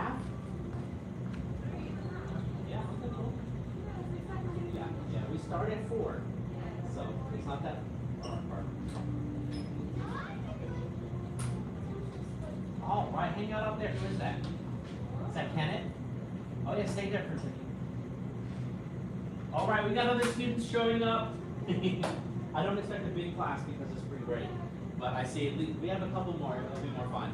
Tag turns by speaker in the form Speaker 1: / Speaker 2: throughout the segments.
Speaker 1: Half? Yeah, okay, cool. Yeah, we start at 4. So it's not that far apart. All right, hang out up there. Who is that? Is that Kenneth? Oh yeah, stay there for a second. All right, we got other students showing up. I don't expect a big class because it's pretty great, but I see at least we have a couple more. It'll be more fun.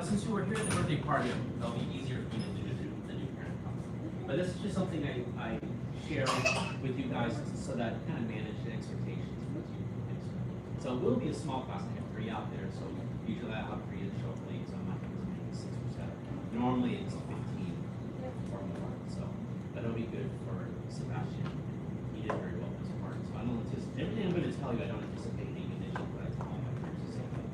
Speaker 1: Since you were here at the birthday party, it'll be easier for me to do the new parent conference. But this is just something I share with you guys so that kind of manage the expectations with you. So it will be a small class. I have 3 out there, so usually I have 3 to show late, so I'm not going to make 6 or 7. Normally it's 15 or more. So that'll be good for Sebastian. He did very well this part. So I don't anticipate everything I'm going to tell you. I don't anticipate being an issue, but I tell all my parents to say that.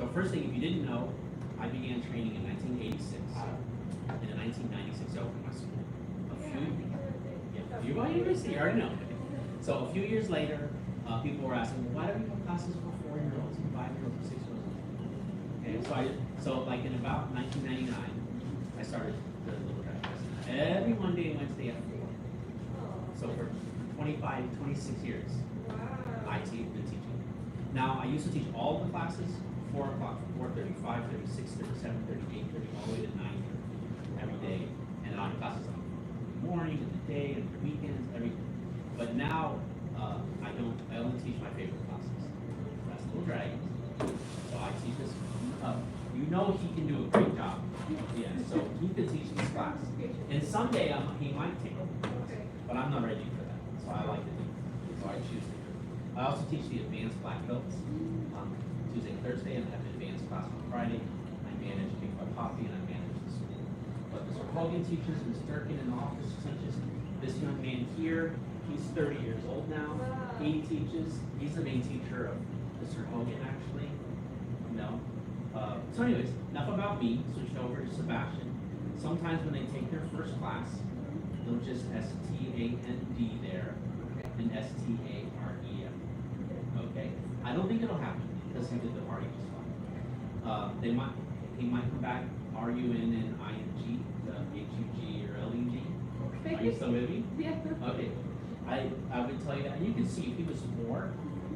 Speaker 1: So first thing, if you didn't know, I began training in 1986, and in 1996 I opened my school. You're going to university, you already know. So a few years later, people were asking, well, why do we have classes for 4-year-olds and 5-year-olds and 6-year-olds? Okay, so like in about 1999, I started the little drive class. Every Monday and Wednesday at 4. So for 26 years, I've been teaching. Now I used to teach all the classes. 4 o'clock, 4:30, 5:30, 6:30, 7:30, 8:30, all the way to 9:30 every day. And I have classes on the morning and the day and the weekends, everything. But now I only teach my favorite classes. That's Little Dragons. So I teach this. You know he can do a great job. Yeah, so he could teach this class. And someday he might take over, but I'm not ready for that. So I like to do it. So I choose to do it. I also teach the advanced black belts. Tuesday and Thursday, and I have an advanced class on Friday. I manage Big Butt Poppy, and I manage the school. But Mr. Hogan teaches, Ms. Durkin in the office teaches. This young man here, he's 30 years old now. He teaches. He's the main teacher of Mr. Hogan, actually. So anyways, enough about me. Switched over to Sebastian. Sometimes when they take their first class, they'll just S-T-A-N-D there, and S-T-A-R-E-M. Okay? I don't think it'll happen. Because he did the party just fine. He might come back R-U-N-N-I-N-G, the H-U-G or L-E-G. Okay. Are you still with me?
Speaker 2: Yeah.
Speaker 1: Okay. I would tell you that, and you can see if he was more,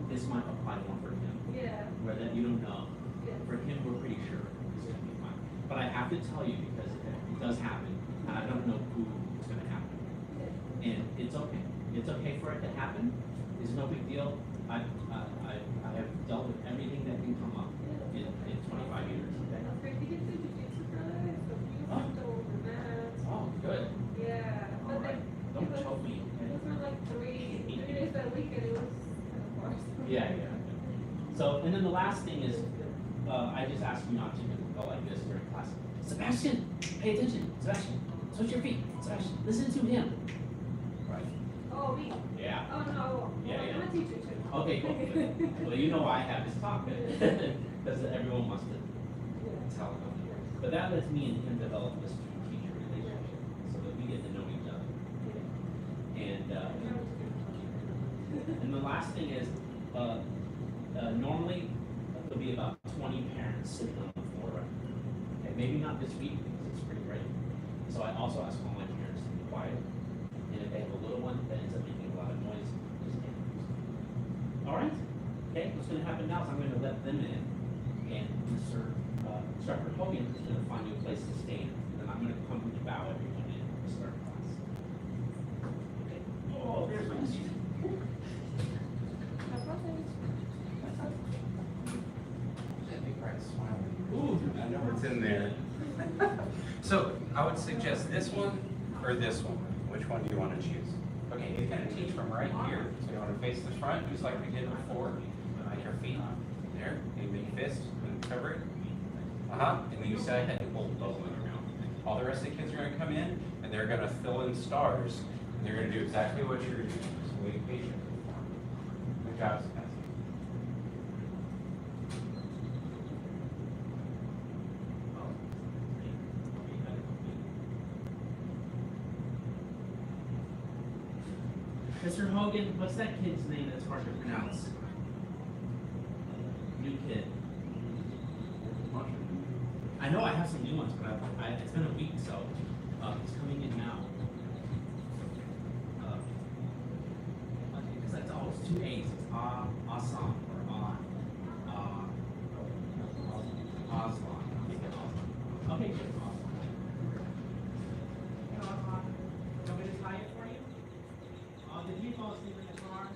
Speaker 1: this might apply more for him.
Speaker 2: Yeah.
Speaker 1: Where that you don't know.
Speaker 2: Yeah.
Speaker 1: For him, we're pretty sure he's gonna be fine. But I have to tell you because it does happen, and I don't know who it's gonna happen. And it's okay. It's okay for it to happen. It's no big deal. I have dealt with everything that can come up in 25 years. Okay?
Speaker 2: Afraid to get to jiu-jitsu class, so you
Speaker 1: Oh.
Speaker 2: have to overmatch.
Speaker 1: Oh, good.
Speaker 2: Yeah.
Speaker 1: All
Speaker 2: But
Speaker 1: right.
Speaker 2: like,
Speaker 1: Don't
Speaker 2: it was-
Speaker 1: choke me.
Speaker 2: It was for like 3 days that week, and it was kind of hard.
Speaker 1: Yeah, yeah. So, and then the last thing is, I just ask you not to go like this during class. Sebastian, pay attention. Sebastian, switch your feet. Sebastian, listen to him. Right.
Speaker 2: Oh, me?
Speaker 1: Yeah.
Speaker 2: Oh, no.
Speaker 1: Yeah,
Speaker 2: Well,
Speaker 1: yeah.
Speaker 2: I'm a teacher too.
Speaker 1: Okay, cool. Good. Well, you know why I have this talk, because everyone wants to tell them. But that lets me and him develop this teacher relationship, so that we get to know each other. And the last thing is, normally there'll be about 20 parents sitting on the floor. Okay, maybe not this week because it's spring break. So I also ask all my parents to be quiet. And if they have a little one that ends up making a lot of noise, just can't. All right. Okay. What's going to happen now is I'm going to let them in, and Instructor Hogan is going to find you a place to stand, and then I'm going to come and bow everyone in to start class. Okay. Oh, there's my student.
Speaker 3: Ooh, I know what's in there. So I would suggest this one or this one. Which one do you want to choose? Okay, you kind of teach from right here. So you want to face the front, just like we did before. Like your feet there. You make fist and cover it. And then you say head and hold the bubble in your mouth. All the rest of the kids are going to come in and they're going to fill in stars. And they're going to do exactly what you're doing. So wait patiently. Good job, Sebastian.
Speaker 1: Mr. Hogan, what's that kid's name that's hard to pronounce? New kid. I know I have some new ones, but it's been a week, so it's coming in now. Because that's all, it's 2 A's. It's Asam or Aslan. Okay, good. Want me to tie it for you? Did you fall asleep in the car?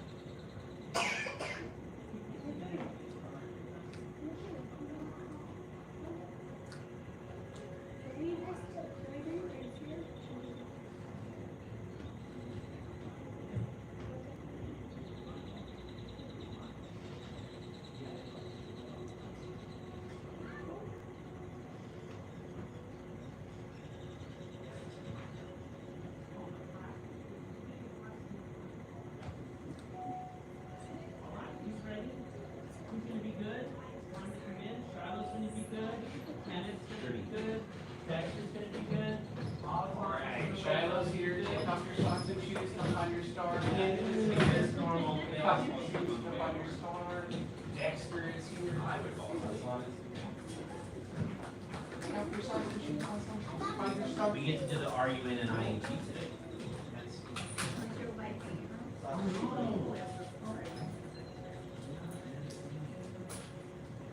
Speaker 1: We get to do the RUN and IAG today.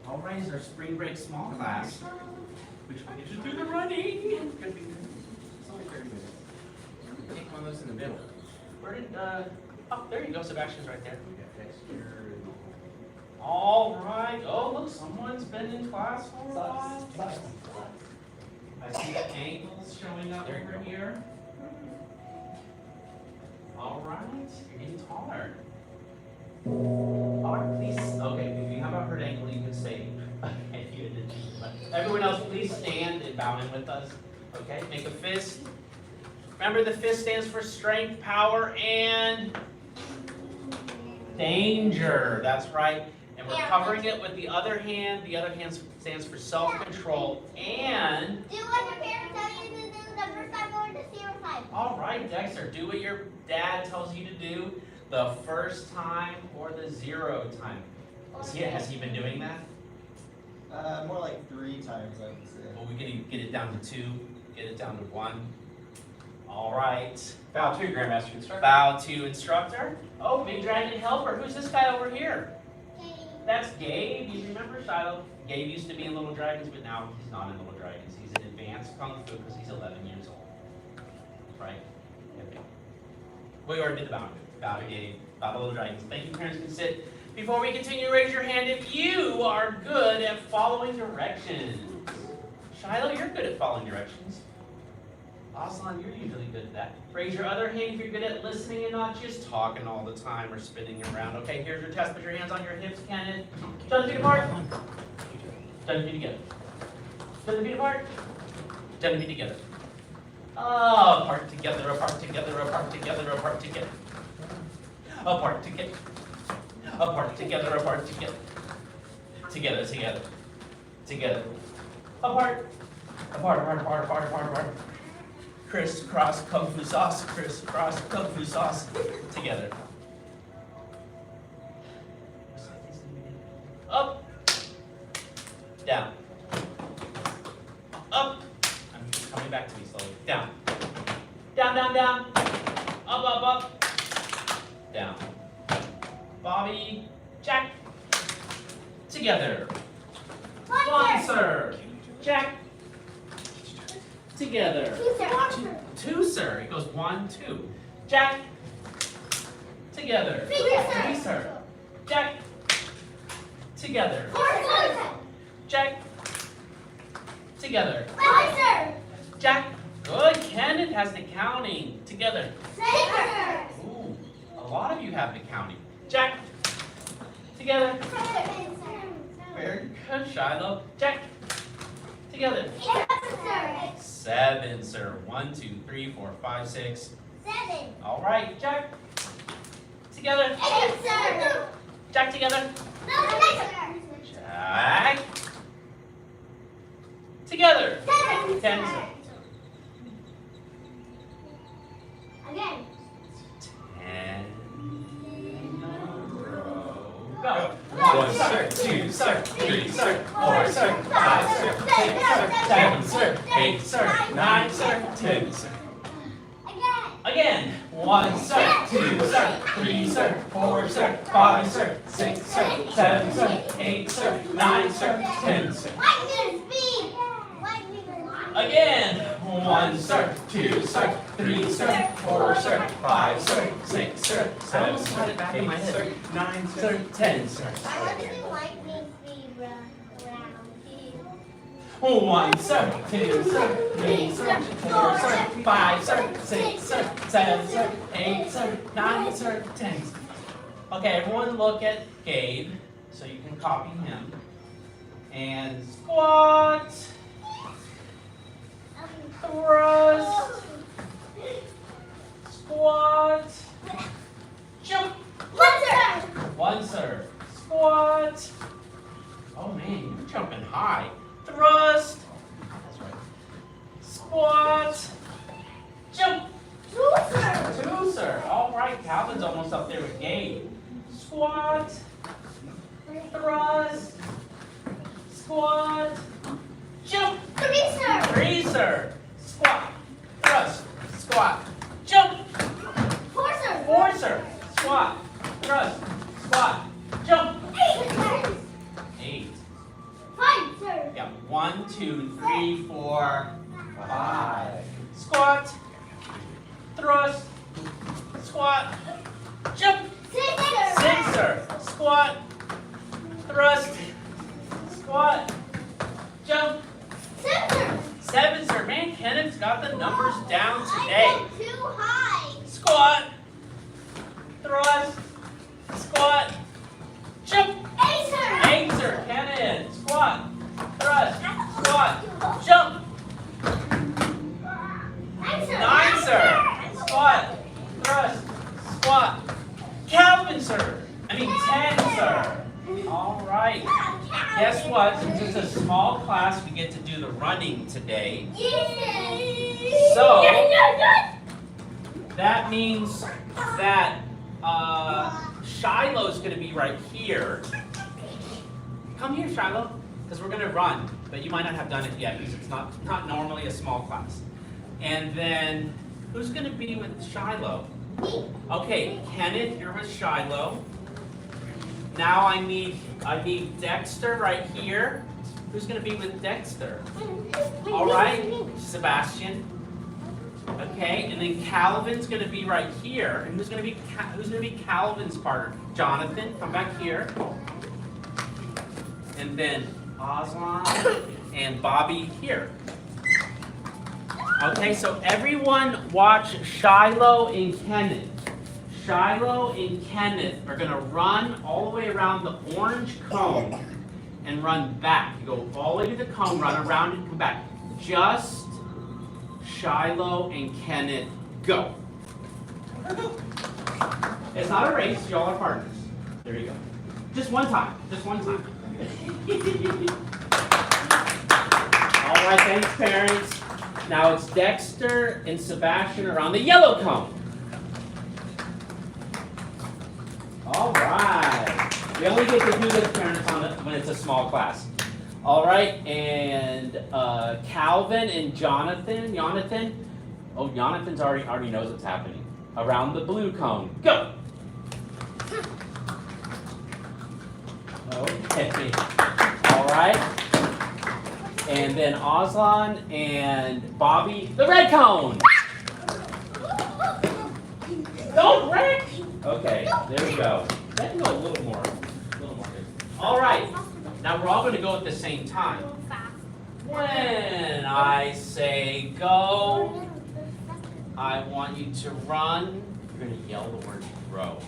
Speaker 1: All right, is our spring break small class, which we get to do the running. It's gonna be good. It's only 30 minutes. Take one of those in the middle. Where did, oh, there you go, Sebastian's right there. We got texture. All right. Oh, look, someone's been in class for a while. I see the ankles showing up over here. All right, you're getting taller. All right, please. Okay, how about hurt ankle? You can stay. Okay, you didn't. Everyone else, please stand and bow in with us. Okay, make a fist. Remember, the fist stands for strength, power, and danger. That's right. And we're covering it with the other hand. The other hand stands for self-control and...
Speaker 4: Do what your parents tell you to do the first time going to 0 5.
Speaker 1: All right, Dexter, do what your dad tells you to do the first time or the 0 time. Has he been doing that?
Speaker 5: More like 3 times, I would say.
Speaker 1: Well, we can get it down to 2, get it down to 1. All right.
Speaker 3: Bow to Grandmaster Instructor.
Speaker 1: Bow to instructor. Oh, big dragon helper. Who's this guy over here? That's Gabe. You remember Shiloh? Gabe used to be in Little Dragons, but now he's not in Little Dragons. He's in advanced Kung Fu because he's 11 years old. Right? Okay. We already did the bow. Bow to Gabe. Bow to Little Dragons. Thank you, parents. Can sit. Before we continue, raise your hand if you are good at following directions. Shiloh, you're good at following directions. Aslan, you're usually good at that. Raise your other hand if you're good at listening and not just talking all the time or spinning around. Okay, here's your test. Put your hands on your hips, Kenneth. Turn the feet apart. Turn the feet together. Turn the feet apart. Turn the feet together. Oh, apart together, apart together, apart together, apart together. Apart together. Apart together, apart together. Together, together. Together. Apart. Apart, apart, apart, apart, apart, apart. Crisscross kung fu sauce, crisscross kung fu sauce. Together. Up. Down. Up. I'm coming back to me slowly. Down. Down, down, down. Up, up, up. Down. Bobby, Jack. Together. One, sir. Jack. Together. Two, sir. It goes 1, 2. Jack. Together. 3, sir. Jack. Together. Jack. Together. Jack. Good. Kenneth has the counting. Together. Ooh, a lot of you have the counting. Jack. Together. Very good, Shiloh. Jack. Together. 7, sir. 1, 2, 3, 4, 5, 6. All right, Jack. Together. Jack together. Jack. Together. 10, sir.
Speaker 4: Again.
Speaker 1: 10. Go.
Speaker 3: 1, sir. 2, sir. 3, sir. 4, sir. 5, sir. 6, sir. 7, sir. 8, sir. 9, sir. 10, sir.
Speaker 1: Again. 1, sir. 2, sir. 3, sir. 4, sir. 5, sir. 6, sir. 7, sir. 8, sir. 9, sir. 10, sir. Again. 1, sir. 2, sir. 3, sir. 4, sir. 5, sir. 6, sir. 7, sir. 8, sir. 9, sir. 10, sir.
Speaker 4: Why would you like me to be around here?
Speaker 1: 1, sir, 2, sir, 3, sir, 4, sir, 5, sir, 6, sir, 7, sir, 8, sir, 9, sir, 10. Okay, everyone look at Gabe so you can copy him. And squat, thrust, squat, jump. 1, sir, squat. Oh man, you're jumping high. Thrust. That's right. Squat. Jump. 2, sir. All right, Calvin's almost up there with Gabe. Squat. Thrust. Squat. Jump. 3, sir. Squat. Thrust. Squat. Jump. 4, sir. Squat. Thrust. Squat. Jump. 8. Yeah, 1, 2, 3, 4, 5. Squat, thrust, squat, jump. 6, sir. Squat, thrust, squat, jump. 7, sir. Man, Kenneth's got the numbers down today.
Speaker 4: Too high.
Speaker 1: Squat, thrust, squat, jump. 8, sir. Kenneth. Squat, thrust, squat, jump. 9, sir. Squat, thrust, squat. Calvin, sir. 10, sir. All right. Guess what? Since it's a small class, we get to do the running today. So that means that Shiloh's going to be right here. Come here, Shiloh, because we're going to run, but you might not have done it yet because it's not normally a small class. And then Who's going to be with Shiloh? Okay, Kenneth, you're with Shiloh. Now I need Dexter right here. Who's going to be with Dexter? All right, Sebastian. Okay, and then Calvin's going to be right here. And who's going to be Calvin's partner? Jonathan, come back here. And then Aslan and Bobby here. Okay, so everyone watch Shiloh and Kenneth. Shiloh and Kenneth are going to run all the way around the orange cone and run back. You go all the way to the cone, run around and come back. Just Shiloh and Kenneth, go. It's not a race, y'all are partners. There you go. Just one time, just one time. All right, thanks parents. Now it's Dexter and Sebastian are on the yellow cone. All right. We only get to do this, parents, when it's a small class. All right, and Calvin and Jonathan. Oh, Jonathan's already knows what's happening. Around the blue cone. Go. Okay. All right. And then Aslan and Bobby, the red cone. Don't wreck. Okay, there we go. That can go a little more. All right. Now we're all going to go at the same time. When I say go, I want you to run. You're going to yell the word row.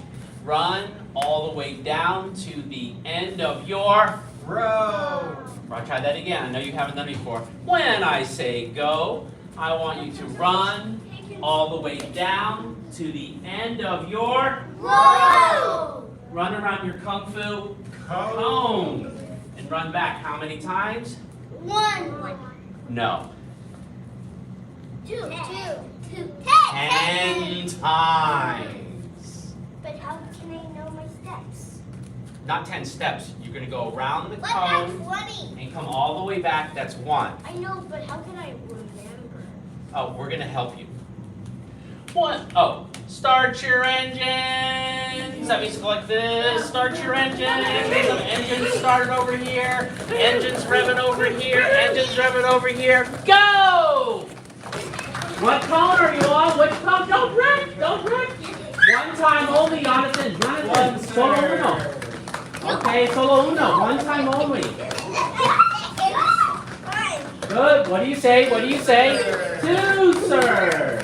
Speaker 1: Run all the way down to the end of your row. I'll try that again. I know you haven't done it before. When I say go, I want you to run all the way down to the end of your row. Run around your kung fu cone. And run back how many times?
Speaker 4: 1.
Speaker 1: No.
Speaker 4: 2.
Speaker 1: 10 times.
Speaker 4: But how can I know my steps?
Speaker 1: Not 10 steps. You're going to go around the
Speaker 4: What about
Speaker 1: cone
Speaker 4: 20?
Speaker 1: and come all the way back. That's 1.
Speaker 4: I know, but how can I remember?
Speaker 1: Oh, we're going to help you. 1. Oh, start your engines. That means go like this. Start your engines. Some engines started over here. Engines revving over here. Engines revving over here. Go! What cone are you on? Which cone? Don't wreck! Don't wreck! 1 time only, Jonathan. Jonathan, solo uno. Okay, solo uno. 1 time only. Good. What do you say? What do you say? 2, sir.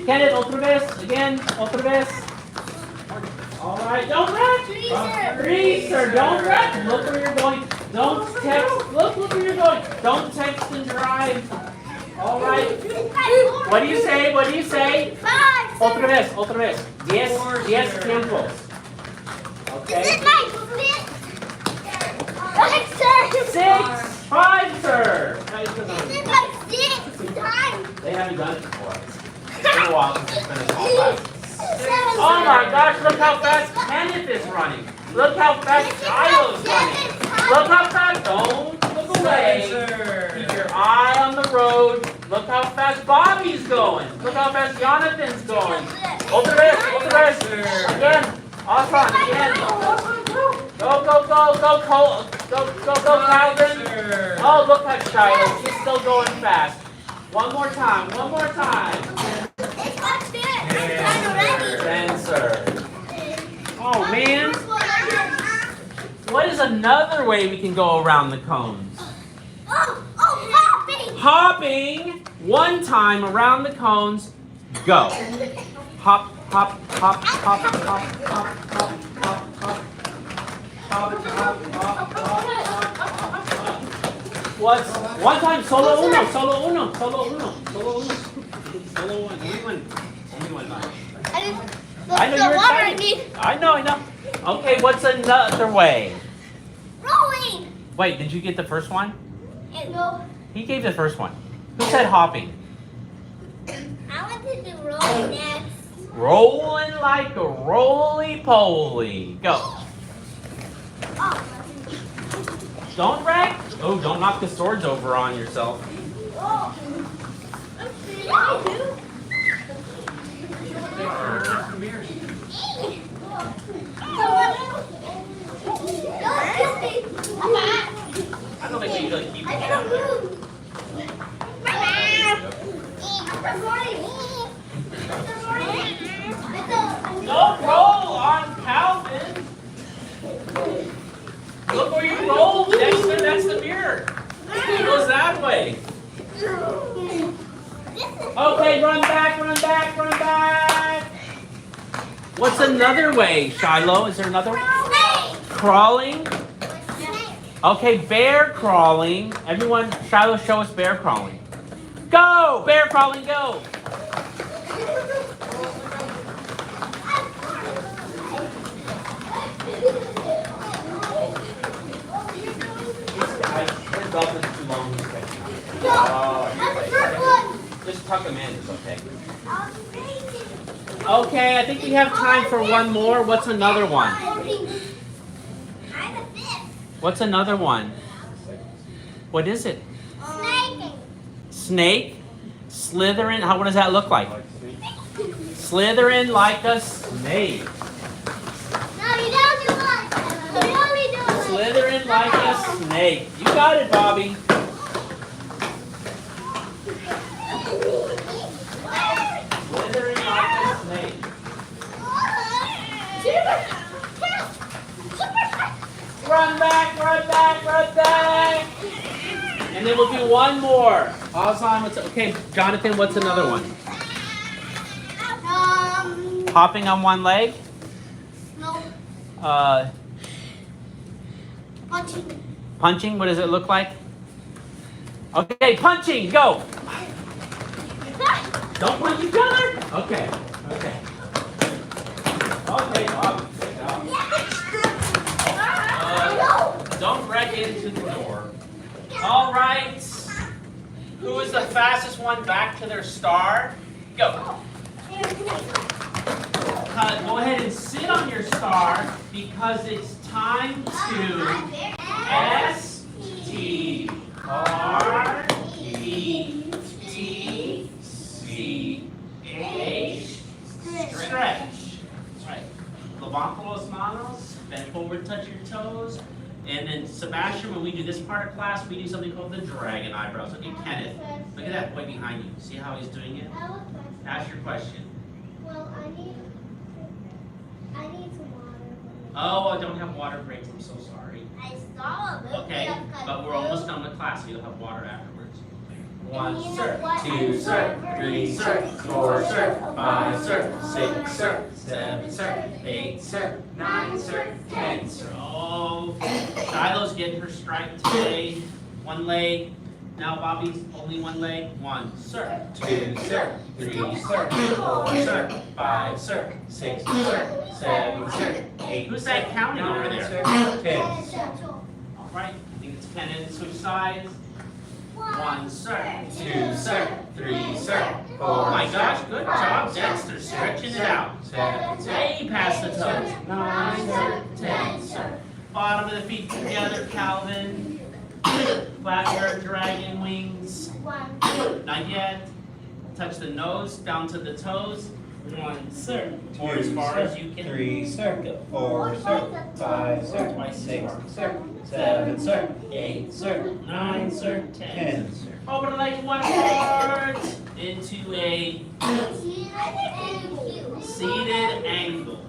Speaker 1: Kenneth, otra vez. Again, otra vez. All right. Don't wreck. 3, sir. Don't wreck. Look where you're going. Don't text. Look where you're going. Don't text and drive. All right. What do you say? What do you say?
Speaker 4: 5.
Speaker 1: Otra vez. Otra vez. 10 tiempos. Okay.
Speaker 4: This is my 5th.
Speaker 1: 6. 5, sir.
Speaker 4: This is my 6th time.
Speaker 1: They haven't done it before. It's been a while since it's been a small class. Oh my gosh, look how fast Kenneth is running. Look how fast Shiloh's running. Look how fast, don't look away. Keep your eye on the road. Look how fast Bobby's going. Look how fast Jonathan's going. Otra vez. Again. Awesome, again. Go, Calvin. Oh, look at Shiloh. She's still going fast. One more time.
Speaker 4: It's not fair. I'm ready.
Speaker 1: 10, sir. Oh, man. What is another way we can go around the cones?
Speaker 4: Hopping.
Speaker 1: Hopping. 1 time around the cones. Go. Hop. What's 1 time? Solo uno. Only one time. I know you're excited. I know. Okay, what's another way?
Speaker 4: Rolling.
Speaker 1: Wait, did you get the first one?
Speaker 4: No.
Speaker 1: He gave the first one. Who said hopping?
Speaker 4: I want to do rolling next.
Speaker 1: Rolling like a roly-poly. Go.
Speaker 4: Oh.
Speaker 1: Don't wreck. Oh, don't knock the swords over on yourself.
Speaker 4: Oh. Let's see.
Speaker 1: I don't think we really keep
Speaker 4: I
Speaker 1: it
Speaker 4: gotta
Speaker 1: down.
Speaker 4: move.
Speaker 1: Don't roll on Calvin. Look where you rolled. That's the mirror. It goes that way. Okay, run back, run back, run back. What's another way, Shiloh? Is there another way? Crawling? Okay, bear crawling. Everyone, Shiloh, show us bear crawling. Go! Bear crawling, go! His belt is too long. Just tuck him in, it's okay. Okay, I think we have time for one more. What's another one? What's another one? What is it? Snake? Slithering? What does that look like? Slithering like a snake. Slithering like a snake. You got it, Bobby. Slithering like a snake. Run back, run back, run back. And then we'll do one more. Okay, Jonathan, what's another one? Hopping on one leg?
Speaker 4: No. Punching.
Speaker 1: Punching, what does it look like? Okay, punching, go. Don't punch each other? Okay, okay. Okay, Bob. Good job. Don't break into the door. All right. Who is the fastest one back to their star? Go. Go ahead and sit on your star because it's time to S-T-R-E-T-C-H. Stretch. Right. Levanta los manos. Bend forward, touch your toes. And then Sebastian, when we do this part of class, we do something called the dragon eyebrows. Okay, Kenneth, look at that boy behind you. See how he's doing it? Ask your question.
Speaker 4: Well, I need some water.
Speaker 1: Oh, I don't have water breaks. I'm so sorry.
Speaker 4: I saw a little
Speaker 1: Okay,
Speaker 4: bit of
Speaker 1: but we're almost done with class, so you'll have water afterwards. One,
Speaker 4: you know
Speaker 1: sir,
Speaker 4: what?
Speaker 1: two, sir, three, sir, four, sir, five, sir, six, sir, seven, sir, eight, sir, nine, sir, 10, sir. Oh, Shiloh's getting her stripe today. One leg. Now Bobby's only one leg. One, sir, two, sir, three, sir, four, sir, five, sir, six, sir, seven, sir, eight. Who's that counting over there? 10. All right, I think it's Kenneth. Switch sides. One, sir, two, sir, three, sir, four. Oh my gosh, good job, Dexter. Stretching it out. Seven, way past the toes. 9, sir, 10, sir. Bottom of the feet together, Calvin. Flat your dragon wings. Not yet. Touch the nose down to the toes. One, sir. Or as far as you can.
Speaker 3: 3, sir. 4, sir. 5, sir. 6, sir. 7, sir.
Speaker 1: 8, sir. 9, sir. 10.
Speaker 3: 10, sir.
Speaker 1: Open the legs one forward into a seated angle.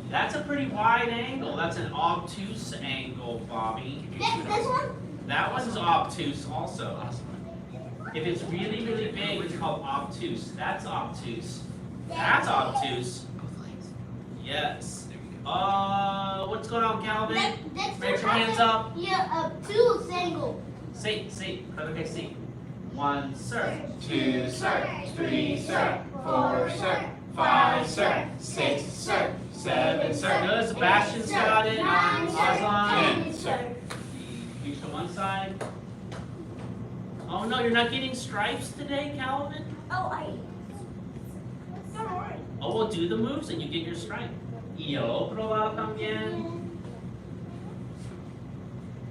Speaker 1: That's a pretty wide angle. That's an obtuse angle, Bobby.
Speaker 4: This one?
Speaker 1: That one's obtuse also. If it's really, really big, it's called obtuse. That's obtuse. That's obtuse. Yes. What's going on, Calvin? Raise your hands up.
Speaker 4: Yeah, obtuse angle.
Speaker 1: See. Okay, see. 1, sir.
Speaker 3: 2, sir. 3, sir. 4, sir. 5, sir. 6, sir. 7, sir.
Speaker 1: Good. Sebastian's got it.
Speaker 4: 9,
Speaker 1: Aslan.
Speaker 3: 10, sir.
Speaker 1: Reach to one side. Oh no, you're not getting stripes today, Calvin? Oh, we'll do the moves and you get your stripe. Y otro lado también.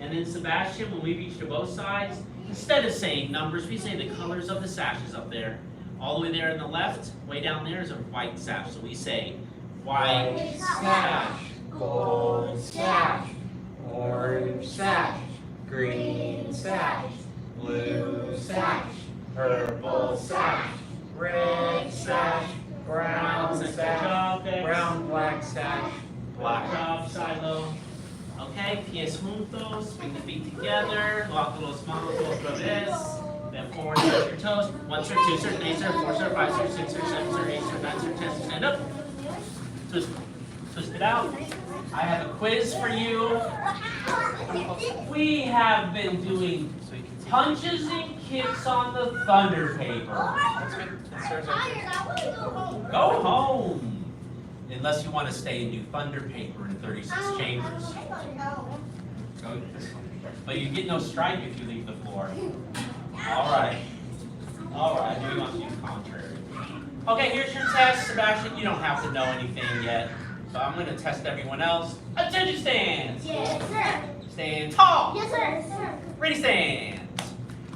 Speaker 1: And then Sebastian, when we reach to both sides, instead of saying numbers, we say the colors of the sashes up there. All the way there on the left, way down there is a white sash. So we say white sash, gold sash, orange sash, green sash, blue sash, purple sash, red sash, brown sash, brown, black sash, black. Good job, Shiloh. Okay, pies juntos, bring the feet together, walk a little small, otra vez. Then forward, touch your toes. 1, sir, 2, sir, 3, sir, 4, sir, 5, sir, 6, sir, 7, sir, 8, sir, 9, sir, 10, sir, stand up. Twist it out. I have a quiz for you. We have been doing punches and kicks on the thunder paper.
Speaker 3: That's good. That serves us.
Speaker 1: Go home. Unless you want to stay and do thunder paper in 36 chambers. Go. But you get no stripe if you leave the floor. All right. I knew you want to do the contrary. Okay, here's your test. Sebastian, you don't have to know anything yet. So I'm going to test everyone else. Attention stands.
Speaker 4: Yes, sir.
Speaker 1: Stand tall.
Speaker 4: Yes, sir.
Speaker 1: Ready stands.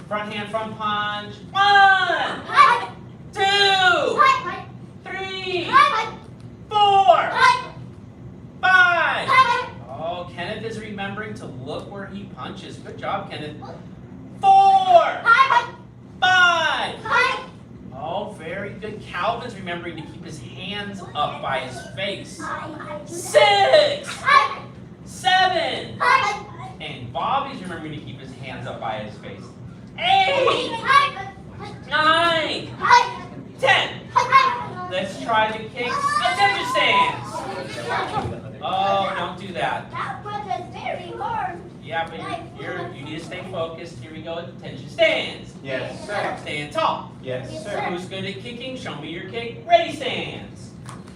Speaker 1: Front hand, front punch. 1,
Speaker 4: Hi.
Speaker 1: 2,
Speaker 4: Hi.
Speaker 1: 3,
Speaker 4: Hi.
Speaker 1: 4,
Speaker 4: Hi.
Speaker 1: 5.
Speaker 4: Hi.
Speaker 1: Oh, Kenneth is remembering to look where he punches. Good job, Kenneth. 4,
Speaker 4: Hi.
Speaker 1: 5.
Speaker 4: Hi.
Speaker 1: Oh, very good. Calvin's remembering to keep his hands up by his face. 6,
Speaker 4: Hi.
Speaker 1: 7.
Speaker 4: Hi.
Speaker 1: And Bobby's remembering to keep his hands up by his face. 8,
Speaker 4: Hi.
Speaker 1: 9,
Speaker 4: Hi.
Speaker 1: 10.
Speaker 4: Hi.
Speaker 1: Let's try the kicks. Attention stands. Oh, don't do that.
Speaker 4: That was very hard.
Speaker 1: Yeah, but you need to stay focused. Here we go. Attention stands.
Speaker 3: Yes, sir.
Speaker 1: Stand tall.
Speaker 3: Yes,
Speaker 4: Yes,
Speaker 3: sir.
Speaker 4: sir.
Speaker 1: Who's good at kicking? Show me your kick. Ready stands.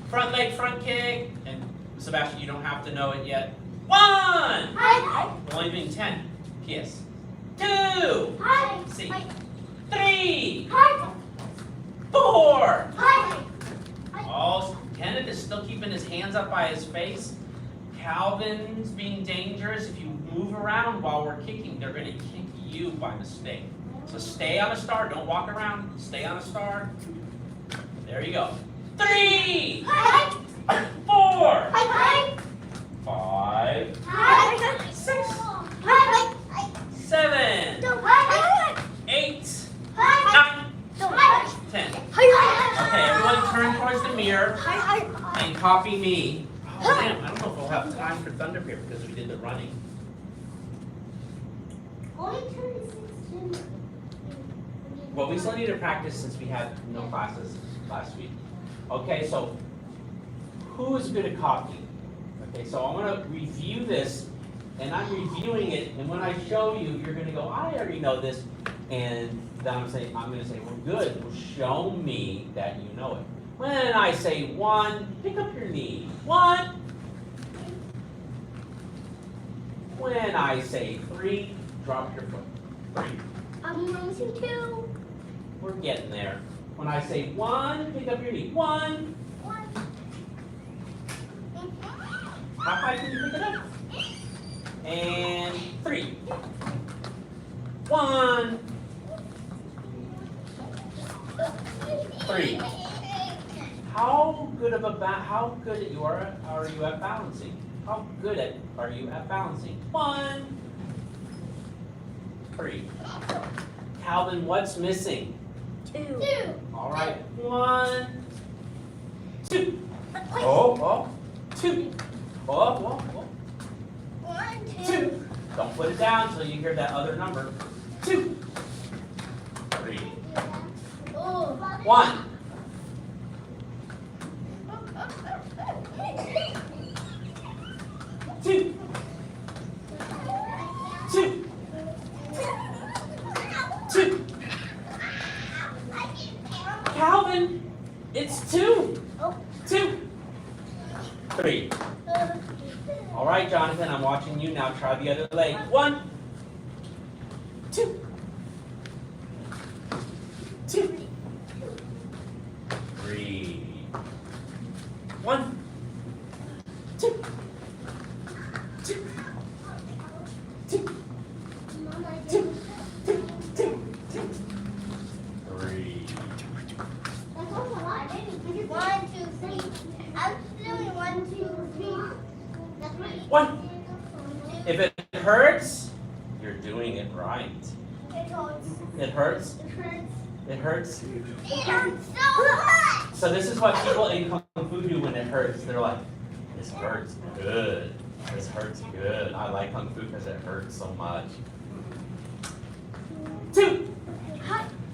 Speaker 1: Front leg, front kick. And Sebastian, you don't have to know it yet. 1.
Speaker 4: Hi.
Speaker 1: Only doing 10. P.S. 2.
Speaker 4: Hi.
Speaker 1: C. 3.
Speaker 4: Hi.
Speaker 1: 4.
Speaker 4: Hi.
Speaker 1: Oh, Kenneth is still keeping his hands up by his face. Calvin's being dangerous. If you move around while we're kicking, they're going to kick you by mistake. So stay on a star. Don't walk around. Stay on a star. There you go. 3.
Speaker 4: Hi.
Speaker 1: 4.
Speaker 4: Hi.
Speaker 1: 5.
Speaker 4: Hi.
Speaker 1: 6.
Speaker 4: Hi.
Speaker 1: 7.
Speaker 4: Hi.
Speaker 1: 8.
Speaker 4: Hi.
Speaker 1: 9. 10. Okay, everyone turn towards the mirror and copy me. Oh, damn, I don't know if we'll have time for thunder paper because we did the running. Well, we still need to practice since we had no classes last week. Okay, so who is good at copying? Okay, so I'm going to review this, and I'm reviewing it, and when I show you, you're going to go, I already know this, and then I'm going to say, well, good, well, show me that you know it. When I say 1, pick up your knee. 1. When I say 3, drop your foot. 3.
Speaker 4: I'm losing 2.
Speaker 1: We're getting there. When I say 1, pick up your knee. 1. How high can you pick it up? And 3. 1. 3. How good are you at balancing? How good are you at balancing? 1. 3. Calvin, what's missing?
Speaker 4: 2.
Speaker 1: All right. 1, 2. Oh. 2. Oh.
Speaker 4: 1,
Speaker 1: 2. Don't put it down until you hear that other number. 2. 3. 1. 2. 2. 2. Calvin, it's 2. 2. 3. All right, Jonathan, I'm watching you now. Try the other leg. 1. 2. 2. 3. 1. 2. 2. 2. 2. 2. 1. If it hurts, you're doing it right.
Speaker 4: It hurts.
Speaker 1: It hurts?
Speaker 4: It hurts.
Speaker 1: It hurts?
Speaker 4: It hurts so much.
Speaker 1: So this is what people in Kung Fu do when it hurts. They're like, this hurts good. This hurts good. I like Kung Fu because it hurts so much. 2.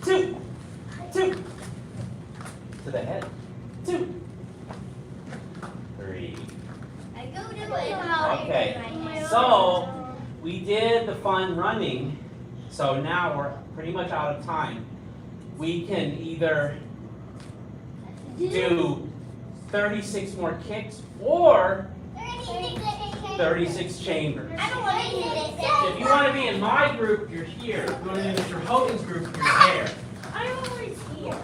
Speaker 1: 2. 2. To the head. 2. 3.
Speaker 4: I go do it.
Speaker 1: Okay. So we did the fun running. So now we're pretty much out of time. We can either do 36 more kicks or 36 chambers.
Speaker 4: I don't want to do this.
Speaker 1: If you want to be in my group, you're here. If you want to be in Mr. Hogan's group, you're there.
Speaker 4: I don't want to here.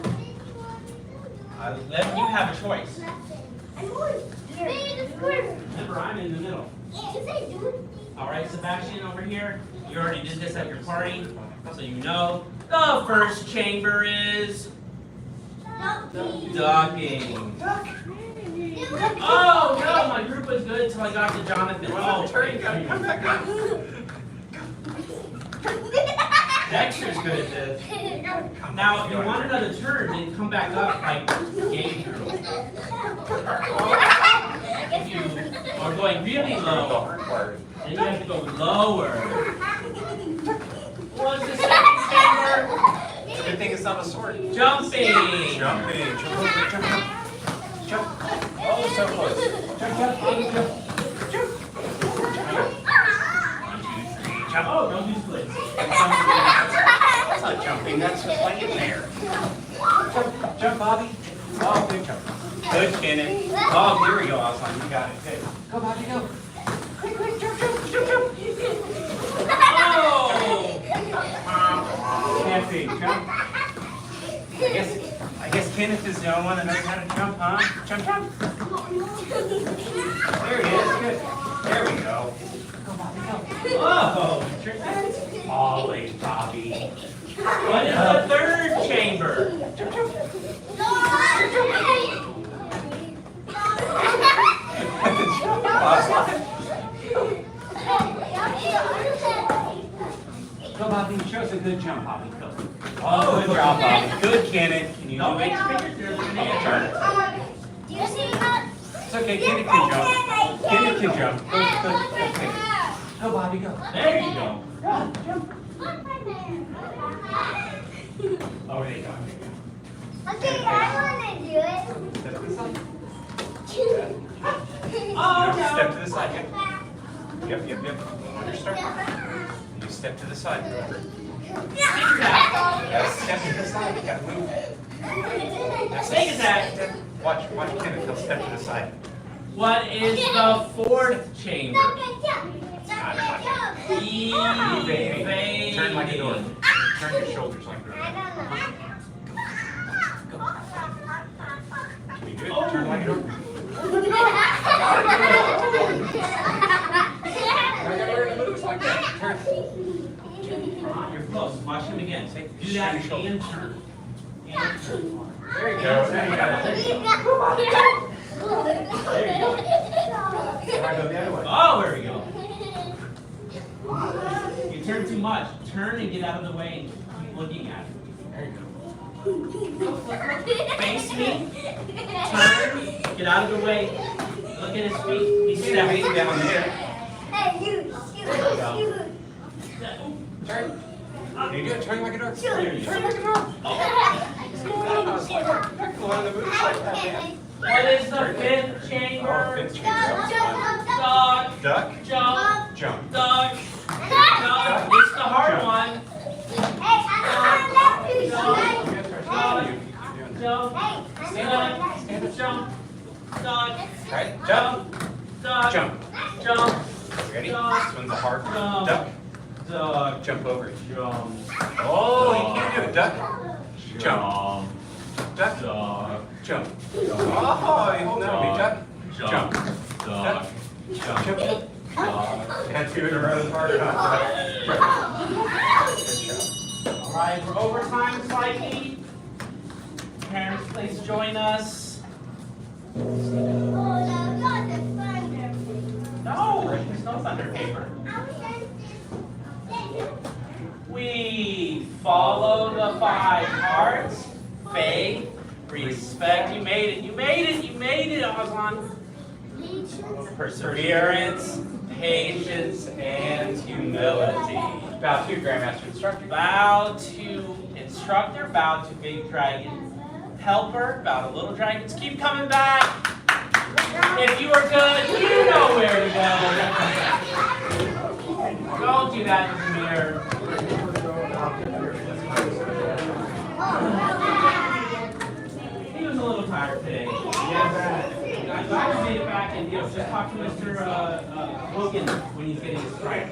Speaker 1: Let you have a choice.
Speaker 4: I'm going here.
Speaker 1: Remember, I'm in the middle. All right, Sebastian over here. You already did this at your party, so you know. The first chamber is ducking. Oh no, my group was good until I got to Jonathan. Oh,
Speaker 3: Come back up.
Speaker 1: Dexter's good at this. Now, if you want another turn, then come back up like game girl. If you are going really low, then you have to go lower. What's the second chamber?
Speaker 3: It's a good thing it's not a sword.
Speaker 1: Jumping.
Speaker 3: Jumping. Jump over. Jump, jump. Jump. Oh, so close. Jump, jump, jump, jump. 1, 2, 3, jump.
Speaker 1: Oh, don't do splits.
Speaker 3: That's not jumping, that's just laying there. Jump, jump, Bobby. Oh, good jump. Good, Kenneth. Oh, here we go, Aslan. You got it. Good. Go, Bobby, go. Quick, quick, jump, jump, jump, jump.
Speaker 1: Oh!
Speaker 3: Can't see. Jump. I guess Kenneth is the only one that knows how to jump, huh? Jump, jump. There he is. Good. There we go. Go, Bobby, go.
Speaker 1: Oh!
Speaker 3: Always, Bobby.
Speaker 1: What is the third chamber?
Speaker 3: Jump, jump. Go, Bobby. Show us a good jump, Bobby. Go. Oh, good job, Bobby. Good, Kenneth. Can you
Speaker 1: Don't
Speaker 3: do
Speaker 1: make
Speaker 3: it?
Speaker 1: fingers, there's an answer.
Speaker 4: Do you see that?
Speaker 3: It's okay. Kenneth can jump. Kenneth can jump. Go, go, Bobby, go.
Speaker 1: There you go.
Speaker 3: Jump. Oh, there you go.
Speaker 4: Okay, I want to do it.
Speaker 3: Step to the side.
Speaker 1: Oh,
Speaker 3: Step
Speaker 1: no.
Speaker 3: to the side. Yep. Understand? You step to the side, remember? Yes, step to the side. You gotta move. That's
Speaker 1: Take a sec.
Speaker 3: Watch Kenneth. He'll step to the side.
Speaker 1: What is the fourth chamber? Evading.
Speaker 3: Turn like a door. Turn your shoulders like a door. Can you do it? Turn like a door. I gotta learn to move like that. Turn.
Speaker 1: You're close. Watch him again. Do that and turn. And turn.
Speaker 3: There you go. There you go.
Speaker 1: There you go.
Speaker 3: Now go the other way.
Speaker 1: Oh, there we go. You turn too much. Turn and get out of the way and keep looking at it.
Speaker 3: There you go.
Speaker 1: Face me. Turn. Get out of the way. Look at his feet. He's stepping
Speaker 3: Down there.
Speaker 4: Hey, you.
Speaker 3: Turn. You do it. Turn like a door.
Speaker 1: There you go.
Speaker 3: Turn like a door. Go on the move like that, man.
Speaker 1: What is the fifth chamber?
Speaker 3: Fifth chamber.
Speaker 1: Duck.
Speaker 3: Duck.
Speaker 1: Jump.
Speaker 3: Jump.
Speaker 1: Duck. Duck. It's the hard one. Jump. Stand. Jump. Duck.
Speaker 3: Right. Jump.
Speaker 1: Duck.
Speaker 3: Jump.
Speaker 1: Jump.
Speaker 3: Ready?
Speaker 1: Duck.
Speaker 3: This one's a hard one.
Speaker 1: Jump.
Speaker 3: Duck.
Speaker 1: Duck.
Speaker 3: Jump over it.
Speaker 1: Jump.
Speaker 3: Oh, you can't do it. Duck. Jump. Duck.
Speaker 1: Duck.
Speaker 3: Jump. Oh, you hold that. Duck. Jump.
Speaker 1: Duck.
Speaker 3: Jump.
Speaker 1: Jump.
Speaker 3: Jump. Can't do it around harder. Good job.
Speaker 1: All right, we're over time slightly. Parents, please join us. No.
Speaker 3: their paper. We follow the 5 parts. Faith, respect. You made it. You made it. You made it, Aslan. Perseverance, patience, and humility. Bow to Grandmaster Instructor. Bow to Instructor. Bow to Big Dragon Helper. Bow to Little Dragons. Keep coming back. If you are good, you know where to go. Don't do that in the mirror. He was a little tired today. I'm glad he made it back and just talk to Mr. Hogan when he's getting his strike.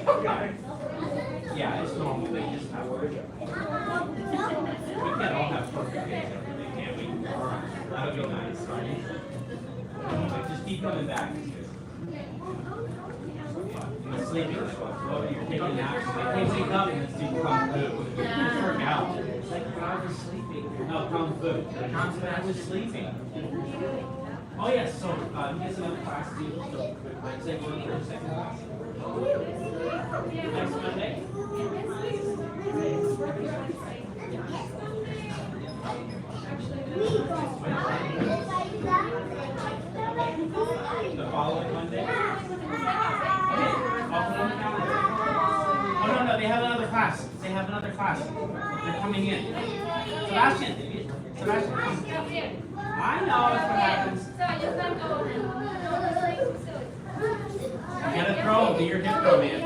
Speaker 3: Yeah, it's normal. They just have work. We can't all have perfect days every day, can we? That would be nice, right? But just keep coming back. You're sleeping. Well, you're taking naps. They wake up and let's do kung fu. Just work out. It's like when I was sleeping. No, kung fu. Kung fu, I was sleeping. Oh yes, so you get some other class too. So Wednesday morning or second class. Next Monday. The following Monday. Okay, I'll put on the calendar. Oh no, they have another class. They have another class. They're coming in. Sebastian, I know that's what happens. You gotta throw, do your hip throw, man.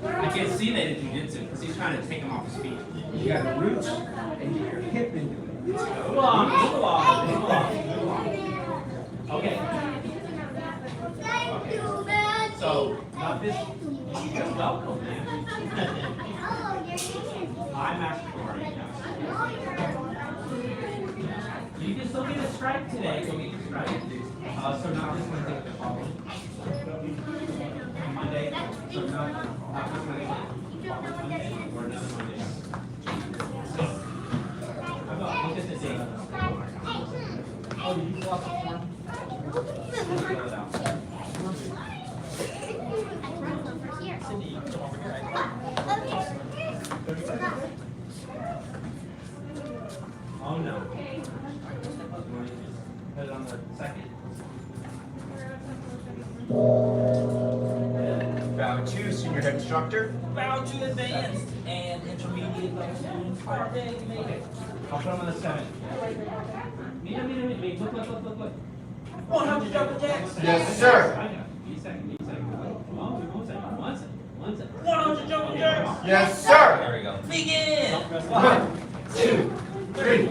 Speaker 3: I can see that in jiu-jitsu because he's trying to take him off his feet.
Speaker 6: You gotta reach and get your hip into it.
Speaker 3: Move along. Okay. So, not this. You're welcome, man. I'm Master Gohring. You can still get a strike today. Go get your strike. So not this Monday, but the following Monday. So not this Monday, following Monday, or another Monday. How about look at the date? Oh, did you fill out the form? Cindy, you can come over here. Oh no. Put it on the second.
Speaker 5: Bow to senior head instructor.
Speaker 3: Bow to advanced and intermediate level students. Okay, I'll put them on the 7th. Meet. Look. 100 double jacks.
Speaker 5: Yes, sir.
Speaker 3: I got it. Give me a second. One second. 100 double jacks.
Speaker 5: Yes, sir.
Speaker 3: There we go. Begin.
Speaker 5: 1, 2, 3,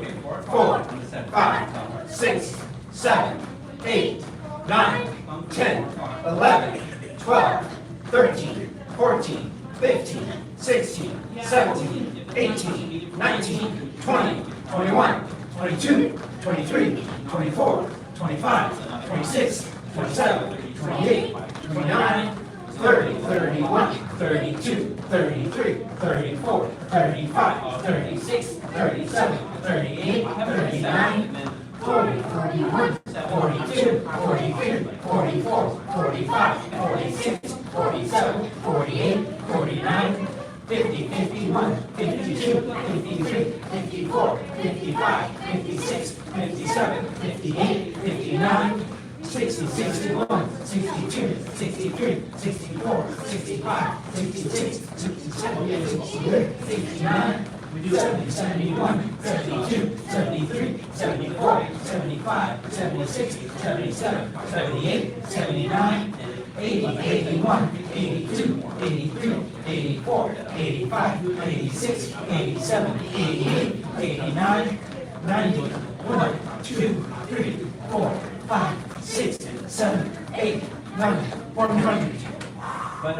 Speaker 5: 4, 5, 6, 7, 8, 9, 10, 11, 12, 13, 14, 15, 16, 17, 18, 19, 20, 21, 22, 23, 24, 25, 26, 27, 28, 29, 30, 31, 32, 33, 34, 35, 36, 37, 38, 39, 40, 41, 42, 43, 44, 45, 46, 47, 48, 49, 50, 51, 52, 53, 54, 55, 56, 57, 58, 59, 60, 61, 62, 63, 64, 65, 66, 67, 68, 69, 70, 71, 72, 73, 74, 75, 76, 77, 78, 79, 80, 81, 82, 83, 84, 85, 86, 87, 88, 89, 90, 1, 2, 3, 4, 5, 6, 7, 8, 9, 100.
Speaker 1: But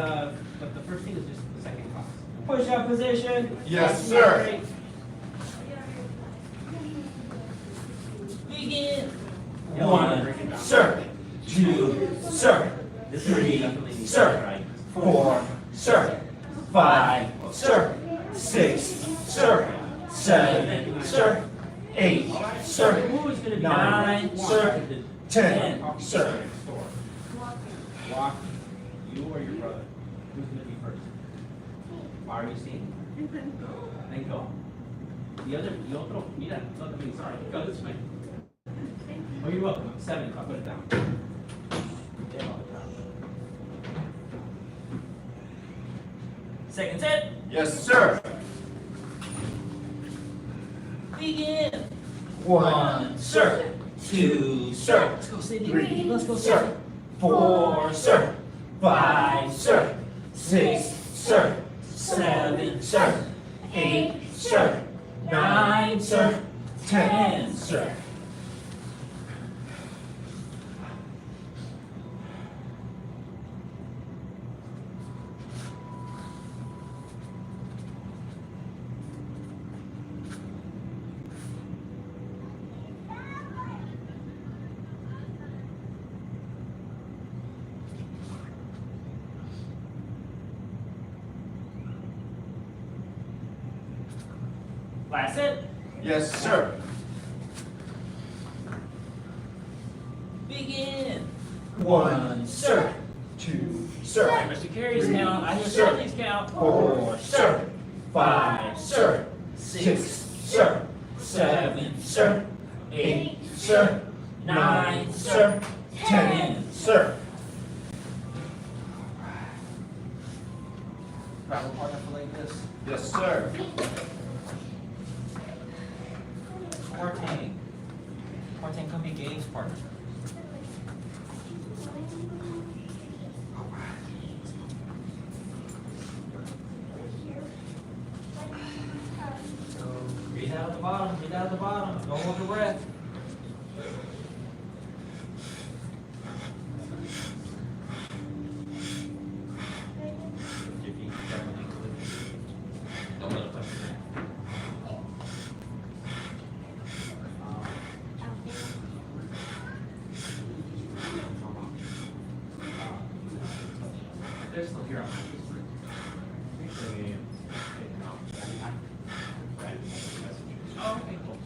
Speaker 1: the first thing is just the second class.
Speaker 3: Push up position.
Speaker 5: Yes, sir.
Speaker 3: Begin.
Speaker 5: 1, sir. 2, sir. 3, sir. 4, sir. 5, sir. 6, sir. 7, sir. 8, sir. 9, sir. 10, sir.
Speaker 1: Walk. You or your brother? Who's gonna be first? Are you seeing? Then go. The otro, mira, look at me, sorry, go this way. Oh, you're welcome. 7, I'll put it down.
Speaker 5: Second set. Yes, sir.
Speaker 7: Begin.
Speaker 5: 1, sir. 2, sir.
Speaker 7: Let's go, Cindy.
Speaker 5: 3,
Speaker 7: Let's go,
Speaker 5: sir. 4, sir. 5, sir. 6, sir. 7, sir. 8, sir. 9, sir. 10, sir.
Speaker 7: Last set.
Speaker 5: Yes, sir.
Speaker 7: Begin.
Speaker 5: 1, sir. 2, sir.
Speaker 7: Mr. Carey's count. I hear
Speaker 5: Sir.
Speaker 7: Stanley's count.
Speaker 5: 4, sir. 5, sir. 6, sir. 7, sir. 8, sir. 9, sir. 10, sir.
Speaker 7: Travel partner for like this.
Speaker 5: Yes, sir.
Speaker 7: Quartang. Quartang, come be games partner. Breathe out at the bottom, breathe out at the bottom. Don't hold your breath. Don't let it touch your neck. They're still here. Oh, okay, cool.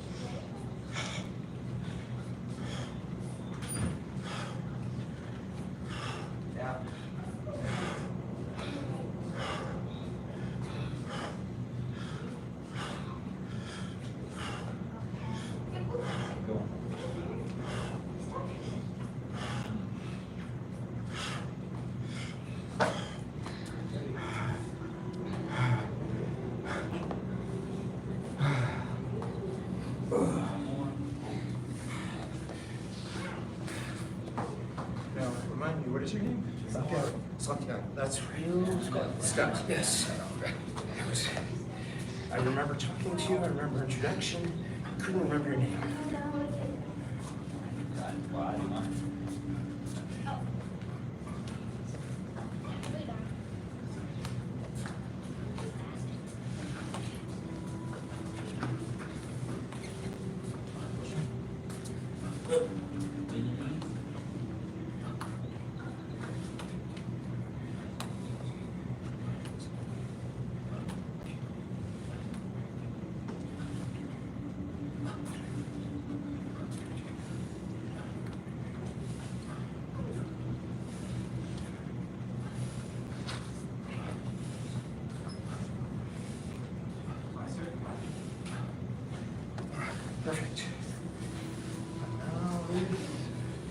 Speaker 7: Yeah. Go.
Speaker 6: Now, remind me, what is your name? Santiago. Santiago, that's right. Scott, yes. I remember talking to you, I remember introduction, I couldn't remember your name. Perfect.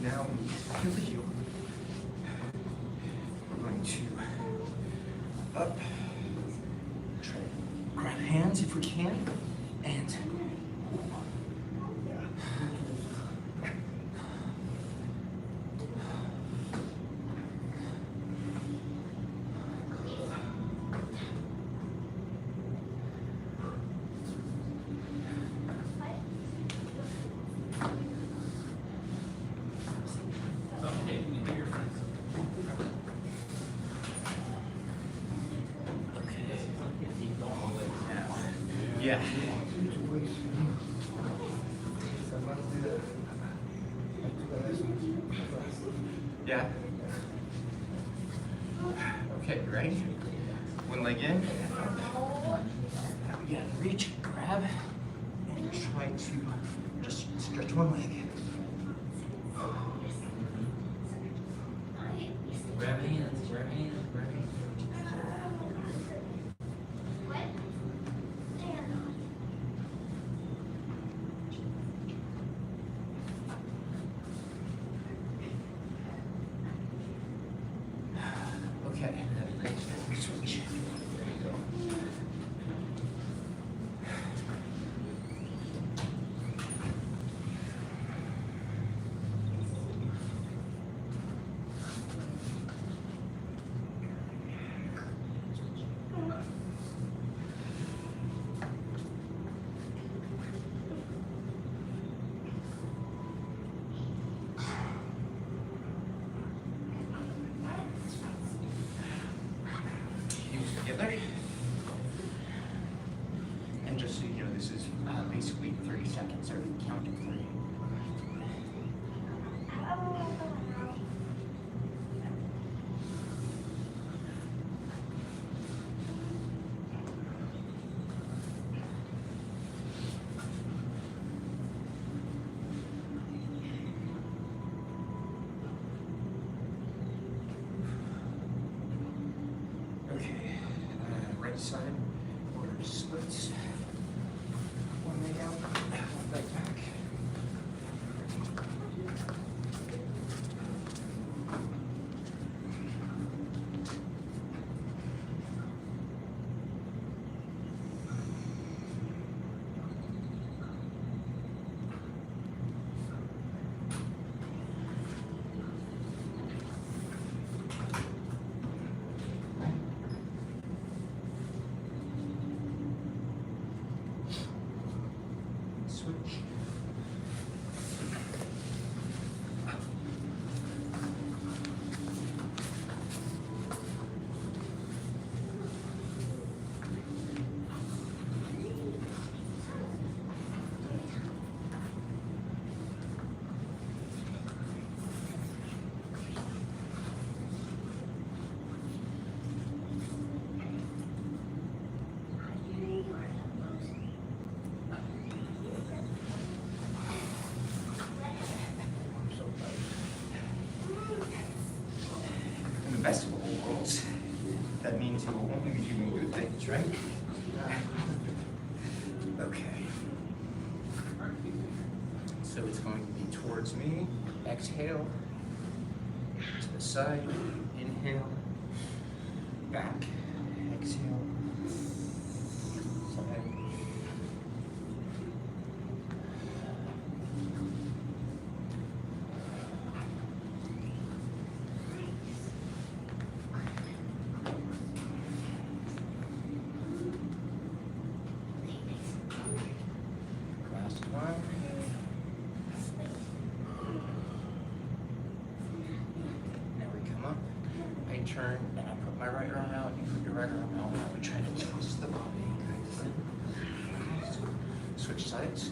Speaker 6: Now we feel the heel. We're going to up, try to grab hands if we can, and
Speaker 7: Okay, we hear your friends.
Speaker 6: yeah. Yeah. Okay, ready? One leg in. Now we gotta reach, grab, and try to just stretch one leg. you move things, right? Okay. So it's going to be towards me. Exhale. To the side. Inhale. Back. Exhale. Side. Last one. Now we come up. I turn and I put my right arm out. You put your right arm out. I would try to twist the body. Switch sides.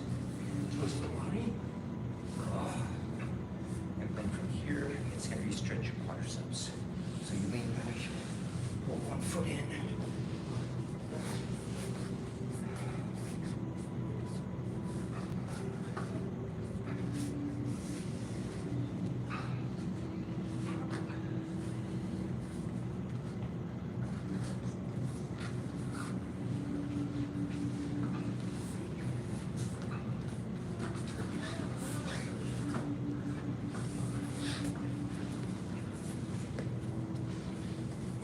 Speaker 6: Twist the body. And then from here, it's going to be stretch your quadriceps. So you lean back, pull one foot in.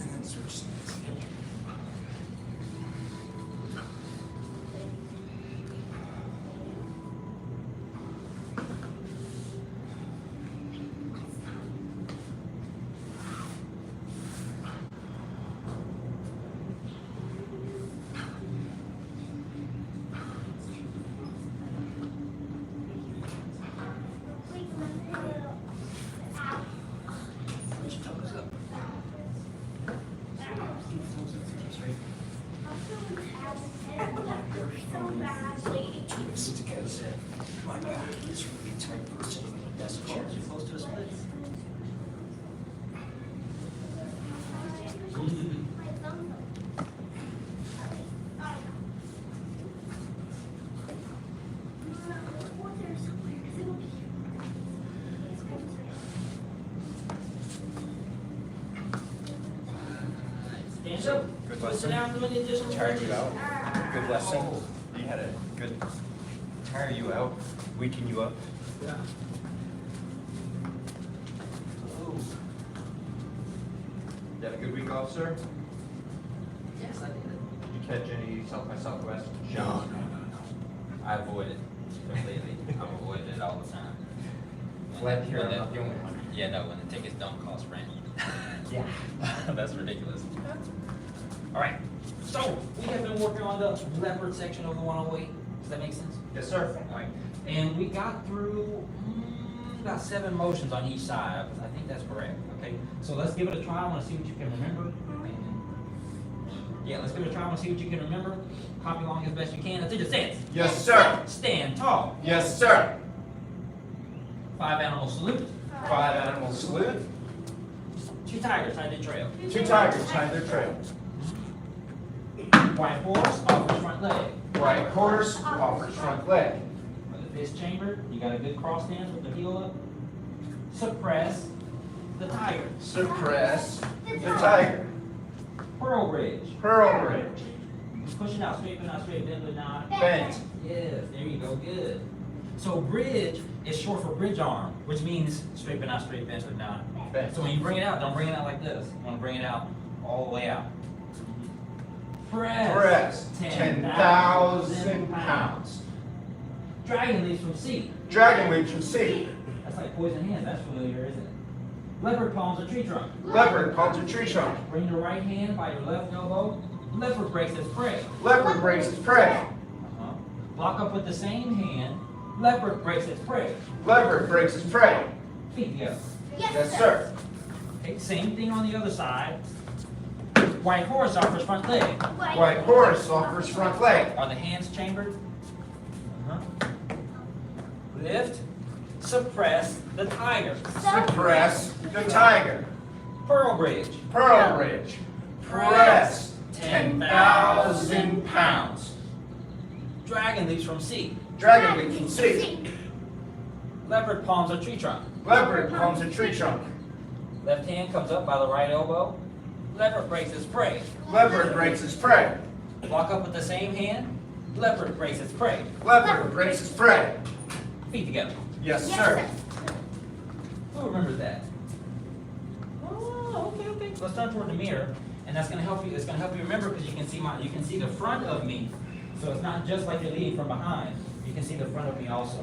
Speaker 6: And then switch sides. Switch toes up. Twist because my back is really tight for sitting in the desk chair as opposed to a split.
Speaker 7: Stand up.
Speaker 6: Good
Speaker 7: Twist it
Speaker 6: lesson.
Speaker 7: out, doing the additional
Speaker 6: Tired you
Speaker 7: stretches.
Speaker 6: out. Good lesson. You had a good tire you out, weaken you up.
Speaker 7: Yeah.
Speaker 5: You had a good week off, sir?
Speaker 7: Yes, I did.
Speaker 5: Did you catch any South by Southwest?
Speaker 7: No. I avoid it completely. I'm avoiding it all the time.
Speaker 6: Glad to hear I'm
Speaker 7: When
Speaker 6: not the only one.
Speaker 7: Yeah, no, when the tickets don't cost rent.
Speaker 6: Yeah.
Speaker 7: That's ridiculous. All right, so we have been working on the leopard section of the 108. Does that make sense?
Speaker 5: Yes, sir.
Speaker 7: All right, and we got through about 7 motions on each side. I think that's correct. Okay, so let's give it a try. I want to see what you can remember. Yeah, let's give it a try. I want to see what you can remember. Copy along as best you can. Let's do the stance.
Speaker 5: Yes, sir.
Speaker 7: Stand tall.
Speaker 5: Yes, sir.
Speaker 7: 5 animal salute.
Speaker 5: 5 animal salute.
Speaker 7: 2 tigers hide the trail.
Speaker 5: 2 tigers hide their trail.
Speaker 7: White horse offers front leg.
Speaker 5: White horse offers front leg.
Speaker 7: With the fist chambered, you got a good cross stance with the heel up. Suppress the tiger.
Speaker 5: Suppress the tiger.
Speaker 7: Pearl bridge.
Speaker 5: Pearl bridge.
Speaker 7: Push it out, straight but not straight, bend but not.
Speaker 5: Bent.
Speaker 7: Yes, there you go, good. So bridge is short for bridge arm, which means straight but not straight, bent but not.
Speaker 5: Bent.
Speaker 7: So when you bring it out, don't bring it out like this. You want to bring it out all the way out. Press.
Speaker 5: Press 10,000 pounds.
Speaker 7: Dragon leaps from seat.
Speaker 5: Dragon leaps from seat.
Speaker 7: That's like poison hand. That's familiar, isn't it? Leopard palms a tree trunk.
Speaker 5: Leopard palms a tree trunk.
Speaker 7: Bring your right hand by your left elbow. Leopard breaks its prey.
Speaker 5: Leopard breaks its prey.
Speaker 7: Uh-huh. Block up with the same hand. Leopard breaks its prey.
Speaker 5: Leopard breaks its prey.
Speaker 7: Feet together.
Speaker 5: Yes, sir.
Speaker 7: Okay, same thing on the other side. White horse offers front leg.
Speaker 5: White horse offers front leg.
Speaker 7: Are the hands chambered? Lift. Suppress the tiger.
Speaker 5: Suppress the tiger.
Speaker 7: Pearl bridge.
Speaker 5: Pearl bridge. Press 10,000 pounds.
Speaker 7: Dragon leaps from seat.
Speaker 5: Dragon leaps from seat.
Speaker 7: Leopard palms a tree trunk.
Speaker 5: Leopard palms a tree trunk.
Speaker 7: Left hand comes up by the right elbow. Leopard breaks its prey.
Speaker 5: Leopard breaks its prey.
Speaker 7: Walk up with the same hand. Leopard breaks its prey.
Speaker 5: Leopard breaks its prey.
Speaker 7: Feet together.
Speaker 5: Yes, sir.
Speaker 7: Who remembers that? Oh, okay. Let's turn toward the mirror, and that's gonna help you. It's gonna help you remember because you can see the front of me. So it's not just like you're leading from behind. You can see the front of me also.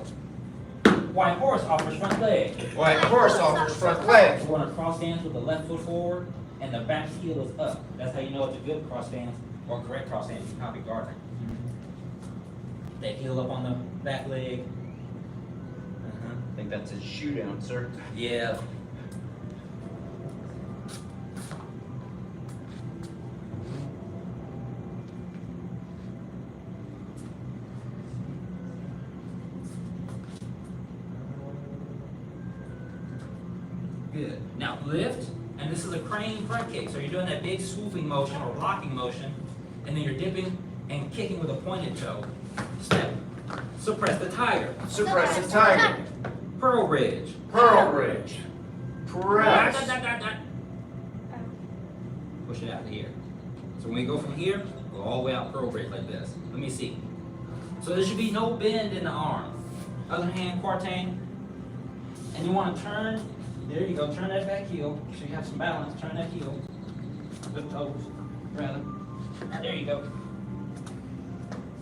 Speaker 7: White horse offers front leg.
Speaker 5: White horse offers front leg.
Speaker 7: You want to cross stance with the left foot forward and the back heel is up. That's how you know it's a good cross stance or correct cross stance. You copy Gohring. That heel up on the back leg.
Speaker 6: I think that's a shoe down, sir.
Speaker 7: Yeah. Good. Now lift, and this is a crane front kick. So you're doing that big swooping motion or blocking motion, and then you're dipping and kicking with a pointed toe. Step. Suppress the tiger.
Speaker 5: Suppress the tiger.
Speaker 7: Pearl ridge.
Speaker 5: Pearl ridge. Press.
Speaker 7: Push it out to here. So when we go from here, go all the way out pearl ridge like this. Let me see. So there should be no bend in the arm. Other hand, quartain. And you want to turn, there you go, turn that back heel. So you have some balance, turn that heel. With toes, rather. There you go.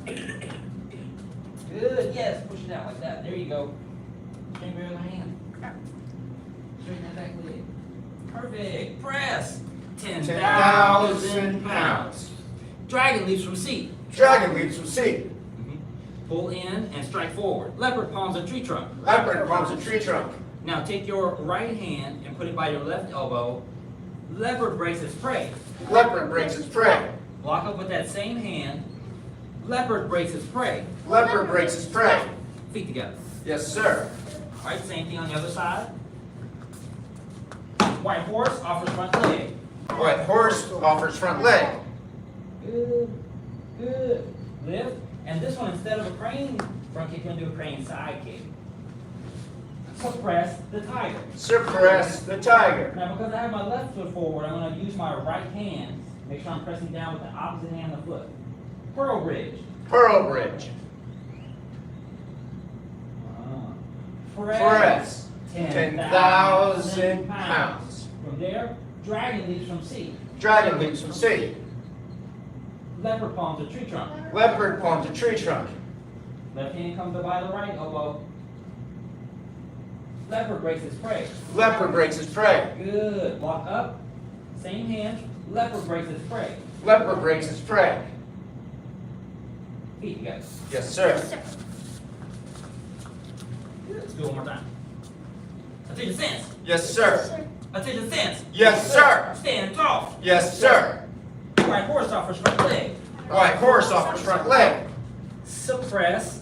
Speaker 7: Good, yes, push it out like that. There you go. Straighten your other hand. Straighten that back leg. Perfect. Press.
Speaker 5: 10,000 pounds.
Speaker 7: Dragon leaps from seat.
Speaker 5: Dragon leaps from seat.
Speaker 7: Pull in and strike forward. Leopard palms a tree trunk.
Speaker 5: Leopard palms a tree trunk.
Speaker 7: Now take your right hand and put it by your left elbow. Leopard breaks its prey.
Speaker 5: Leopard breaks its prey.
Speaker 7: Lock up with that same hand. Leopard breaks its prey.
Speaker 5: Leopard breaks its prey.
Speaker 7: Feet together.
Speaker 5: Yes, sir.
Speaker 7: All right, same thing on the other side. White horse offers front leg.
Speaker 5: White horse offers front leg.
Speaker 7: Good, good. Lift. And this one, instead of a crane front kick, you're going to do a crane side kick. Suppress the tiger.
Speaker 5: Suppress the tiger.
Speaker 7: Now, because I have my left foot forward, I'm going to use my right hand. Make sure I'm pressing down with the opposite hand of the foot. Pearl ridge.
Speaker 5: Pearl ridge. Press. 10,000 pounds.
Speaker 7: From there, dragon leaps from seat.
Speaker 5: Dragon leaps from seat.
Speaker 7: Leopard palms a tree trunk.
Speaker 5: Leopard palms a tree trunk.
Speaker 7: Left hand comes up by the right elbow. Leopard breaks its prey.
Speaker 5: Leopard breaks its prey.
Speaker 7: Good. Walk up. Same hand. Leopard breaks its prey.
Speaker 5: Leopard breaks its prey.
Speaker 7: Feet together.
Speaker 5: Yes, sir.
Speaker 7: Let's do it one more time. Attention sense.
Speaker 5: Yes, sir.
Speaker 7: Attention sense.
Speaker 5: Yes, sir.
Speaker 7: Stand tall.
Speaker 5: Yes, sir.
Speaker 7: White horse offers front leg.
Speaker 5: White horse offers front leg.
Speaker 7: Suppress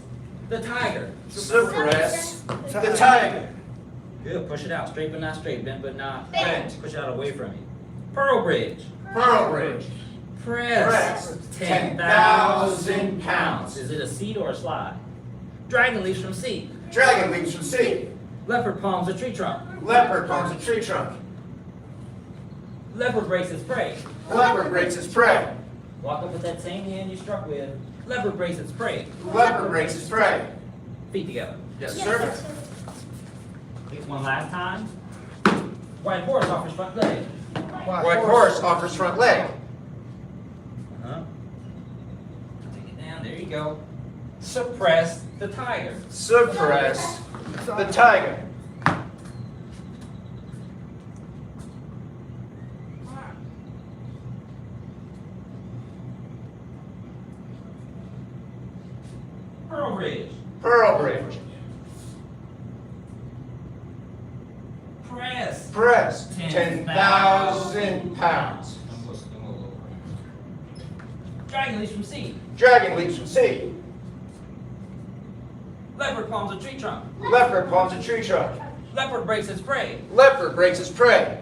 Speaker 7: the tiger.
Speaker 5: Suppress the tiger.
Speaker 7: Good. Push it out. Straight but not straight. Bent but not
Speaker 5: Bent.
Speaker 7: Push it out away from you. Pearl bridge.
Speaker 5: Pearl ridge.
Speaker 7: Press.
Speaker 5: 10,000 pounds.
Speaker 7: Is it a seat or a slide? Dragon leaps from seat.
Speaker 5: Dragon leaps from seat.
Speaker 7: Leopard palms a tree trunk.
Speaker 5: Leopard palms a tree trunk.
Speaker 7: Leopard breaks its prey.
Speaker 5: Leopard breaks its prey.
Speaker 7: Walk up with that same hand you struck with. Leopard breaks its prey.
Speaker 5: Leopard breaks its prey.
Speaker 7: Feet together.
Speaker 5: Yes, sir.
Speaker 7: One last time. White horse offers front leg.
Speaker 5: White horse offers front leg.
Speaker 7: Take it down. There you go. Suppress the tiger.
Speaker 5: Suppress the tiger.
Speaker 7: Pearl ridge.
Speaker 5: Pearl ridge.
Speaker 7: Press.
Speaker 5: Press. 10,000 pounds.
Speaker 7: Dragon leaps from seat.
Speaker 5: Dragon leaps from seat.
Speaker 7: Leopard palms a tree trunk.
Speaker 5: Leopard palms a tree trunk.
Speaker 7: Leopard breaks its prey.
Speaker 5: Leopard breaks its prey.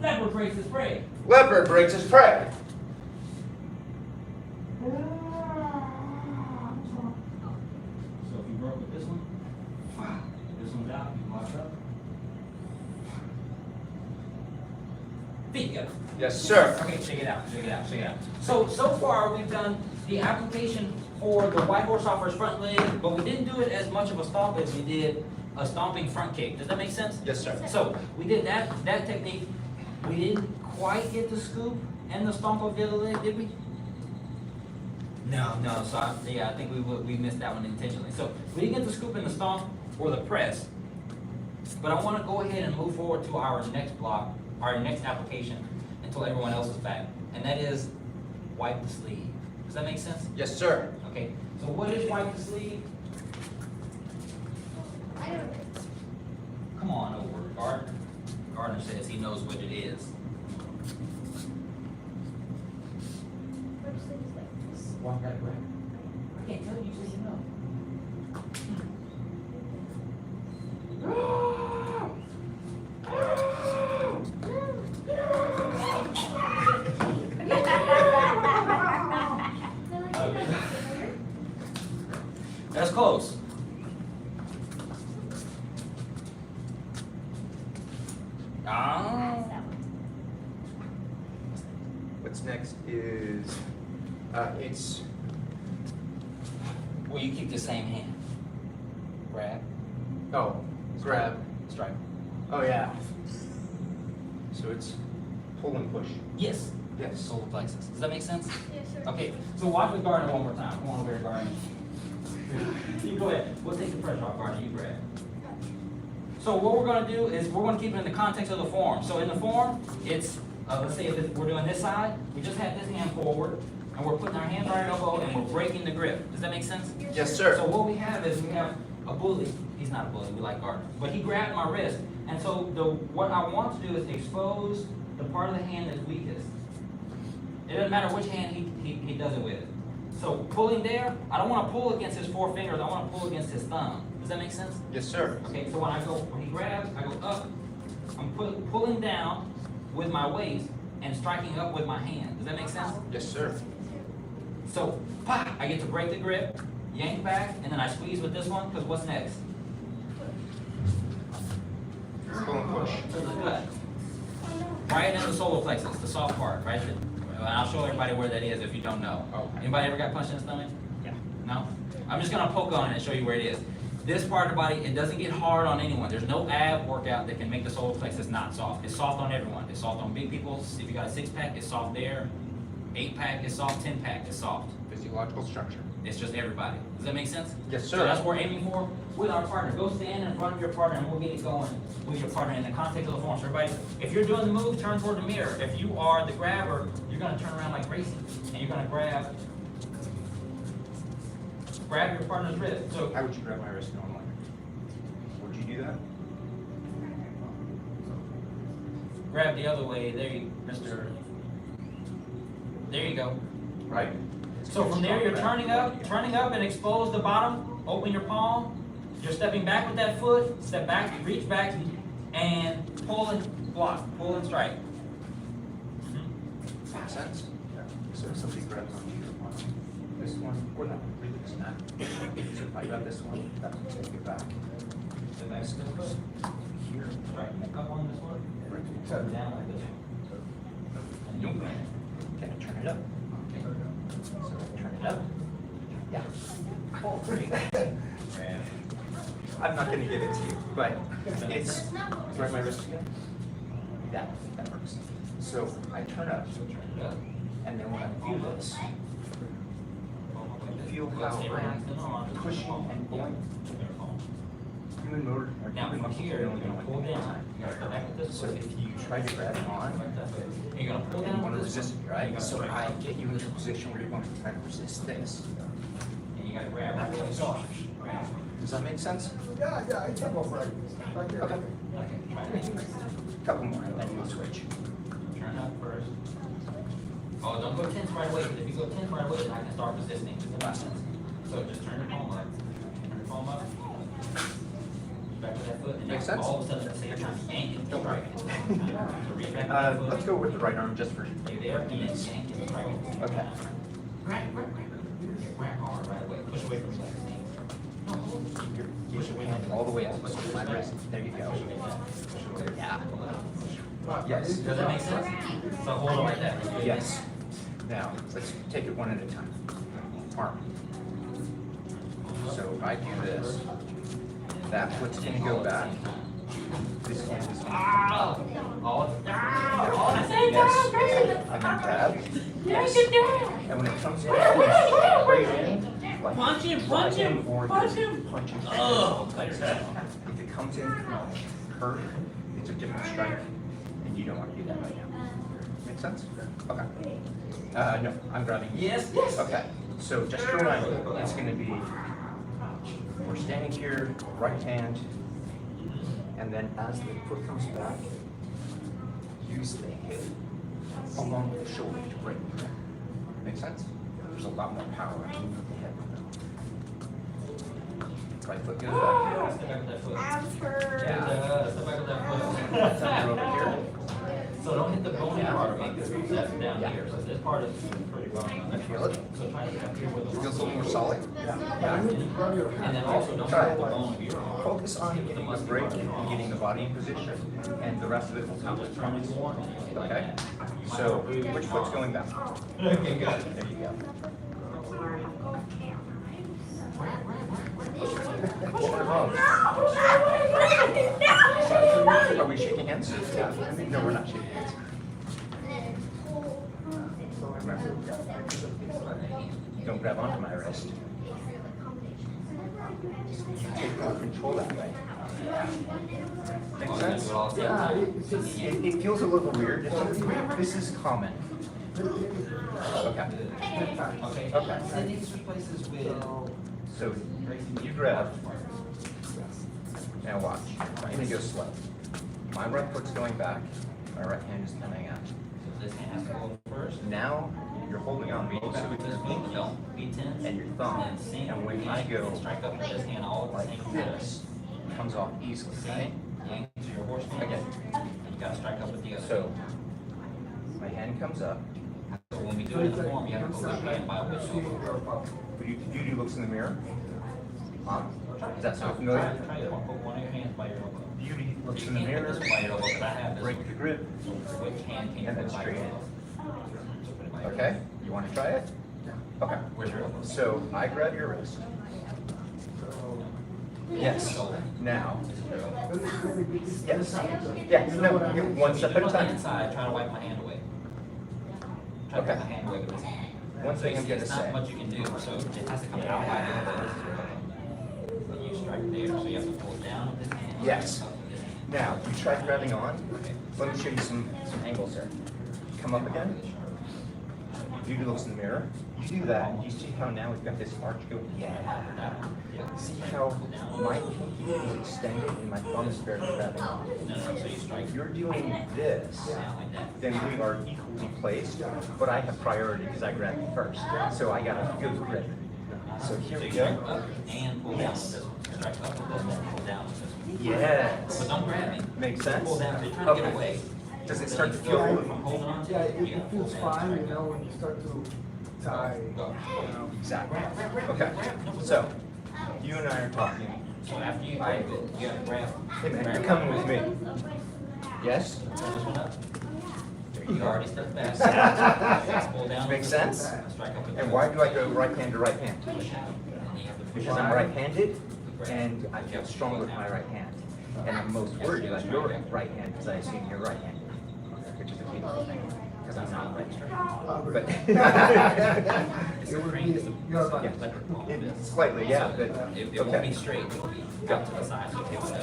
Speaker 7: Leopard breaks its prey.
Speaker 5: Leopard breaks its prey.
Speaker 7: So if you broke with this one, this one's out, you can lock it up. feet together.
Speaker 5: Yes, sir.
Speaker 7: Okay, check it out, check it out, check it out. So far, we've done the application for the white horse off his front leg, but we didn't do it as much of a stomp as we did a stomping front kick. Does that make sense?
Speaker 5: Yes, sir.
Speaker 7: So, we did that technique. We didn't quite get the scoop and the stomp of the other leg, did we? No, so I think we missed that one intentionally. So, we didn't get the scoop and the stomp or the press, but I wanna go ahead and move forward to our next block, our next application, until everyone else is back. And that is wipe the sleeve. Does that make sense?
Speaker 5: Yes, sir.
Speaker 7: Okay, so what is wipe the sleeve?
Speaker 4: I don't know.
Speaker 7: Come on over, Gardner. Gardner says he knows what it is.
Speaker 4: Which thing is like this?
Speaker 7: Walk out, grab. I can't tell you till you know. That's close. Ah.
Speaker 5: What's next is, it's,
Speaker 7: Well, you keep the same hand. Grab,
Speaker 5: oh, grab.
Speaker 7: strike.
Speaker 5: Oh, yeah. So it's pull and push.
Speaker 7: Yes.
Speaker 5: Yes.
Speaker 7: Solar plexus. Does that make sense?
Speaker 2: Yes, sir.
Speaker 7: Okay, so watch with Gardner one more time. Come on over here, Gardner. You go ahead. We'll take the pressure off, Gardner. You grab. So what we're going to do is we're going to keep it in the context of the form. So in the form, it's, let's say if we're doing this side, we just have this hand forward, and we're putting our hand on our elbow, and we're breaking the grip. Does that make sense?
Speaker 5: Yes, sir.
Speaker 7: So what we have is we have a bully. He's not a bully, we like Gardner. But he grabbed my wrist. And so what I want to do is expose the part of the hand that's weakest. It doesn't matter which hand he does it with. So pulling there, I don't want to pull against his four fingers, I want to pull against his thumb. Does that make sense?
Speaker 5: Yes, sir.
Speaker 7: Okay, so when he grabs, I go up, I'm pulling down with my waist and striking up with my hand. Does that make sense?
Speaker 5: Yes, sir.
Speaker 7: So, pop, I get to break the grip, yank back, and then I squeeze with this one, because what's next?
Speaker 5: Pull and push.
Speaker 7: To the gut. Right in the solar plexus, the soft part, right there. And I'll show everybody where that is if you don't know.
Speaker 5: Okay.
Speaker 7: Anybody ever got punched in the stomach?
Speaker 5: Yeah.
Speaker 7: No? I'm just gonna poke on it and show you where it is. This part of the body, it doesn't get hard on anyone. There's no ab workout that can make the solar plexus not soft. It's soft on everyone. It's soft on big people. If you got a 6-pack, it's soft there. 8-pack is soft, 10-pack is soft.
Speaker 5: Physiological structure.
Speaker 7: It's just everybody. Does that make sense?
Speaker 5: Yes,
Speaker 7: So
Speaker 5: sir.
Speaker 7: that's what we're aiming for with our partner. Go stand in front of your partner and we'll get it going with your partner in the context of the form. So everybody, if you're doing the move, turn toward the mirror. If you are the grabber, you're gonna turn around like racing and you're gonna grab your partner's wrist. So
Speaker 5: How would you grab my wrist normally? Would you do that?
Speaker 7: grab the other way. There you, Mr. There you go.
Speaker 5: Right.
Speaker 7: So from there, you're turning up and expose the bottom, open your palm. You're stepping back with that foot, step back, reach back, and pull and block, pull and strike.
Speaker 5: Makes sense? Yeah. So if somebody grabs on this one, or that, really it's not. So if I grab this one, that will take it back.
Speaker 7: The next goes
Speaker 5: Here.
Speaker 7: strike, up on this one,
Speaker 5: Right.
Speaker 7: turn down like this. And you grab.
Speaker 5: Okay, turn it up.
Speaker 7: Okay.
Speaker 5: So turn it up. Yeah.
Speaker 7: Oh, great. Grab.
Speaker 5: I'm not gonna give it to you, but it's, grab my wrist again. That works. So I turn up,
Speaker 7: Turn it up.
Speaker 5: and then when I feel this, feel how I'm pushing and pulling. Human motor. or
Speaker 7: Now
Speaker 5: human
Speaker 7: from
Speaker 5: muscles
Speaker 7: here,
Speaker 5: are
Speaker 7: you're
Speaker 5: only
Speaker 7: gonna
Speaker 5: going
Speaker 7: pull
Speaker 5: one
Speaker 7: down.
Speaker 5: time.
Speaker 7: You're gonna go back with this
Speaker 5: So
Speaker 7: foot.
Speaker 5: if you try to grab it on,
Speaker 7: Like that. And you're gonna pull
Speaker 5: you
Speaker 7: down
Speaker 5: want to
Speaker 7: with this
Speaker 5: resist
Speaker 7: one.
Speaker 5: it, right?
Speaker 7: You're
Speaker 5: So
Speaker 7: gonna
Speaker 5: I get you into a position where you're going to try to resist this.
Speaker 7: And you gotta grab that really soft. Grab.
Speaker 5: Does that make sense?
Speaker 8: Yeah, I can go for it. Right there.
Speaker 5: Okay.
Speaker 7: Okay, try it.
Speaker 5: Couple more, and then you'll switch.
Speaker 7: Turn up first. Oh, don't go tense right away, because if you go tense right away, then I can start resisting. Does that make sense? So just turn your palm up. Turn your palm up. Back to that foot, and
Speaker 5: Makes
Speaker 7: now
Speaker 5: sense?
Speaker 7: all of a sudden at the same time, yank it.
Speaker 5: Don't worry.
Speaker 7: So reach back to that foot.
Speaker 5: Let's go with the right arm just for.
Speaker 7: Stay there, and then yank it. Right.
Speaker 5: Okay.
Speaker 7: Grab. Grab hard right away. Push away from that.
Speaker 5: Use your hand all the way up, push my wrist. There you go. Yeah. Yes.
Speaker 7: Does that make sense? So hold it like that.
Speaker 5: Yes. Now, let's take it one at a time. Arm. So I do this. That foot's gonna go back. This hand is gonna
Speaker 7: All
Speaker 5: yes. And then grab. Yes. And when it comes in, straight in. Like
Speaker 1: Punch him,
Speaker 5: right
Speaker 1: punch him,
Speaker 5: in or
Speaker 1: punch
Speaker 5: just
Speaker 1: him.
Speaker 5: Punch him.
Speaker 1: Oh,
Speaker 5: Like that. If it comes in curved, it's a different strike, and you don't want to do that right now. Make sense? Okay. No, I'm grabbing.
Speaker 7: Yes.
Speaker 5: Okay, so just to remind you, it's gonna be, we're standing here, right hand, and then as the foot comes back, use the hip along with the shoulder to break. Make sense? There's a lot more power in moving the hip. Right foot goes back.
Speaker 7: Step back with that foot.
Speaker 4: After.
Speaker 7: Yeah, step back with that foot.
Speaker 5: Thunder over here.
Speaker 7: So don't hit the bony part of it, because that's down
Speaker 5: Yeah.
Speaker 7: here, so this part is pretty wrong.
Speaker 5: I feel it.
Speaker 7: So try to get up here with the.
Speaker 5: Feels a little more solid.
Speaker 7: And then also don't
Speaker 5: Try
Speaker 7: hit
Speaker 5: it.
Speaker 7: the bone of your arm.
Speaker 5: Focus on getting the break and getting the body in position, and the rest of it will come with time. Okay? So, which foot's going back?
Speaker 7: Okay, good.
Speaker 5: There you go. Are we shaking hands? No, we're not shaking hands. Don't grab onto my wrist. You take more control that way. Make sense?
Speaker 8: Yeah, it's just,
Speaker 5: It feels a little weird. This is common. Okay.
Speaker 7: Okay.
Speaker 5: Okay.
Speaker 7: Send these places with.
Speaker 5: So you grab. Now watch. I'm gonna go slow. My right foot's going back. My right hand is coming out.
Speaker 7: So this hand has to go first.
Speaker 5: Now you're holding on
Speaker 7: Go
Speaker 5: mostly
Speaker 7: back
Speaker 5: with
Speaker 7: with
Speaker 5: your
Speaker 7: this
Speaker 5: feet
Speaker 7: feet, don't be tense.
Speaker 5: and your thumb.
Speaker 7: And sink.
Speaker 5: And when I go
Speaker 7: Strike up with this hand all at the
Speaker 5: like
Speaker 7: same time.
Speaker 5: this, it comes off easily, right?
Speaker 7: Yank to your horse stance.
Speaker 5: Okay.
Speaker 7: You gotta strike up with the other.
Speaker 5: So my hand comes up.
Speaker 7: So when we do it in the form, you have to go hand by which elbow.
Speaker 5: You do looks in the mirror. Does that sound familiar?
Speaker 7: Try to put one of your hands by your elbow.
Speaker 5: Beauty looks
Speaker 7: You
Speaker 5: in the
Speaker 7: can't put
Speaker 5: mirror.
Speaker 7: this by your elbow, because I have this.
Speaker 5: Break the grip.
Speaker 7: Which hand can you
Speaker 5: And
Speaker 7: put
Speaker 5: then
Speaker 7: by your
Speaker 5: straight in.
Speaker 7: elbow? So put it by your
Speaker 5: Okay,
Speaker 7: elbow.
Speaker 5: you want to try it? Okay.
Speaker 7: Where's your elbow?
Speaker 5: So I grab your wrist. Yes. Now. Yes. Yeah. No. One step at a
Speaker 7: Put my
Speaker 5: time.
Speaker 7: inside, try to wipe my hand away. Try to
Speaker 5: Okay.
Speaker 7: put my hand away with this hand.
Speaker 5: One thing I'm gonna
Speaker 7: It's not
Speaker 5: say.
Speaker 7: much you can do, so it has to come out wide open. When you strike there, so you have to pull it down with this hand.
Speaker 5: Yes.
Speaker 7: up with this hand.
Speaker 5: Now you try grabbing on.
Speaker 7: Okay.
Speaker 5: Let me show you some angles here. Come up again. Beauty looks in the mirror. You do that. You see how now we've got this arch go. Yeah. See how my pinky is extended and my thumb is barely grabbing on.
Speaker 7: No, no, so you strike
Speaker 5: If you're doing this,
Speaker 7: down like that.
Speaker 5: then we are equally placed, but I have priority because I grabbed you first. So I got a good grip. So here
Speaker 7: So
Speaker 5: we
Speaker 7: you strike
Speaker 5: go.
Speaker 7: up and pull down with this one. Strike up with this one, pull down with this one.
Speaker 5: Yes.
Speaker 7: But don't grab me.
Speaker 5: Makes sense?
Speaker 7: Pull down, you're trying to get
Speaker 5: Okay.
Speaker 7: away.
Speaker 5: Does it
Speaker 7: So
Speaker 5: start
Speaker 7: you
Speaker 5: to
Speaker 7: go
Speaker 5: feel?
Speaker 7: from holding on to
Speaker 8: yeah,
Speaker 7: it, you
Speaker 8: it
Speaker 7: gotta
Speaker 8: feels
Speaker 7: pull down,
Speaker 8: fine, you
Speaker 7: strike
Speaker 8: know,
Speaker 7: up.
Speaker 8: when you start to tie.
Speaker 7: Go.
Speaker 5: Exactly. Okay. So you and I are talking.
Speaker 7: So after you grab it, you gotta grab.
Speaker 5: Hey man,
Speaker 7: grab
Speaker 5: you're
Speaker 7: it
Speaker 5: coming
Speaker 7: right
Speaker 5: with me.
Speaker 7: away.
Speaker 5: Yes?
Speaker 7: Turn this one up. You already stepped back. Pull down.
Speaker 5: Makes sense?
Speaker 7: Strike up with
Speaker 5: And
Speaker 7: the-
Speaker 5: why do I go right hand to right hand?
Speaker 7: And you have to push
Speaker 5: Because
Speaker 7: it.
Speaker 5: I'm right-handed and I feel stronger with my right hand. And I'm most worried about your right hand because I assume you're right-handed, which is a beautiful thing because I'm not right. But
Speaker 8: It would be, you're about,
Speaker 5: yeah, slightly, yeah. But
Speaker 7: It won't be
Speaker 5: okay.
Speaker 7: straight, it'll be out to the side, so it would,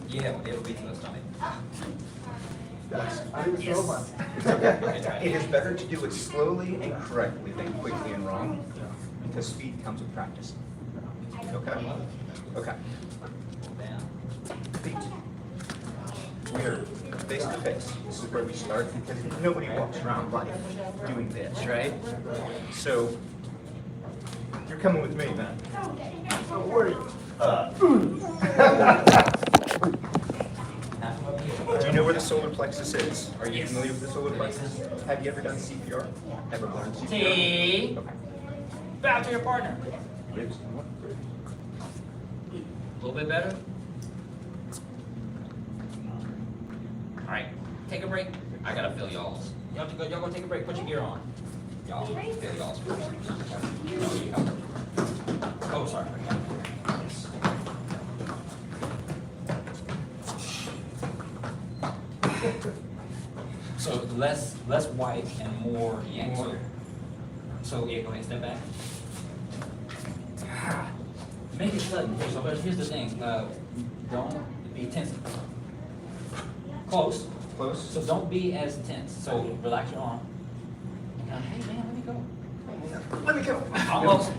Speaker 7: yeah, it'll be to the stomach.
Speaker 8: I didn't know about.
Speaker 5: It's okay. It is better to do it slowly and correctly than quickly and wrong because speed comes with practice. Okay. Okay.
Speaker 7: Pull down.
Speaker 5: Feet. We are face to face. This is where we start because nobody walks around life doing this, right? So you're coming with me, man.
Speaker 8: Don't worry.
Speaker 5: Do you know where the solar plexus is? Are you familiar with the solar plexus? Have you ever done CPR? Ever learned CPR?
Speaker 7: T.
Speaker 5: Okay.
Speaker 7: Bow to your partner.
Speaker 5: Ribs.
Speaker 7: A little bit better? Alright, take a break. I gotta fill y'all's. Y'all gonna take a break, put your gear on. Y'all, fill y'all's first. No, you help. Oh, sorry. So less white and more yank. So yeah, go ahead, step back. Make it sudden. So here's the thing. Don't be tense. Close.
Speaker 5: Close.
Speaker 7: So don't be as tense. So relax your arm. And kind of, hey man, let me go.
Speaker 6: Let me go.
Speaker 7: Almost.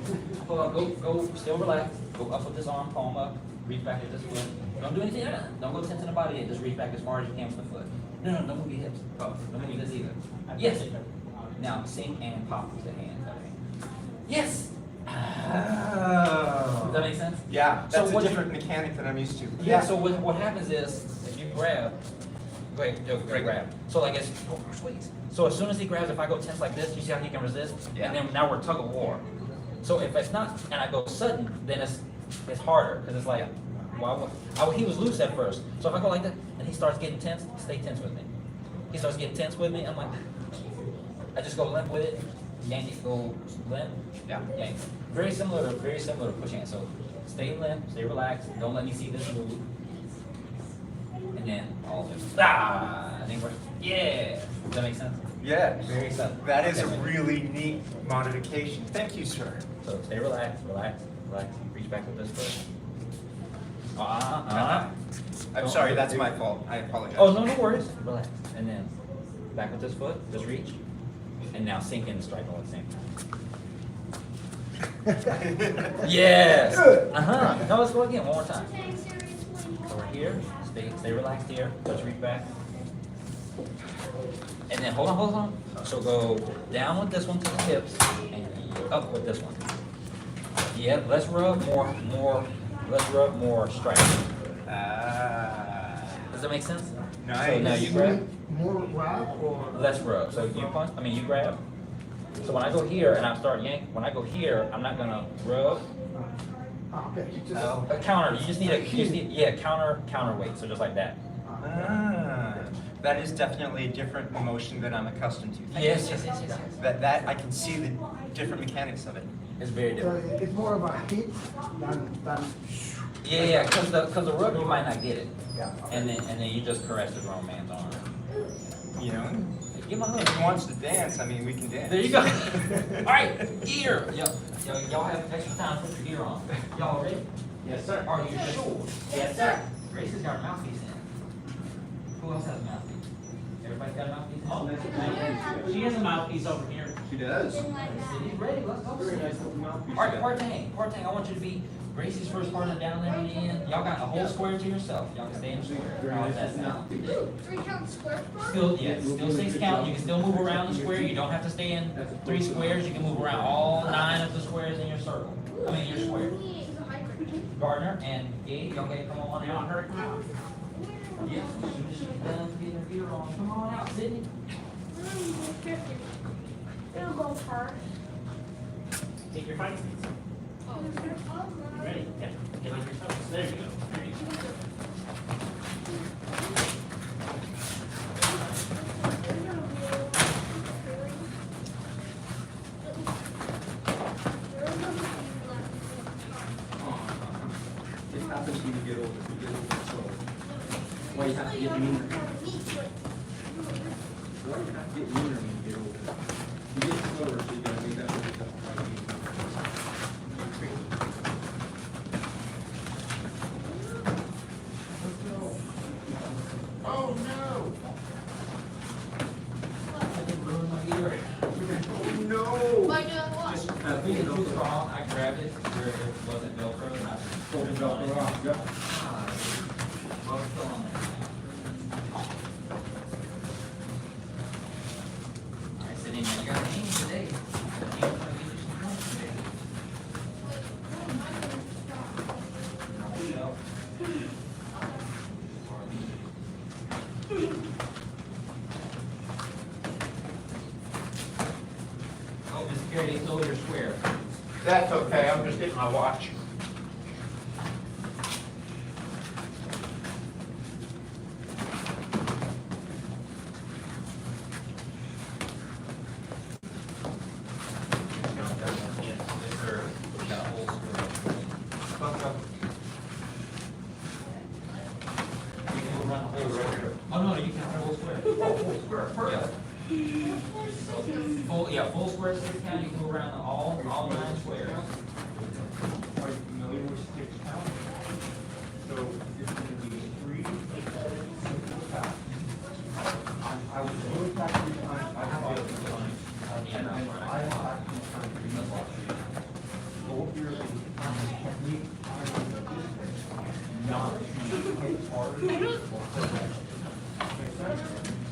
Speaker 7: Hold on, go, still relax. Go up with this arm, palm up. Reach back with this foot. Don't do anything. Don't go tense in the body yet. Just reach back as far as you can with the foot. No, don't move your hips. Oh, don't move this either. Yes. Now sink and pop with the hand. Okay. Yes.
Speaker 5: Oh.
Speaker 7: Does that make sense?
Speaker 5: Yeah,
Speaker 7: So
Speaker 5: that's a
Speaker 7: what
Speaker 5: different mechanic than I'm used to.
Speaker 7: Yeah, so what happens is, if you grab, great grab. So like it's, squeeze. So as soon as he grabs, if I go tense like this, you see how he can resist?
Speaker 5: Yeah.
Speaker 7: And then now we're tug of war. So if it's not, and I go sudden, then it's harder, because it's like, he was loose at first. So if I go like that, and he starts getting tense, stay tense with me. He starts getting tense with me, I'm like, I just go limp with it, yank it, go limp,
Speaker 5: Yeah.
Speaker 7: yank. Very similar to pushing. So stay limp, stay relaxed, don't let me see this move. And then all of it. I think we're, yeah. Does that make sense?
Speaker 5: Yeah.
Speaker 7: Very subtle.
Speaker 5: That is a
Speaker 7: Definitely.
Speaker 5: really neat modification. Thank you, sir.
Speaker 7: So stay relaxed. Reach back with this foot.
Speaker 5: I'm sorry, that's my fault. I apologize.
Speaker 7: Oh, no worries. Relax. And then back with this foot, just reach. And now sink in and strike all at the same time. Yes. No, let's go again one more time. So we're here. Stay relaxed here. Let's reach back. And then hold on. So go down with this one to the hips and up with this one. Yeah, let's rub more strike. Does that make sense?
Speaker 5: Nice.
Speaker 7: So now you grab.
Speaker 8: More rub or?
Speaker 7: Less rub. So you punch, you grab. So when I go here and I start yanking, when I go here, I'm not gonna rub.
Speaker 8: Okay, you just.
Speaker 7: A counter, you just need counter weight, so just like that.
Speaker 5: That is definitely a different motion than I'm accustomed to. Thank you,
Speaker 7: Yes.
Speaker 5: sir. That I can see the different mechanics of it.
Speaker 7: It's very
Speaker 8: So
Speaker 7: different.
Speaker 8: it's more of a hit than.
Speaker 7: Yeah, because the rub you might not get it.
Speaker 8: Yeah.
Speaker 7: And then you just caress the grown man's arm.
Speaker 5: You know,
Speaker 7: Give my
Speaker 5: if
Speaker 7: hug.
Speaker 5: he wants to dance, I mean, we can dance.
Speaker 7: There you go. All right, gear. Y'all have extra time to put your gear on. Y'all ready?
Speaker 1: Yes, sir.
Speaker 7: Are you sure?
Speaker 1: Yes, sir.
Speaker 7: Grace has got a mouthpiece in. Who else has a mouthpiece? Everybody's got a mouthpiece in?
Speaker 1: Oh, that's she has a mouthpiece over here.
Speaker 5: She does.
Speaker 7: City's ready, let's go. All right, part-tang, I want you to be Gracie's first partner down there in the end. Y'all got a whole square to yourself. Y'all can stay in the square. How's that sound?
Speaker 2: 3 count square foot?
Speaker 7: Still 6 count. You can still move around the square. You don't have to stay in 3 squares. You can move around all 9 of the squares in your circle. Your square.
Speaker 2: He's a hybrid.
Speaker 7: Gardner and Gabe, y'all gotta come on out. Yeah. Come on out, Sydney.
Speaker 2: It'll go first.
Speaker 1: Take your fight seats. Ready? Yeah. Get on your toes. There you go. There you go.
Speaker 6: It happens when you get older. You get older, so. Why you have to get meaner? Why you have to get meaner when you get older? You get slower, so you gotta make that really tough fight. Oh, no! No!
Speaker 2: By doing what?
Speaker 7: Just, we can do it wrong. I grabbed it where it wasn't Velcro and I
Speaker 6: Pull the Velcro off, yep.
Speaker 7: Well, it's still on there. All right, Sydney, you got a game today. Game's gonna get you some points today. No, oh, Mr. Gary, they stole your square.
Speaker 5: That's okay, I'm just hitting my watch.
Speaker 7: full square six count, you can go around all 9 squares.
Speaker 6: Are you familiar with six count? So it's gonna be 3, 6, 5. I was really back 3 times, I have the 3 times. And I have back 3 times. Go up your technique. Not hit hard. Make sense?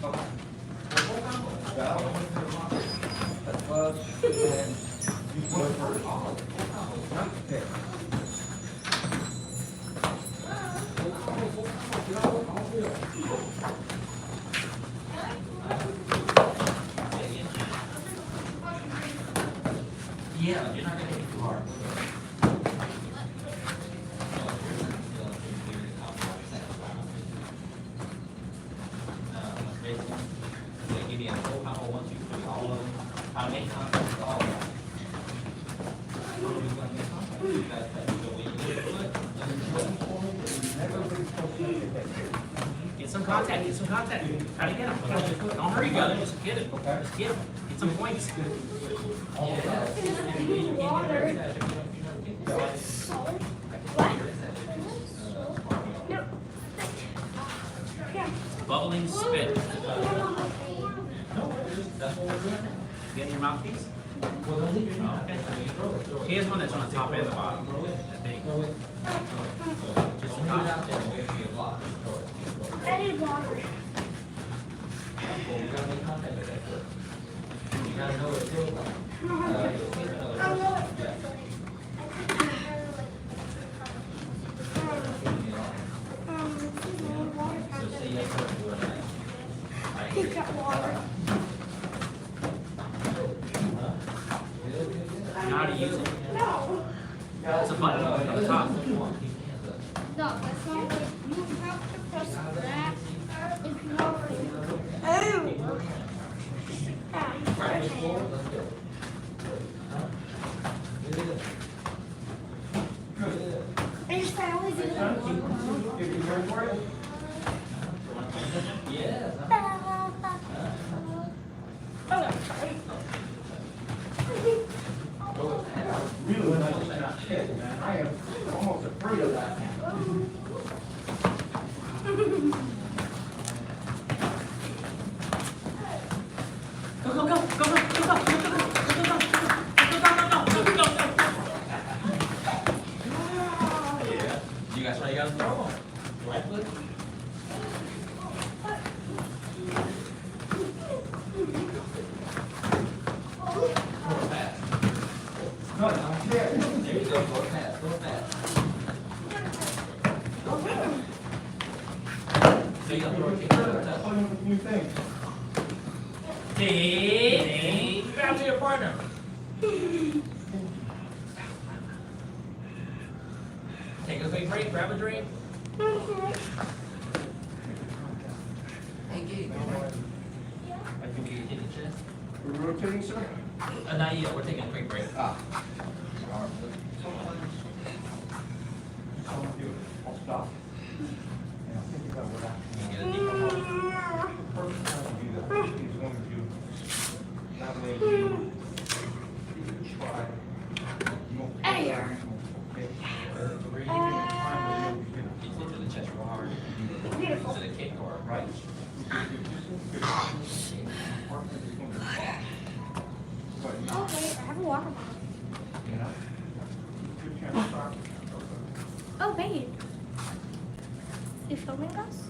Speaker 6: Okay. That's love, and you put it first. Okay.
Speaker 7: Yeah, you're not gonna hit it too hard. Give me a full power 1, 2, 3, all of them. How many contact with all of them?
Speaker 1: Get some contact, get some contact. Try to get him. Don't hurry, brother. Just get him. Just get him. Get some points. Bubbling spit.
Speaker 7: That's what we're doing.
Speaker 1: Get your mouthpiece.
Speaker 7: Well, don't leave your mouth.
Speaker 1: Okay. Here's one that's on the top and the bottom. That big.
Speaker 7: Just leave it out there and wait for your block.
Speaker 4: I need water.
Speaker 7: Well, we gotta make contact with that first. You gotta know what it feels like. So say yes or do it.
Speaker 4: He's got water.
Speaker 1: You know how to use it?
Speaker 4: No.
Speaker 1: It's a button on the top.
Speaker 4: No, that's not good. You have to press that if you have to. Oh!
Speaker 7: Practice forward, let's go.
Speaker 4: I just I always do that.
Speaker 6: If you're going for it.
Speaker 7: Yes.
Speaker 6: Really nice shot hit, man. I am almost afraid of that.
Speaker 1: Go, go, go, go, go, go, go, go, go, go, go, go, go, go, go, go, go, go, go.
Speaker 7: Yeah. You guys ready to throw them? Right foot. Throw it fast.
Speaker 6: No, I'm scared.
Speaker 7: There you go, throw it fast, throw it fast. So you gotta throw it, kick it to the top.
Speaker 6: Playing with new things.
Speaker 7: Dave, grab to your partner. Take a quick break, grab a drink. Hey, Gabe. I think you hit the chest.
Speaker 6: We're rotating, sir?
Speaker 7: Not yet, we're taking a quick break.
Speaker 6: I'll stop. And I'll think about what
Speaker 7: You get a deeper hold.
Speaker 6: the person trying to do that is going to nominate you. Try.
Speaker 4: Hey.
Speaker 6: Okay.
Speaker 7: Where you get hit to the chest real hard.
Speaker 4: Beautiful.
Speaker 7: To the kick or right.
Speaker 4: Oh, wait, I have a water bottle. Oh, babe. You filming us?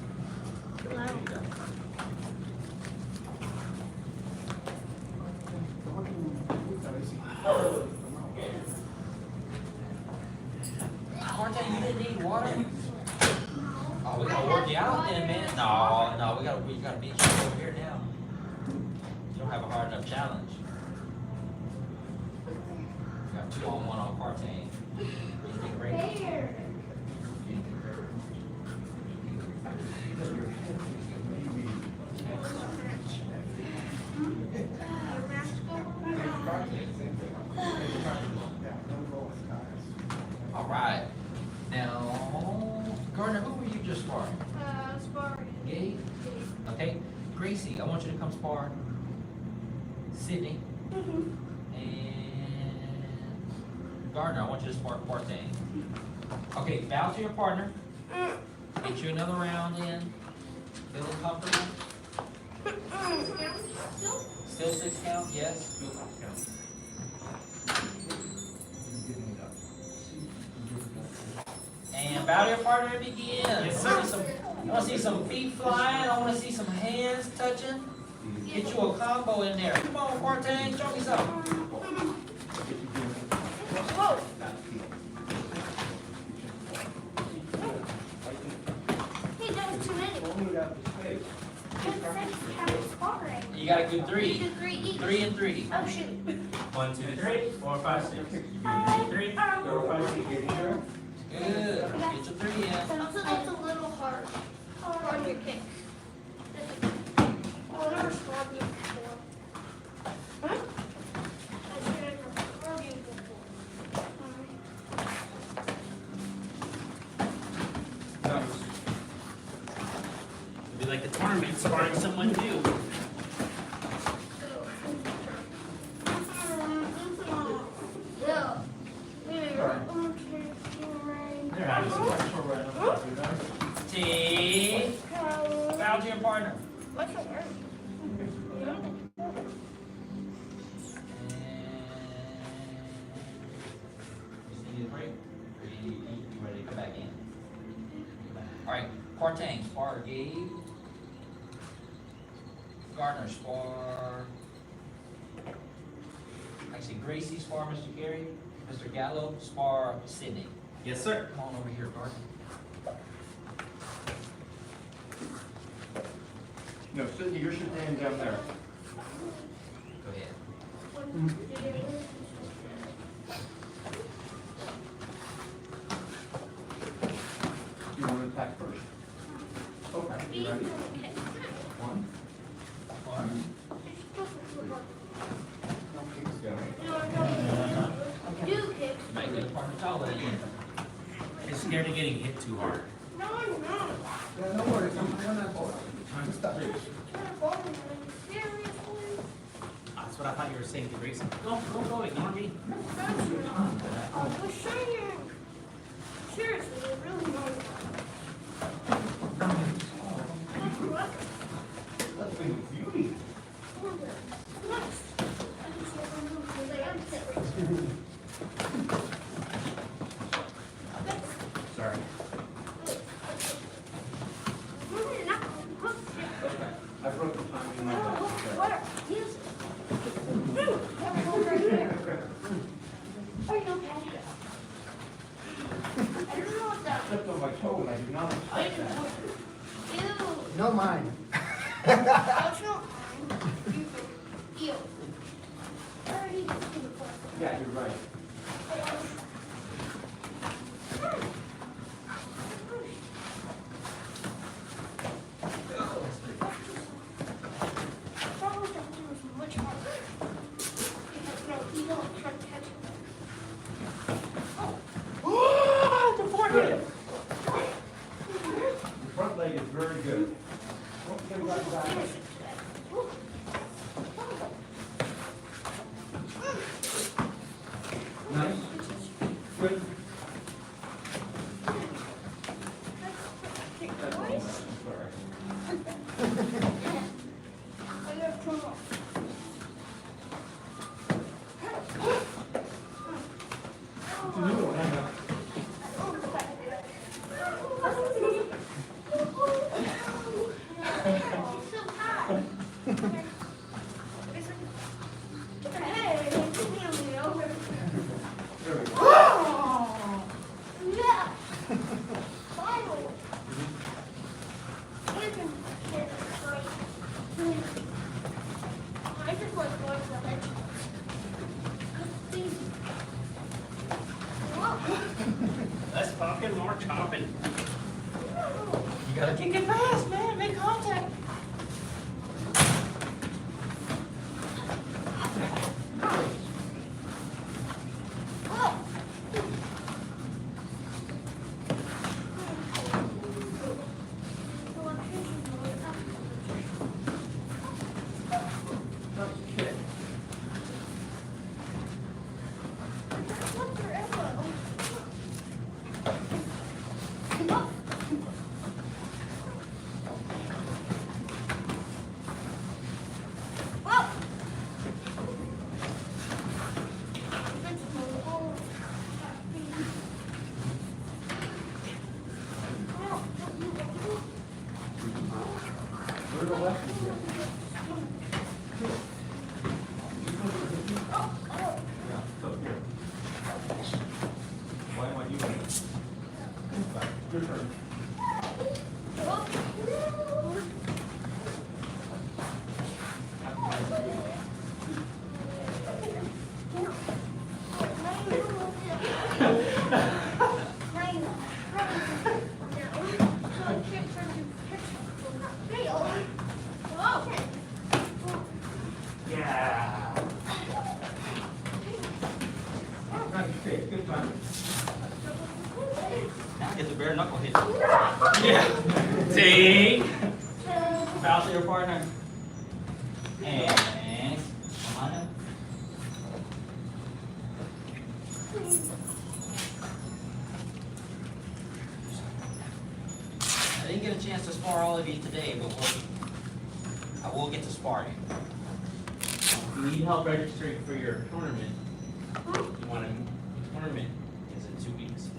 Speaker 4: Hello.
Speaker 7: Marta, you didn't need water? Oh, we gotta work you out then, man. No, we gotta beat you over here now. You don't have a hard enough challenge. You got 2-on-1 on Partain. You take a break.
Speaker 4: Here.
Speaker 7: All right. Now, Gardner, who were you just sparring?
Speaker 2: Sparring.
Speaker 7: Gabe? Okay. Gracie, I want you to come spar Sydney. And Gardner, I want you to spark Quartang. Okay, bow to your partner. Get you another round in. Feeling comfortable? Still 6 count, yes? And bow to your partner and begin.
Speaker 1: Yes, sir.
Speaker 7: I want to see some feet flying. I want to see some hands touching. Get you a combo in there. Come on, Quartang, show me something.
Speaker 4: Whoa. Hey, that was too many.
Speaker 7: You got a good 3.
Speaker 4: You do 3 each.
Speaker 7: 3 and 3.
Speaker 4: Oh, shoot.
Speaker 1: 1, 2, 3, 4, 5, 6. 3, 4, 5, 6.
Speaker 7: Good. Get your 3 in.
Speaker 4: So that's a little hard on your kick. I'll never squab you before. Huh? I should never squab you before.
Speaker 1: It'd be like the tournament sparring someone new.
Speaker 4: Yeah.
Speaker 1: They're having some special
Speaker 7: T. Bow to your partner.
Speaker 4: What's the word?
Speaker 7: You need a break? Or you ready to come back in? Alright, Quartang, spar Gabe. Gardner, spar. Actually, Gracie, spar Mr. Gary. Mr. Gallo, spar Sydney.
Speaker 1: Yes, sir.
Speaker 7: Come on over here, Gardner.
Speaker 6: No, Sydney, you're sitting down there.
Speaker 7: Go ahead.
Speaker 6: You want to attack first? Okay, you ready? 1.
Speaker 4: Do kick.
Speaker 7: Make the partner taller again.
Speaker 1: You're scared of getting hit too hard.
Speaker 4: No, I'm not.
Speaker 8: Yeah, no worries, I'm not bored. Stop.
Speaker 4: Seriously?
Speaker 1: That's what I thought you were saying to Gracie. No, don't go, ignore me.
Speaker 4: I was saying. Seriously, it really knows.
Speaker 6: That's been beauty.
Speaker 1: Sorry.
Speaker 6: I broke the timing on that.
Speaker 4: Are you okay? I don't know what that.
Speaker 6: Stepped on my toe and I did not expect that.
Speaker 4: Ew.
Speaker 8: No mine.
Speaker 4: That's not mine. Ew. Already.
Speaker 6: Yeah, you're right.
Speaker 4: Much harder. Because no, you don't try to catch it.
Speaker 6: Good. Your front leg is very good. Don't get right back. Nice. Good.
Speaker 4: I gotta turn off.
Speaker 6: It's a new one, hang on. There we go.
Speaker 4: Yeah. Finally. I just like going to the hedge.
Speaker 1: Let's fucking more chopping.
Speaker 7: You gotta kick it fast, man. Make contact.
Speaker 6: Nice kick. Why am I doing this? Your turn. Yeah. Okay, good time.
Speaker 7: Now I get the bare knuckle hit. Yeah. See? Bow to your partner. And come on up. I didn't get a chance to spar all of you today, but I will get to spar you.
Speaker 1: If you need help registering for your tournament, you want to, the tournament is in 2 weeks.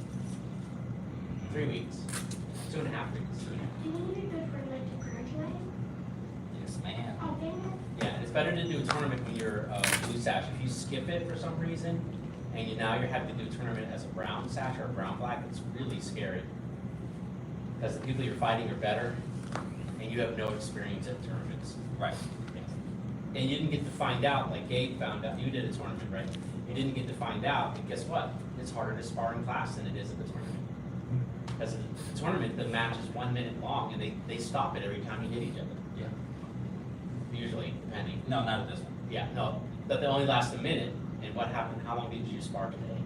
Speaker 1: 3 weeks. 2.5 weeks.
Speaker 4: Do you need to go for like to graduate?
Speaker 7: Yes, ma'am.
Speaker 4: Oh, dang it.
Speaker 1: Yeah, it's better to do a tournament when you're a blue sash. If you skip it for some reason, and now you're having to do a tournament as a brown sash or a brown black, it's really scary. Because the people you're fighting are better, and you have no experience at tournaments.
Speaker 7: Right.
Speaker 1: Yeah. And you didn't get to find out, like Gabe found out, you did a tournament, right? You didn't get to find out, and guess what? It's harder to spar in class than it is at the tournament. Because the tournament, the match is 1 minute long, and they stop it every time you hit each other.
Speaker 7: Yeah.
Speaker 1: Usually, depending.
Speaker 7: No, not at this one.
Speaker 1: Yeah, no, but they only last a minute. And what happened? How long did you spar today?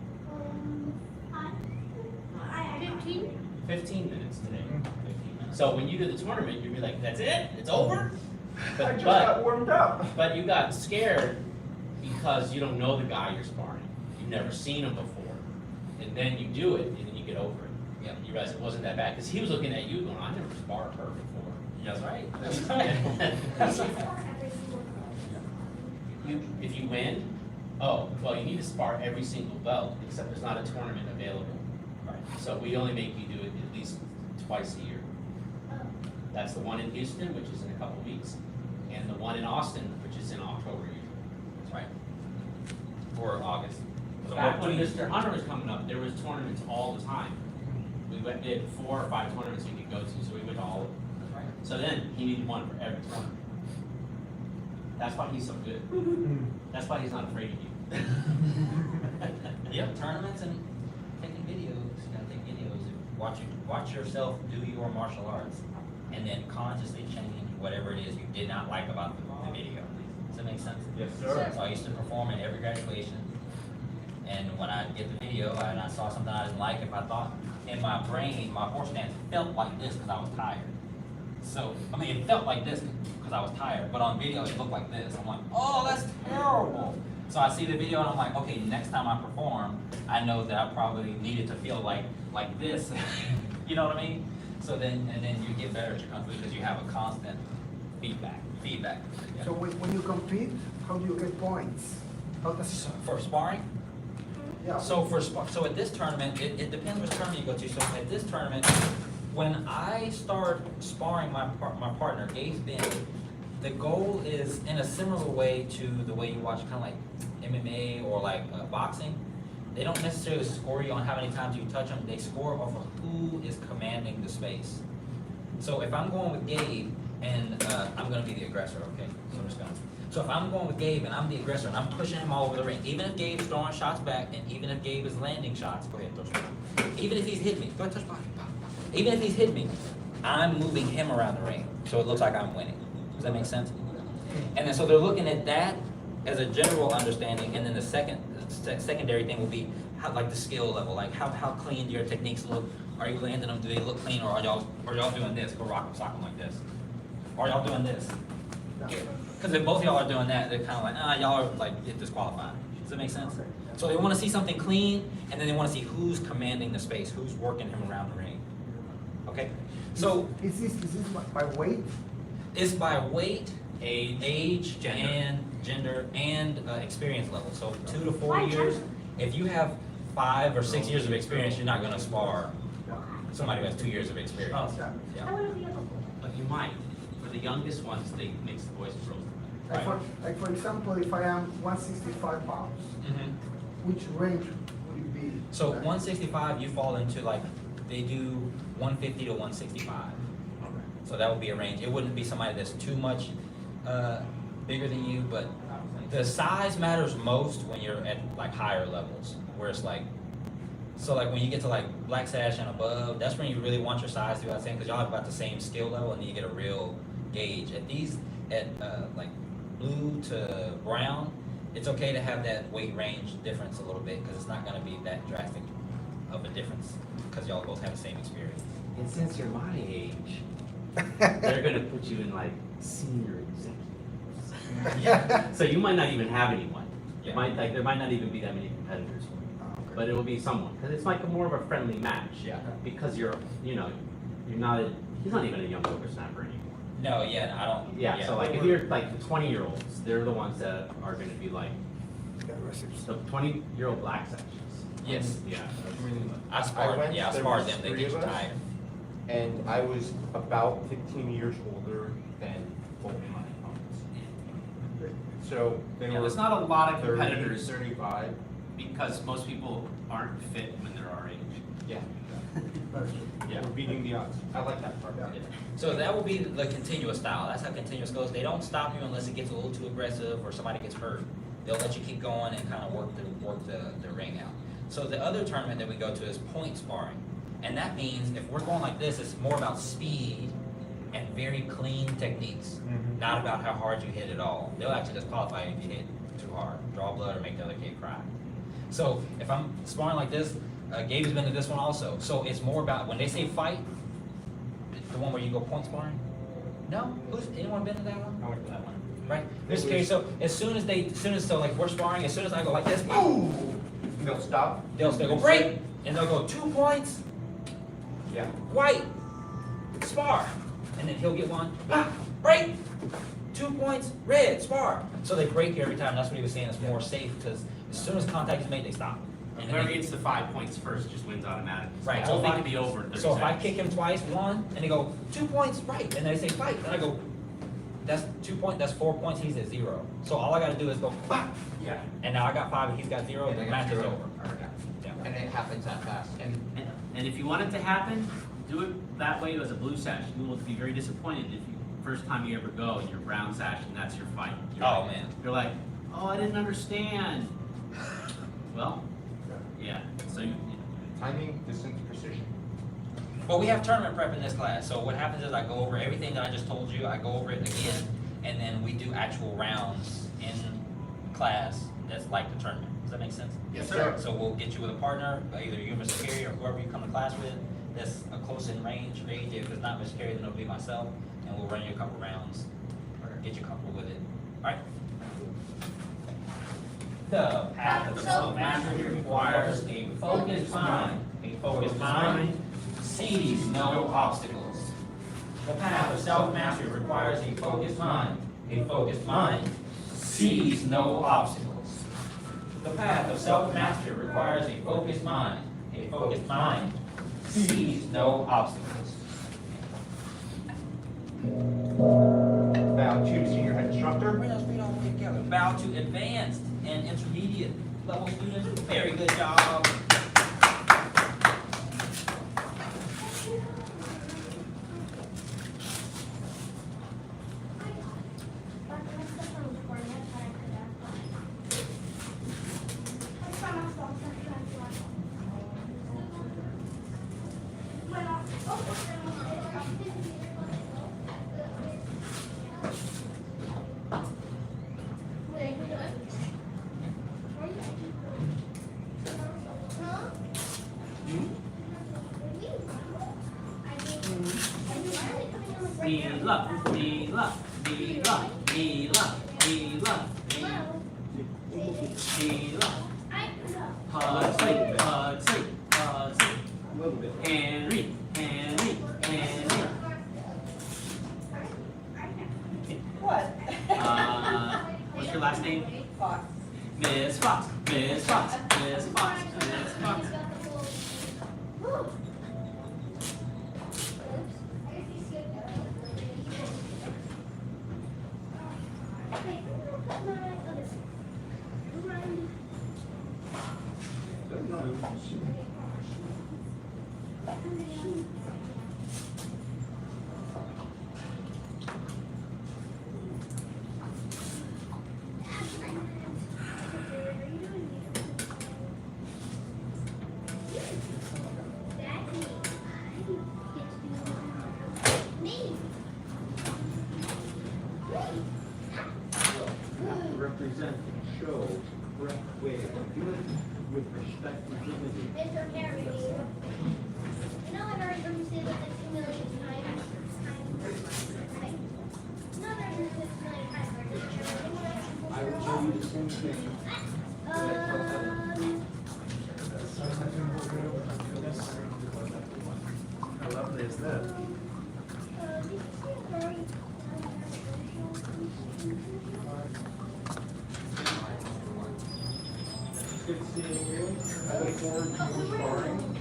Speaker 4: I 15.
Speaker 1: 15 minutes today. 15 minutes. So when you do the tournament, you'd be like, "That's it? It's over?"
Speaker 6: I just got warmed up.
Speaker 1: But you got scared because you don't know the guy you're sparring. You've never seen him before, and then you do it, and then you get over it.
Speaker 7: Yeah.
Speaker 1: You realize it wasn't that bad because he was looking at you going, "I never sparred her before."
Speaker 7: That's right.
Speaker 1: That's right. If you win, well, you need to spar every single belt, except there's not a tournament available.
Speaker 7: Right.
Speaker 1: So we only make you do it at least twice a year. That's the one in Houston, which is in a couple weeks, and the one in Austin, which is in October usually.
Speaker 7: That's right. Or August. So
Speaker 1: Back
Speaker 7: what
Speaker 1: when
Speaker 7: do you-
Speaker 1: Mr. Hunter was coming up, there was tournaments all the time. We did 4 or 5 tournaments you could go to, so we went to all of them.
Speaker 7: That's right.
Speaker 1: So then, he needed one for every tournament. That's why he's so good. That's why he's not afraid of you.
Speaker 7: Yep, tournaments and taking videos. You gotta take videos. Watch yourself do your martial arts, and then consciously change whatever it is you did not like about the video. Does that make sense?
Speaker 6: Yes, sir.
Speaker 7: So I used to perform at every graduation, and when I get the video and I saw something I didn't like, if I thought in my brain my horse stance felt like this because I was tired. So, I mean, it felt like this because I was tired, but on video it looked like this. I'm like, oh, that's terrible. So I see the video and I'm like, okay, next time I perform, I know that I probably needed to feel like this. You know what I mean? So then, and then you get better at your kung fu because you have a constant feedback. Yeah.
Speaker 8: So when you compete, how do you get points? How does
Speaker 7: So for sparring,
Speaker 8: yeah.
Speaker 7: so so at this tournament, it depends which tournament you go to. So at this tournament, when I start sparring my partner, Gabe's been, the goal is in a similar way to the way you watch kind of like MMA or like boxing. They don't necessarily score you on how many times you touch them. They score off of who is commanding the space. So if I'm going with Gabe and I'm going to be the aggressor, okay? So I'm just going. So if I'm going with Gabe and I'm the aggressor and I'm pushing him all over the ring, even if Gabe's throwing shots back and even if Gabe is landing shots, go ahead, throw shots. Even if he's hitting me, go ahead, touch body. Even if he's hitting me, I'm moving him around the ring, so it looks like I'm winning. Does that make sense? And then so they're looking at that as a general understanding, and then the secondary thing will be how, like the skill level, like how clean do your techniques look? Are you landing them? Do they look clean, or are y'all doing this? Go rock them, sock them like this. Or are y'all doing this? Because if both of y'all are doing that, they're kind of like, y'all are like get disqualified. Does that make sense? So they want to see something clean, and then they want to see who's commanding the space, who's working him around the ring. Okay? So
Speaker 8: Is this by weight?
Speaker 7: it's by weight, age, and gender, and experience level. So 2 to 4 years. If you have 5 or 6 years of experience, you're not going to spar somebody who has 2 years of experience.
Speaker 1: Oh,
Speaker 7: Yeah.
Speaker 4: I want to be able to.
Speaker 1: but you might. For the youngest ones, they mix the boys and girls.
Speaker 8: Like for example, if I am 165 pounds, which range would it be?
Speaker 7: So 165, you fall into like, they do 150 to 165. So that would be a range. It wouldn't be somebody that's too much bigger than you, but the size matters most when you're at like higher levels, where it's like, so like when you get to like black sash and above, that's when you really want your size to be about the same, because y'all have about the same skill level, and then you get a real gauge. At these, like blue to brown, it's okay to have that weight range difference a little bit, because it's not going to be that drastic of a difference, because y'all both have the same experience.
Speaker 1: And since you're my age, they're gonna put you in like senior executives.
Speaker 7: Yeah.
Speaker 1: So you might not even have anyone.
Speaker 7: Yeah.
Speaker 1: There might not even be that many competitors for you. But it will be someone, because it's like more of a friendly match.
Speaker 7: Yeah.
Speaker 1: Because you're not he's not even a young whippersnapper anymore.
Speaker 7: No, yeah, I don't.
Speaker 1: Yeah, so like if you're like the 20-year-olds, they're the ones that are gonna be like the 20-year-old black sections.
Speaker 7: Yes.
Speaker 1: Yeah.
Speaker 7: I sparred them,
Speaker 5: there
Speaker 7: they
Speaker 5: was
Speaker 7: get
Speaker 5: 3
Speaker 7: you
Speaker 5: of us,
Speaker 7: tired.
Speaker 5: And I was about 15 years older than both my opponents. So they
Speaker 1: Yeah,
Speaker 5: were
Speaker 1: there's not a lot of
Speaker 5: 30,
Speaker 1: competitors
Speaker 5: 35.
Speaker 1: because most people aren't fit when they're our age.
Speaker 5: Yeah.
Speaker 1: Yeah.
Speaker 5: We're beating the odds. I like that part.
Speaker 1: Yeah.
Speaker 7: So that will be the continuous style. That's how continuous goes. They don't stop you unless it gets a little too aggressive or somebody gets hurt. They'll let you keep going and kind of work the ring out. So the other tournament that we go to is point sparring. And that means if we're going like this, it's more about speed and very clean techniques, not about how hard you hit at all. They'll actually disqualify you if you hit too hard, draw blood, or make the other kid cry. So if I'm sparring like this, Gabe has been to this one also. So it's more about when they say fight, the one where you go point sparring. No, anyone been to that one?
Speaker 3: I went to that one.
Speaker 7: Right. This case, so as soon as like we're sparring, as soon as I go like this, boom,
Speaker 5: They'll stop.
Speaker 7: they'll go break, and they'll go 2 points.
Speaker 5: Yeah.
Speaker 7: White, spar, and then he'll get one, break, 2 points, red, spar. So they break you every time. That's what he was saying. It's more safe because as soon as contact is made, they stop.
Speaker 1: And whoever gets the 5 points first just wins automatically.
Speaker 7: Right.
Speaker 1: The whole thing can be over in 30
Speaker 7: So if I
Speaker 1: seconds.
Speaker 7: kick him twice, 1, and they go 2 points, right, and they say fight, and I go, that's 2 points, that's 4 points, he's at 0. So all I gotta do is go, bah!
Speaker 5: Yeah.
Speaker 7: And now I got 5 and he's got 0, and the match is over. Yeah.
Speaker 5: And it happens that fast.
Speaker 1: And if you want it to happen, do it that way as a blue sash. You will be very disappointed if you first time you ever go and you're brown sash and that's your fight.
Speaker 7: Oh, man.
Speaker 1: You're like, oh, I didn't understand. Well, yeah. So
Speaker 5: Timing, distance, precision.
Speaker 7: Well, we have tournament prep in this class, so what happens is I go over everything that I just told you, I go over it again, and then we do actual rounds in class that's like the tournament. Does that make sense?
Speaker 5: Yes, sir.
Speaker 7: So we'll get you with a partner, either you, Mr. Carey, or whoever you come to class with, that's a close in range age. If it's not Mr. Carey, then it'll be myself, and we'll run you a couple rounds, get you comfortable with it. All right? The path of self-mastery requires a focused mind. A focused mind sees no obstacles. The path of self-mastery requires a focused mind. A focused mind sees no obstacles. The path of self-mastery requires a focused mind. A focused mind sees no obstacles.
Speaker 5: Bow to senior head instructor.
Speaker 7: Bring those feet all the way together. Bow to advanced and intermediate level students. Very good job.
Speaker 1: What's your last name?
Speaker 2: Fox.
Speaker 1: Miss Fox, Miss Fox, Miss Fox, Miss Fox.
Speaker 6: Represent and show the correct way of doing it with respect and dignity.
Speaker 4: Mr. Harry, you know I've already heard you say that 6 million times, right? No, I've already heard 6 million times, right?
Speaker 6: I will tell you the same thing.
Speaker 5: How lovely is that?
Speaker 6: Good seeing you. I look forward to your sparring.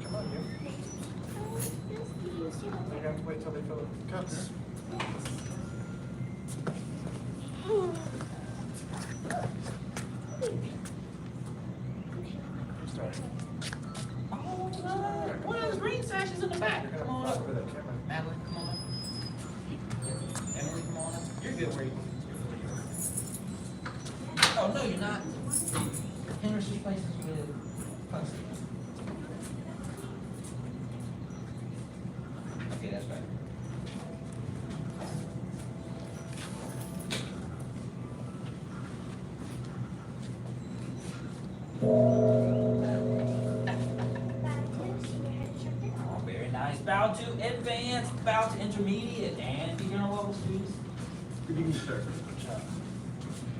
Speaker 5: Come on, you. You have to wait till they fill up the cups. Who's starting?
Speaker 7: One of those green sashes in the back.
Speaker 5: You're
Speaker 7: Come
Speaker 5: gonna
Speaker 7: on
Speaker 5: talk
Speaker 7: up.
Speaker 5: over that camera.
Speaker 7: Madeline, come on up. Emily, come on up. You're good where you are. Oh, no, you're not. Henry's just places with Punsey. Okay, that's right. Oh, very nice. Bow to advanced, bow to intermediate, and beginner level students.
Speaker 6: Good evening, sir.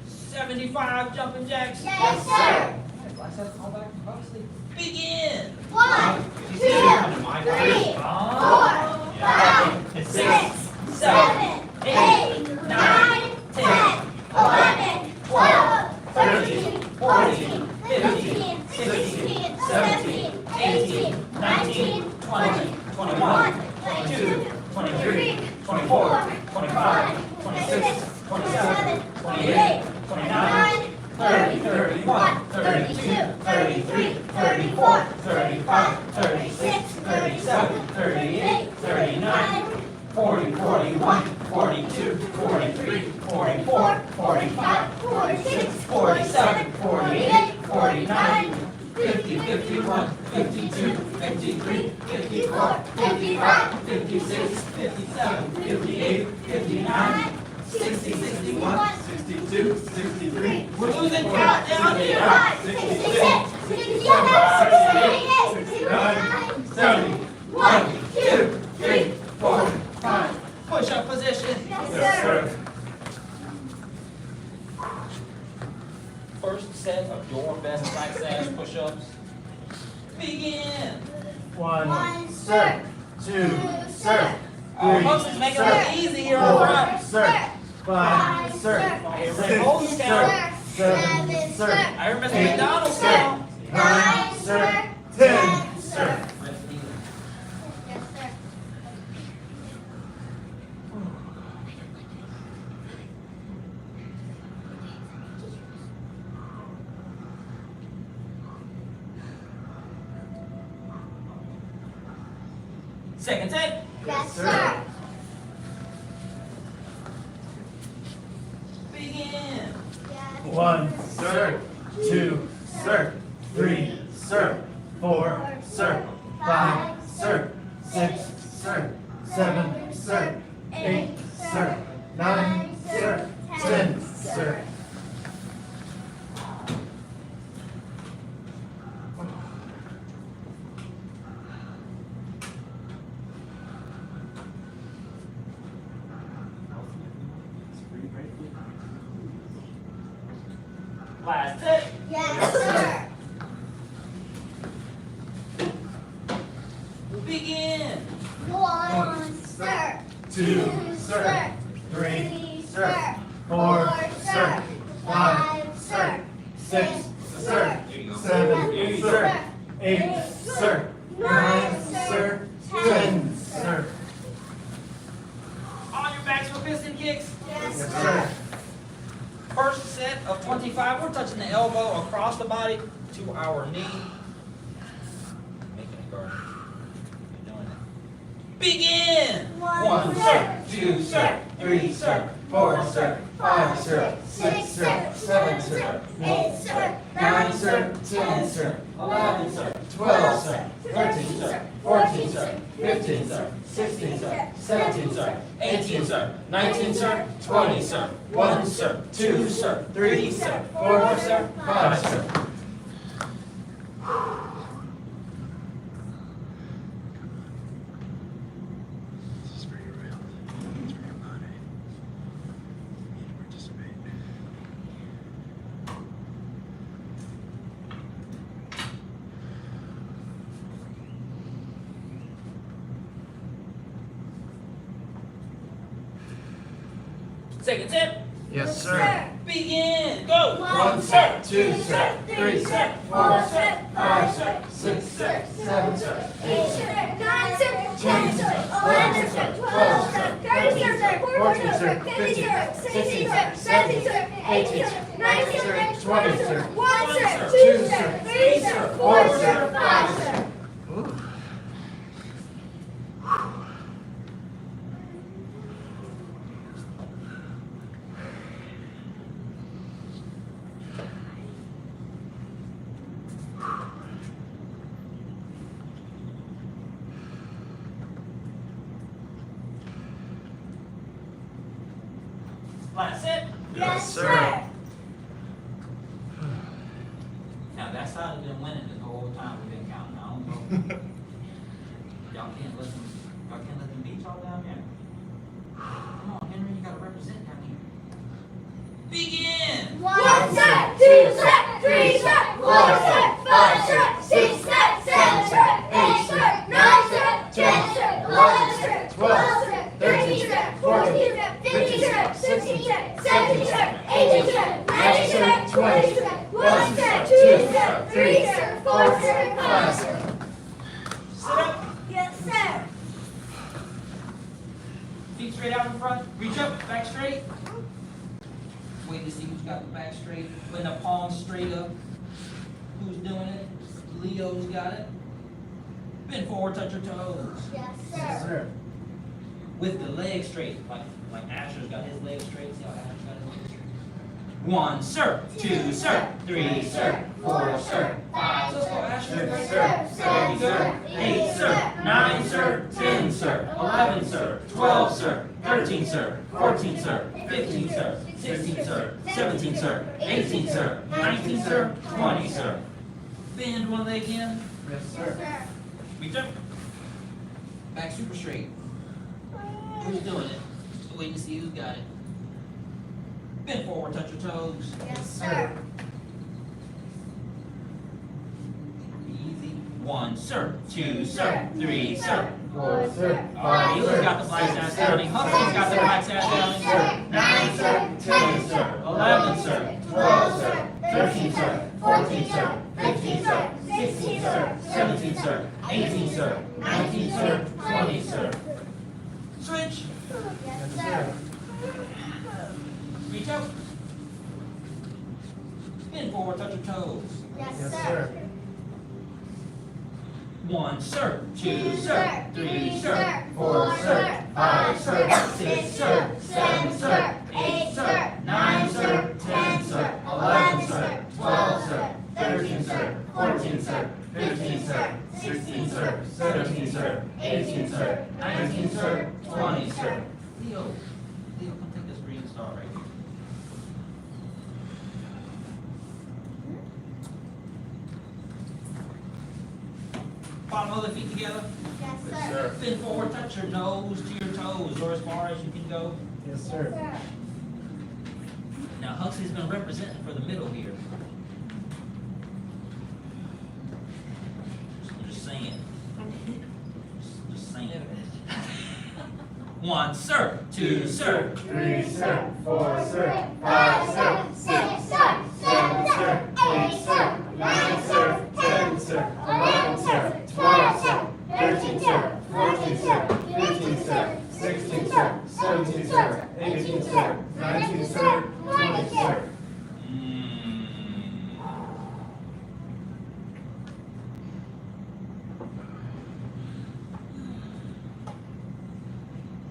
Speaker 7: 75 jumping jacks.
Speaker 4: Yes, sir.
Speaker 7: Alright, last set, call back to Buxley. Begin.
Speaker 4: 1, 2, 3, 4, 5, 6, 7, 8, 9, 10, 11, 12, 13, 14, 15, 16, 17, 18, 19, 20, 21, 22, 23, 24, 25, 26, 27, 28, 29, 30, 31, 32, 33, 34, 35, 36, 37, 38, 39, 40, 41, 42, 43, 44, 45, 46, 47, 48, 49, 50, 51, 52, 53, 54, 55, 56, 57, 58, 59, 60, 61, 62, 63. We're losing count down here. 66, 67, 68,
Speaker 7: 70. 1, 2, 3, 4, 5. Push up position.
Speaker 4: Yes, sir.
Speaker 7: First set of your best back sash push-ups. Begin.
Speaker 4: 1, sir.
Speaker 5: 2,
Speaker 4: sir.
Speaker 7: Folks, let's make it look easy here on the front.
Speaker 5: sir. 5, sir.
Speaker 7: Everybody hold this count.
Speaker 4: 7, sir.
Speaker 7: I heard Mr. McDonald's count.
Speaker 4: 9, sir.
Speaker 5: 10,
Speaker 4: sir. Yes, sir.
Speaker 7: Second take.
Speaker 4: Yes, sir.
Speaker 7: Begin.
Speaker 4: Yes.
Speaker 5: 1, sir. 2, sir. 3, sir. 4, sir. 5, sir. 6, sir. 7, sir. 8, sir. 9, sir. 10, sir.
Speaker 7: Last take.
Speaker 4: Yes, sir.
Speaker 7: Begin.
Speaker 4: 1, sir.
Speaker 5: 2, sir. 3, sir. 4, sir. 5, sir. 6,
Speaker 8: sir.
Speaker 7: There you go.
Speaker 8: 7, sir. 8, sir. 9, sir. 10, sir.
Speaker 7: On your backs for piston kicks.
Speaker 8: Yes, sir.
Speaker 7: First set of 25, we're touching the elbow across the body to our knee. Making it guard. You're doing it. Begin!
Speaker 8: 1, sir. 2, sir. 3, sir. 4, sir. 5, sir. 6, sir. 7, sir. 8, sir. 9, sir. 10, sir. 11, sir. 12, sir. 13, sir. 14, sir. 15, sir. 16, sir. 17, sir. 18, sir. 19, sir. 20, sir. 1, sir. 2, sir. 3, sir. 4, sir. 5, sir.
Speaker 7: Second set.
Speaker 8: Yes, sir.
Speaker 7: Begin! Go!
Speaker 8: 1, sir. 2, sir. 3, sir. 4, sir. 5, sir. 6, sir. 7, sir. 8, sir.
Speaker 4: 9, sir, 10, sir, 11, sir, 12, sir, 13, sir, 14, sir, 15, sir, 16, sir, 17, sir, 18, sir, 19, sir, 20, sir, 1, sir, 2, sir, 3, sir, 4, sir, 5, sir.
Speaker 7: Last set.
Speaker 4: Yes, sir.
Speaker 7: Now that side has been winning the whole time we've been counting. I don't know. Y'all can't let them beat y'all down there. Come on, Henry, you gotta represent down here. Begin!
Speaker 4: 1, sir, 2, sir, 3, sir, 4, sir, 5, sir, 6, sir, 7, sir, 8, sir, 9, sir, 10, sir, 11, sir, 12, sir, 13, sir, 14, sir, 15, sir, 16, sir, 17, sir, 18, sir, 19, sir, 20, sir, 1, sir, 2, sir, 3, sir, 4, sir, 5, sir.
Speaker 7: Sit up.
Speaker 4: Yes, sir.
Speaker 7: Feet straight out in front. Reach up, back straight. Wait to see who's got the back straight. Putting the palms straight up. Who's doing it? Leo's got it. Bend forward, touch your toes.
Speaker 4: Yes,
Speaker 8: Yes,
Speaker 4: sir.
Speaker 8: sir.
Speaker 7: With the legs straight, like Asher's got his legs straight. See how Asher's got his legs straight? 1, sir. 2, sir. 3, sir. 4, sir. 5, let's go, Asher.
Speaker 8: Yes, sir.
Speaker 7: 7, sir. 8, sir. 9, sir. 10, sir. 11, sir. 12, sir. 13, sir. 14, sir. 15, sir. 16, sir. 17, sir. 18, sir. 19, sir. 20, sir. Bend one leg in.
Speaker 8: Yes,
Speaker 4: Yes,
Speaker 8: sir.
Speaker 4: sir.
Speaker 7: Reach up. Back super straight. Who's doing it? Just wait to see who's got it. Bend forward, touch your toes.
Speaker 4: Yes, sir.
Speaker 7: Easy. 1, sir. 2, sir. 3, sir.
Speaker 8: 4, sir.
Speaker 7: Alright, Eagle's got the black sash down. Hudson's got the black sash down. 9, sir. 10, sir. 11, sir. 12, sir. 13, sir. 14, sir. 15, sir. 16, sir. 17, sir. 18, sir. 19, sir. 20, sir. Switch.
Speaker 4: Yes, sir.
Speaker 7: Reach up. Bend forward, touch your toes.
Speaker 4: Yes,
Speaker 8: Yes,
Speaker 4: sir.
Speaker 8: sir.
Speaker 7: 1, sir. 2, sir. 3, sir.
Speaker 4: 4, sir.
Speaker 7: 5, sir. 6, sir. 7, sir. 8, sir. 9, sir. 10, sir. 11, sir. 12, sir. 13, sir. 14, sir. 15, sir. 16, sir. 17, sir. 18, sir. 19, sir. 20, sir. Leo, come take this green star right here. Bottom of the feet together.
Speaker 4: Yes,
Speaker 8: Yes,
Speaker 4: sir.
Speaker 8: sir.
Speaker 7: Bend forward, touch your nose to your toes, or as far as you can go.
Speaker 8: Yes, sir.
Speaker 4: Sir.
Speaker 7: Now Huxley's been representing for the middle here. Just saying. Just saying. 1, sir. 2, sir.
Speaker 8: 3, sir. 4, sir. 5,
Speaker 4: 5,
Speaker 8: sir.
Speaker 4: 6, sir. 7, sir. 8, sir. 9, sir, 10, sir, 11, sir, 12, sir, 13, sir, 14, sir, 15, sir, 16, sir, 17, sir, 18, sir, 19, sir, 20, sir.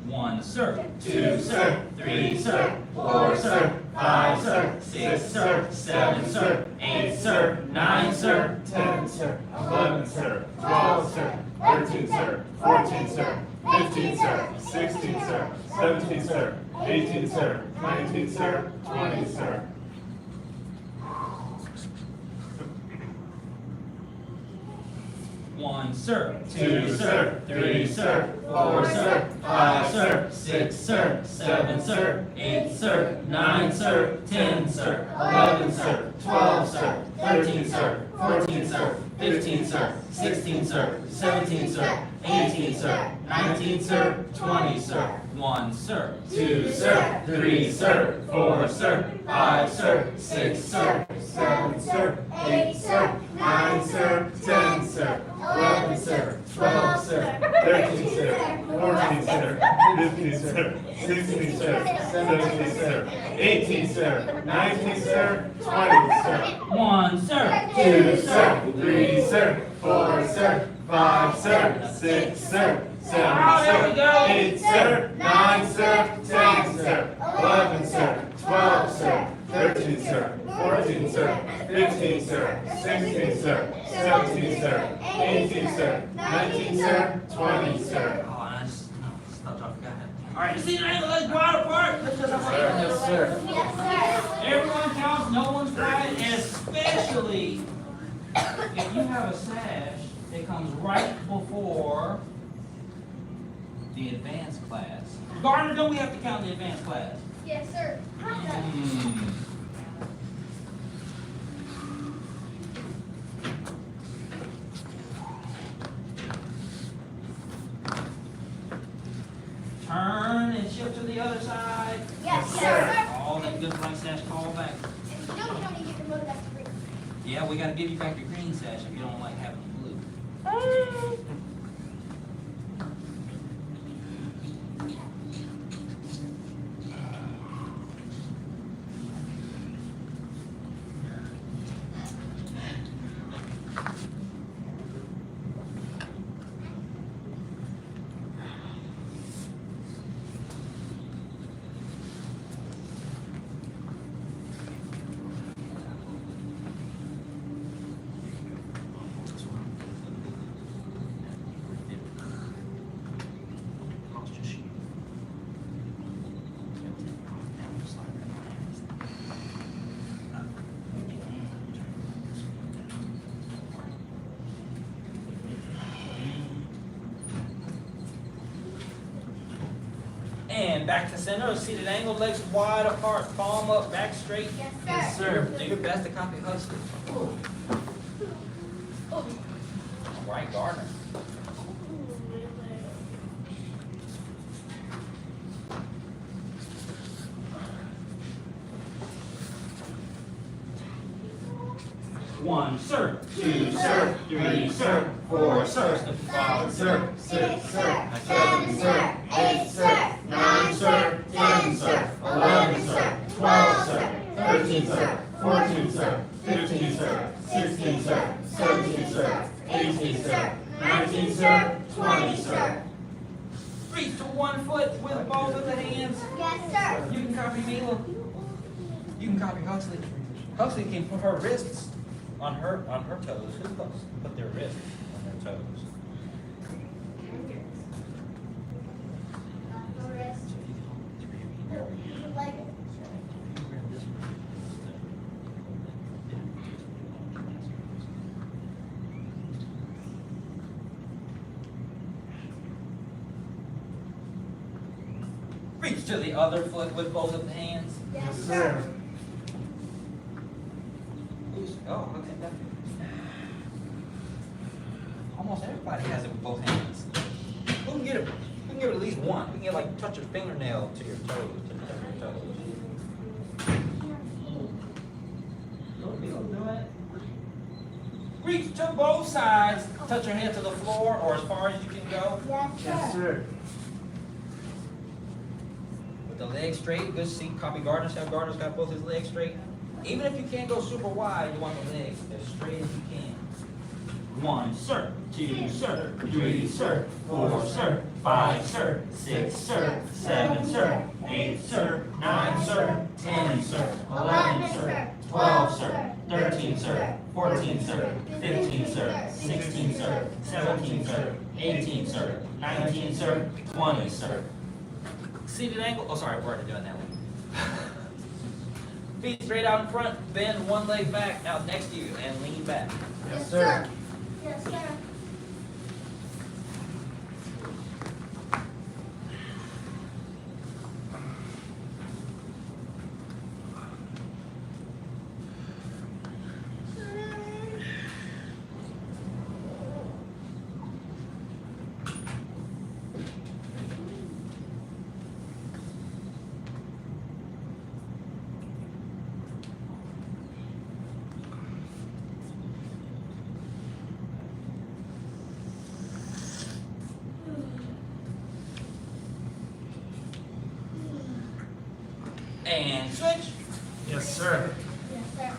Speaker 7: One, sir.
Speaker 4: 2, sir, 3, sir, 4, sir, 5, sir, 6, sir, 7, sir, 8, sir, 9, sir, 10, sir, 11, sir, 12, sir, 13, sir, 14, sir, 15, sir, 16, sir, 17, sir, 18, sir, 19, sir, 20, sir.
Speaker 7: One, sir.
Speaker 4: 2, sir, 3, sir, 4, sir, 5, sir, 6, sir, 7, sir, 8, sir, 9, sir, 10, sir, 11, sir, 12, sir, 13, sir, 14, sir, 15, sir, 16, sir, 17, sir, 18, sir, 19, sir, 20, sir.
Speaker 7: One, sir.
Speaker 4: 2, sir, 3, sir, 4, sir, 5, sir, 6, sir, 7, sir, 8, sir, 9, sir, 10, sir, 11, sir, 12, sir, 13, sir, 14, sir, 15, sir, 16, sir, 17, sir, 18, sir, 19, sir, 20, sir.
Speaker 7: One, sir.
Speaker 4: 2, sir, 3, sir, 4, sir, 5, sir, 6, sir, 7, sir, 8, sir, 9, sir, 10, sir, 11, sir, 12, sir, 13, sir, 14, sir, 15, sir, 16, sir, 17, sir, 18, sir, 19, sir, 20, sir.
Speaker 7: Oh, I just stopped off. Go ahead. All right, you see the angle? Let's go out apart. Let's just
Speaker 4: Yes, sir.
Speaker 2: Yes, sir.
Speaker 7: Everyone counts, no one's quiet, especially if you have a sash that comes right before the advanced class. Gardner, don't we have to count the advanced class?
Speaker 2: Yes, sir.
Speaker 7: Turn and shift to the other side.
Speaker 2: Yes, sir.
Speaker 7: All that good blank sash, call back.
Speaker 2: And you don't want to get the motor back to green.
Speaker 7: Yeah, we gotta give you back your green sash if you don't like having blue. And back to center, seated angle, legs wide apart, palm up, back straight.
Speaker 2: Yes, sir.
Speaker 7: Do your best to copy Huxley. All right, Gardner. One, sir.
Speaker 4: 2, sir, 3, sir, 4, sir, 5, sir, 6, sir, 7, sir, 8, sir, 9, sir, 10, sir, 11, sir, 12, sir, 13, sir, 14, sir, 15, sir, 16, sir, 17, sir, 18, sir, 19, sir, 20, sir.
Speaker 7: Reach to 1 foot with both of the hands.
Speaker 2: Yes, sir.
Speaker 7: You can copy Mila. You can copy Huxley. Huxley can put her wrists on her toes. Who put their wrists on their toes?
Speaker 2: Like,
Speaker 7: Reach to the other foot with both of the hands.
Speaker 2: yes,
Speaker 4: Yes,
Speaker 2: sir.
Speaker 4: sir.
Speaker 7: Oh, look at that. Almost everybody has it with both hands. Who can get it? Who can get at least one? Who can get like touch your fingernail to your toes, to the tip of your toes. Don't do it. Reach to both sides. Touch your head to the floor or as far as you can go.
Speaker 8: Yes, sir.
Speaker 7: With the legs straight. Good seat. Copy Gardner's. Have Gardner's got both his legs straight. Even if you can't go super wide, you want the legs as straight as you can. 1, sir. 2, sir. 3, sir. 4, sir. 5, sir. 6, sir. 7, sir. 8, sir. 9, sir. 10, sir. 11, sir. 12, sir. 13, sir. 14, sir. 15, sir. 16, sir. 17, sir. 18, sir. 19, sir. 20, sir. Seated angle. Oh, sorry, we're already doing that one. Feet straight out in front. Bend one leg back out next to you and lean back.
Speaker 8: Yes, sir.
Speaker 4: Yes, sir.
Speaker 7: And switch.
Speaker 8: Yes, sir.
Speaker 4: Yes, sir.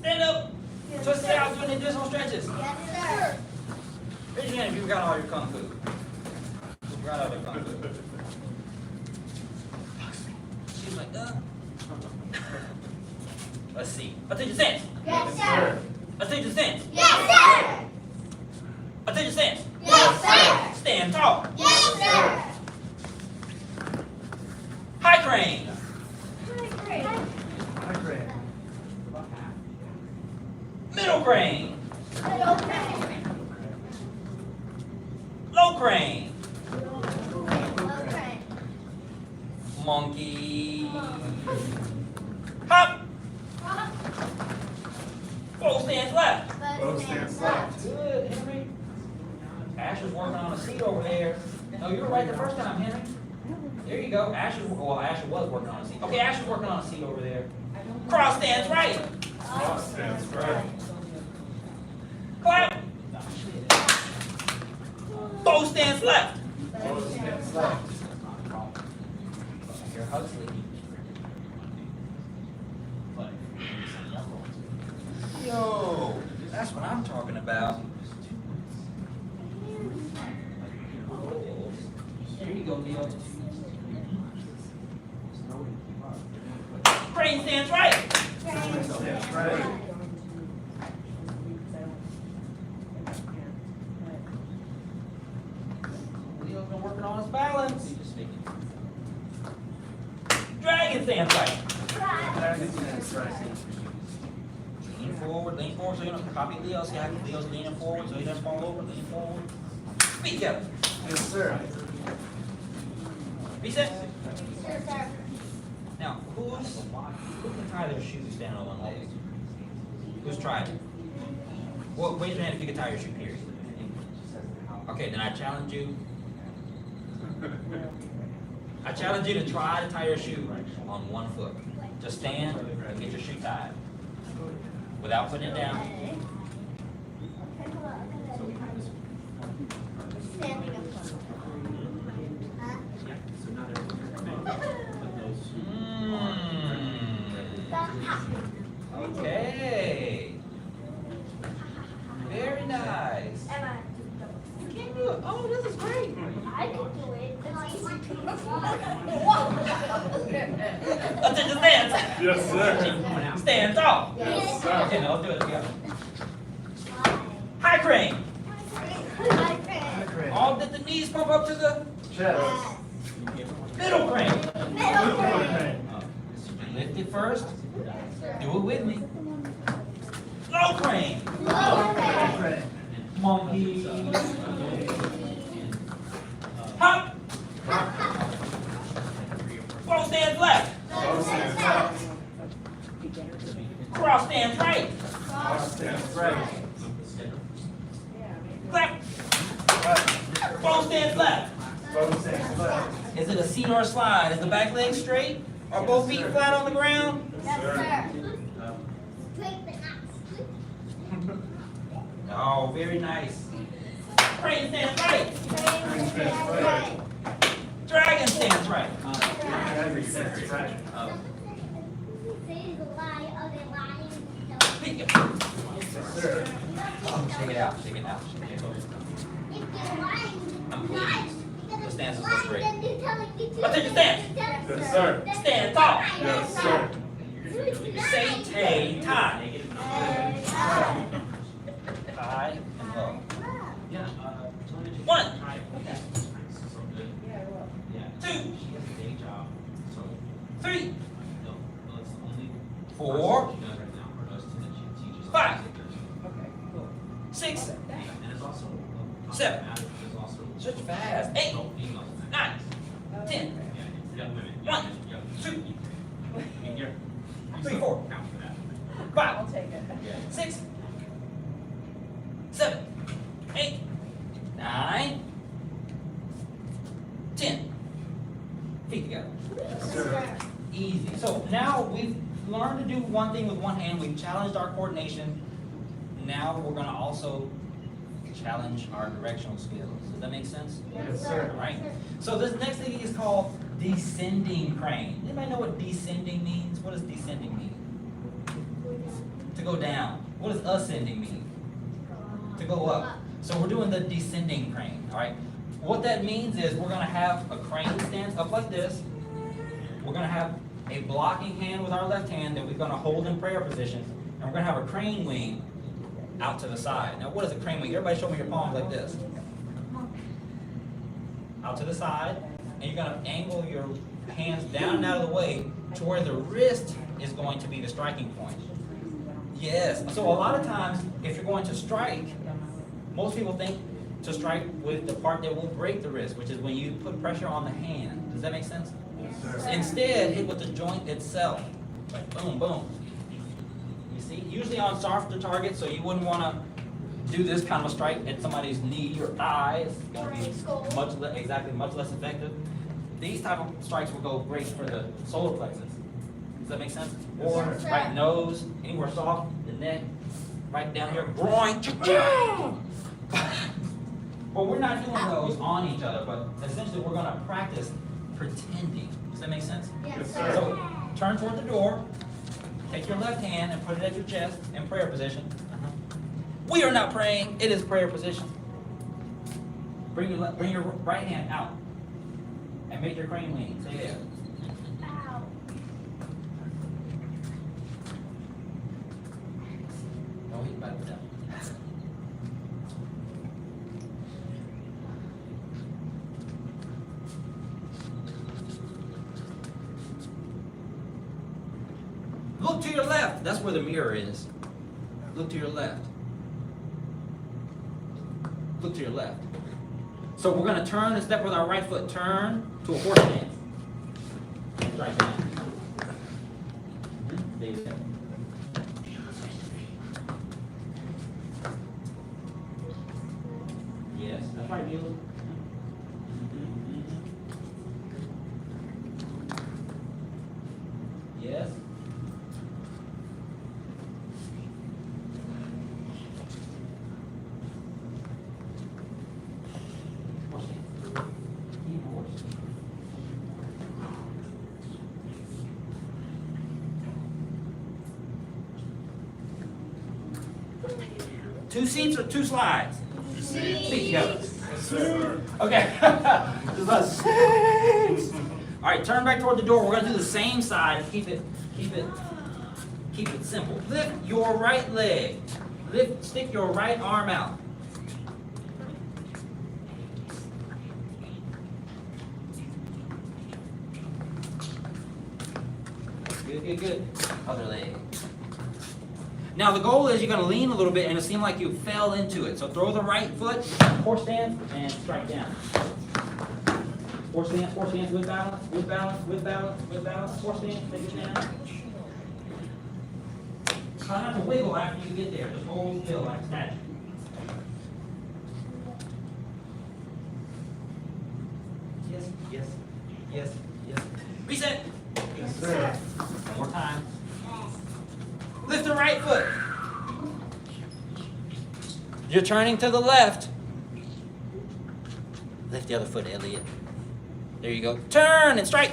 Speaker 7: Stand up. Twist it out, doing additional stretches.
Speaker 4: Yes, sir.
Speaker 7: Raise your hand if you forgot all your kung fu. You forgot all your kung fu. She's like, Let's see. Attention stance.
Speaker 4: Yes, sir.
Speaker 7: Attention stance.
Speaker 4: Yes, sir.
Speaker 7: Attention stance.
Speaker 4: Yes, sir.
Speaker 7: Stand tall.
Speaker 4: Yes, sir.
Speaker 7: High crane.
Speaker 8: High crane.
Speaker 7: Middle crane.
Speaker 4: Middle crane.
Speaker 7: Low crane.
Speaker 4: Low crane.
Speaker 7: Monkey. Hop. Full stance left.
Speaker 4: Both stands left.
Speaker 7: Good, Henry. Asher's working on a seat over there. No, you were right the first time, Henry. There you go. Asher was working on a seat. Okay, Asher's working on a seat over there. Cross stands right.
Speaker 8: Cross stands right.
Speaker 7: Clap. Bow stands left.
Speaker 8: Both stands left.
Speaker 7: Here, Huxley. Yo, that's what I'm talking about. There you go, Neil. Crane stands right.
Speaker 8: Stands right.
Speaker 7: Neil's been working on his balance. Dragon stands right.
Speaker 8: Dragon stands right.
Speaker 7: Lean forward so you don't copy Leo. See how Leo's leaning forward so he doesn't fall over. Lean forward. Feet together.
Speaker 8: Yes, sir.
Speaker 7: Reset.
Speaker 4: Yes, sir.
Speaker 7: Now, who can tie their shoes standing on one leg? Who's tried it? Well, raise your hand if you can tie your shoe, period. Okay, then I challenge you. I challenge you to try to tie your shoe on one foot. Just stand and get your shoe tied. Without putting it down.
Speaker 4: Standing up. Huh?
Speaker 1: So now they're put those.
Speaker 7: Okay. Very nice.
Speaker 4: Emma.
Speaker 7: You can do it. Oh, this is great.
Speaker 4: I can do it. It's easy.
Speaker 7: Attention stance.
Speaker 8: Yes, sir.
Speaker 7: Stand tall.
Speaker 4: Yes, sir.
Speaker 7: Okay, now let's do it together. High crane.
Speaker 8: High crane.
Speaker 7: All that the knees pump up to the
Speaker 8: Chest.
Speaker 7: middle crane.
Speaker 4: Middle crane.
Speaker 7: Lift it first. Do it with me. Low crane.
Speaker 4: Low
Speaker 8: High
Speaker 4: crane.
Speaker 8: crane.
Speaker 7: Monkey. Hop. Close stands left. Cross stands right. Clap. Close stands left. Is it a seat or a slide? Is the back leg straight? Are both feet flat on the ground?
Speaker 4: Yes, sir.
Speaker 7: Oh, very nice. Crane stands right. Dragon stands right. Pick it. Shake it out. Shake it out. Shake it out. I'm pleased. The stances look great. I'll take your stance.
Speaker 6: Yes, sir.
Speaker 7: Stand tall.
Speaker 6: Yes, sir.
Speaker 7: Say tay tie. High and low.
Speaker 1: Yeah.
Speaker 7: 1,
Speaker 1: Okay.
Speaker 7: 2,
Speaker 1: She has a day job, so
Speaker 7: 3,
Speaker 1: no, it's only
Speaker 7: 4,
Speaker 1: she does right now, or those two that she teaches.
Speaker 7: 5, 6,
Speaker 1: And it's also
Speaker 7: 7.
Speaker 1: There's also
Speaker 7: Switch fast. 8,
Speaker 1: no females.
Speaker 7: 9, 10,
Speaker 1: Yeah, women.
Speaker 7: 1,
Speaker 1: Yeah.
Speaker 7: 2,
Speaker 1: And you're
Speaker 7: 3, 4,
Speaker 1: count for that.
Speaker 7: 5,
Speaker 2: take it.
Speaker 7: 6, 7, 8, 9, 10. Feet together. Easy. So now we've learned to do one thing with one hand. We've challenged our coordination. Now we're going to also challenge our directional skills. Does that make sense?
Speaker 6: Yes, sir.
Speaker 7: All right. So this next thing is called descending crane. Anybody know what descending means? What does descending mean? To go down. What does ascending mean? To go up. So we're doing the descending crane, all right? What that means is we're gonna have a crane stance up like this. We're gonna have a blocking hand with our left hand that we're gonna hold in prayer position. And we're gonna have a crane wing out to the side. Now what is a crane wing? Everybody show me your palms like this. Out to the side. And you're gonna angle your hands down and out of the way to where the wrist is going to be the striking point. Yes, so a lot of times, if you're going to strike, most people think to strike with the part that will break the wrist, which is when you put pressure on the hand. Does that make sense?
Speaker 6: Yes, sir.
Speaker 7: Instead, hit with the joint itself. Like boom, boom. You see, usually on softer targets, so you wouldn't want to do this kind of a strike at somebody's knee or thigh. It's going to be much less effective. These type of strikes will go great for the solar plexus. Does that make sense? Or
Speaker 4: Yes, sir.
Speaker 7: right nose, anywhere soft, the neck, right down here, groin. Well, we're not doing those on each other, but essentially we're going to practice pretending. Does that make sense?
Speaker 4: Yes,
Speaker 6: sir.
Speaker 7: So turn toward the door, take your left hand and put it at your chest in prayer position. We are not praying, it is prayer position. Bring your right hand out and make your crane wing. Stay there. Don't hit back with that. Look to your left. That's where the mirror is. Look to your left. Look to your left. So we're going to turn and step with our right foot. Turn to a horse stance. Right down. Stay there. Yes, that's right, Neil. Yes. Horse stance. Keep horse. Two seats or two slides? Feet together.
Speaker 6: Yes, sir.
Speaker 7: Okay. Just about 6. All right, turn back toward the door. We're gonna do the same side and keep it simple. Lift your right leg. Stick your right arm out. Good, good, good. Other leg. Now the goal is you're gonna lean a little bit and it'll seem like you fell into it. So throw the right foot, horse stance, and strike down. Horse stance, with balance, with balance, with balance, with balance. Horse stance, take it down. Try not to wiggle after you get there. Just hold still like a statue. Yes, yes, yes, yes. Reset.
Speaker 8: Yes, sir.
Speaker 7: One more time. Lift the right foot. You're turning to the left. Lift the other foot, Elliot. There you go. Turn and strike.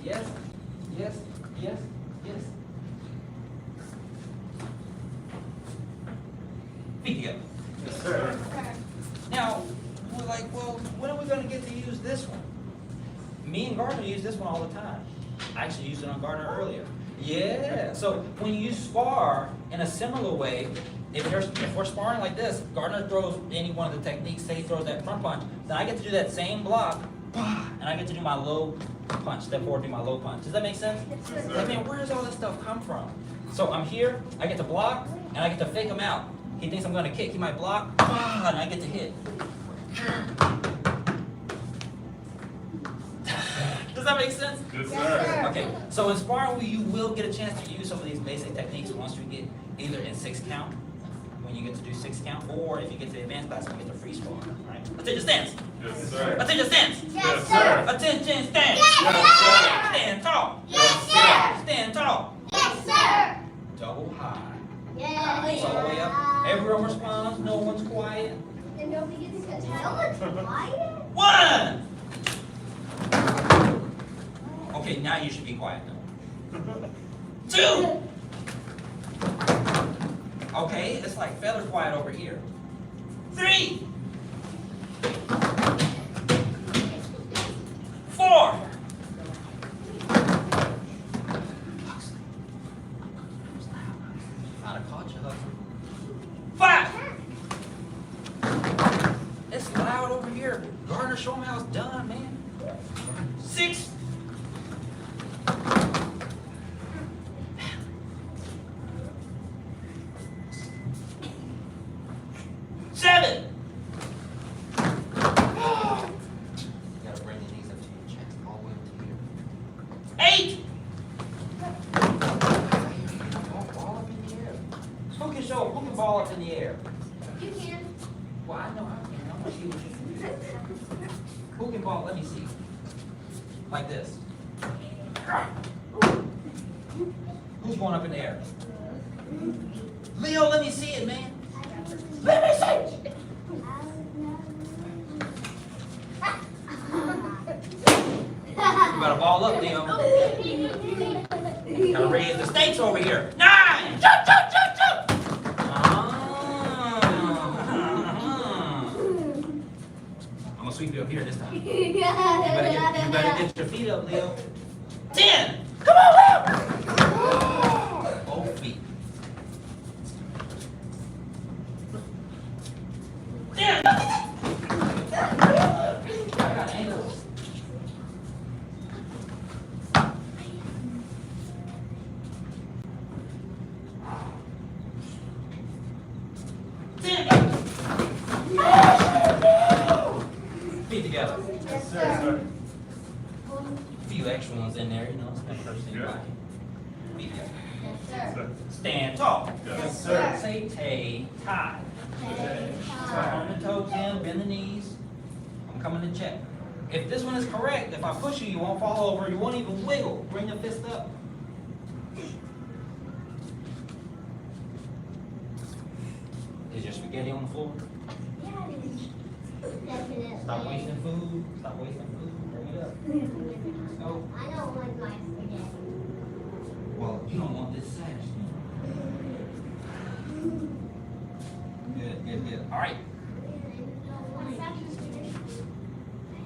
Speaker 7: Yes, yes, yes, yes. Feet together.
Speaker 8: Yes, sir.
Speaker 7: Now, we're like, well, when are we going to get to use this one? Me and Gardner use this one all the time. I actually used it on Gardner earlier. Yeah. So when you use in a similar way, if we're sparring like this, Gardner throws any one of the techniques, say he throws that front punch, then I get to do that same block, and I get to do my low punch, step forward, do my low punch. Does that make sense?
Speaker 2: Yes, sir.
Speaker 7: I mean, where does all this stuff come from? So I'm here, I get to block, and I get to fake him out. He thinks I'm gonna kick, he might block, and I get to hit. Does that make sense?
Speaker 2: Yes, sir.
Speaker 7: Okay, so in sparring, you will get a chance to use some of these basic techniques once you get either in 6 count, when you get to do 6 count, or if you get to the advanced class, when you get to free spar, right? Attention stance!
Speaker 6: Yes, sir.
Speaker 7: Attention stance!
Speaker 8: Yes, sir.
Speaker 7: Attention stance!
Speaker 8: Yes, sir.
Speaker 7: Stand tall!
Speaker 8: Yes, sir.
Speaker 7: Stand tall!
Speaker 8: Yes, sir.
Speaker 7: Double high.
Speaker 8: Yes.
Speaker 7: All the way up. Everyone responds, no one's quiet.
Speaker 2: And don't forget to catch
Speaker 8: Someone's quiet?
Speaker 7: 1! Okay, now you should be quiet now. 2! Okay, it's like feather quiet over here. 3! 4! 5! It's loud over here. Gardner, show him how it's done, man. 6! 7! You gotta bring the knees up to your chest, all the way up to here. 8! Ball up in the air. Who can ball up in the air?
Speaker 2: You can.
Speaker 7: Well, I know I can. I'm gonna see what you can do. Who can ball? Let me see. Like this. Who's going up in the air? Leo, let me see it, man. Let me see it. You better ball up, Leo. Gotta raise the stakes over here. 9! Jump, jump, jump, jump! I'm gonna sweep you up here this time. You better get your feet up, Leo. 10! Come on, Leo! Both feet. 10! I got angles. 10! Feet together.
Speaker 8: Yes, sir.
Speaker 7: A few extra ones in there, you know, it's not first thing
Speaker 6: Yeah.
Speaker 7: like. Feet together.
Speaker 8: Yes, sir.
Speaker 7: Stand tall.
Speaker 8: Yes, sir.
Speaker 7: Say tay, tie. Start on the toe, Tim, bend the knees. I'm coming to check. If this one is correct, if I push you, you won't fall over, you won't even wiggle. Bring the fist up. Is your spaghetti on the floor?
Speaker 8: Definitely.
Speaker 7: Stop wasting food. Stop wasting food. Bring it up. Let's go.
Speaker 8: I don't want my spaghetti.
Speaker 7: Well, you don't want this sash. Good, good, good. All right.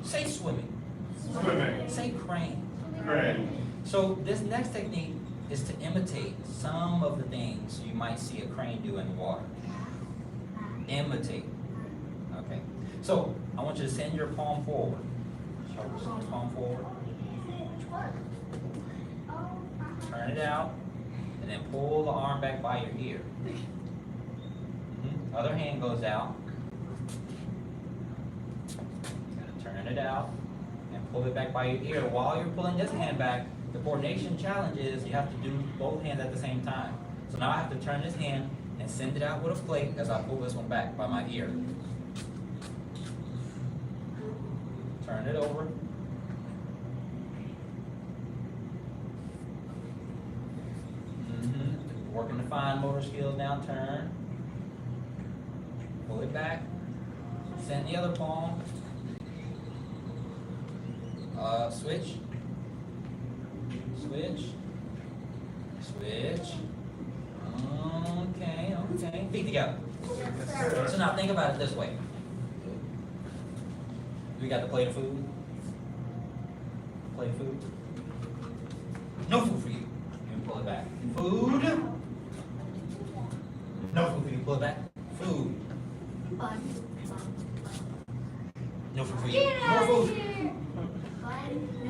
Speaker 7: Say swimming.
Speaker 6: Swimming.
Speaker 7: Say crane.
Speaker 6: Great.
Speaker 7: So this next technique is to imitate some of the things you might see a crane do in the water. Imitate. Okay. So I want you to send your palm forward. Palm forward. turn it out, and then pull the arm back by your ear. Other hand goes out. Gonna turn it out and pull it back by your ear. While you're pulling this hand back, the coordination challenge is you have to do both hands at the same time. So now I have to turn this hand and send it out with a plate as I pull this one back by my ear. Turn it over. Working the fine motor skills now, turn. Pull it back. Send the other palm. Switch. Switch. Switch. Okay, okay. Feet together. So now think about it this way. We got the plate of food. Plate of food. No food for you. You pull it back. Food. No food for you. Pull it back. Food. No food for you. No food.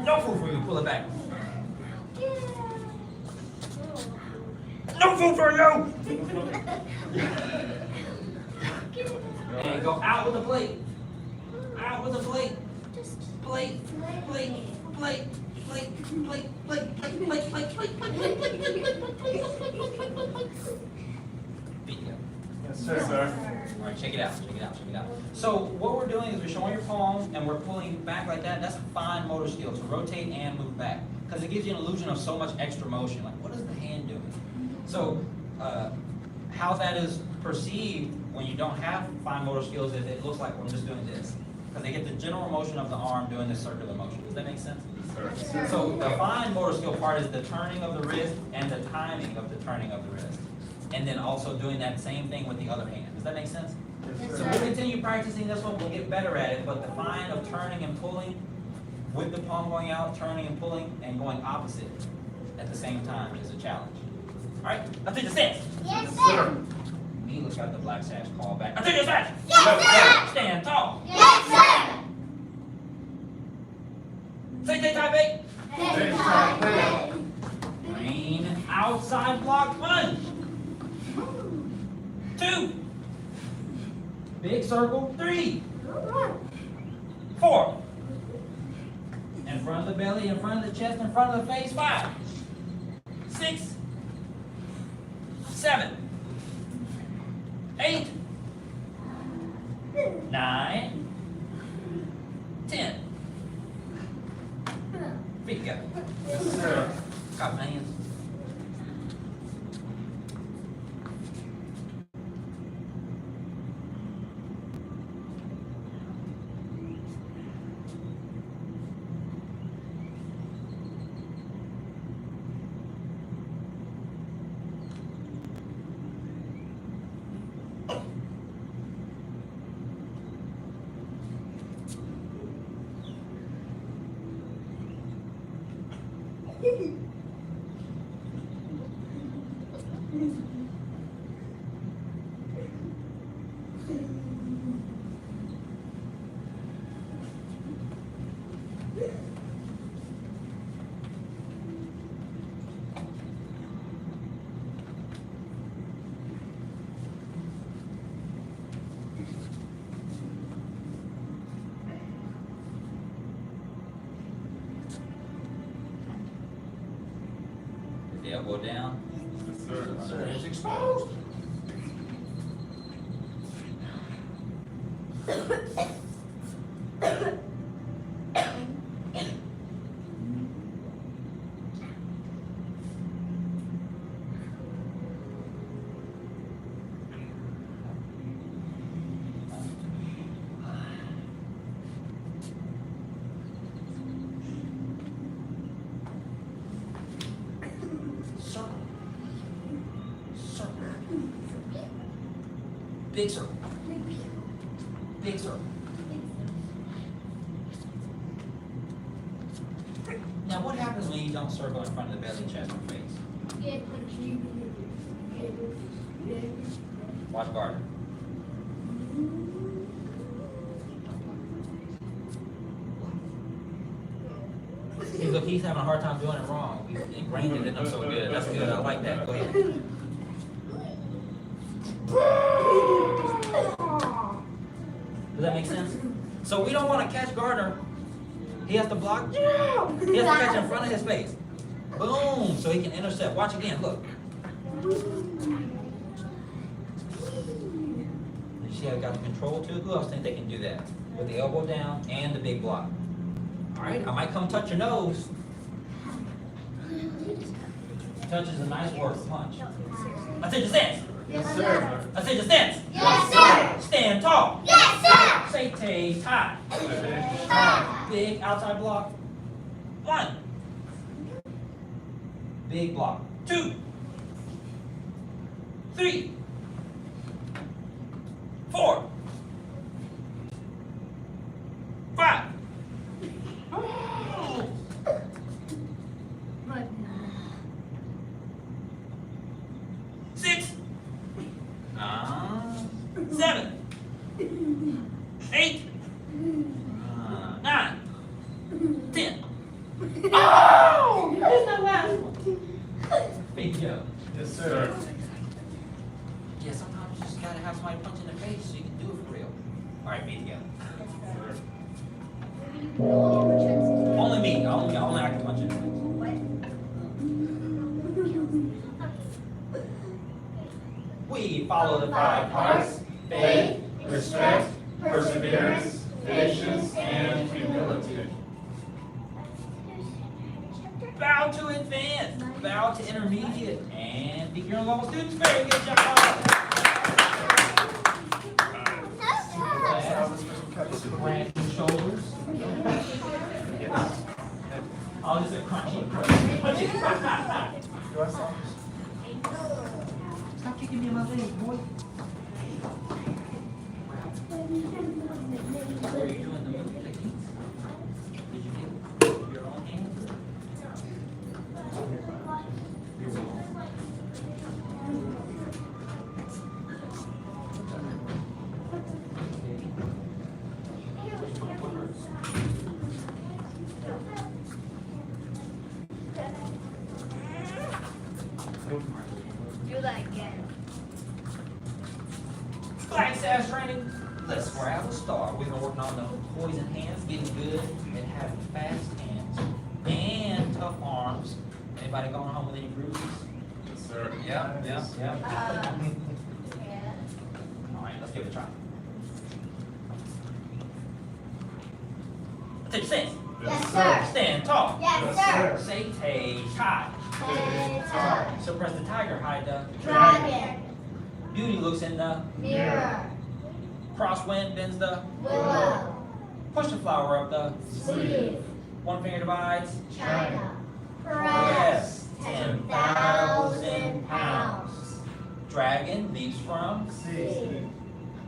Speaker 7: No food for you. Pull it back. No food for you. And go out with the plate. Out with the plate. Plate. Plate. Plate. Plate. Plate. Plate. Plate. Plate. Plate. Plate. Feet together.
Speaker 6: Yes, sir.
Speaker 7: All right, check it out, check it out, check it out. So what we're doing is we're showing your palm and we're pulling back like that. That's a fine motor skill to rotate and move back because it gives you an illusion of so much extra motion. Like, what is the hand doing? So how that is perceived when you don't have fine motor skills is it looks like I'm just doing this because they get the general motion of the arm doing this circular motion. Does that make sense?
Speaker 6: Sir.
Speaker 7: So the fine motor skill part is the turning of the wrist and the timing of the turning of the wrist. And then also doing that same thing with the other hand. Does that make sense? So we'll continue practicing this one, we'll get better at it, but the fine of turning and pulling, with the palm going out, turning and pulling, and going opposite at the same time is a challenge. Alright, now take the stance.
Speaker 4: Yes, sir.
Speaker 7: Me looks like the black sash call back. Now take your stance.
Speaker 4: Yes, sir.
Speaker 7: Stand tall.
Speaker 4: Yes, sir.
Speaker 7: Say take type 8.
Speaker 4: Take time, wait.
Speaker 7: Green outside block punch. 2. Big circle. 3. 4. In front of the belly, in front of the chest, in front of the face. 5. 6. 7. 8. 9. 10. Feet together.
Speaker 6: Yes, sir.
Speaker 7: Got my hands. The elbow down.
Speaker 6: Yes, sir.
Speaker 7: It's exposed. Circle. Circle. Big circle. Big circle. Now what happens when you don't circle in front of the belly, chest, and face? Watch Gardner. See, look, he's having a hard time doing it wrong. You ingrained it in them so good. That's good. I like that. Go ahead. Does that make sense? So we don't want to catch Gardner. He has to block. He has to catch in front of his face. Boom. So he can intercept. Watch again. Look. You see how he got the control too? Who else think they can do that? With the elbow down and the big block. All right. I might come touch your nose. Touch is a nice word for punch. I said your stance.
Speaker 4: Yes, sir.
Speaker 7: I said your stance.
Speaker 4: Yes, sir.
Speaker 7: Stand tall.
Speaker 4: Yes, sir.
Speaker 7: Say tay tie. Big outside block. 1. Big block. 2. 3. 4. 5. 6. 7. 8. 9. 10. Oh! Here's the last one. Bingo.
Speaker 6: Yes, sir.
Speaker 7: Yeah, sometimes you just gotta have somebody punch in the face so you can do it for real. Alright, me together. Only me. Only I can punch in the face. We follow the 5 parts: faith,
Speaker 6: respect, perseverance, patience, and humility.
Speaker 7: bow to advanced, bow to intermediate, and beginner level students. Very good job. Grant your shoulders. I'll just say crunchy. Stop kicking me in my leg, boy. Were you doing the movie techniques? Did you get your own hand?
Speaker 4: Do that again.
Speaker 7: Black sash training. Let's grab a start. We've been working on the poison hands, getting good at having fast hands and tough arms. Anybody going home with any bruises?
Speaker 6: Yes, sir.
Speaker 7: Yeah.
Speaker 4: Yeah.
Speaker 7: All right, let's give it a try. Take your stance.
Speaker 4: Yes, sir.
Speaker 7: Stand tall.
Speaker 4: Yes, sir.
Speaker 7: Say tay tie.
Speaker 4: Enter.
Speaker 7: Suppress the tiger, hide the
Speaker 4: Dragon.
Speaker 7: beauty looks in the
Speaker 4: Mirror.
Speaker 7: crosswind, bends the
Speaker 4: Willow.
Speaker 7: push the flower up the
Speaker 4: Sleeve.
Speaker 7: one finger divides.
Speaker 4: China.
Speaker 7: Press
Speaker 4: Press.
Speaker 7: 10,000 pounds. Dragon leaps from.
Speaker 4: Sea.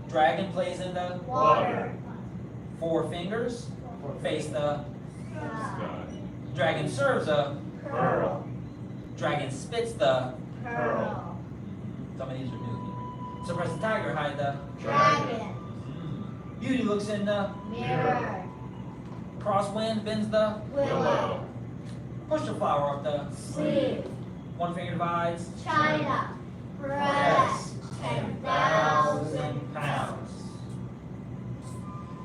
Speaker 7: Dragon plays in the
Speaker 4: Water.
Speaker 7: 4 fingers. Face the
Speaker 4: Sky.
Speaker 7: dragon serves a
Speaker 4: Pearl.
Speaker 7: dragon spits the.
Speaker 4: Pearl.
Speaker 7: Some of these are new. Suppress the tiger, hide the.
Speaker 4: Dragon.
Speaker 7: Beauty looks in the
Speaker 4: Mirror.
Speaker 7: crosswind, bends the
Speaker 4: Willow.
Speaker 7: push the flower up the
Speaker 4: Sleeve.
Speaker 7: one finger divides.
Speaker 4: China. Press. 10,000
Speaker 7: pounds.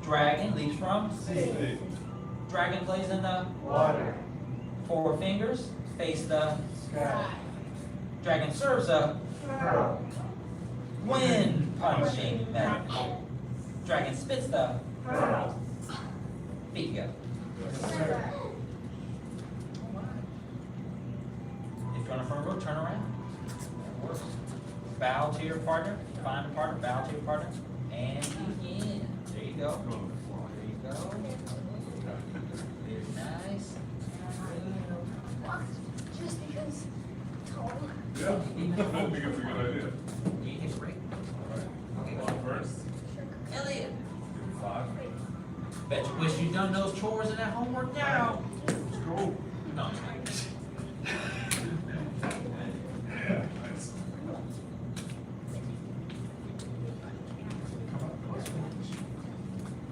Speaker 7: Dragon leaps from.
Speaker 4: Sea.
Speaker 7: Dragon plays in the
Speaker 4: Water.
Speaker 7: 4 fingers. Face the
Speaker 4: Sky.
Speaker 7: dragon serves a
Speaker 4: Pearl.
Speaker 7: wind punching method. Dragon spits the
Speaker 4: Pearl.
Speaker 7: feet go.
Speaker 4: Sir.
Speaker 7: If you're on a firm rope, turn around. That works. Bow to your partner. Find a partner. Bow to your partner. And begin. There you go. There you go. Very nice.
Speaker 4: Just because tall.
Speaker 6: Yeah, I think it's a good idea.
Speaker 7: Can you take a break? Okay, go on.
Speaker 6: First,
Speaker 7: Elliot.
Speaker 6: 5.
Speaker 7: Bet you wish you'd done those chores and that homework now.
Speaker 6: Let's go.
Speaker 7: No, I'm just kidding.
Speaker 6: Yeah, nice. Come up closer.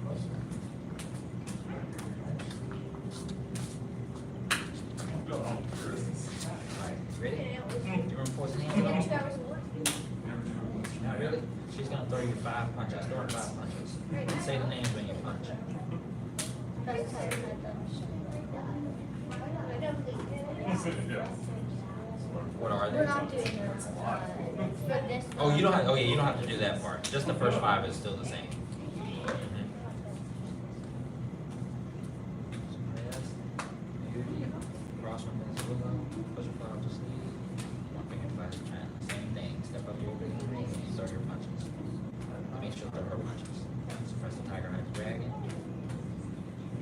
Speaker 6: Closer. Go home first.
Speaker 7: She's gonna throw you 5 punches. Throw her 5 punches. Say the names when you punch. What are
Speaker 4: We're
Speaker 7: they?
Speaker 4: not doing this. For this.
Speaker 7: Oh, you don't have. Oh yeah, you don't have to do that part. Just the first 5 is still the same. Cross one minutes below. Push your fly up to sleeve. One finger flash the chin. Same thing. Step up your big and start your punches. Make sure they're her punches. Suppress the tiger, hide the dragon.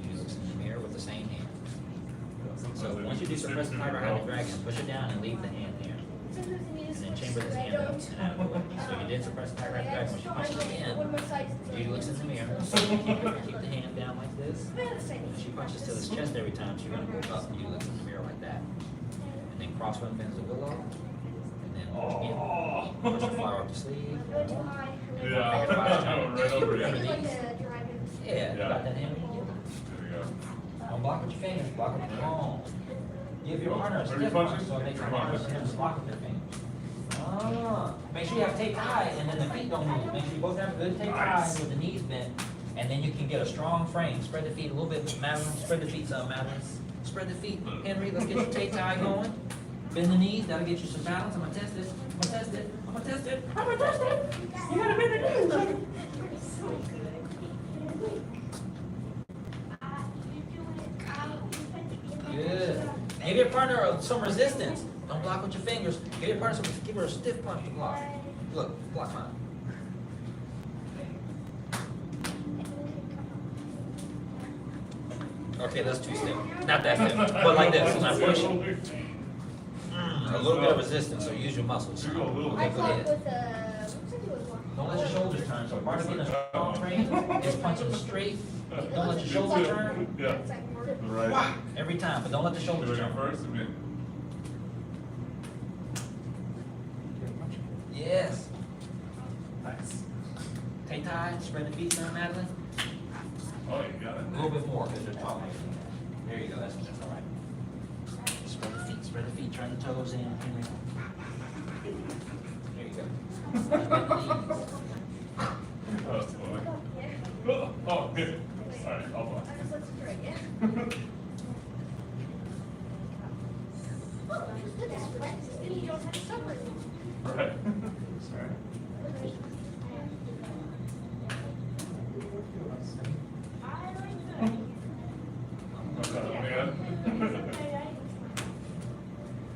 Speaker 7: You look in the mirror with the same hand. So once you do suppress the tiger, hide the dragon, push it down and leave the hand there. And then chamber this hand up and out of the way. So you did suppress the tiger, hide the dragon. When she punches again, you looks in the mirror. Keep the hand down like this. When she punches to his chest every time, she's gonna go up and you look in the mirror like that. And then cross one bends the willow. And then punch again. Push the flower up the sleeve.
Speaker 9: Yeah, right over
Speaker 7: Remember
Speaker 9: here.
Speaker 7: these? Yeah, you got that hand again.
Speaker 9: There we go.
Speaker 7: Don't block with your fingers, block with your palm. Give your partner a
Speaker 9: Are you
Speaker 7: stiff punch,
Speaker 9: punching?
Speaker 7: so it makes it
Speaker 9: Come on.
Speaker 7: harder for him to block with their fingers. Ah, make sure you have tape tie, and then the feet don't move. Make sure you both have a good tape tie
Speaker 9: Nice.
Speaker 7: with the knees bent, and then you can get a strong frame. Spread the feet a little bit, Madeline. Spread the feet some, Madeline. Spread the feet, Henry. Let's get your tape tie going. Bend the knees. That'll get you some balance. I'm gonna test it. I'm gonna test it. I'm gonna test it. I'm gonna test it. You gotta bend the knees. Good. Give your partner some resistance. Don't block with your fingers. Give your partner some, give her a stiff punch to block. Look, block mine. Okay, that's too stiff. Not that stiff, but like this. So now push it. A little bit of resistance, so use your muscles.
Speaker 9: You go a little
Speaker 4: I
Speaker 7: Okay, go
Speaker 4: fought
Speaker 7: ahead.
Speaker 4: with a.
Speaker 7: Don't let your shoulders turn. So part of being a strong frame is punching straight. Don't let your shoulders turn.
Speaker 9: Yeah, the right.
Speaker 7: Every time, but don't let the shoulders
Speaker 9: Doing it
Speaker 7: turn.
Speaker 9: first, and then.
Speaker 7: Yes.
Speaker 9: Nice.
Speaker 7: Take time, spread the feet down, Madeline.
Speaker 9: Oh, you got it.
Speaker 7: A little bit more, because you're tall. There you go, that's all right. Spread the feet, turn the toes in, Henry. There you go. Bend the knees.
Speaker 9: That's funny. Oh, good. Sorry, I'll block.
Speaker 4: I just let you try again. Oh, look at that. And you don't have to suffer.
Speaker 9: Right. Sorry. Oh, man.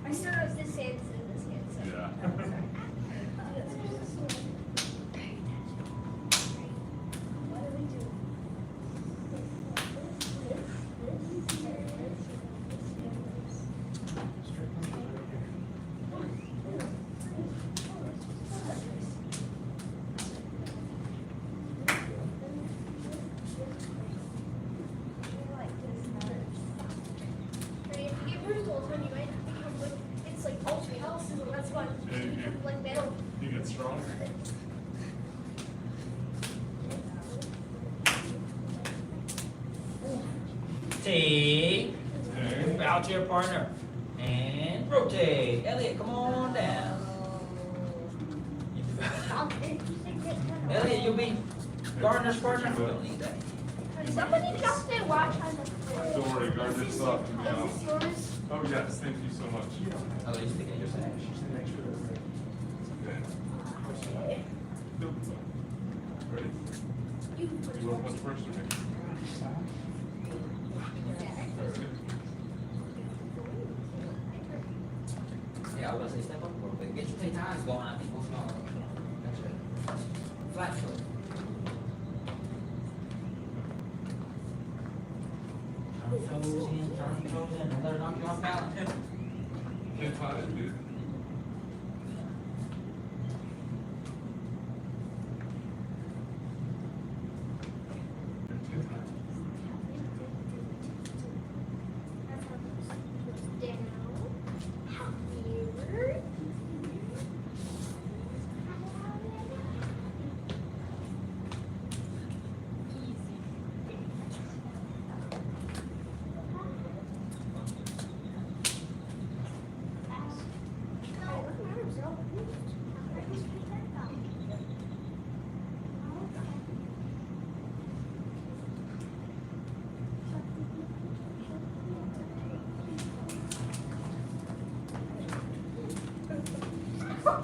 Speaker 4: I still know it's this hand, this hand.
Speaker 9: Yeah.
Speaker 4: What do we do? If you get bruised all the time, you might become like, it's like ultra health, so that's why you become like metal.
Speaker 9: You get stronger.
Speaker 7: Take,
Speaker 9: Okay.
Speaker 7: move out to your partner, and rotate. Elliot, come on down. Elliot, you'll be Gardner's partner. Don't need that.
Speaker 4: Somebody just did watch on the.
Speaker 9: Don't worry, guard this up.
Speaker 4: Is this yours?
Speaker 9: Oh, yes, thank you so much.
Speaker 7: Oh, you stick it in your sash.
Speaker 9: Ready?
Speaker 4: You put it
Speaker 9: You want one first or me?
Speaker 7: Yeah, I was gonna say step up a little bit. Get your tape ties going. I think we'll smell it. That's it. Flat foot. Turn your toes in, turn your toes in, and let her knock you off balance.
Speaker 9: Can't tie it, dude.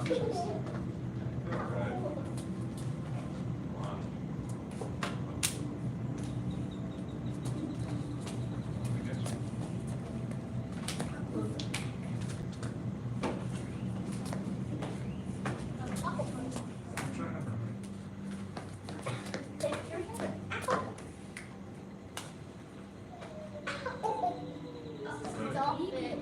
Speaker 4: Stop it.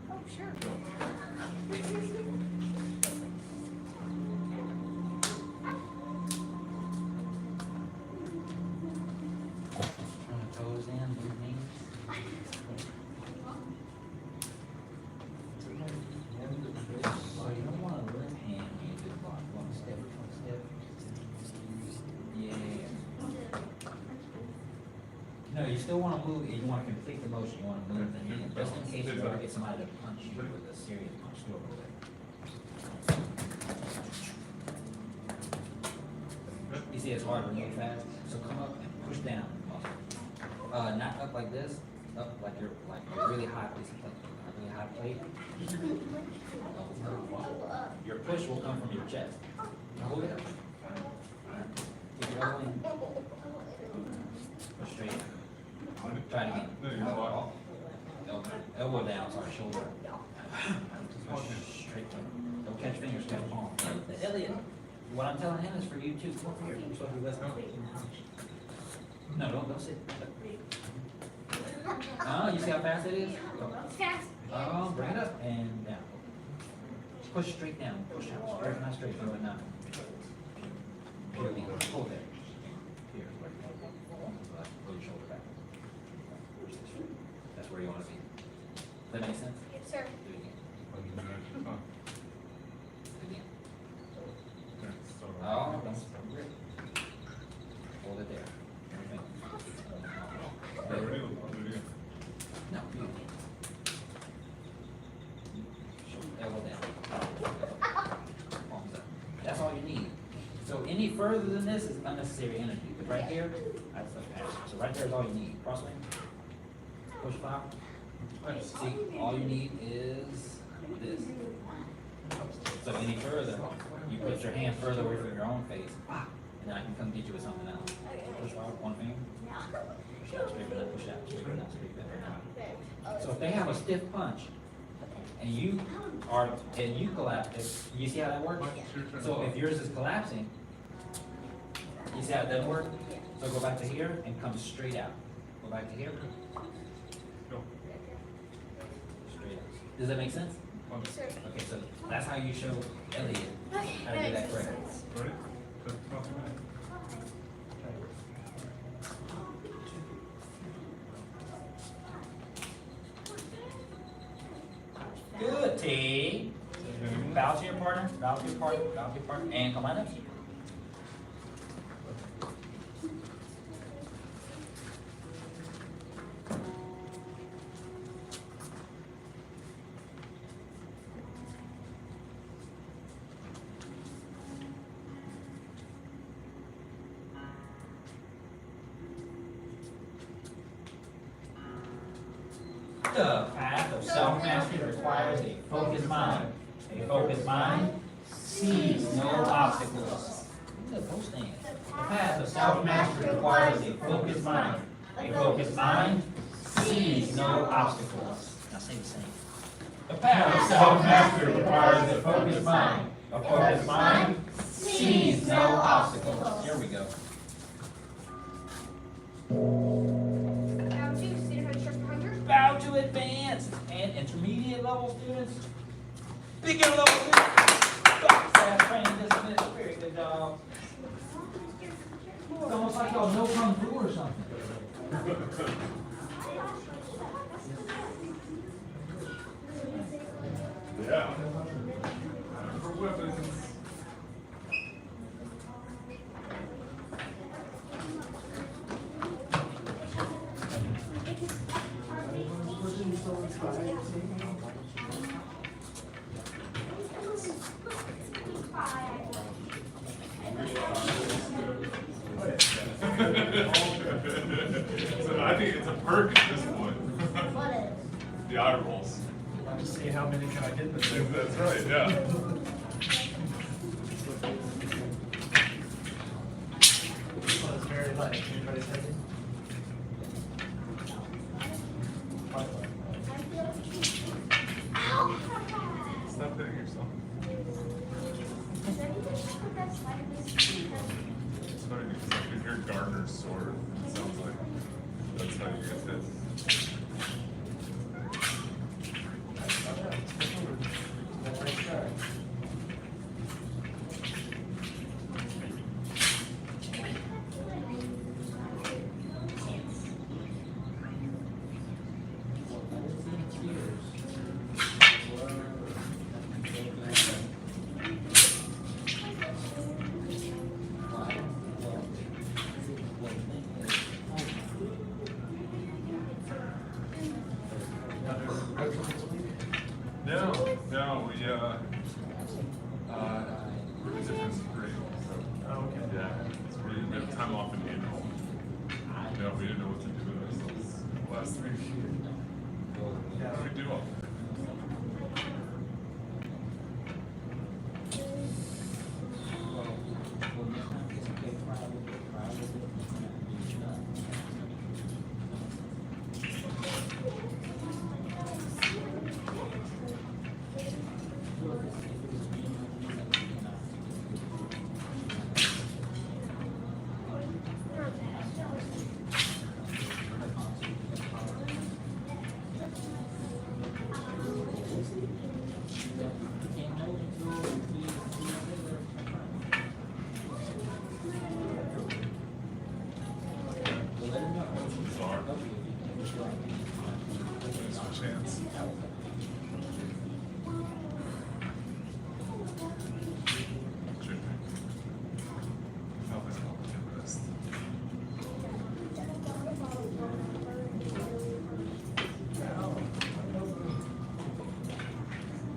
Speaker 4: Oh, sure.
Speaker 7: Toes in, move knees. So you don't want to left hand when you do block. One step. Yeah. No, you still want to move, you want to complete the motion, you want to move the hand, just in case you ever get somebody to punch you with a serious punch, do it real quick. You see it's hard to move fast, so come up and push down. Not up like this, up like you're really high, like really high plate. Your push will come from your chest. Now hold it up. Keep your elbow in. Push straight. Try it again.
Speaker 9: No, you're not.
Speaker 7: Elbow down, sorry, shoulder. Push straight. Don't catch fingers, catch palm. Elliot, what I'm telling him is for you too. Come over here. You're supposed to be listening. No, don't sit. You see how fast it is? Go.
Speaker 4: Fast.
Speaker 7: Bring it up and down. Push straight down. Push out. Straight, not straight, but not. Here, hold there. Here. Pull your shoulder back. That's where you want to be. Does that make sense?
Speaker 4: Yes, sir.
Speaker 7: Do it again. Do it again. Oh, don't stop. Hold it there. No, you. Elbow down. Palms up. That's all you need. So any further than this is unnecessary energy. But right here, that's the pass. So right there is all you need. Crosswing. Push flop. See, all you need is this. So any further, you put your hand further away from your own face, and then I can come get you with something else. Push flop, one finger. Push out, straighten up, push out, straighten up, straighten up. So if they have a stiff punch, and you collapse, you see how that works? So if yours is collapsing, you see how it doesn't work? So go back to here and come straight out. Go back to here. Straight out. Does that make sense?
Speaker 4: Sir.
Speaker 7: Okay, so that's how you show Elliot how to do that correctly.
Speaker 9: Ready?
Speaker 7: Good, T. Bow to your partner, bow to your partner, bow to your partner, and come on up. The path of self-mastery requires a focused mind. A focused mind sees no obstacles. Look, those things. The path of self-mastery requires a focused mind. A focused mind sees no obstacles. Now say the same. The path of self-mastery requires a focused mind. A focused mind sees no obstacles. Here we go.
Speaker 4: Now, two, sit on your hunger.
Speaker 7: Bow to advanced and intermediate level students. Beginner level students. Fast training discipline. Very good job. It's almost like y'all know kung fu or something.
Speaker 9: Yeah. For weapons. So I think it's a perk at this point.
Speaker 4: What is?
Speaker 9: The eye rolls.
Speaker 6: Let me see how many can I get in this thing.
Speaker 9: That's right, yeah.
Speaker 6: This one is very light. Anybody's heavy?
Speaker 9: Stop hitting yourself. It's funny because I can hear Gardner's sword. It sounds like that's how you get hit. No, we, we're in different grade, so.
Speaker 6: Oh, okay.
Speaker 9: Yeah, so we didn't have time off in April. No, we didn't know what to do with ourselves the last 3 years. What do we do all? Sorry. There's a chance.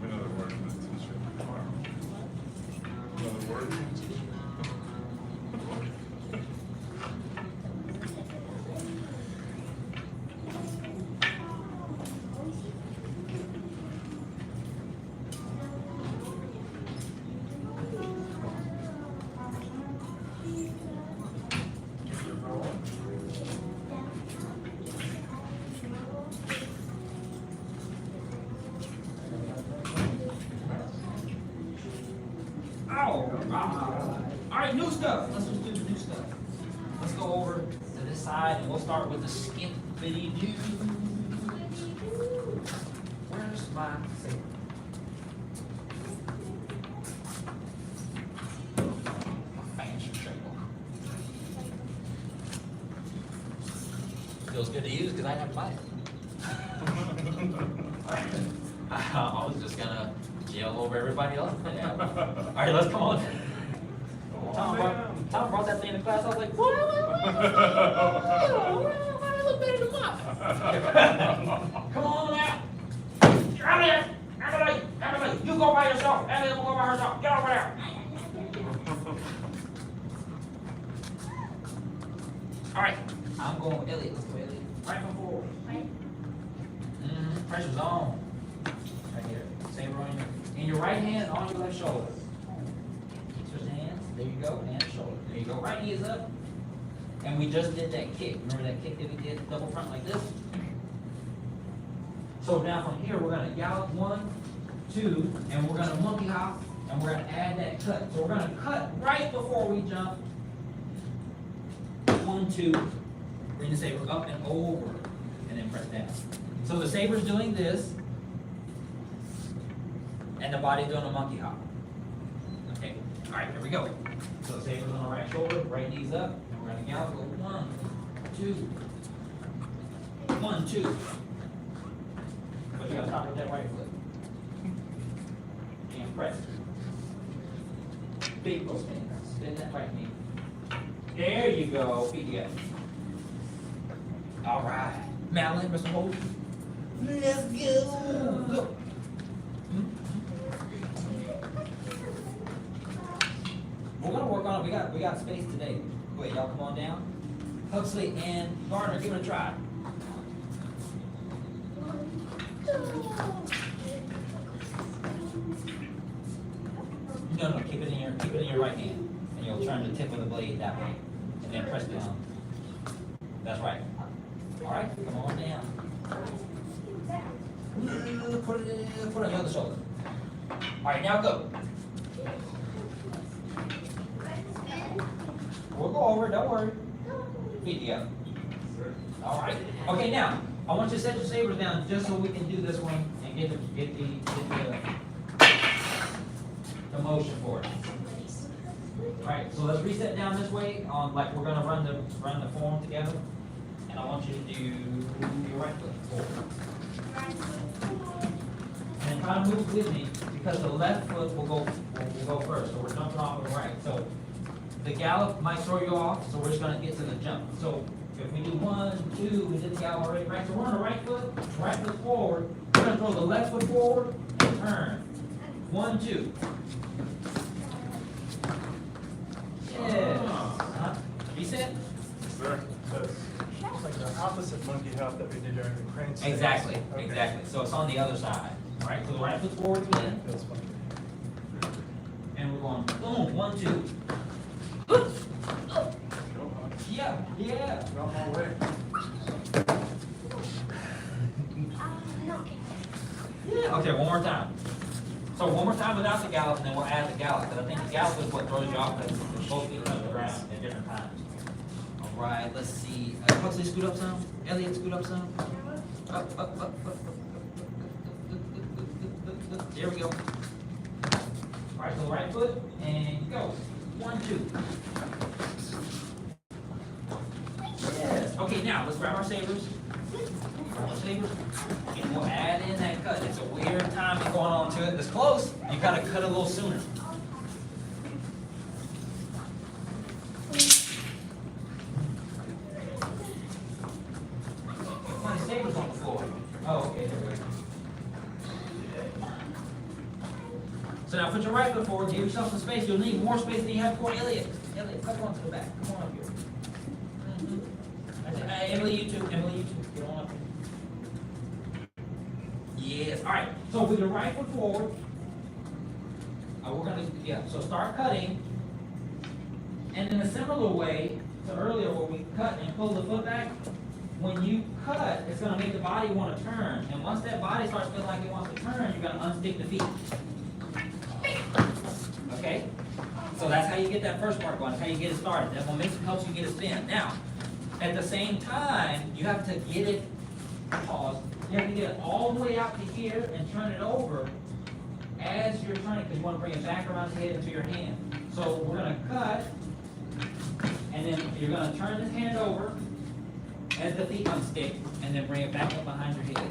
Speaker 9: Another word in the t-shirt tomorrow. Another word in the t-shirt.
Speaker 7: All right, new stuff. Let's just do the new stuff. Let's go over to this side and we'll start with the skippity doo. Where's my saber? My fancy saber. Feels good to use because I didn't have to buy it. I was just gonna yell over everybody else. Yeah. All right, let's come on. Tom brought that thing to class. I was like, what? Why do I look better than mine? Come on out. Emily, you go by yourself. Emily will go by herself. Get over there. All right, I'm going with Elliot. Let's go, Elliot. Right from forward. Pressure's on. Right here. Saber on in your right hand on your left shoulder. Switch hands. There you go. And shoulder. There you go. Right knee is up. And we just did that kick. Remember that kick that we did? Double front like this. So now from here we're gonna gallop 1, 2, and we're gonna monkey hop, and we're gonna add that cut. So we're gonna cut right before we jump. 1, 2. Bring the saber up and over, and then press down. So the saber's doing this, and the body's doing a monkey hop. Okay, all right, here we go. So the saber's on the right shoulder, right knee's up, and we're gonna gallop. Go 1, 2, 1, 2. But you gotta stop with that right foot. And press. Big go spin. Spin that right knee. There you go. Feet together. All right. Madeline, Mr. Holt. Let's go. Go. We're gonna work on it. We got space today. Wait, y'all come on down. Huxley and Garner, give it a try. No, keep it in your right hand, and you'll turn the tip of the blade that way, and then press down. That's right. All right, come on down. Put it on the other shoulder. All right, now go. We'll go over, don't worry. Feet together. All right. Okay, now I want you to set your sabers down just so we can do this one and get the motion for it. All right. So let's reset down this way. Like we're gonna run the form together, and I want you to do your right foot forward. And try to move with me because the left foot will go first. So we're jumping off of the right. So the gallop might throw you off, so we're just gonna get to the jump. So if we do 1, 2, we did the gallop already, right? So we're on the right foot forward. We're gonna throw the left foot forward and turn. 1, 2. Yeah. Reset.
Speaker 9: Sir.
Speaker 6: It's like the opposite monkey hop that we did during the crane stance.
Speaker 7: Exactly.
Speaker 6: Okay.
Speaker 7: Exactly. So it's on the other side. All right. So the right foot forward again,
Speaker 6: Feels funny.
Speaker 7: and we're going boom. 1, 2. Yeah. Yeah.
Speaker 6: Not my way.
Speaker 7: Yeah. Okay. One more time. So one more time without the gallop, and then we'll add the gallop. Because I think the gallop is what throws you off. Because it's both feet on the ground at different times. All right. Let's see. Huxley, scoot up some. Elliot, scoot up some. Up. There we go. All right. So right foot and go. 1, 2. Yes. Okay. Now let's grab our sabers. And we'll add in that cut. It's a weird timing going on to it. It's close. You gotta cut a little sooner. My saber's on the floor. Oh, okay. There we go. So now put your right foot forward. Give yourself some space. You'll need more space than you have for Elliot. Elliot, come on to the back. Come on up here. Emily, you too. Emily, you too. Get on up here. Yes. All right. So with your right foot forward, we're gonna so start cutting, and in a similar way to earlier where we cut and pull the foot back. When you cut, it's gonna make the body want to turn, and once that body starts feeling like it wants to turn, you're gonna unstick the feet. Okay. So that's how you get that first part going. That's how you get it started. That momentum helps you get it spin. Now, at the same time, you have to get it. Pause. You have to get it all the way out to here and turn it over as you're turning, because you want to bring it back around the head into your hand. So we're going to cut, and then you're going to turn this hand over as the feet unstick, and then bring it back up behind your head.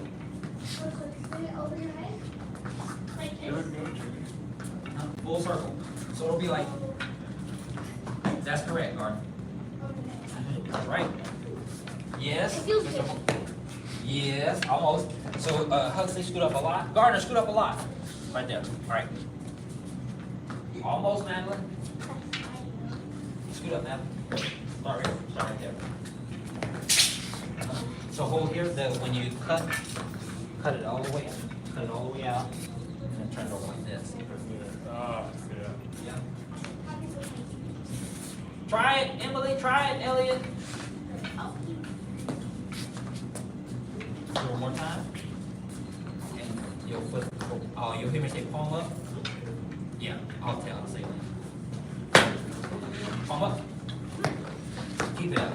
Speaker 4: Over your head? Like this?
Speaker 7: Full circle. So it'll be like, that's correct, Garden. Right. Yes.
Speaker 4: It feels good.
Speaker 7: Yes, almost. So Huxley, scoot up a lot. Gardner, scoot up a lot. Right there. All right. Almost, Madeline. Scoot up, Madeline. Start here. Start right there. So hold here. When you cut it all the way out. Cut it all the way out. And then turn it over like this.
Speaker 9: Yeah.
Speaker 7: Yeah. Try it, Emily. Try it, Elliot. One more time. And you'll hear me say palm up. Yeah, I'll say that. Palm up. Keep it up.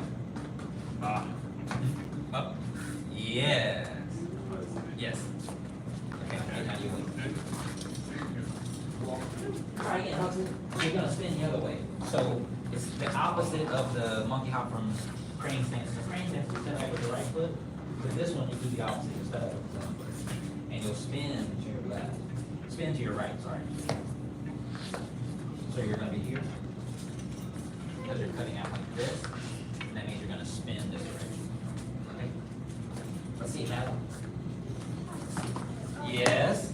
Speaker 7: Up. Yes. Yes. Okay, now you win. Try again, Huxley. You're gonna spin the other way. So it's the opposite of the monkey hop from crane stance. The crane stance is set up with the right foot. With this one, you do the opposite. You set up with the left foot. And you'll spin to your left. Spin to your right, sorry. So you're gonna be here. Because you're cutting out like this. And that means you're gonna spin this direction. Okay? Let's see, Madeline. Yes.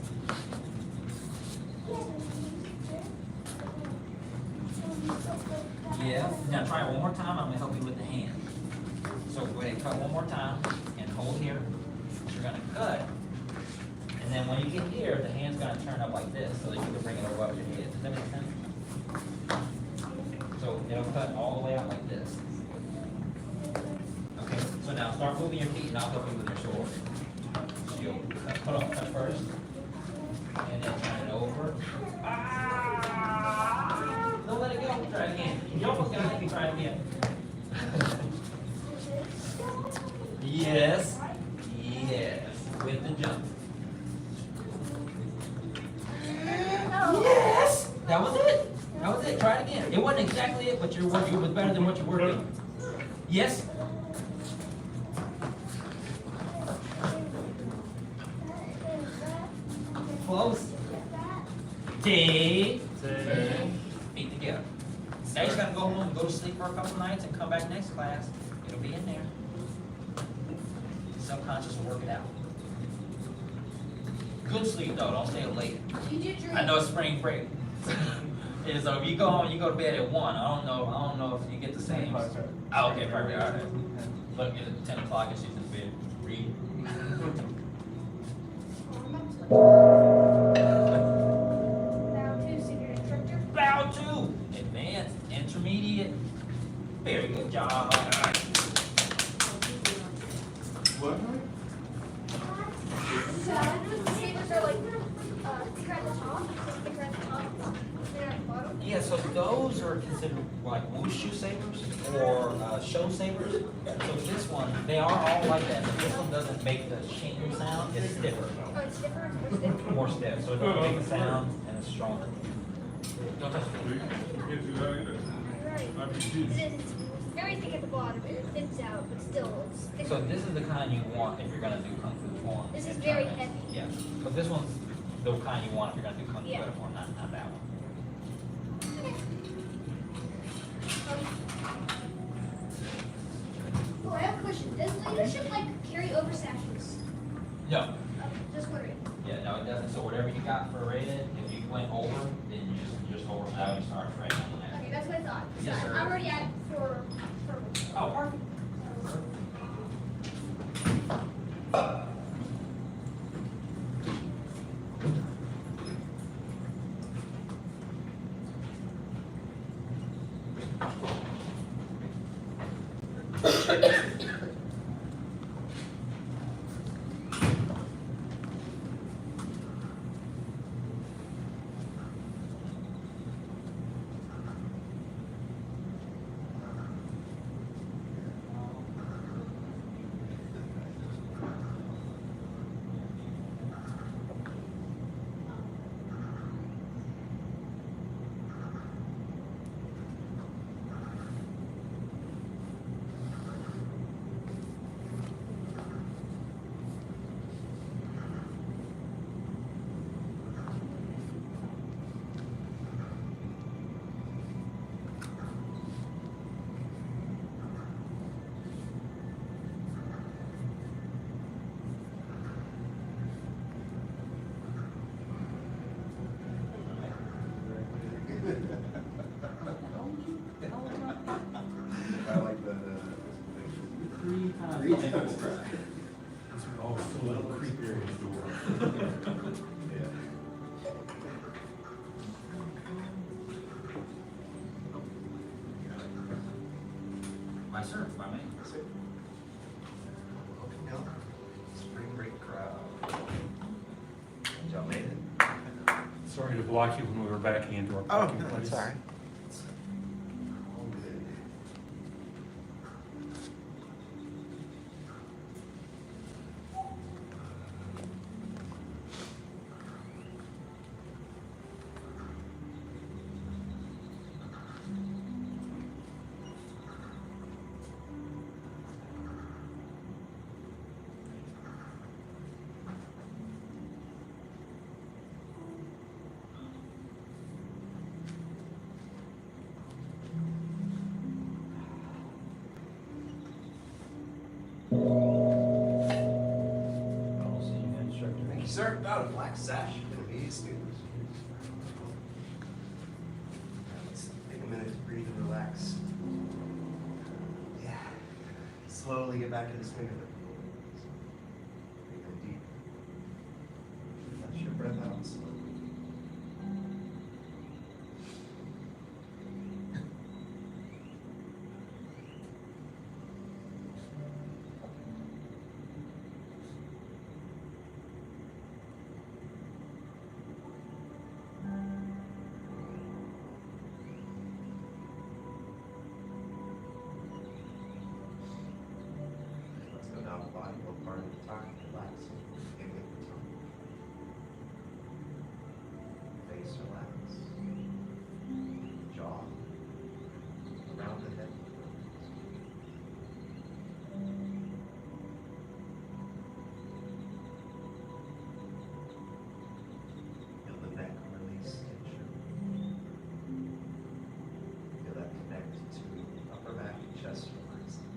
Speaker 7: Yeah. Now try it one more time. I'm gonna help you with the hand. So go ahead and cut one more time and hold here. You're gonna cut. And then when you get here, the hand's gonna turn up like this so that you can bring it over up your head. Does that make sense? So it'll cut all the way out like this. Okay, so now start moving your feet and I'll help you with your sword. So you'll cut off cut first. And then turn it over. Ah! Don't let it go. Try it again. You're almost gonna make me try it again. Yes. Yes. With the jump. Yes! That was it. That was it. Try it again. It wasn't exactly it, but it was better than what you were doing. Yes? Close. T. Feet together. Now you're gonna go home and go to sleep for a couple nights and come back next class. It'll be in there. Subconscious will work it out. Good sleep though, don't stay up late.
Speaker 4: You do drink.
Speaker 7: I know it's spring break. Yeah, so if you go home, you go to bed at 1. I don't know if you get the same. Oh, okay, perfect, all right. Look, at 10 o'clock and she's in bed. Read.
Speaker 4: Now to senior instructor.
Speaker 7: Bow 2. Advanced, intermediate. Very good job.
Speaker 6: What?
Speaker 4: So I know the sabers are like thicker at the top, thicker at the top, thinner at the bottom.
Speaker 7: Yeah, so those are considered like wushu sabers or show sabers. So this one, they are all like that, but this one doesn't make the shing sound, it's stiffer.
Speaker 4: Oh, it's stiffer, it's more stiff.
Speaker 7: More stiff, so it doesn't make a sound and it's stronger. Don't touch
Speaker 9: You
Speaker 7: it.
Speaker 9: can't do that either.
Speaker 4: Right.
Speaker 9: Not be
Speaker 4: It
Speaker 9: cheese.
Speaker 4: is very thick at the bottom, it thins out, but still, it's thicker.
Speaker 7: So this is the kind you want if you're gonna do kung fu form.
Speaker 4: This is
Speaker 7: and
Speaker 4: very
Speaker 7: tournaments.
Speaker 4: heavy.
Speaker 7: Yeah, but this one's the kind you want if you're gonna do kung fu
Speaker 4: Yeah.
Speaker 7: form, not that one.
Speaker 4: Oh, I have a question. Does leadership like carry over sashes?
Speaker 7: No,
Speaker 4: Just wondering.
Speaker 7: yeah, no, it doesn't. So whatever you got for red, if you went over, then you just over now you start right on that.
Speaker 4: Okay, that's what I thought. So
Speaker 7: Yes, sir.
Speaker 4: I'm already at for purple.
Speaker 7: Oh, perfect.
Speaker 6: I like that.
Speaker 1: 3 times.
Speaker 6: 3 times.
Speaker 9: Oh, it's a little creepier in the door.
Speaker 6: Yeah.
Speaker 7: My sir, my man.
Speaker 5: Spring break crowd. Y'all made it?
Speaker 6: Sorry to block you when we were backing into our parking place.
Speaker 5: Thank you, sir. About a black sash for the media students. Let's take a minute to breathe and relax. Yeah.
Speaker 8: slowly get back in the swing of it. Breathe in deep. Let your breath out slowly. Let's go down the body, one part at a time, relax. Give it the time. Face relax. Jaw. Around the head. Feel the neck release tension. Feel that connect to upper back and chest relaxing.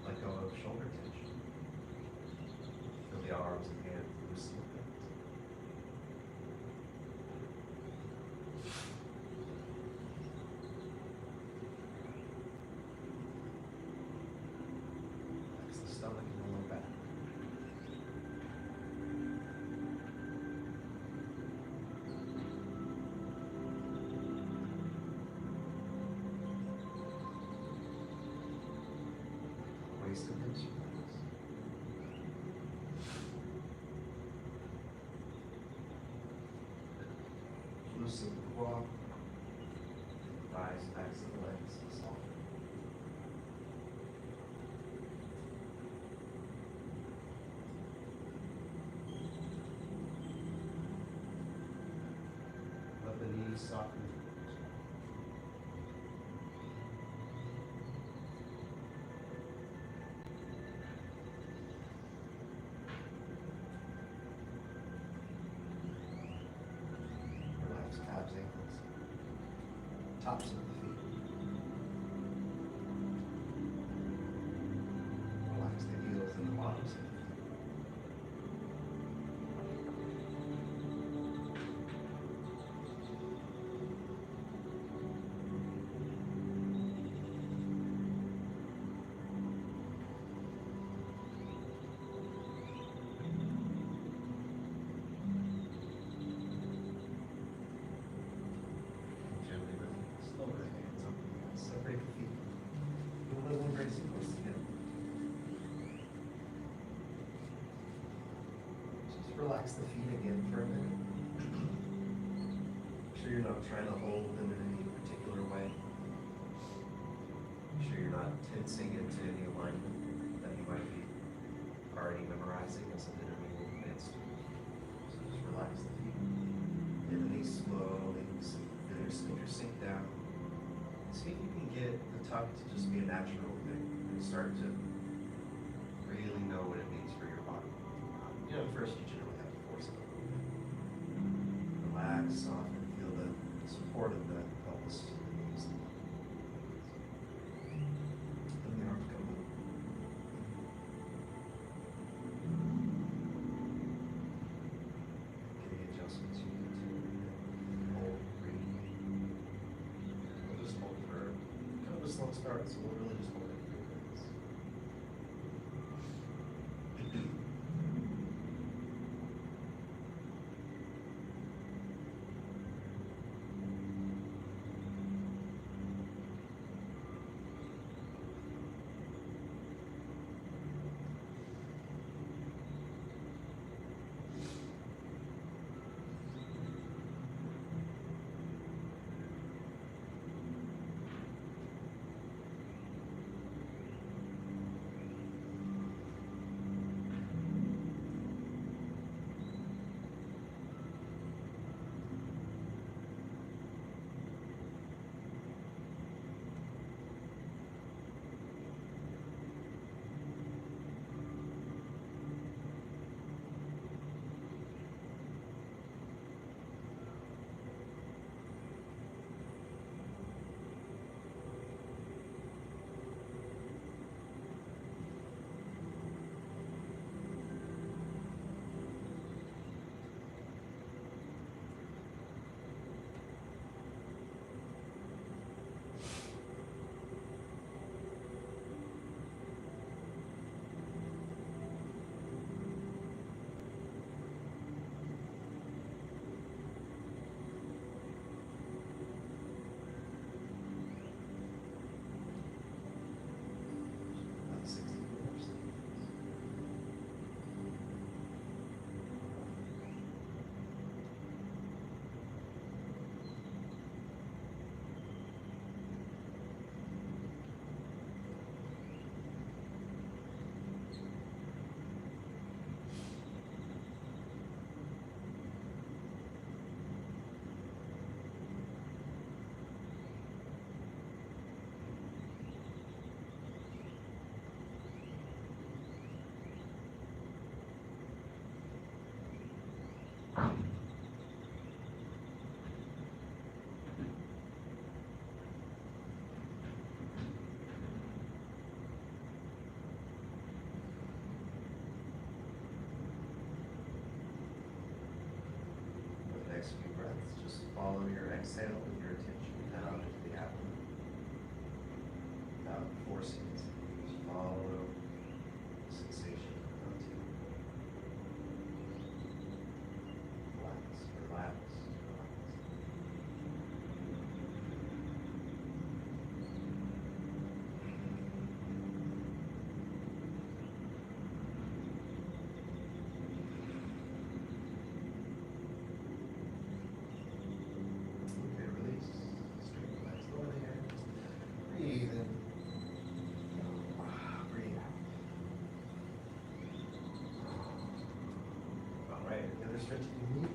Speaker 8: Let go of shoulder tension. Feel the arms and hands loosen a bit. Relax the stomach and the lower back. Waist and hips relax. Loosen the quad, thighs, backs of the legs, and soften. Let the knees soften. Relax calves, ankles, tops of the feet. Relax the heels and the bottoms of the feet. Gently release, lower the hands, open the eyes, separate the feet. Do a little embracing close together. Just relax the feet again for a minute. Make sure you're not trying to hold them in any particular way. Make sure you're not tensing into any alignment that you might be already memorizing as an intermediate advanced. So just relax the feet. And the knees slowly sink, feel your sink down. See if you can get the tuck to just be a natural thing and start to really know what it means for your body. At first you generally have to force it. Relax, soften, feel the support of the pelvis to the knees. And the arms come up. Any adjustments you need to hold, breathe. We'll just hold for kind of a slow start, so we'll really just hold it for 3 minutes.
Speaker 5: exhale with your attention down into the abdomen. Without forcing it, just follow the sensation of the relax, relax, relax. Okay, release. Straight legs, lower the hands. Breathe in. Breathe out. All right, the other stretch you need.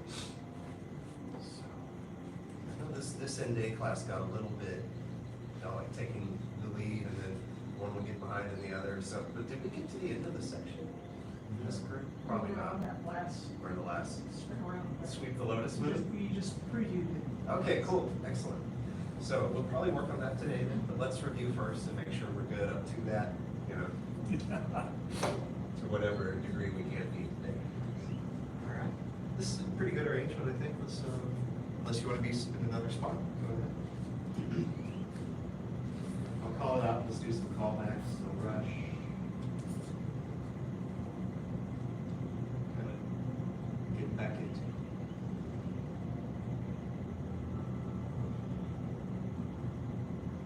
Speaker 5: So, I know this end day class got a little bit, like taking the lead and then one will get behind in the other. So, but did we get to the end of the section? In this group? Probably not. We're in the last. Sweep the lotus move.
Speaker 6: We just previewed it.
Speaker 5: Okay, cool, excellent. So we'll probably work on that today then, but let's review first and make sure we're good up to that, you know, to whatever degree we can be today. All right, this is a pretty good arrangement, I think. Let's, unless you want to be in another spot, go ahead. I'll call it out. Let's do some callbacks. No rush. Kind of get back into it.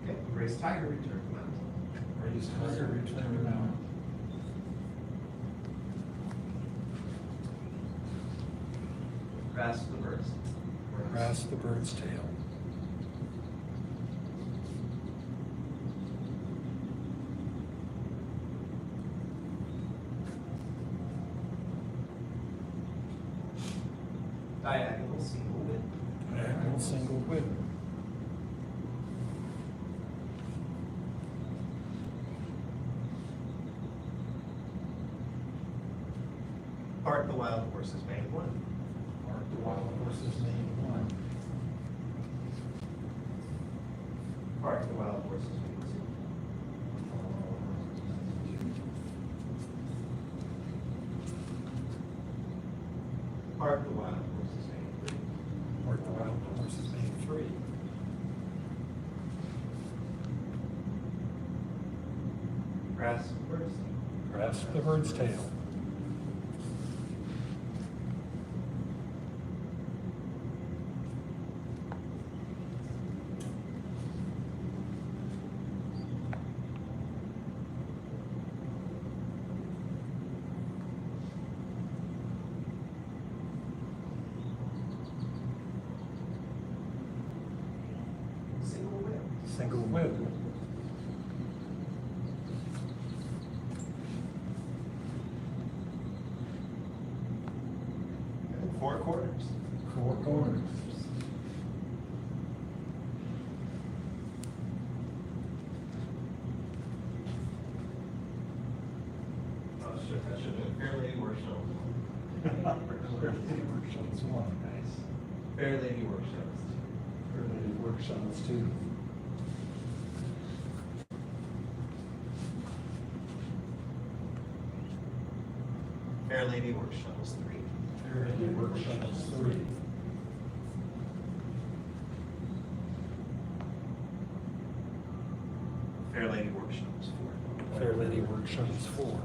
Speaker 5: Okay, raise tiger, return to mountain.
Speaker 6: Raise tiger, return to mountain.
Speaker 5: Grasp the birds.
Speaker 6: Grasp the bird's tail.
Speaker 5: Diagonal single width.
Speaker 6: Diagonal single width.
Speaker 5: Part the wild horse's mane one.
Speaker 6: Mark the wild horse's name one.
Speaker 5: Part the wild horse's mane two. Part the wild horse's mane three.
Speaker 6: Mark the wild horse's name three.
Speaker 5: Grasp the bird's tail.
Speaker 6: Grasp the bird's tail.
Speaker 5: Single whip.
Speaker 6: Single whip.
Speaker 5: And four quarters.
Speaker 6: Four corners.
Speaker 5: Oh, shit, that should have been Fair Lady Workshop.
Speaker 6: Workshops one.
Speaker 5: Nice. Fair Lady Workshops.
Speaker 6: Early workshops two.
Speaker 5: Fair Lady Workshops three.
Speaker 6: Early workshops three.
Speaker 5: Fair Lady Workshops four.
Speaker 6: Fair Lady workshops four.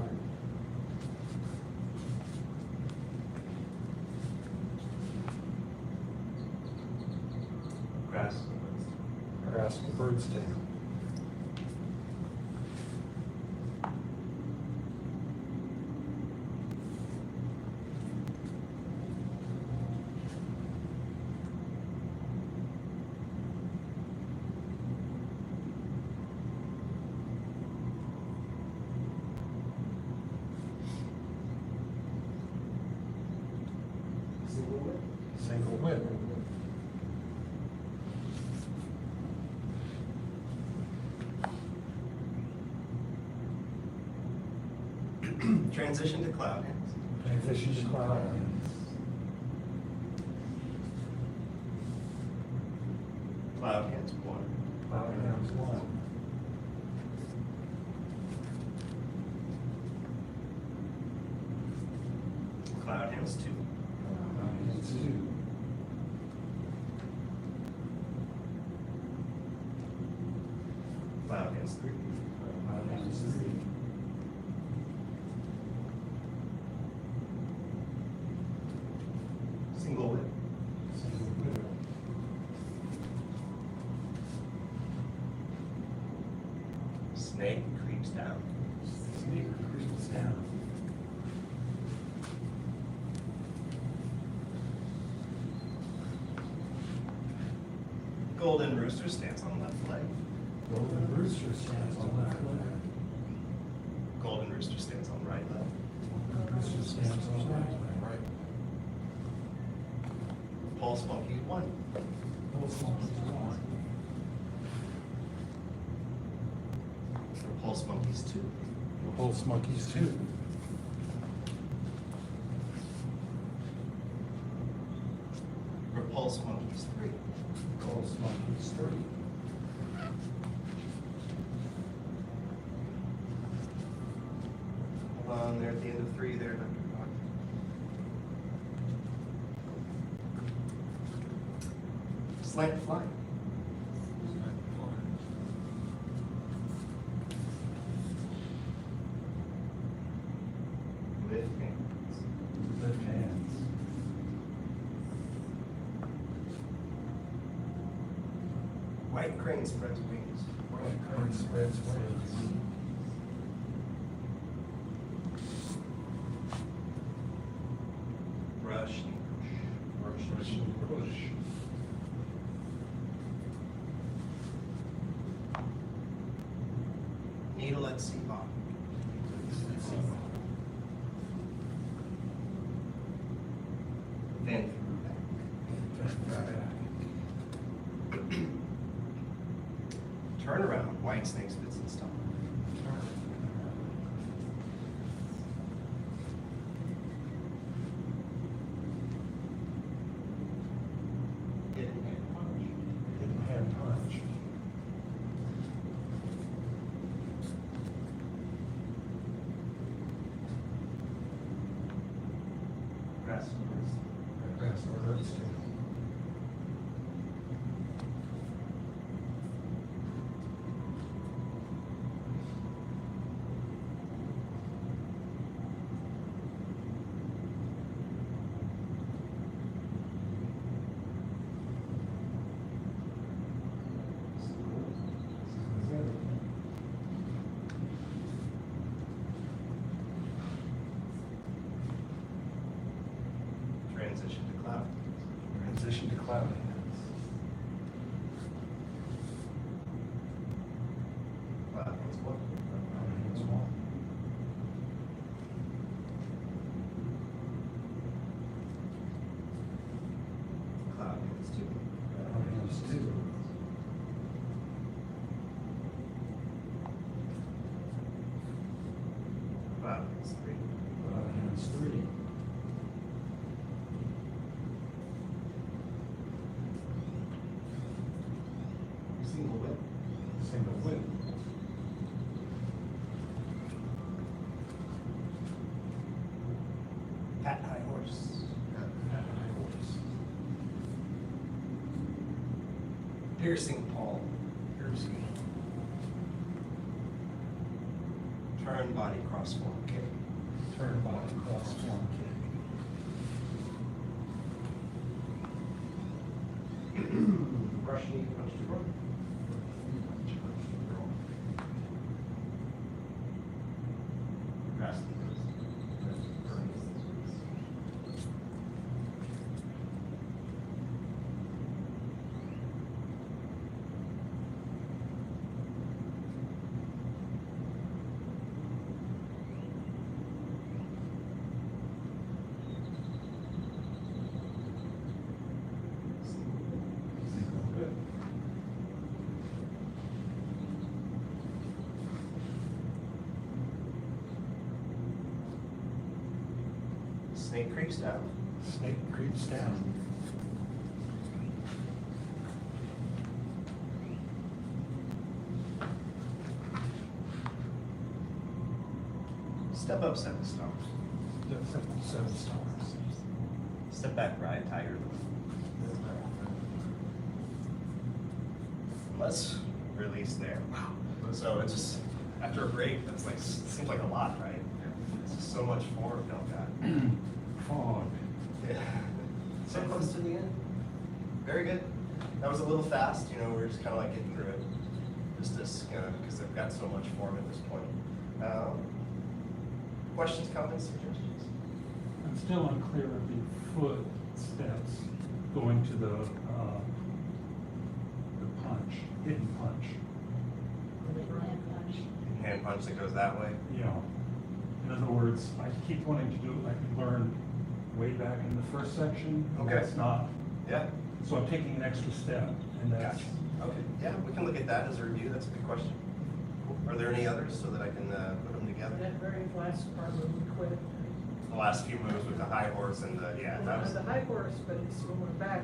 Speaker 5: Grasp the bird's tail.
Speaker 6: Grasp the bird's tail.
Speaker 5: Single whip.
Speaker 6: Single whip.
Speaker 5: Transition to cloud hands.
Speaker 6: Transition to cloud hands.
Speaker 5: Cloud hands one.
Speaker 6: Cloud hands one.
Speaker 5: Cloud hands two.
Speaker 6: Cloud hands two.
Speaker 8: Cloud has 3. Single whip. Snake creeps down. Golden rooster stands on left leg.
Speaker 10: Golden rooster stands on left leg.
Speaker 8: Golden rooster stands on right leg.
Speaker 10: Golden rooster stands on right leg.
Speaker 8: Pulse monkey 1.
Speaker 10: Pulse monkey 1.
Speaker 8: Pulse monkeys 2.
Speaker 10: Pulse monkeys 2.
Speaker 8: Repulse monkeys 3.
Speaker 10: Pulse monkeys 3.
Speaker 8: Hold on, there at the end of 3 there, Dr. Rock. Slant fly. Lift hands.
Speaker 10: Lift hands.
Speaker 8: White crane spreads wings.
Speaker 10: White crane spreads wings.
Speaker 8: Rush and push.
Speaker 10: Rush and push.
Speaker 8: Needle at sea bottom. Then through back. Turn around, white snake spits and stop. Hidden hand punch.
Speaker 10: Hidden hand punch.
Speaker 8: Grass and
Speaker 10: Grass or roots.
Speaker 8: Transition to cloud.
Speaker 10: Transition to cloud hands.
Speaker 8: Cloud hands 1.
Speaker 10: Cloud hands 1.
Speaker 8: Cloud hands 2.
Speaker 10: Cloud hands 2.
Speaker 8: Cloud hands 3.
Speaker 10: Cloud hands 3.
Speaker 8: Single whip.
Speaker 10: Single whip.
Speaker 8: Pat high horse.
Speaker 10: High horse.
Speaker 8: Piercing palm.
Speaker 10: Piercing.
Speaker 8: Turn body cross form kick.
Speaker 10: Turn body cross form kick.
Speaker 8: Brush knee punch to front. Grass knees.
Speaker 10: Single whip.
Speaker 8: Snake creeps down.
Speaker 10: Snake creeps down.
Speaker 8: Step up 7 stars.
Speaker 10: Seven stars.
Speaker 8: Step back right, tiger. Let's release there. Wow.
Speaker 11: So it's just, after a break, that's like, seems like a lot, right? It's just so much form down that.
Speaker 10: Fog.
Speaker 11: Yeah. So close to the end. Very good. That was a little fast, you know, we were just kind of like getting through it. Just this, you know, because they've got so much form at this point. Questions, comments, suggestions?
Speaker 10: I'm still unclear of the footsteps going to the punch, hidden punch.
Speaker 11: Hand punch that goes that way.
Speaker 10: You know, in other words, I keep wanting to do, I can learn way back in the first section. And
Speaker 11: Okay.
Speaker 10: that's not,
Speaker 11: Yeah.
Speaker 10: so I'm taking an extra step, and that's.
Speaker 11: Gotcha. Okay. Yeah, we can look at that as a review. That's a good question. Are there any others so that I can put them together?
Speaker 12: That very last part when we quit.
Speaker 11: The last few moves with the high horse and the, yeah, that was.
Speaker 12: The high horse, but it's when we're back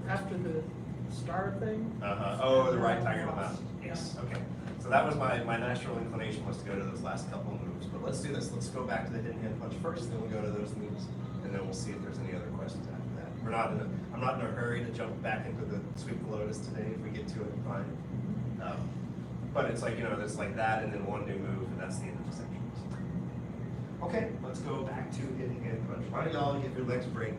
Speaker 12: after the star thing.
Speaker 11: Oh, the right tiger to the mountain. Yes, okay. So that was my natural inclination was to go to those last couple of moves. But let's do this. Let's go back to the hidden hand punch first, then we'll go to those moves, and then we'll see if there's any other questions after that. I'm not in a hurry to jump back into the sweep the lotus today. If we get to it, fine. But it's like, you know, there's like that and then one new move, and that's the end of the section. Okay, let's go back to hidden hand punch. Why don't y'all give your legs a break?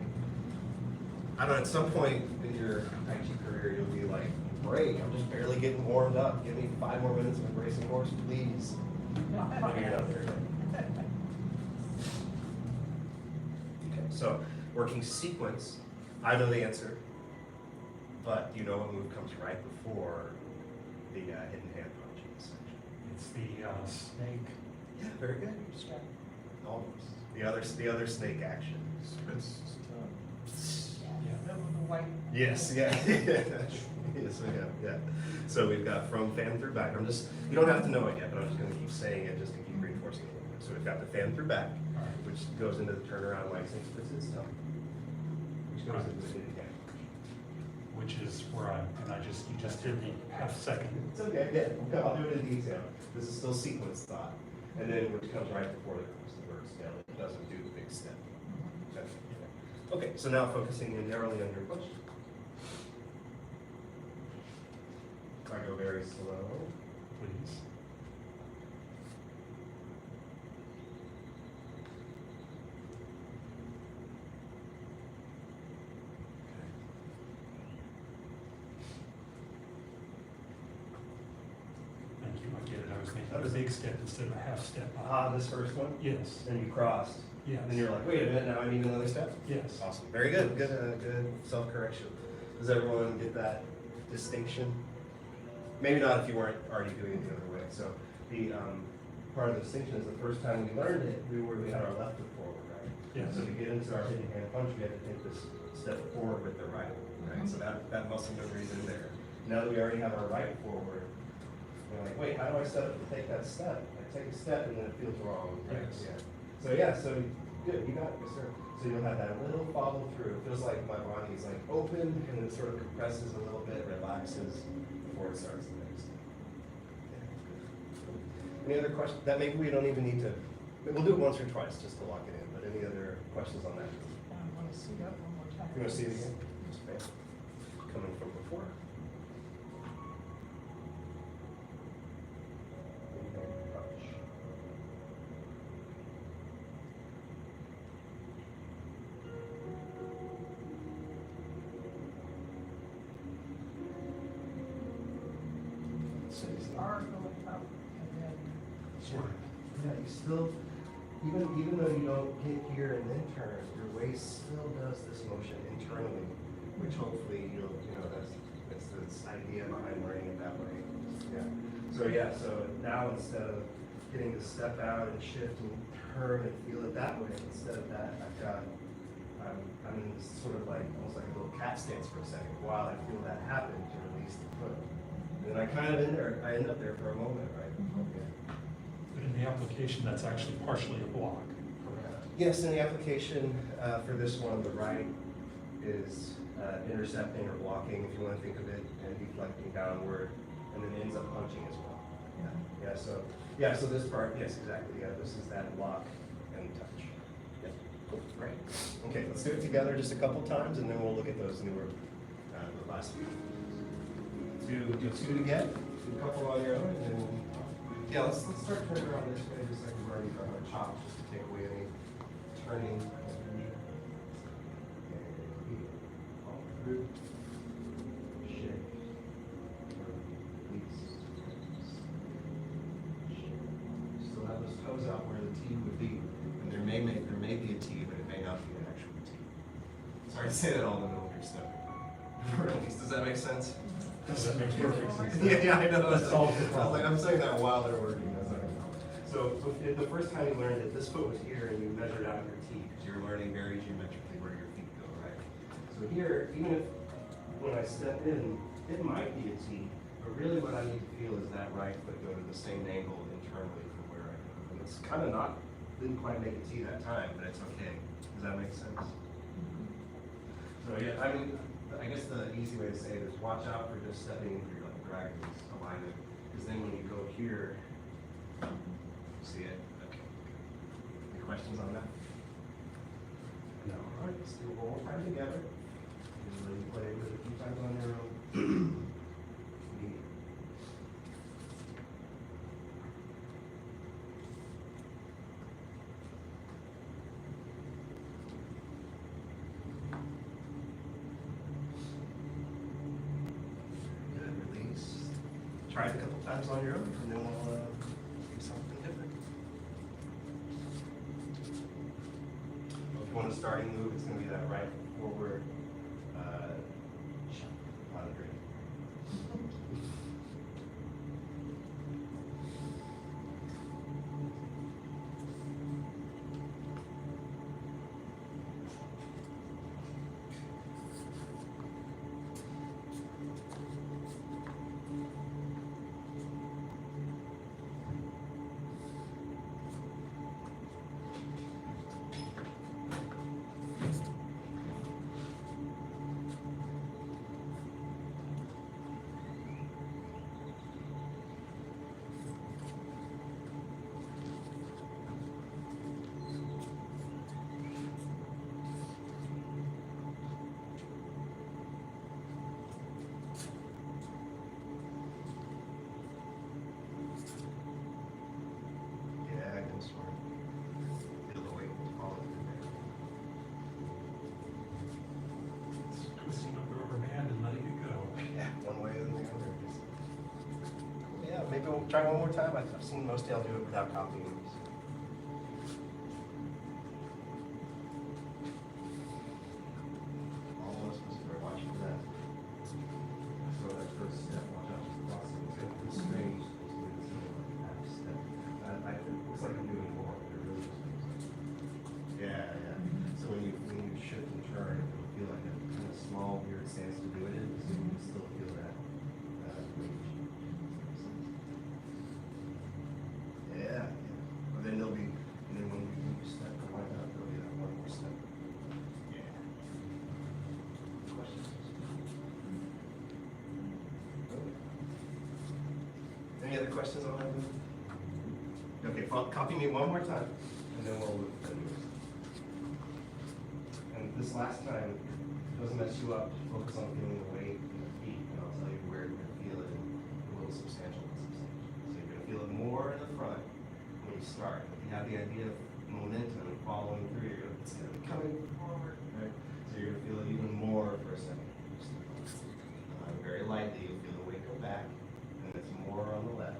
Speaker 11: I don't know, at some point in your Tai Chi career, you'll be like, break, I'm just barely getting warmed up. Give me 5 more minutes of embracing horse, please. Let me get out there. Okay, so working sequence, I know the answer, but you know what move comes right before the hidden hand punch in this section?
Speaker 10: It's the snake.
Speaker 11: Yeah, very good. Almost. The other snake action.
Speaker 12: The white.
Speaker 11: Yes, yeah. Yes, yeah. So we've got from fan through back. You don't have to know it yet, but I'm just gonna keep saying it just to keep reinforcing it. So we've got the fan through back, which goes into the turnaround like snake splits and stuff. Which goes into the hidden hand.
Speaker 10: Which is where you just did the half second.
Speaker 11: It's okay, yeah, I'll do it in detail. This is still sequence thought. And then which comes right before the bird's tail. It doesn't do the big step. Okay, so now focusing in narrowly on your push. I go very slow.
Speaker 10: Please. Thank you, I get it. I was making a big step instead of a half step.
Speaker 11: This first one?
Speaker 10: Yes.
Speaker 11: Then you crossed.
Speaker 10: Yes.
Speaker 11: Then you're like, wait a minute, now I need another step?
Speaker 10: Yes.
Speaker 11: Awesome. Very good. Good self-correction. Does everyone get that distinction? Maybe not if you weren't already doing it the other way. So the part of the distinction is the first time we learned it, we had our left foot forward, right?
Speaker 10: Yes.
Speaker 11: So to get into our hidden hand punch, we had to take this step forward with the right, right? So that muscle memory is in there. Now that we already have our right forward, we're like, wait, how do I take that step? I take a step and then it feels wrong. Right?
Speaker 10: Yes.
Speaker 11: So good, you got it, yes sir. So you'll have that little follow through. It feels like my body is like open and then it sort of compresses a little bit, relaxes before it starts the next step. Any other questions? That maybe we don't even need to, we'll do it once or twice just to lock it in, but any other questions on that?
Speaker 12: I want to see that one more time.
Speaker 11: You want to see it again? Okay. Coming from before.
Speaker 12: Star going up and then.
Speaker 10: Sort of.
Speaker 11: Yeah, you still, even though you don't get here and then turn, your waist still does this motion internally, which hopefully that's this idea behind learning it that way. So now instead of getting to step out and shift and turn and feel it that way, instead of that, I'm in this sort of like almost like a little cat stance for a second while I feel that happen to release the foot. And I kind of I end up there for a moment, right? Yeah.
Speaker 10: But in the application, that's actually partially a block.
Speaker 11: Yes, in the application for this one, the right is intercepting or blocking, if you want to think of it, and deflecting downward, and then ends up punching as well. So this part, yes, exactly. Yeah, this is that block and touch. Yeah, cool, great. Okay, let's do it together just a couple times, and then we'll look at those newer, the last few. So do two to get, do a couple on your own, and then, yeah, let's start turning around this way, just like we're already talking about chop, just to take away any turning. Root, shift, release, still have those toes out where the T would be, and there may be a T, but it may not be an actual T. Sorry to say that all in the middle of your step. Release, does that make sense?
Speaker 10: That makes perfect sense.
Speaker 11: Yeah, I know.
Speaker 10: That solves the problem.
Speaker 11: I'm saying that while they're working. That's what I know. So if the first time you learned that this foot was here and you measured out your T, because you're learning very geometrically where your feet go, right? So here, even if when I step in, it might be a T, but really what I need to feel is that right foot go to the same angle internally from where I go. And it's kind of not, didn't quite make a T that time, but it's okay. Does that make sense? So yeah, I mean, I guess the easy way to say it is watch out for just stepping into your like dragon's alignment, because then when you go here, see it? Okay. Any questions on that? No. All right, let's do it one more time together. And then you play with it a few times on your own. Try it a couple times on your own, and then we'll do something different. If you want a starting move, it's going to be that right forward on the green.
Speaker 10: Twisting up the rubber band and letting it go.
Speaker 11: Yeah, one way or the other. Yeah, maybe we'll try one more time. I've seen most of y'all do it without copying it. All of us are watching that. So that first step, watch out for the crossing. It's going to be strange. Half step. It looks like I'm doing more. But it really just yeah, yeah. So when you shift and turn, it'll feel like a kind of small, weird stance to do it in, so you can still feel that range. Yeah, yeah. But then there'll be, and then when you step and wind up, there'll be that one more step. Yeah. Questions? Any other questions on that move? Okay, copy me one more time, and then we'll look at the moves. And this last time doesn't mess you up. Focus on feeling the weight in the feet, and I'll tell you where you're going to feel it in a little substantial and substantial. So you're going to feel it more in the front when you start. If you have the idea of momentum following through, it's going to be coming forward, right? So you're going to feel it even more for a second. Very lightly, you'll feel the weight go back, and it's more on the left.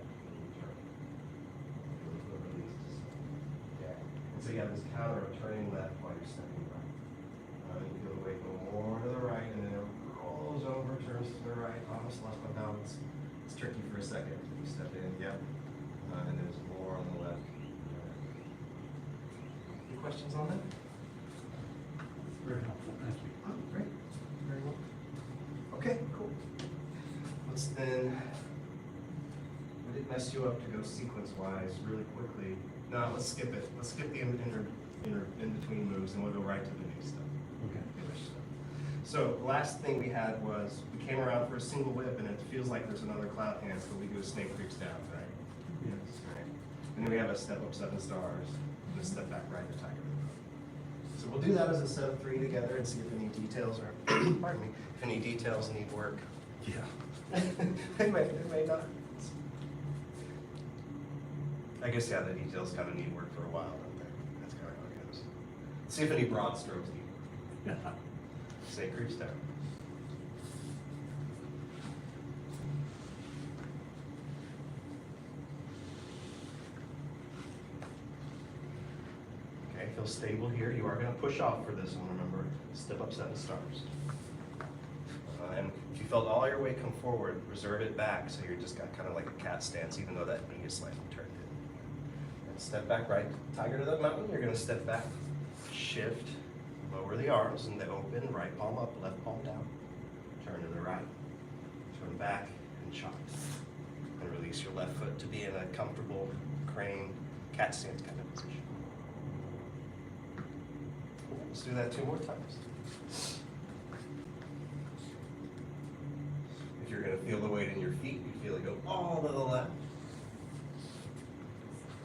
Speaker 11: So you have this counter of turning left while you're stepping right. You feel the weight go more to the right, and then it rolls over, turns to the right. Almost lost my balance. It's tricky for a second. You step in, yep. And there's more on the left. Any questions on that?
Speaker 10: Very helpful, thank you.
Speaker 11: Oh, great. Very well. Okay, cool. Let's then, would it mess you up to go sequence-wise really quickly? No, let's skip it. Let's skip the in-between moves, and we'll go right to the new stuff.
Speaker 10: Okay.
Speaker 11: So the last thing we had was, we came around for a single whip, and it feels like there's another cloud hand, so we do a snake creeps down, right?
Speaker 10: Yes.
Speaker 11: Right. And then we have a step up 7 stars, and a step back right to tiger. So we'll do that as a set of 3 together and see if any details are, pardon me, if any details need work.
Speaker 10: Yeah.
Speaker 11: They may not. I guess, yeah, the details kind of need work for a while, don't they? That's kind of how it goes. See if any broad strokes need work. Say creeps down. Okay, feel stable here. You are going to push off for this one, remember. Step up 7 stars. And if you felt all your weight come forward, reserve it back so you're just got kind of like a cat stance, even though that knee is slightly turned in. And step back right, tiger to the mountain. You're going to step back, shift, lower the arms, and they open, right palm up, left palm down. Turn to the right, turn back, and chop. And release your left foot to be in a comfortable crane, cat stance kind of position. Let's do that 2 more times. If you're going to feel the weight in your feet, you feel it go all to the left.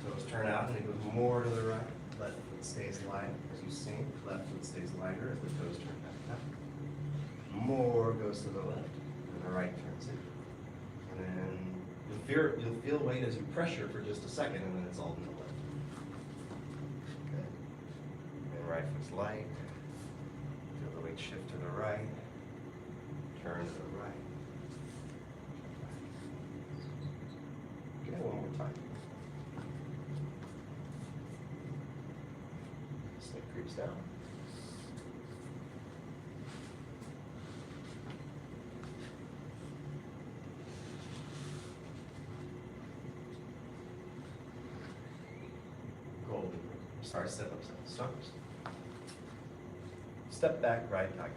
Speaker 11: Toes turn out and it goes more to the right. Left foot stays light as you sink. Left foot stays lighter as the toes turn back up. More goes to the left and the right turns in. And then you'll feel weight as you pressure for just a second, and then it's all to the left. Okay. And right foot's light. Feel the weight shift to the right. Turn to the right. Okay, one more time. Snake creeps down. Golden. Start step up, stars. Step back, right, tiger.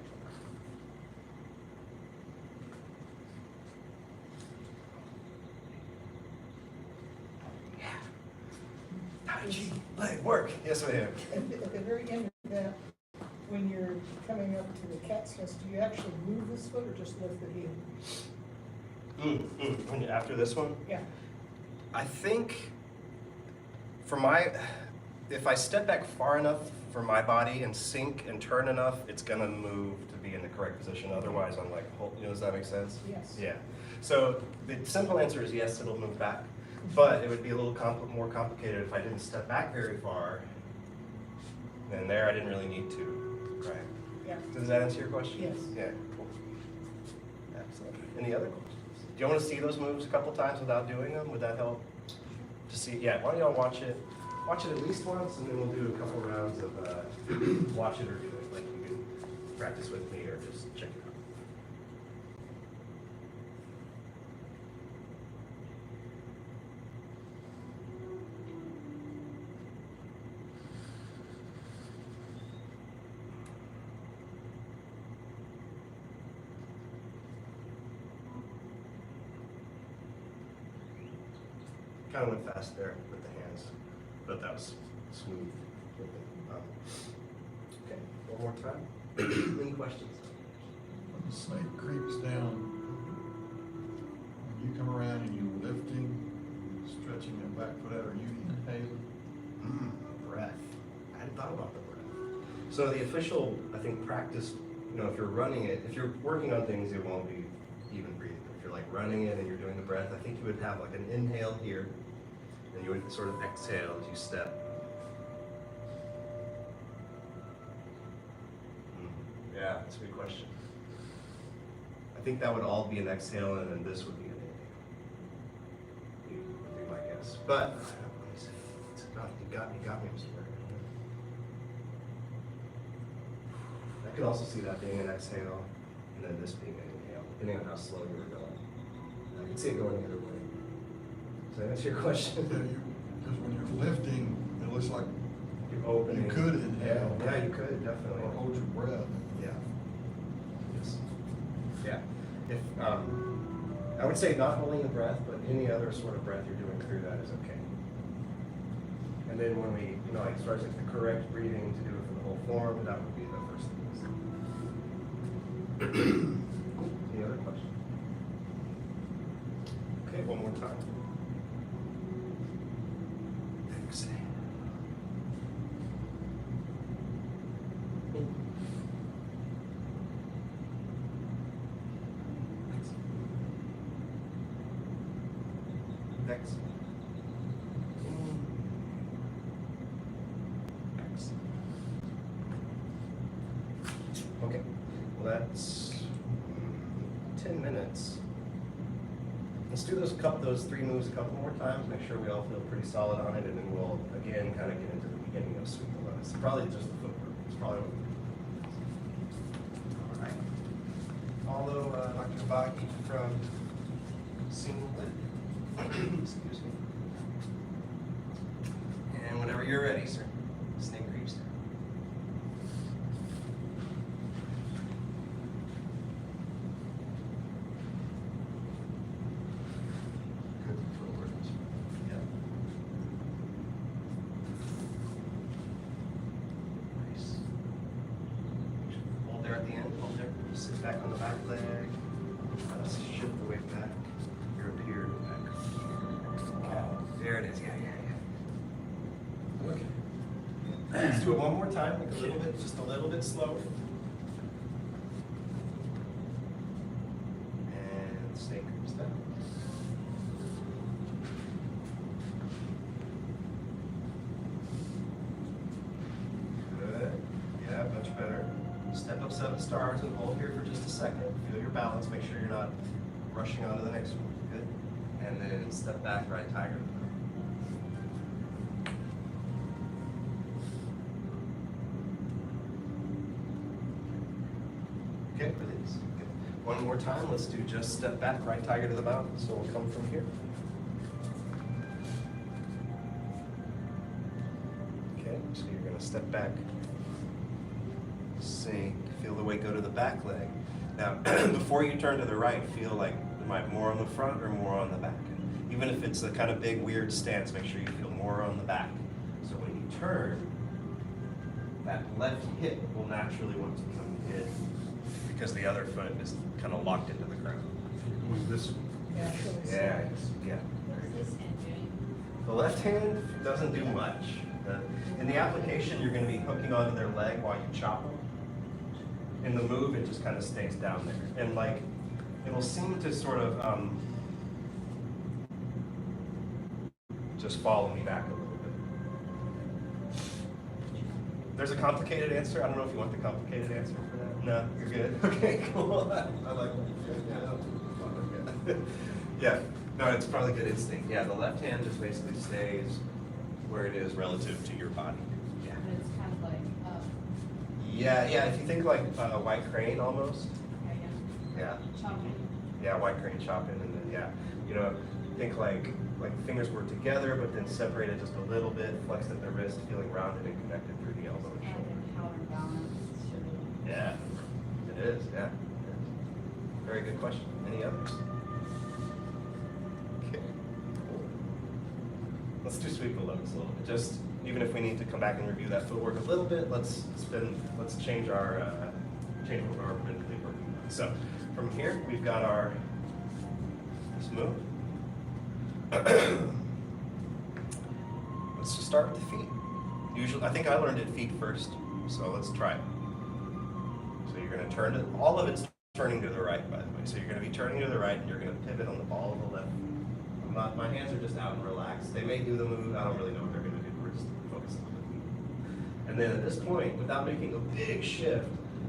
Speaker 11: Leg work. Yes, ma'am.
Speaker 12: At the very end of that, when you're coming up to the cat stance, do you actually move this foot or just lift the heel?
Speaker 11: After this one?
Speaker 12: Yeah.
Speaker 11: I think if I step back far enough for my body and sink and turn enough, it's gonna move to be in the correct position. Otherwise, I'm like, does that make sense?
Speaker 12: Yes.
Speaker 11: Yeah. So the simple answer is yes, it'll move back. But it would be a little more complicated if I didn't step back very far. And there I didn't really need to, right?
Speaker 12: Yeah.
Speaker 11: Does that answer your question?
Speaker 12: Yes.
Speaker 11: Yeah, cool. Excellent. Any other questions? Do you want to see those moves a couple times without doing them? Would that help? To see, yeah, why don't y'all watch it at least once, and then we'll do a couple rounds of watch it or do it. Like you can practice with me or just check it out. Kind of went fast there with the hands, but that was smooth. Okay, one more time. Any questions?
Speaker 13: When the snake creeps down, when you come around and you're lifting, stretching that back foot out, are you inhaling?
Speaker 11: Breath. I hadn't thought about the breath. So the official, I think, practice, if you're running it, if you're working on things, it won't be even breathing. If you're like running it and you're doing the breath, I think you would have like an inhale here, and you would sort of exhale as you step. Yeah, that's a good question. I think that would all be an exhale, and then this would be an inhale. Would be my guess. But you got me, Mr. Berger. I could also see that being an exhale, and then this being an inhale, depending on how slow you were going. I can see it going either way. Does that answer your question?
Speaker 13: Because when you're lifting, it looks like
Speaker 11: You're opening.
Speaker 13: you could inhale.
Speaker 11: Yeah, you could, definitely.
Speaker 13: Or hold your breath.
Speaker 11: Yeah. Yes. Yeah. If I would say not holding the breath, but any other sort of breath you're doing through that is okay. And then when we, like as far as like the correct breathing to do it for the whole form, that would be the first thing. Any other questions? Okay, one more time. Exhale. Next. Next. Okay, well that's 10 minutes. Let's do those 3 moves a couple more times, make sure we all feel pretty solid on it, and then we'll again kind of get into the beginning of sweep the lotus. Probably just the footwork. It's probably what all right. Follow Dr. Baki from single leg. Excuse me. And whenever you're ready, sir. Snake creeps down. Good footwork. Yep. Nice. Hold there at the end. Hold there. Sit back on the back leg. Let's shift the weight back. You're up here. Back. Okay. There it is. Yeah. Okay. Let's do it one more time, like a little bit, just a little bit slower. And snake creeps down. Good. Yeah, much better. Step up 7 stars and hold here for just a second. Feel your balance. Make sure you're not rushing on to the next one. Good. And then step back, right tiger. Okay, release. Good. One more time. Let's do just step back, right tiger to the mountain. So we'll come from here. Okay, so you're going to step back. Sink. Feel the weight go to the back leg. Now, before you turn to the right, feel like it might more on the front or more on the back. Even if it's a kind of big, weird stance, make sure you feel more on the back. So when you turn, that left hip will naturally want to come in because the other foot is kind of locked into the ground.
Speaker 13: Was this?
Speaker 11: Yeah. The left hand doesn't do much. In the application, you're going to be hooking onto their leg while you chop them. In the move, it just kind of stays down there. And like, it'll seem to sort of, just follow me back a little bit. There's a complicated answer. I don't know if you want the complicated answer for that. No, you're good. Okay, cool. I like that. Yeah, no, it's probably good instinct. Yeah, the left hand just basically stays where it is relative to your body. Yeah.
Speaker 2: And it's kind of like up.
Speaker 11: Yeah, if you think like white crane almost. Yeah.
Speaker 2: Chopping.
Speaker 11: Yeah, white crane chopping, and then yeah, think like fingers were together, but then separated just a little bit, flexed at the wrist, feeling rounded and connected through the elbow and shoulder. Yeah, it is. Yeah. Very good question. Any others? Okay. Cool. Let's do sweep the lotus a little bit. Just even if we need to come back and review that footwork a little bit, let's change our what we're mentally working on. So from here we've got our this move. Let's just start with the feet. Usually, I think I learned it feet first, so let's try it. So you're going to turn to, all of it's turning to the right, by the way. So you're going to be turning to the right, and you're going to pivot on the ball of the left. My hands are just out and relaxed. They may do the move. I don't really know what they're going to do. We're just focusing on the feet. And then at this point, without making a big shift,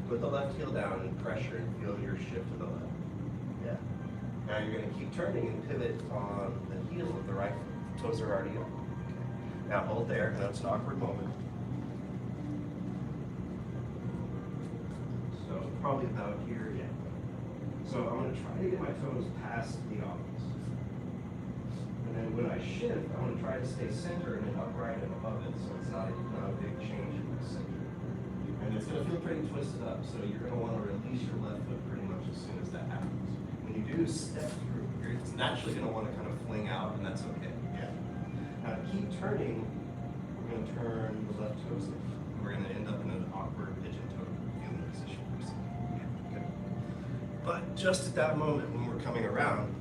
Speaker 11: put the left heel down and pressure and feel your shift to the left. Yeah. Now you're going to keep turning and pivot on the heel of the right foot. Toes are already up. Okay. Now hold there. Now it's an awkward moment. So probably about here, yeah. So I'm going to try to get my toes past the office. And then when I shift, I'm going to try to stay centered and upright and above it, so it's not a big change in the center. And it's going to feel pretty twisted up, so you're going to want to release your left foot pretty much as soon as that happens. When you do step through, it's naturally going to want to kind of fling out, and that's okay. Yeah. Now to keep turning, we're going to turn the left toes in. We're going to end up in an awkward pigeon toe feeling position. Yeah, good. But just at that moment when we're coming around,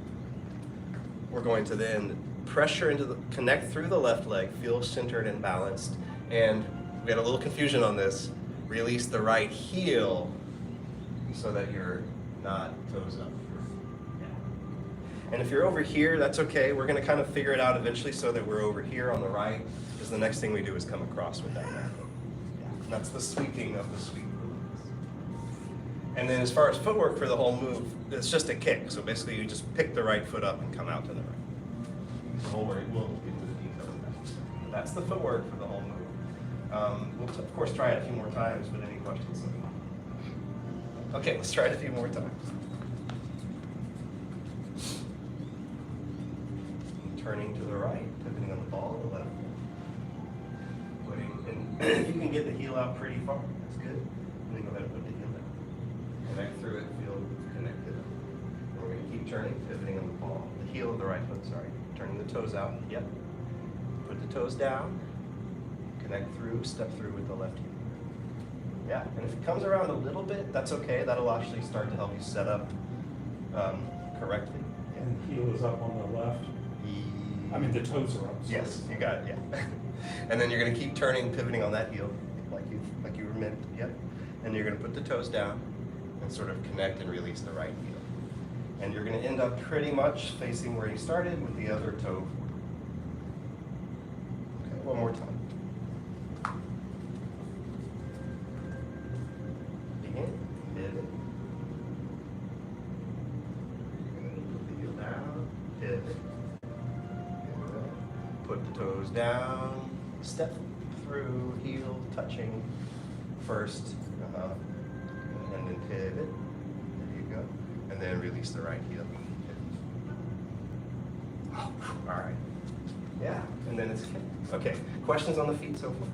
Speaker 11: we're going to then pressure into connect through the left leg, feel centered and balanced, and we had a little confusion on this. Release the right heel so that you're not toes up. And if you're over here, that's okay. We're gonna kind of figure it out eventually so that we're over here on the right, because the next thing we do is come across with that now. Yeah, that's the sweeping of the sweep movements. And then as far as footwork for the whole move, it's just a kick. So basically you just pick the right foot up and come out to the right. The whole way, we'll get to the details of that. That's the footwork for the whole move. We'll of course try it a few more times, but any questions? Okay, let's try it a few more times. Turning to the right, pivoting on the ball to the left. And you can get the heel out pretty far. That's good. And then go ahead and put the heel down. Connect through it, feel connected. And we're going to keep turning, pivoting on the ball. The heel of the right foot, sorry. Turning the toes out. Yep. Put the toes down. Connect through, step through with the left heel. Yeah, and if it comes around a little bit, that's okay. That'll actually start to help you set up correctly. Yeah.
Speaker 10: And the heel is up on the left. I mean, the toes are up. So
Speaker 11: Yes, you got it, yeah. And then you're gonna keep turning, pivoting on that heel, like you were meant, yep. And you're gonna put the toes down and sort of connect and release the right heel. And you're gonna end up pretty much facing where you started with the other toe. Okay, one more time. Begin, pivot. You're gonna put the heel down, pivot. Put the toes down, step through, heel touching first, and then pivot. There you go. And then release the right heel. All right. Yeah, and then it's kick. Okay, questions on the feet so far?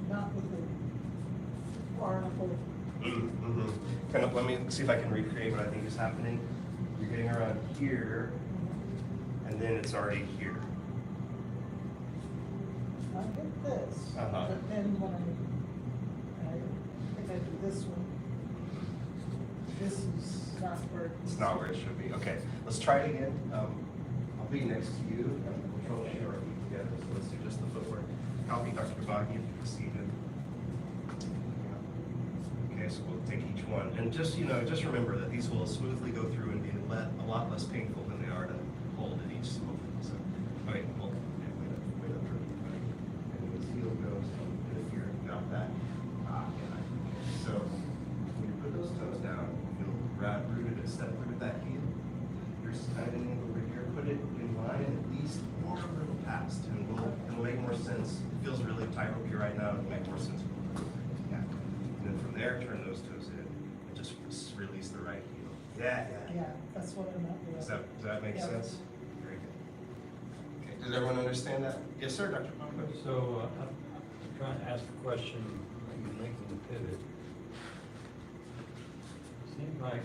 Speaker 12: Not with the article.
Speaker 11: Mm-hmm. Kind of, let me see if I can recreate what I think is happening. You're getting around here, and then it's already here.
Speaker 12: I get this, but then when I think I do this one, this is not where
Speaker 11: It's not where it should be. Okay, let's try it again. I'll be next to you, and we'll share our feet together. So let's do just the footwork. Copy Dr. Boggy if you can see him. Okay, so we'll take each one, and just remember that these will smoothly go through and be a lot less painful than they are to hold at each movement. So, okay, well, wait up, and his heel goes here, got that. Yeah. So when you put those toes down, you'll rooted and step through with that heel. You're sliding over here, put it in line at least more a little past, and it'll make more sense. It feels really tightrope right now. It'll make more sense. Yeah. And then from there, turn those toes in and just release the right heel. Yeah.
Speaker 12: Yeah, that's what I'm not doing.
Speaker 11: Does that make
Speaker 12: Yeah.
Speaker 11: sense? Very good. Okay, does everyone understand that? Yes, sir, Dr. Pompa.
Speaker 6: So I'm trying to ask a question when you're making the pivot. Seems like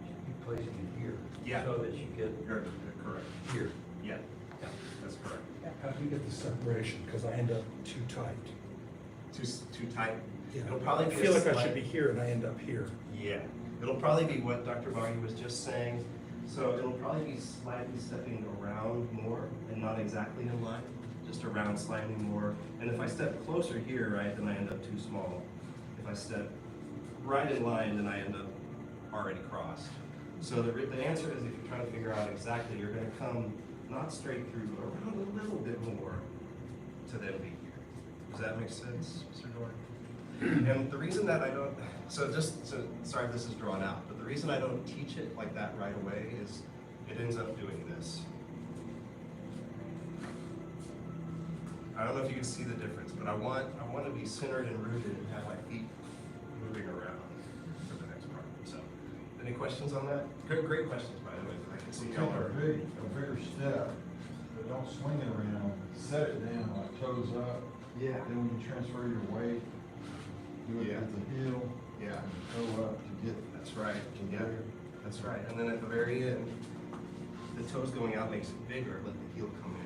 Speaker 6: you should be placing it here.
Speaker 11: Yeah.
Speaker 6: So that you get
Speaker 11: You're correct.
Speaker 6: here.
Speaker 11: Yeah, that's correct.
Speaker 10: how do you get the separation? Because I end up too tight.
Speaker 11: Too tight.
Speaker 10: Yeah.
Speaker 11: It'll probably
Speaker 10: I
Speaker 11: be
Speaker 10: feel
Speaker 11: a
Speaker 10: like I
Speaker 11: slight-
Speaker 10: should be here and I end up here.
Speaker 11: Yeah, it'll probably be what Dr. Barney was just saying. So it'll probably be slightly stepping around more and not exactly in line, just around slightly more. And if I step closer here, right, then I end up too small. If I step right in line, then I end up already crossed. So the answer is, if you're trying to figure out exactly, you're gonna come not straight through, but around a little bit more to then be here. Does that make sense, Mr. Doran? And the reason that I don't, sorry if this is drawn out, but the reason I don't teach it like that right away is it ends up doing this. I don't know if you can see the difference, but I want to be centered and rooted and have my feet moving around for the next part. So, any questions on that? Great questions, by the way. I can see
Speaker 13: Take
Speaker 11: y'all
Speaker 13: a
Speaker 11: are.
Speaker 13: bigger step, but don't swing it around, set it down, like toes up.
Speaker 11: Yeah.
Speaker 13: Then when you transfer your weight, do it
Speaker 11: Yeah.
Speaker 13: with the heel,
Speaker 11: Yeah.
Speaker 13: and toe up to get
Speaker 11: That's right.
Speaker 13: to
Speaker 11: Yeah.
Speaker 13: there.
Speaker 11: That's right. And then at the very end, the toes going out makes it bigger. Let the heel come in.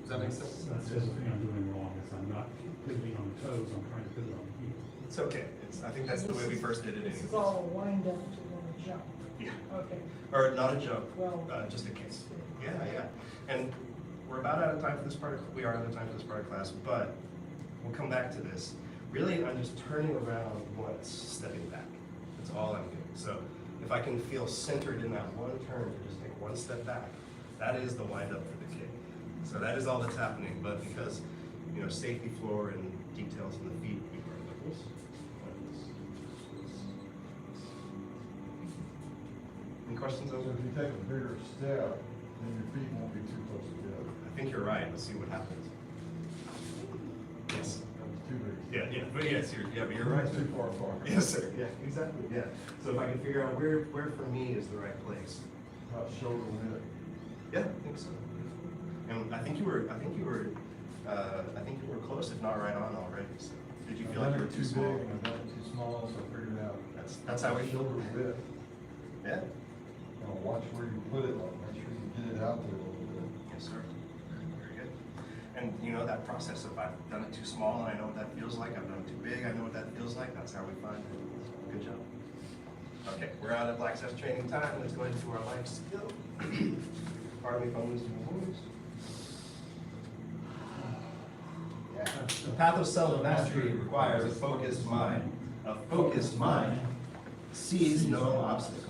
Speaker 11: Does that make sense?
Speaker 10: That's the other thing I'm doing wrong, is I'm not pivoting on the toes, I'm trying to pivot on the heel.
Speaker 11: It's okay. I think that's the way we first did it
Speaker 12: This is
Speaker 11: anyway.
Speaker 12: all wind up to one jump.
Speaker 11: Yeah.
Speaker 12: Okay,
Speaker 11: Or not a jump,
Speaker 12: well.
Speaker 11: just a kiss. Yeah. And we're about out of time for this part of, we are out of time for this part of class, but we'll come back to this. Really, I'm just turning around once, stepping back. That's all I'm doing. So if I can feel centered in that one turn to just take one step back, that is the wind up for the kick. So that is all that's happening, but because, you know, safety floor and details in the feet, we are like this. Any questions
Speaker 13: So
Speaker 11: over?
Speaker 13: if you take a bigger step, then your feet won't be too close together.
Speaker 11: I think you're right. Let's see what happens. Yes.
Speaker 13: That was too big.
Speaker 11: Yeah, but yes, but you're right.
Speaker 13: Too far apart.
Speaker 11: Yes, sir. Yeah, exactly. Yeah. So if I can figure out where for me is the right place.
Speaker 13: About shoulder width.
Speaker 11: Yeah, I think so. And I think you were close, if not right on already. So did you feel like you were too small?
Speaker 13: Big and I've done it too small, so I figured out.
Speaker 11: That's how we
Speaker 13: Shoulder width.
Speaker 11: Yeah.
Speaker 13: Watch where you put it, like, make sure you get it out there a little bit.
Speaker 11: Yes, sir. Very good. And you know that process, if I've done it too small and I know what that feels like, I've done it too big, I know what that feels like, that's how we find it. Good job. Okay, we're out of Black Access training time. Let's go ahead and do our life skill. Pardon me if I'm losing my voice. Yeah. The path of self-mastery requires a focused mind. A focused mind sees no obstacles.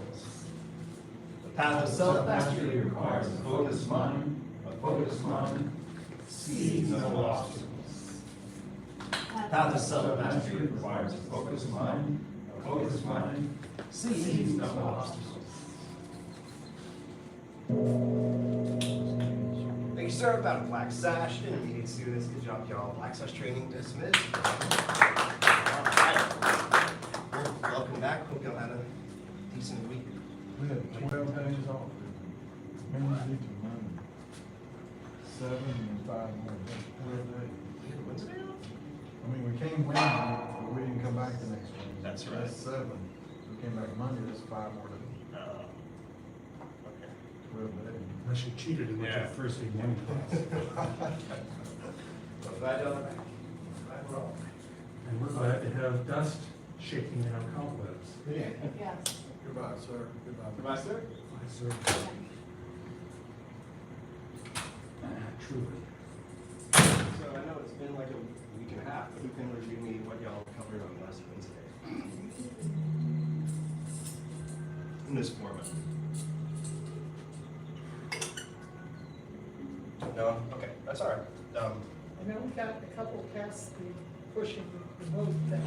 Speaker 11: The path of self-mastery requires a focused mind. A focused mind sees no obstacles. The path of self-mastery requires a focused mind. A focused mind sees no obstacles. Thank you, sir. About a black sash, intermediate students. Good job, y'all. Black sash training dismissed. All right. Welcome back. Hope y'all had a decent week.
Speaker 13: We had 12 days off. Wednesday to Monday. 7 and 5 more. That's 12 days.
Speaker 11: Wednesday off?
Speaker 13: I mean, we came Wednesday, but we didn't come back the next Wednesday.
Speaker 11: That's right.
Speaker 13: That's 7. We came back Monday, that's 5 more days.
Speaker 11: Okay.
Speaker 13: 12 days.
Speaker 10: Unless you cheated and went to
Speaker 11: Yeah.
Speaker 10: the first thing morning class.
Speaker 11: Well, glad y'all are back. Glad we're all back.
Speaker 10: And we're glad to have dust shaking in our cobwebs.
Speaker 13: Yeah.
Speaker 2: Yes.
Speaker 13: Goodbye, sir. Goodbye.
Speaker 11: Goodbye, sir.
Speaker 10: Aye, sir. Truly.
Speaker 11: So I know it's been like a week and a half, but who can review me what y'all covered on last Wednesday? In this format. No? Okay, that's all right.
Speaker 12: I know we got a couple past the pushing the boat thing.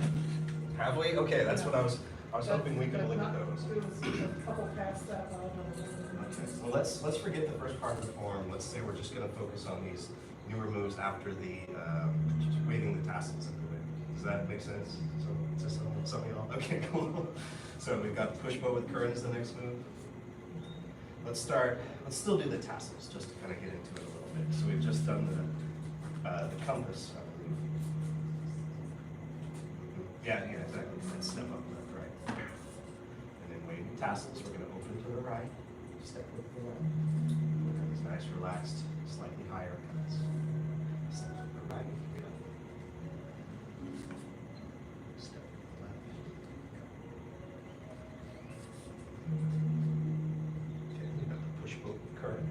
Speaker 11: Have we? Okay, that's what I was hoping we could
Speaker 12: But
Speaker 11: look at
Speaker 12: not-
Speaker 11: those.
Speaker 12: There was a couple past that, but I don't know.
Speaker 11: Okay, well, let's forget the first part of the form. Let's say we're just gonna focus on these newer moves after the, waving the tassels in the way. Does that make sense? So, to some of y'all? Okay, cool. So we've got push bow with current as the next move. Let's still do the tassels, just to kind of get into it a little bit. So we've just done the compass. Yeah, exactly. And step up left, right. And then waving tassels, we're gonna open to the right. Step with the left. These nice, relaxed, slightly higher cuts. Step with the right. Step with the left. Okay, we got the push boat current.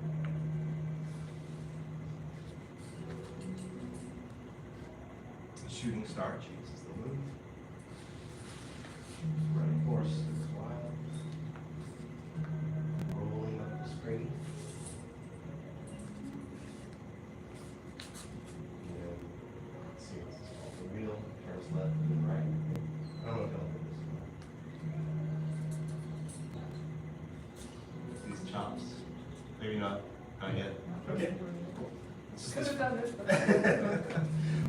Speaker 11: The shooting star chases the move. Running horse is wild. Rolling up the screen. And let's see, this is off the wheel, turns left and then right. I don't know if y'all did this. These chops. Maybe not yet. Okay.
Speaker 12: Could have done this, but.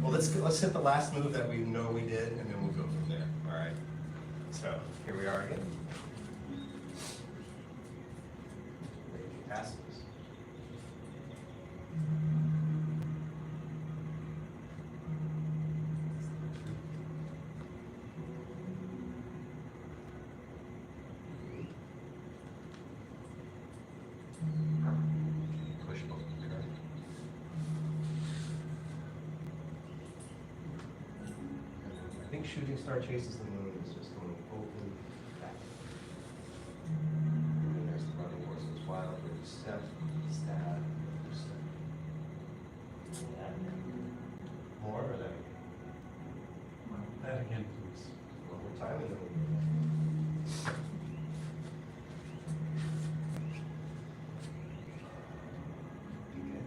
Speaker 11: Well, let's hit the last move that we know we did, and then we'll go from there. All right. So here we are again. Passes. Push both. I think shooting star chases the moon is just going open back. And then there's the running horse, it's wild, where you step, stab, step.
Speaker 10: again, please.
Speaker 11: One more time and then we'll. Okay.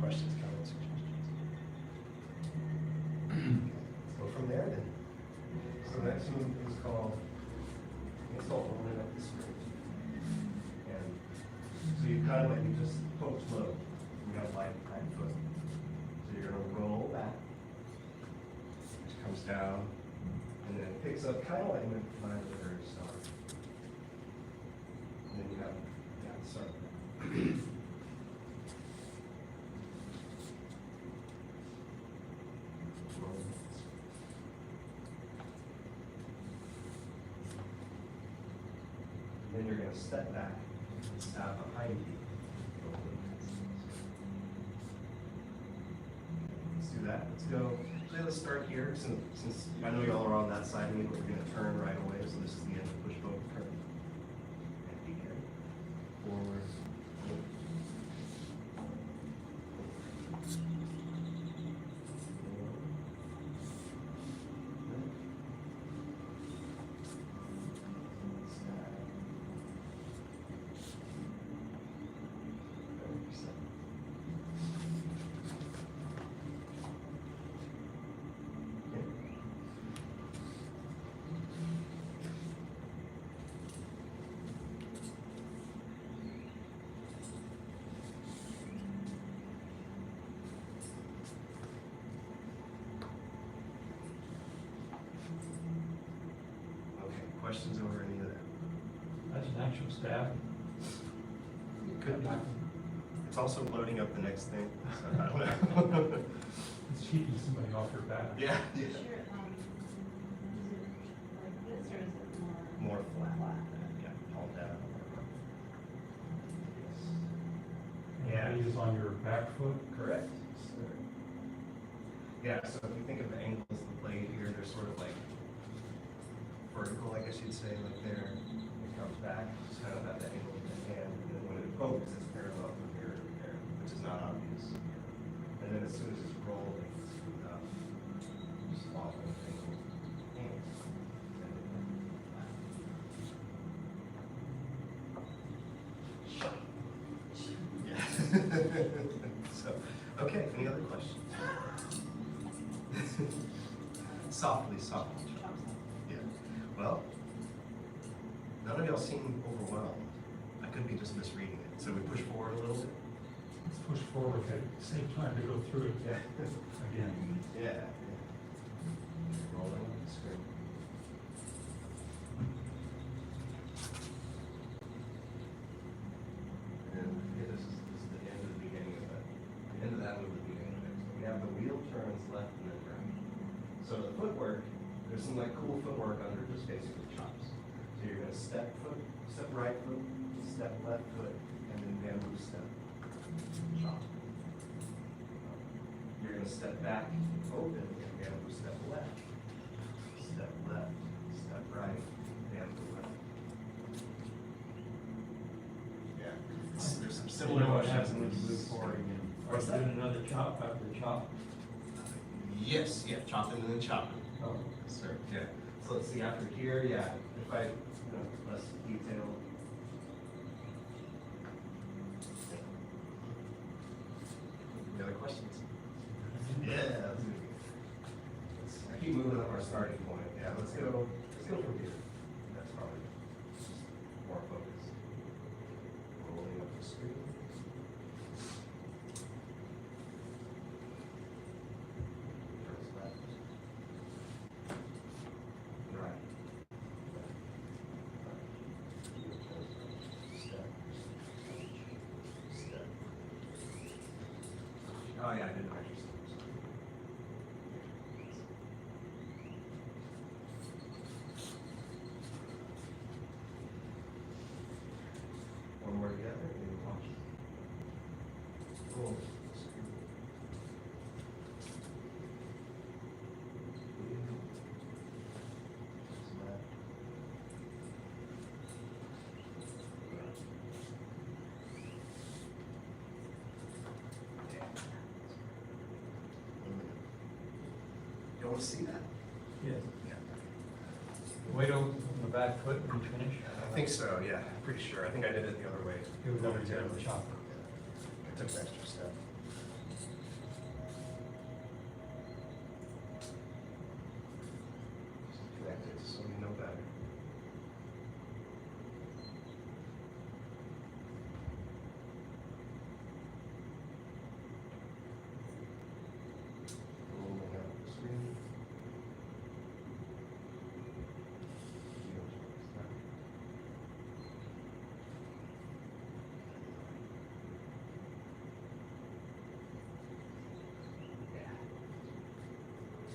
Speaker 11: Questions, comments, suggestions? Let's go from there then. So the next move is called insult rolling up the skirt. And so you kind of like, you just poke low. You got light foot. So you're gonna roll back, which comes down, and then it picks up kind of like when flying at the very start. And then you have, sorry. Then you're going to step back and stab behind you. Let's do that. Let's go. Let's start here. Since I know y'all are on that side of me, but we're going to turn right away. So this is the end of push both turn. And begin. Forward. Questions over any of that?
Speaker 10: That's an actual stab.
Speaker 11: Could be. It's also loading up the next thing, so I don't know.
Speaker 10: It's keeping somebody off your back.
Speaker 11: Yeah.
Speaker 2: Is it like this or is it more?
Speaker 11: More flat. Yeah, all down.
Speaker 10: And the blade is on your back foot.
Speaker 11: Correct. Yeah, so if you think of the angles of the blade here, they're sort of like vertical, I guess you'd say, like there. It comes back, just kind of at the angle of the hand, and then when it pokes, it's parallel from here to there, which is not obvious. And then as soon as it's rolled, it's smooth up. Just off of the angle. Yeah. So, okay, any other questions? Softly. Yeah. Well, none of y'all seem overwhelmed. I could be just misreading it. So we push forward a little bit.
Speaker 10: Let's push forward at the same time to go through it again.
Speaker 11: Yeah. Rolling on the screen. And yeah, this is the end of the beginning of it. The end of that move is the beginning of it. So we have the wheel turns left and then right. So the footwork, there's some like cool footwork under just basically chops. So you're gonna step right foot, step left foot, and then bamboo step, chop. You're gonna step back, open, and bamboo step left, step right, bamboo left. Yeah, there's some similar motions in this. What's that?
Speaker 7: Another chop after chop.
Speaker 11: Yes, yeah, chopping and then chopping.
Speaker 7: Oh.
Speaker 11: Sir, yeah. So let's see, after here, yeah, if I, less detail. Any other questions? Yeah, let's do it. I keep moving up our starting point. Yeah, let's go from here. That's probably more focus. Rolling up the screen. First left. Right. Step. Oh yeah, I didn't actually step. want to see that?
Speaker 6: Yes.
Speaker 11: Yeah.
Speaker 6: Weight on the back foot when you finish?
Speaker 11: I think so, yeah, pretty sure. I think I did it the other way.
Speaker 6: It was over there with the chopper.
Speaker 11: I took an extra step. Connect it so we know better. Rolling out the screen.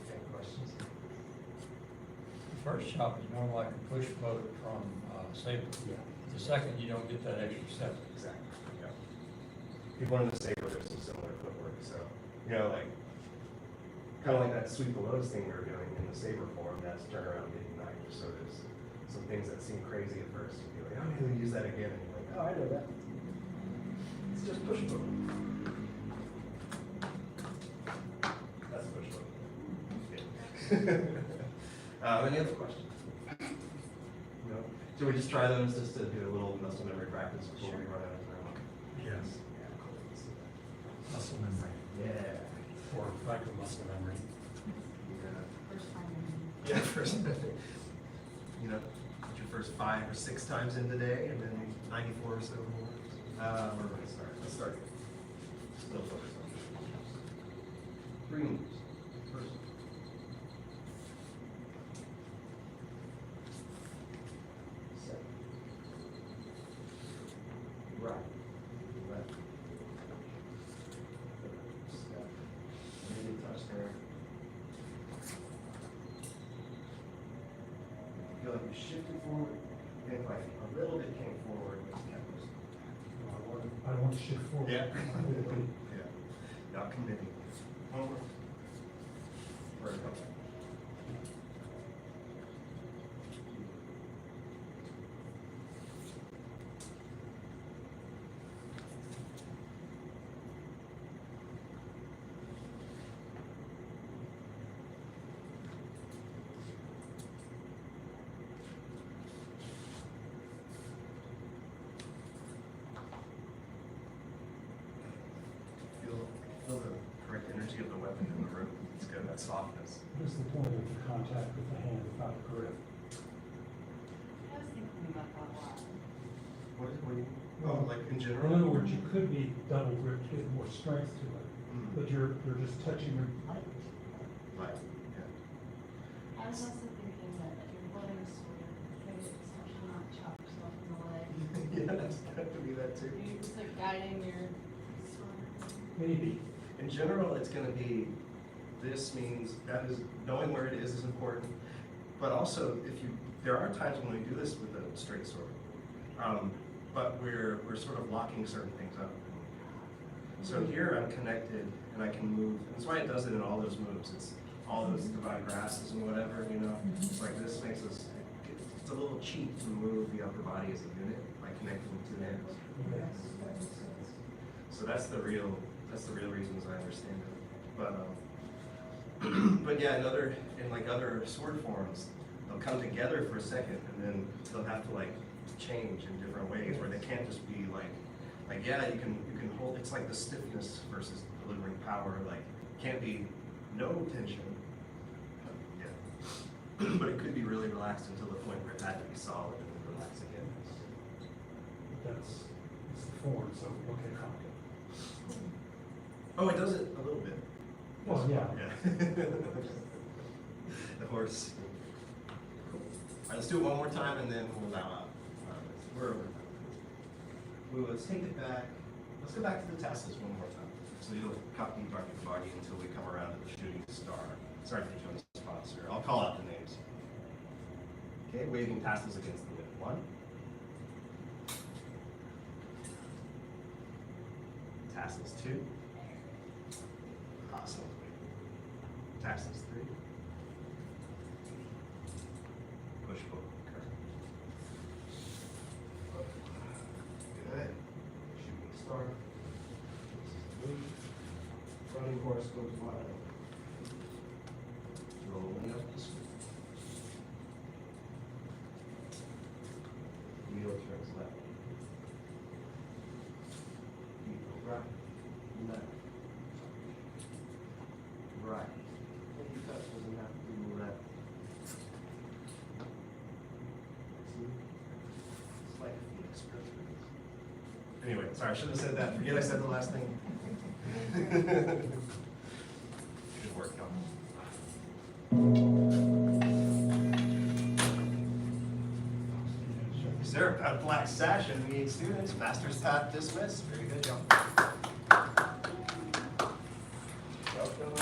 Speaker 11: Any questions?
Speaker 6: The first chop is more like a push boat from Sabre.
Speaker 10: Yeah.
Speaker 6: The second, you don't get that extra step.
Speaker 11: Exactly, yeah. People in the Sabre, there's some similar footwork, so, you know, like, kind of like that sweep the lows thing we were doing in the Sabre form, that's turnaround mid-night, so there's some things that seem crazy at first, you'd be like, oh, maybe use that again, and you're like, oh, I know that. It's just push boat. That's push boat. Yeah. Any other questions? No? Should we just try those just to do a little muscle memory practice before we run out of time?
Speaker 10: Yes.
Speaker 11: Yeah, cool. Let's do that.
Speaker 10: Muscle memory.
Speaker 11: Yeah.
Speaker 10: Or micro muscle memory.
Speaker 11: Yeah, first. You know, put your first 5 or 6 times in today, and then 94 or so more. We're going to start. Let's start here. Still focus on this. 3 moves. First. Second. Right. Left. Step. Maybe touch there. Feel like you shifted forward, and like a little bit came forward, but you kept listening.
Speaker 10: I want to shift forward.
Speaker 11: Yeah. Yeah. Not committing. One more. Where it comes. Feel the correct energy of the weapon in the room. It's good, that softness.
Speaker 10: What is the point of the contact with the hand without the grip?
Speaker 2: I was thinking about that a lot.
Speaker 11: What do you, well, like in
Speaker 10: In
Speaker 11: general?
Speaker 10: other words, you could be double gripped, get more strength to it,
Speaker 11: Mm.
Speaker 10: but you're just touching your,
Speaker 11: Like, yeah.
Speaker 2: I was also thinking that if you're holding a sword, maybe it's actually not chop yourself in the leg.
Speaker 11: Yeah, that's got to be that too.
Speaker 2: You're just like guiding your sword.
Speaker 10: maybe.
Speaker 11: In general, it's going to be, this means, that is, knowing where it is important. But also, if you, there are times when we do this with a straight sword, but we're sort of locking certain things up. So here I'm connected and I can move. That's why it does it in all those moves. It's all those divine grasses and whatever, you know. It's like this makes us, it's a little cheat to move the upper body as a unit by connecting the two hands. So that's the real reasons I understand it. But but yeah, in like other sword forms, they'll come together for a second and then they'll have to like change in different ways where they can't just be like yeah, you can hold, it's like the stiffness versus delivering power, like can't be no tension. Yeah. But it could be really relaxed until the point where it had to be solid and then relax again.
Speaker 10: That's, it's the form, so okay, complicated.
Speaker 11: Oh, it does it a little bit.
Speaker 10: Well, yeah.
Speaker 11: Yeah. The horse. Cool. All right, let's do it one more time and then we'll bow out. We're over. Let's take it back. Let's go back to the tassels one more time. So you'll copy Dark and Foggy until we come around to the shooting star. Sorry for the sponsor. I'll call out the names. Okay, waving tassels against the lip. 1. Tassels 2. Awesome. Tassels 3. Push pull. Good. Shooting star. Running horse goes wild. Anyway, sorry, I should have said that. Forget I said the last thing. Good work, y'all. Sir, got a black sash and we need students. Master's path dismissed. Very good, y'all. Welcome.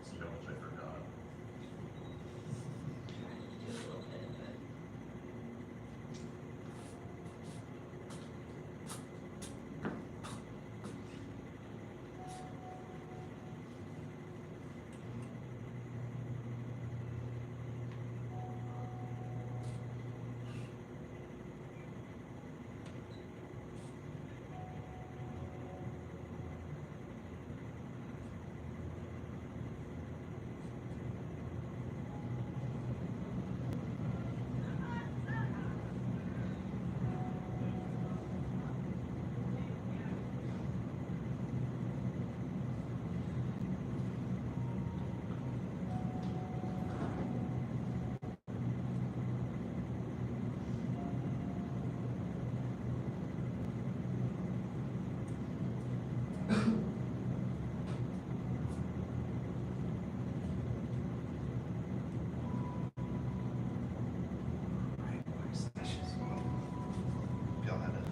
Speaker 9: See how much I forgot.
Speaker 11: Right, black sashes. Y'all had a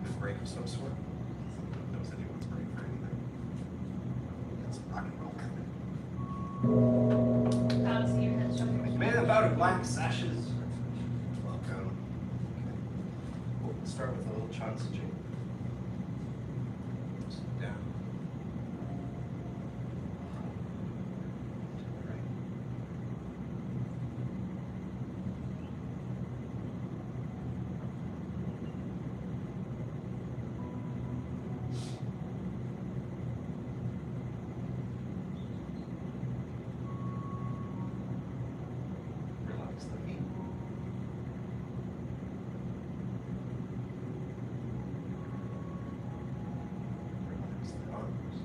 Speaker 11: good break of some sort? That was anyone's break for anything. Got some rock and roll coming. Man about black sashes. Welcome. Okay. We'll start with a little Chauncey Jane. Sit down. Right. Relax the feet. Relax the arms.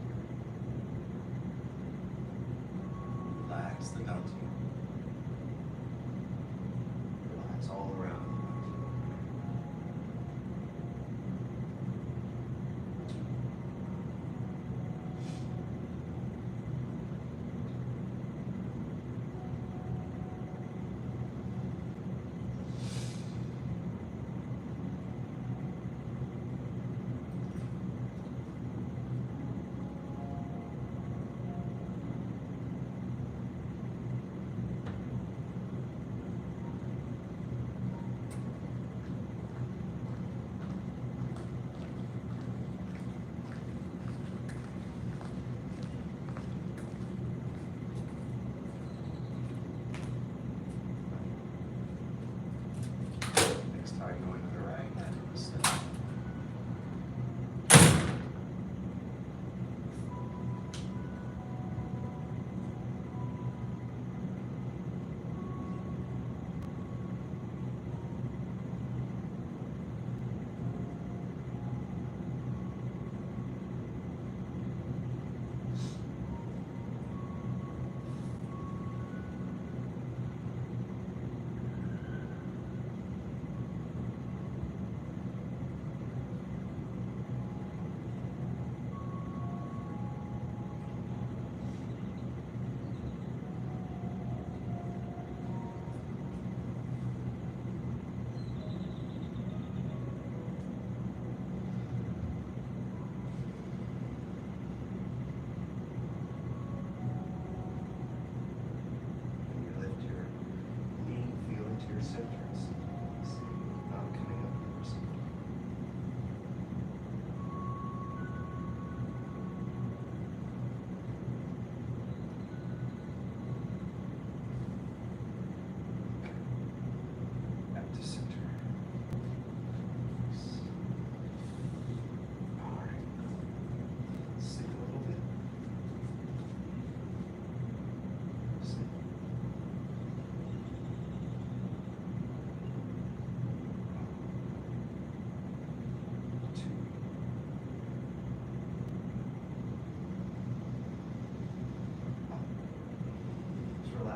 Speaker 11: Relax the mountain. Relax all around the mountain.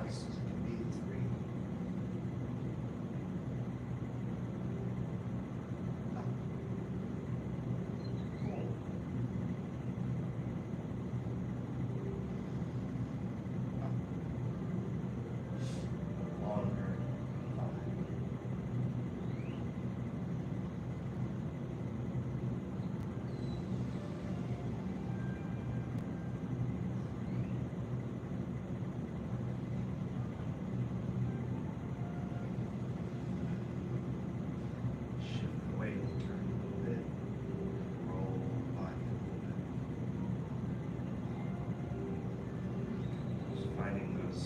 Speaker 11: as it can be, 3. Up. Hold. Up. Longer. 5. Shift the weight, turn a little bit, roll the body a little bit. Just finding those,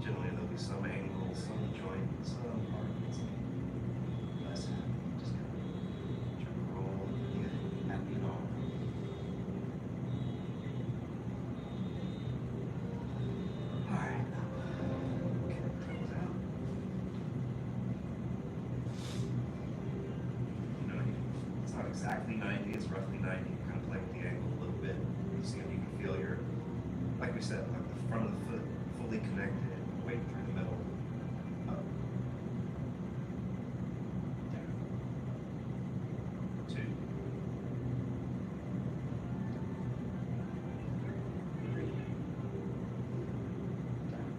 Speaker 11: generally there'll be some angle, some joint, some part that's less happy. Just kind of try to roll and get it happy and all. Alright, now, okay, close out. You know, it's not exactly 90, it's roughly 90. Kind of play with the angle a little bit. You see if you can feel your, like we said, like the front of the foot fully connected, weight through the middle, up, down, 2, 3, down.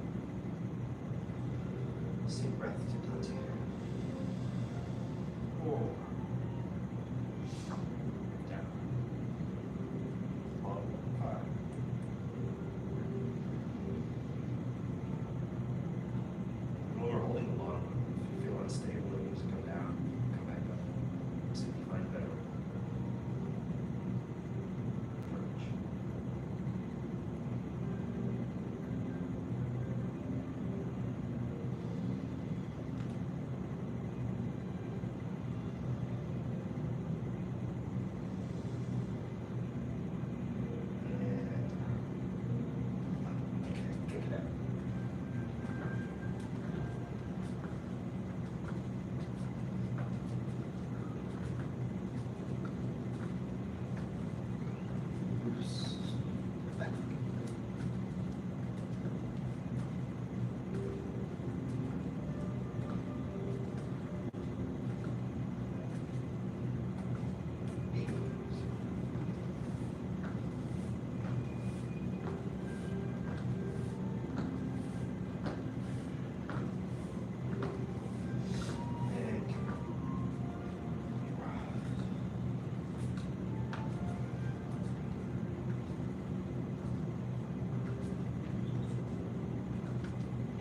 Speaker 11: Same breath to plenty. 4, down, low, 5. When we're holding the bottom, if you feel unstable, it needs to come down, come back up. See if you find a better approach. And okay, kick it out. Loose. Back. And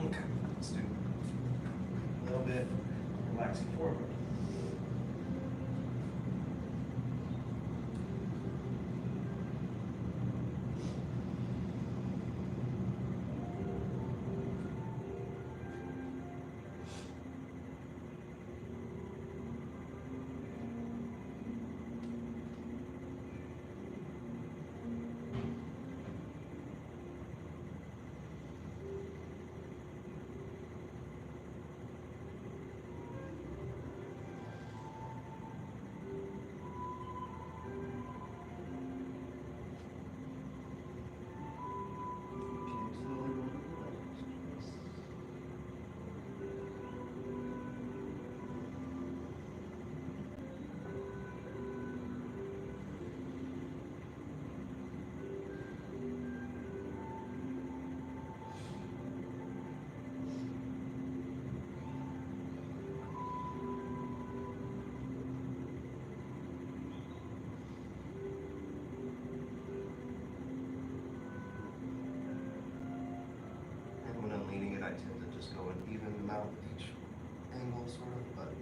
Speaker 11: okay, let's do a little bit relaxing forward. Okay, slowly roll the legs. And when I'm leaning it, I tend to just go an even amount with each angle, sort of, but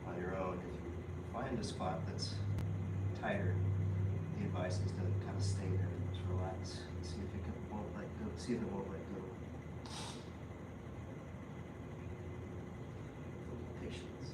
Speaker 11: on your own, if you find a spot that's tighter, the advice is to kind of stay there, just relax, see if won't let go, see if it won't let go. Patience.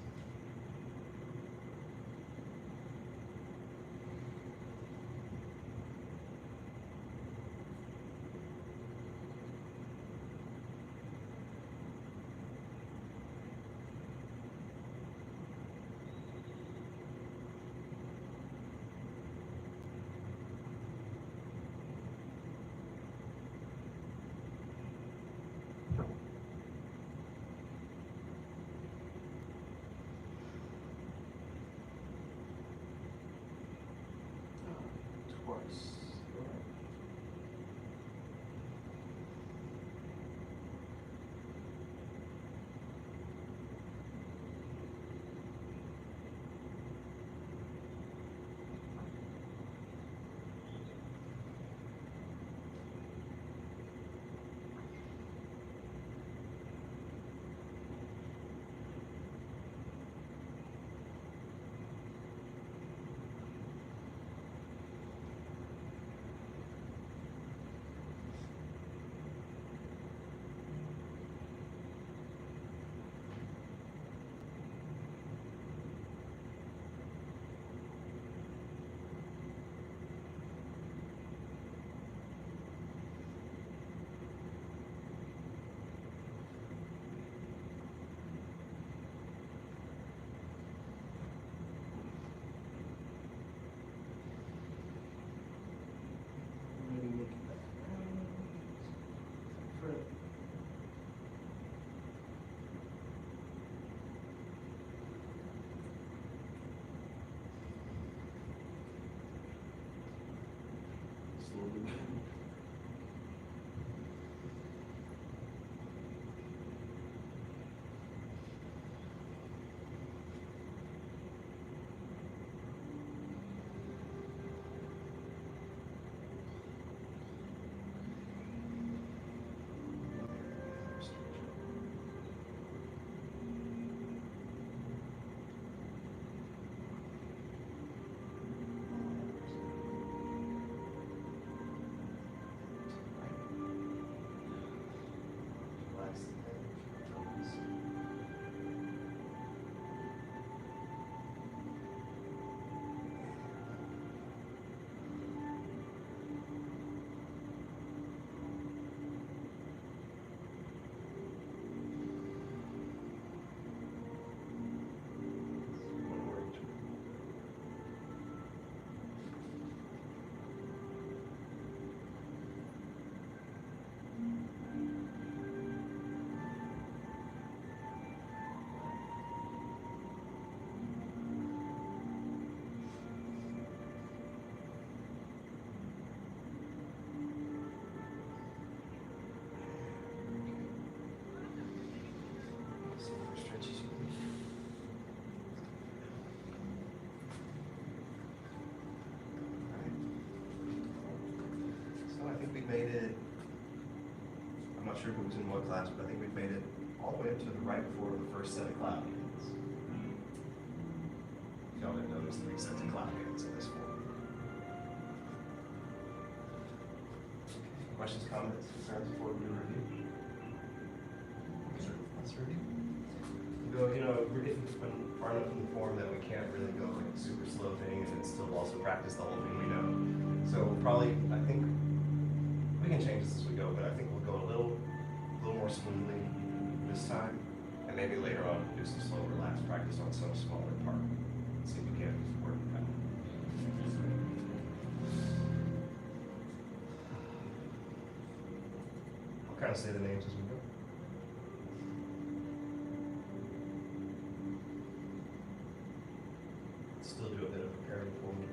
Speaker 11: relax the head, focus. One more each. See more stretches you can. So I think we made it, I'm not sure who was in what class, but I think we've made it all the way up to the right before the first set of cloud hands. Y'all didn't notice 3 sets of cloud hands in this form. Questions, comments, concerns before we review? Let's review. We're getting far enough in the form that we can't really go like a super slow thing and then still also practice the whole thing we know. So probably, I think, we can change this as we go, but I think we'll go a little more smoothly this time. And maybe later on, do some slow, relaxed practice on some smaller part. See if we can work with that. I'll kind of say the names as we go. Still do a bit of preparing for me.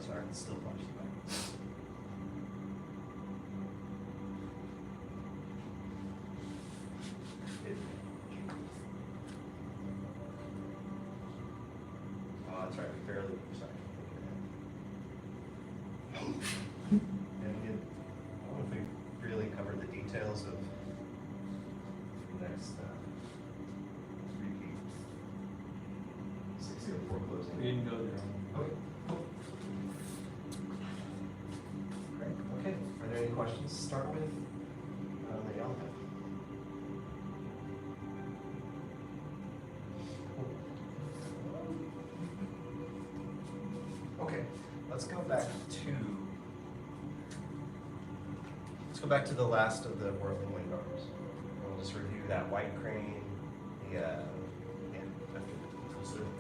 Speaker 11: sorry, it's still punched back. Oh, that's right, we barely, sorry. And I don't know if we really covered the details of the next repeat. 604 closing.
Speaker 6: We didn't go there.
Speaker 11: Okay, cool. Great, okay. Are there any questions to start with? That y'all have? Okay, let's go back to the last of the whirling wind arms. We'll just review that white crane, the,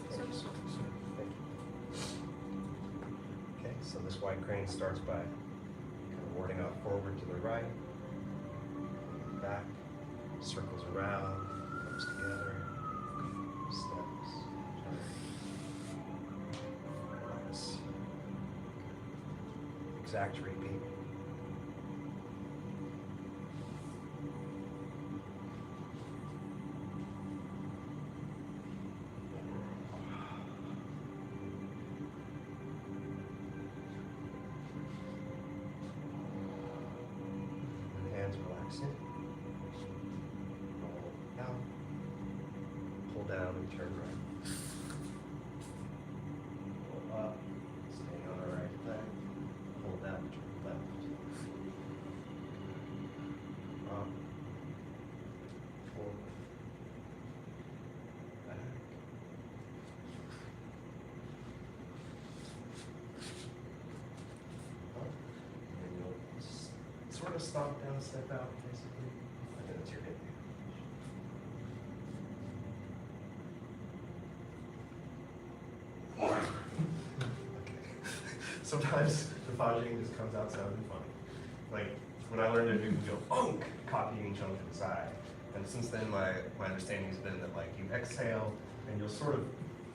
Speaker 11: Thank you. Okay, so this white crane starts by kind of warding off forward to the right, back, circles around, comes together, steps, turns. Exact repeat. Hands relaxing. Roll down. Pull down and turn right. Pull up. Stay on the right leg. Pull down, turn left. Up. Forward. Back. Up. And you'll sort of stomp down, step out, basically. And then it's your hip. Okay. Sometimes the fudging just comes out sounding funny. Like when I learned to do go bonk, copying each other to the side. And since then my understanding has been that like you exhale and you'll sort of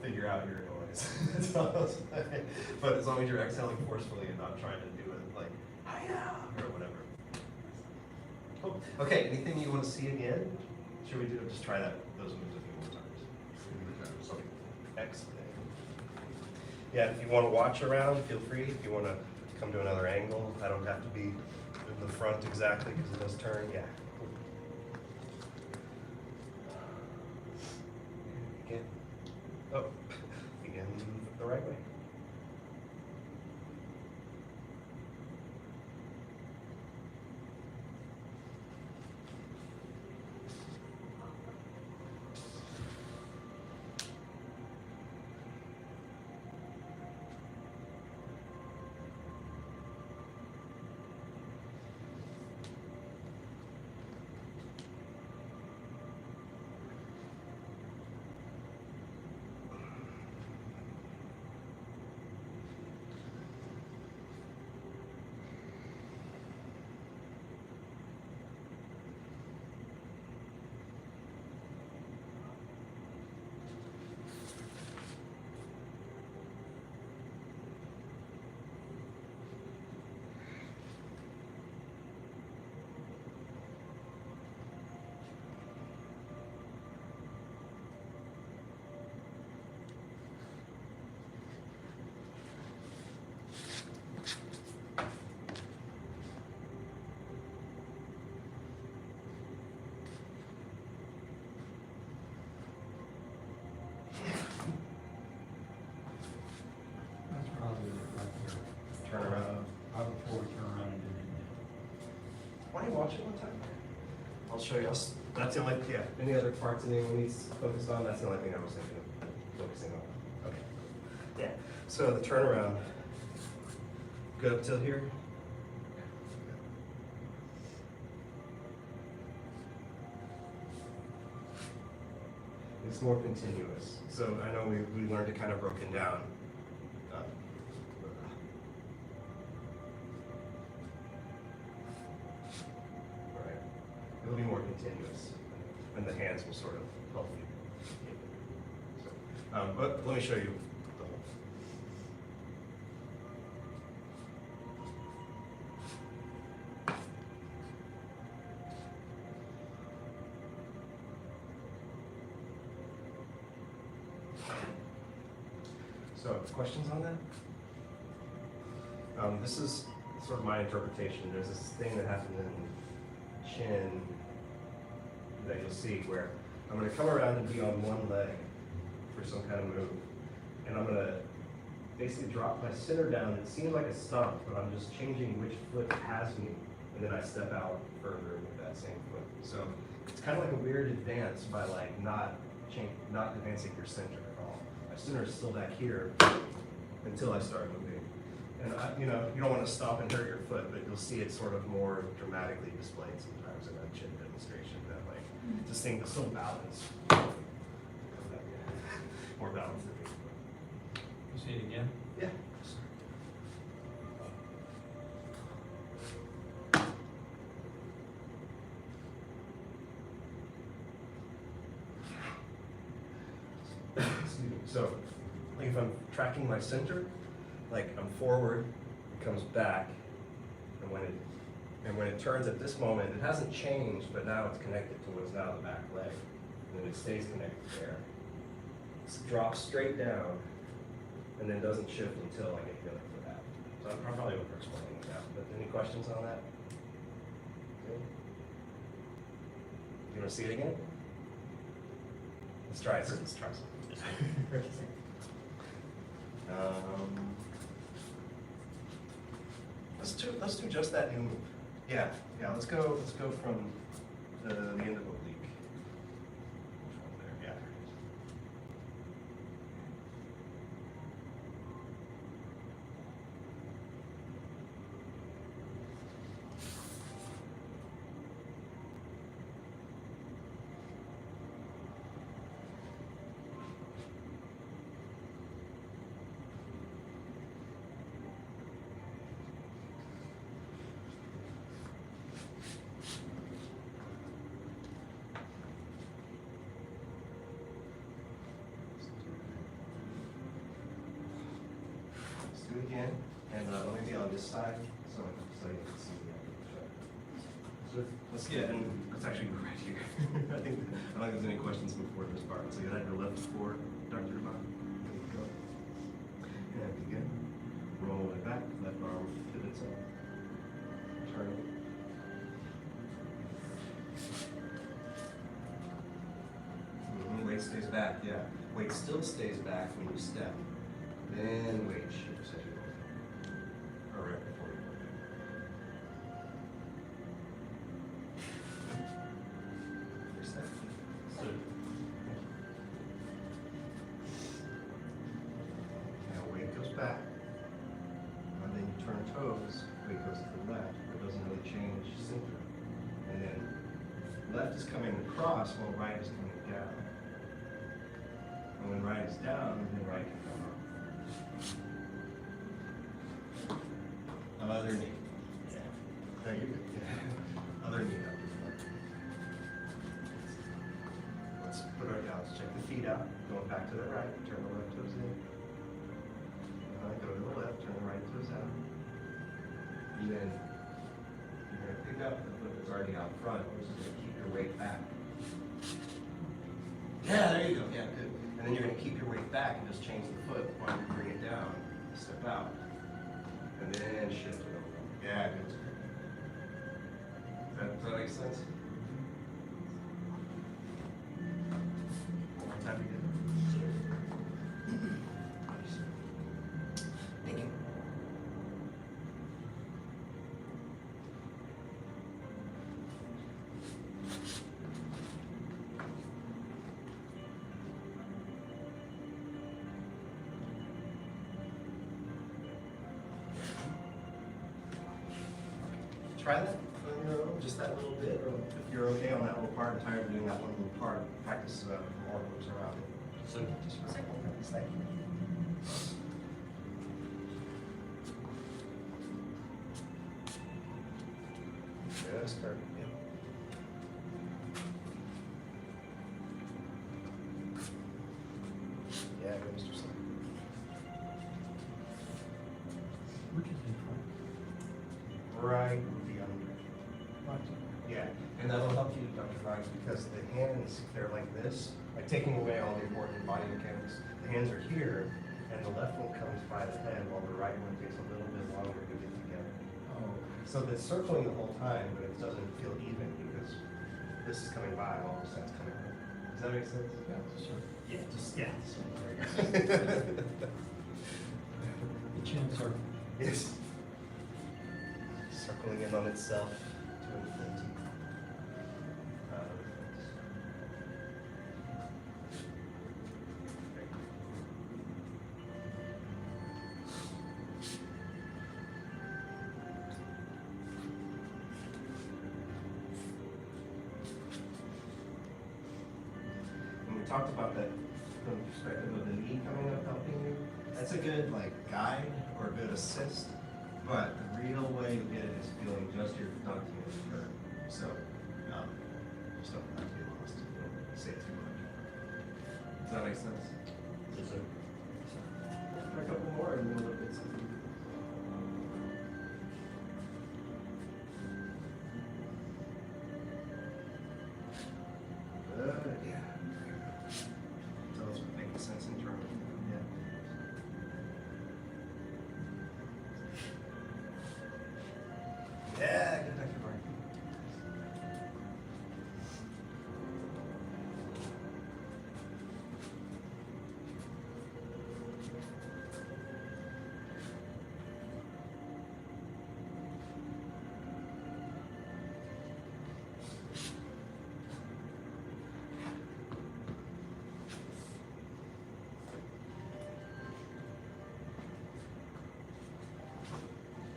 Speaker 11: figure out your noise. But as long as you're exhaling forcefully and not trying to do it like hi-ya or whatever. Cool. Okay, anything you want to see again? Should we just try those moves a few more times? Excellent. Yeah, if you want to watch around, feel free. If you want to come to another angle, I don't have to be in the front exactly because it does turn. Yeah. Cool. Again. Oh, again the right way.
Speaker 6: That's probably right there.
Speaker 11: Turn around.
Speaker 6: I would forward turn around and do it.
Speaker 11: Why don't you watch it one time? I'll show you. That's the only, yeah, any other parts anyone needs focused on, that's the only thing I was thinking of focusing on. Okay. Yeah, so the turnaround, good up till here. It's more continuous. So I know we learned it kind of broken down. Right. It'll be more continuous, and the hands will sort of help you. So, but let me show you the whole. So, questions on that? This is sort of my interpretation. There's this thing that happened in chin that you'll see where I'm going to come around and be on one leg for some kind of move. And I'm going to basically drop my center down. It seems like a stomp, but I'm just changing which foot has me. And then I step out further with that same foot. So it's kind of like a weird advance by like not advancing your center at all. My center is still back here until I start moving. And you know, you don't want to stop and hurt your foot, but you'll see it sort of more dramatically displayed sometimes in a chin demonstration. That like this thing is so balanced, more balanced than me.
Speaker 7: You see it again?
Speaker 11: Yeah. Excuse me. So, like if I'm tracking my center, like I'm forward, it comes back, and when it turns at this moment, it hasn't changed, but now it's connected to what's now the back leg, and then it stays connected there. It drops straight down, and then doesn't shift until I get feeling for that. So I'm probably over-explaining that, but any questions on that? Good. You want to see it again? Let's try it. Let's try it. Let's do just that new move. Yeah. Let's go from the end of oblique. Which one there? Yeah. Do it again, and let me be on this side, so you can see. So let's get in. Let's actually go right here. I don't think there's any questions before this part. So you had your left forward, Dr. Devon. There you go. And begin. Roll it back. Left arm pivots up. Turn it. Weight stays back. Yeah. Weight still stays back when you step. Then weight shifts as you go. Or right before you go. Here's that. So, now weight goes back. And then you turn toes, weight goes to the left. It doesn't really change center. And then left is coming across while right is coming down. And when right is down, then right can come up. Other knee. Yeah. No, you're good. Yeah. Other knee up. Let's put our down. Let's check the feet out. Going back to the right. Turn the left toes in. Go to the left. Turn the right toes out. And then you're going to pick up the foot that's already out front, which is going to keep your weight back. Yeah, there you go. Yeah, good. And then you're going to keep your weight back and just change the foot while you bring it down. Step out. And then shift it over. Yeah, good. Does that make sense? One more time again. Thank you. Try that on your own, just that little bit, or if you're okay on that little part, and tired of doing that one little part, practice more moves around it. So just for a second, thank you. Yes, perfect. Yeah. Yeah, good, Mr. Slade. Right with the under. Yeah, and that'll help you, Dr. Rogers, because the hands, they're like this, like taking away all the important body mechanics. The hands are here, and the left one comes by the head while the right one takes a little bit longer to get together.
Speaker 6: Oh,
Speaker 11: So it's circling the whole time, but it doesn't feel even because this is coming by while this side's coming up. Does that make sense?
Speaker 6: yeah, sure.
Speaker 11: Yeah, just, yeah.
Speaker 6: The chin circle.
Speaker 11: Yes. Circling in on itself to infinity. And we talked about that from the perspective of the knee coming up helping you. That's a good like guide or a good assist, but the real way to get it is feeling just your dunking and your turn. So, just don't have to be lost. Don't say too much. Does that make sense? Yes, sir. Try a couple more and we'll look at something. Yeah. So it's making sense in terms of, yeah. Yeah, good Dr. Mark.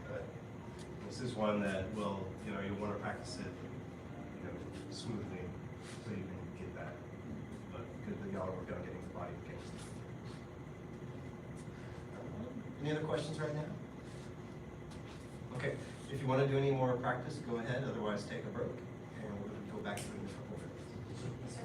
Speaker 11: Good. This is one that will, you'll want to practice it, smoothly so you can get that. But good that y'all are working on getting the body fixed. Any other questions right now? Okay, if you want to do any more practice, go ahead. Otherwise, take a break, and we're going to go back to it in a couple minutes.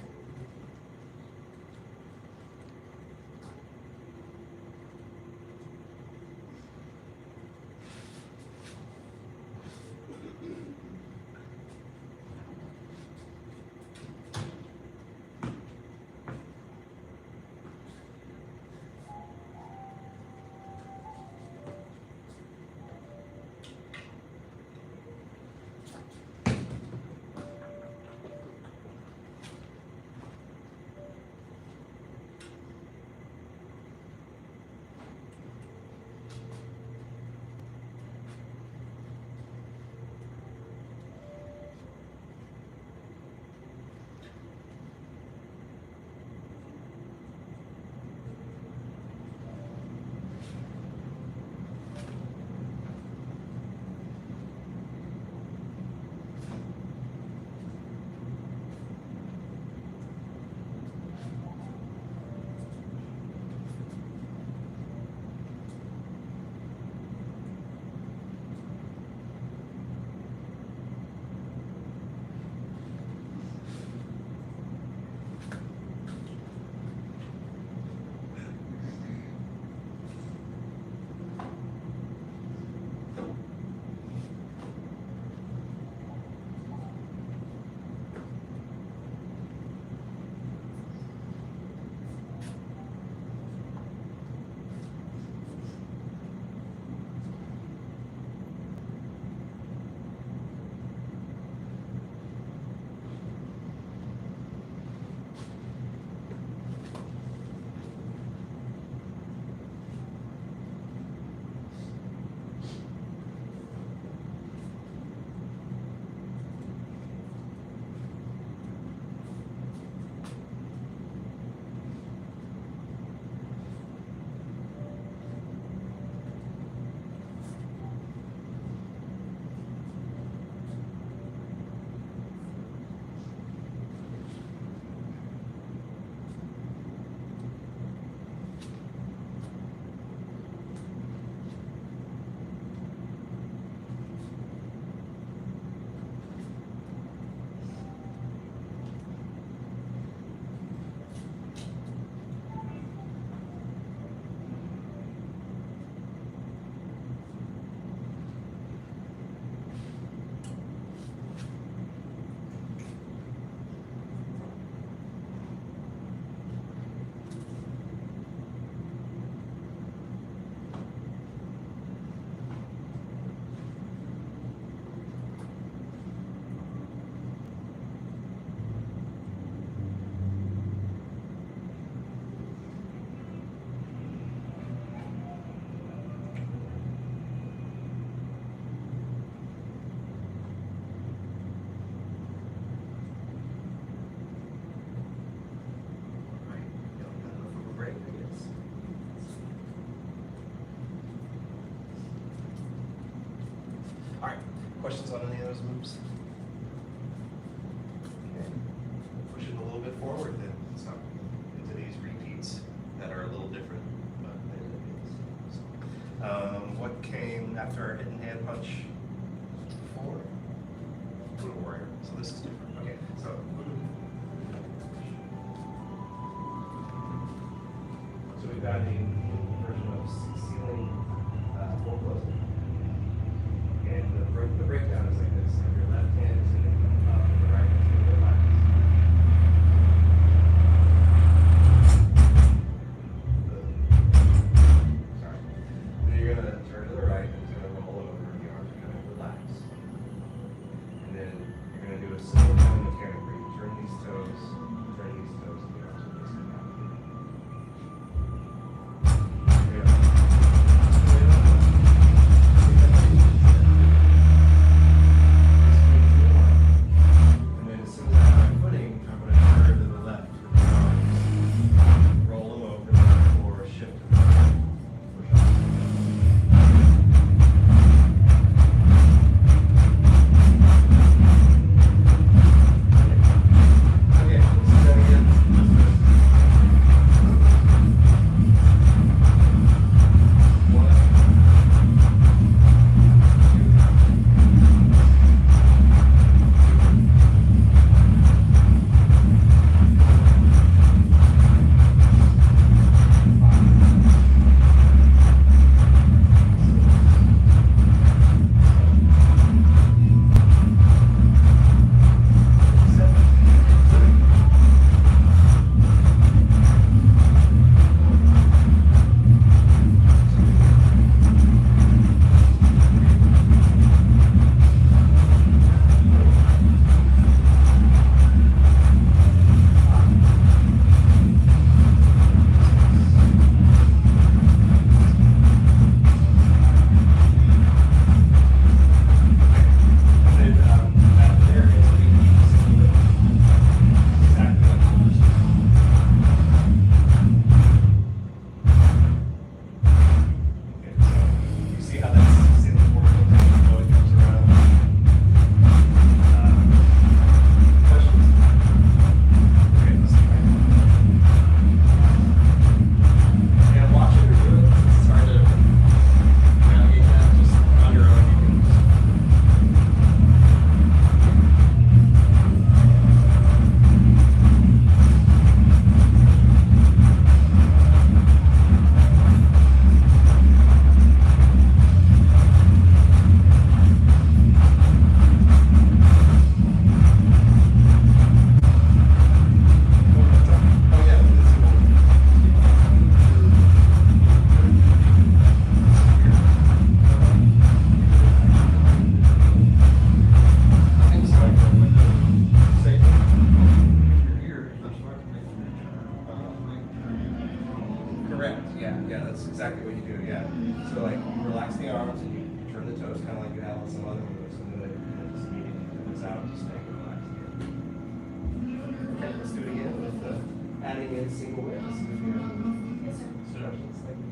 Speaker 11: questions on any of those moves? Okay. Push it a little bit forward then, so into these repeats that are a little different, but they are repeats. So, what came after our hidden hand punch? Four. Little warrior. So this is different. Okay, so. So we've got a version of sealing full closing. And the breakdown is like this. Your left hand is going to come up, and the right hand is going to go back. Sorry. And then you're going to turn to the right, and it's going to roll over, and the arms are going to relax. And then you're going to do a simple kind of mechanic where you turn these toes, and the arms will just come out. And then as soon as I have my footing, I'm going to turn to the left with the arms. Roll them over or shift them. Push off. Okay, let's do that again. Correct, yeah, that's exactly what you do, yeah. So like, you relax the arms and you turn the toes, kind of like you have on some other moves, and then it just immediately comes out, just make it relax again. Okay, let's do it again with adding in single whips. Instructions, thank you.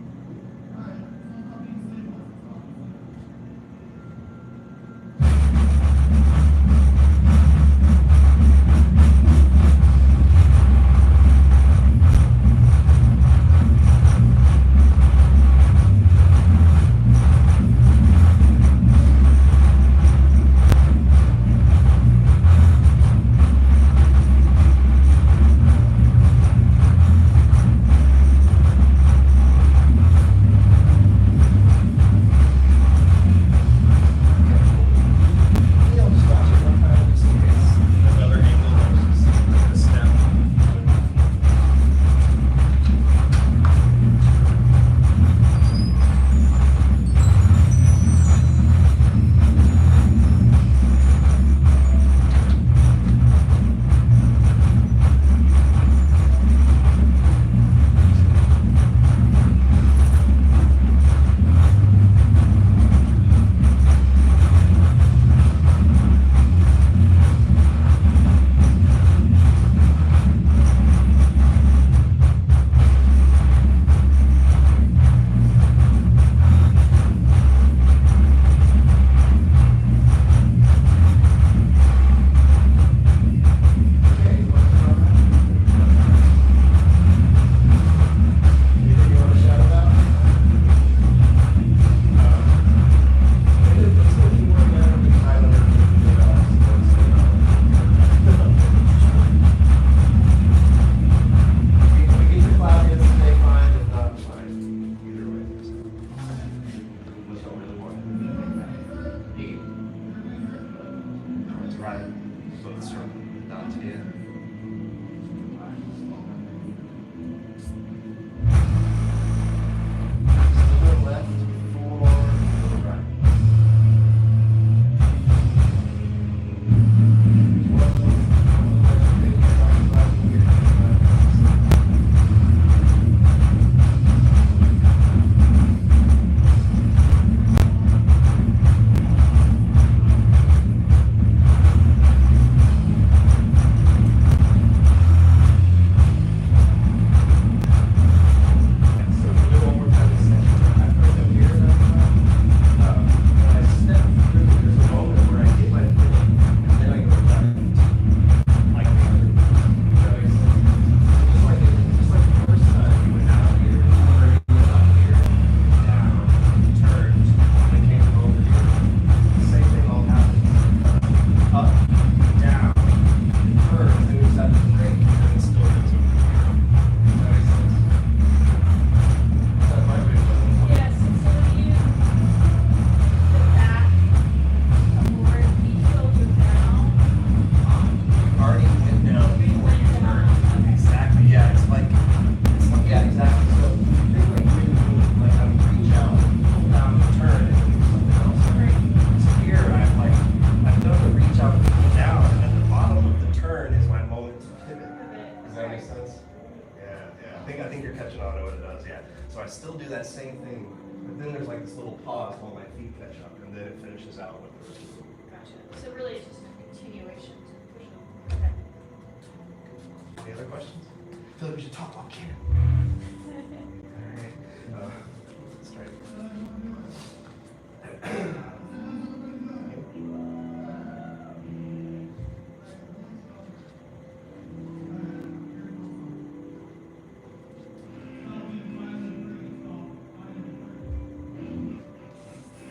Speaker 11: right foot circle down to the end. Still left, 4, right.
Speaker 2: Yes, so you put that forward, you filter down.
Speaker 3: Already been down before you turn. Exactly, yeah, yeah, exactly. So think like you do, like I would reach out, pull down, turn, and do something else, right? So here I've done the reach out, pull down, and at the bottom of the turn is my moment to pivot. Does that make sense?
Speaker 11: Yeah. I think you're catching on to what it does, yeah. So I still do that same thing, but then there's like this little pause while my feet catch up, and then it finishes out with the rest of it.
Speaker 2: Gotcha. So really it's just a continuation to push them. Okay.
Speaker 11: Any other questions? I feel like we should talk while can. All right. Let's try it.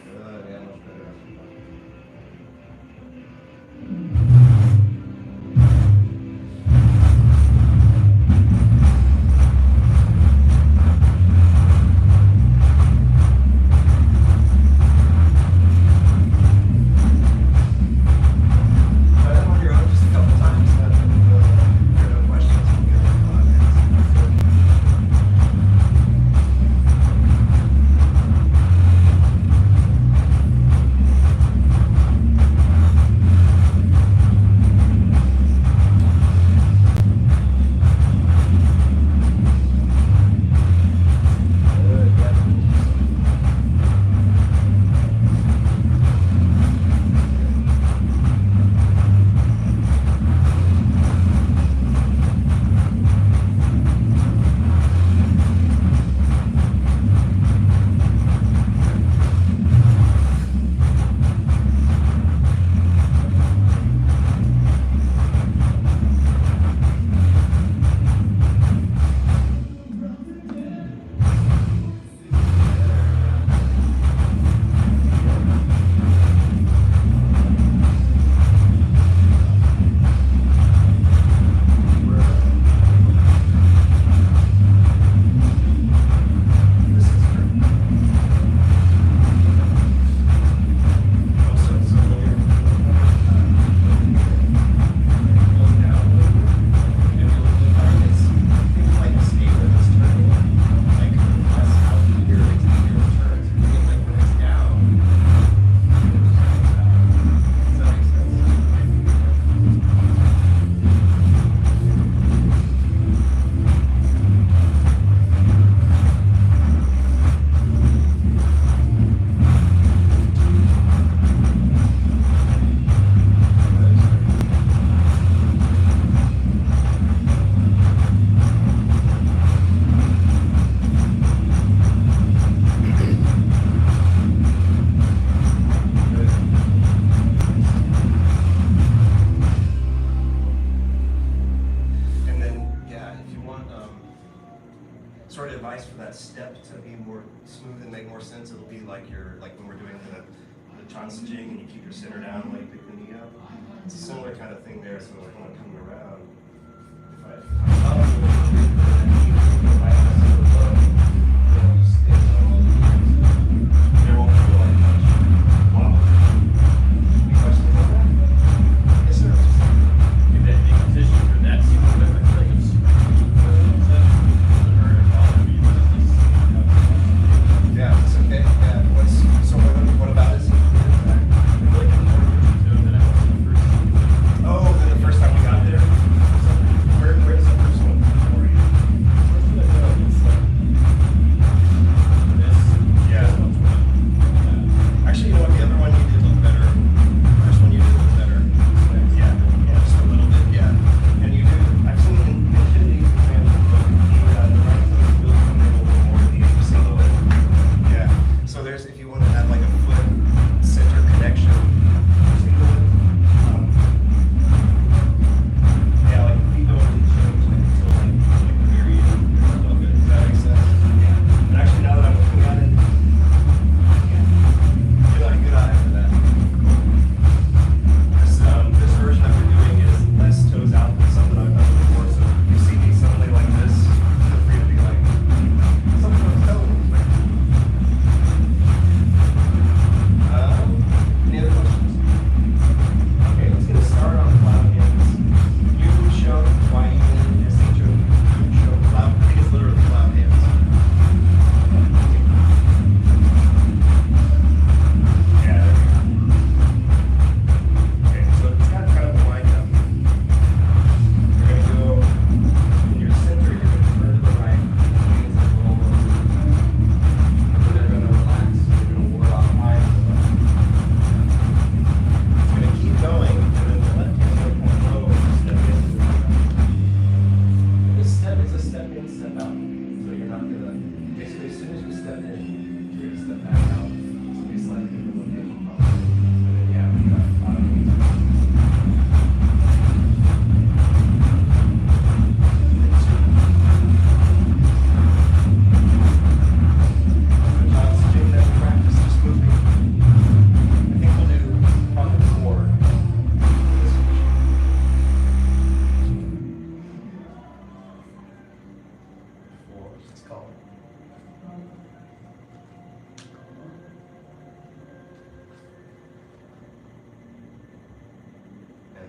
Speaker 11: Good, yeah, much better. Try that on your own just a couple times, and then if there are no questions, you can get Good, yeah. This is true. Also, so when you're going down a little bit, and you're looking at targets, think like a skater that's turning, like that's how eager it's eager to turn. So you get like when it's down, does that make sense? And then, yeah, if you want sort of advice for that step to be more smooth and make more sense, it'll be like when we're doing the Chansijing and you keep your center down while you pick the knee up. It's a similar kind of thing there. So like when I'm coming around, if I there won't feel like much wobble. Any questions on that?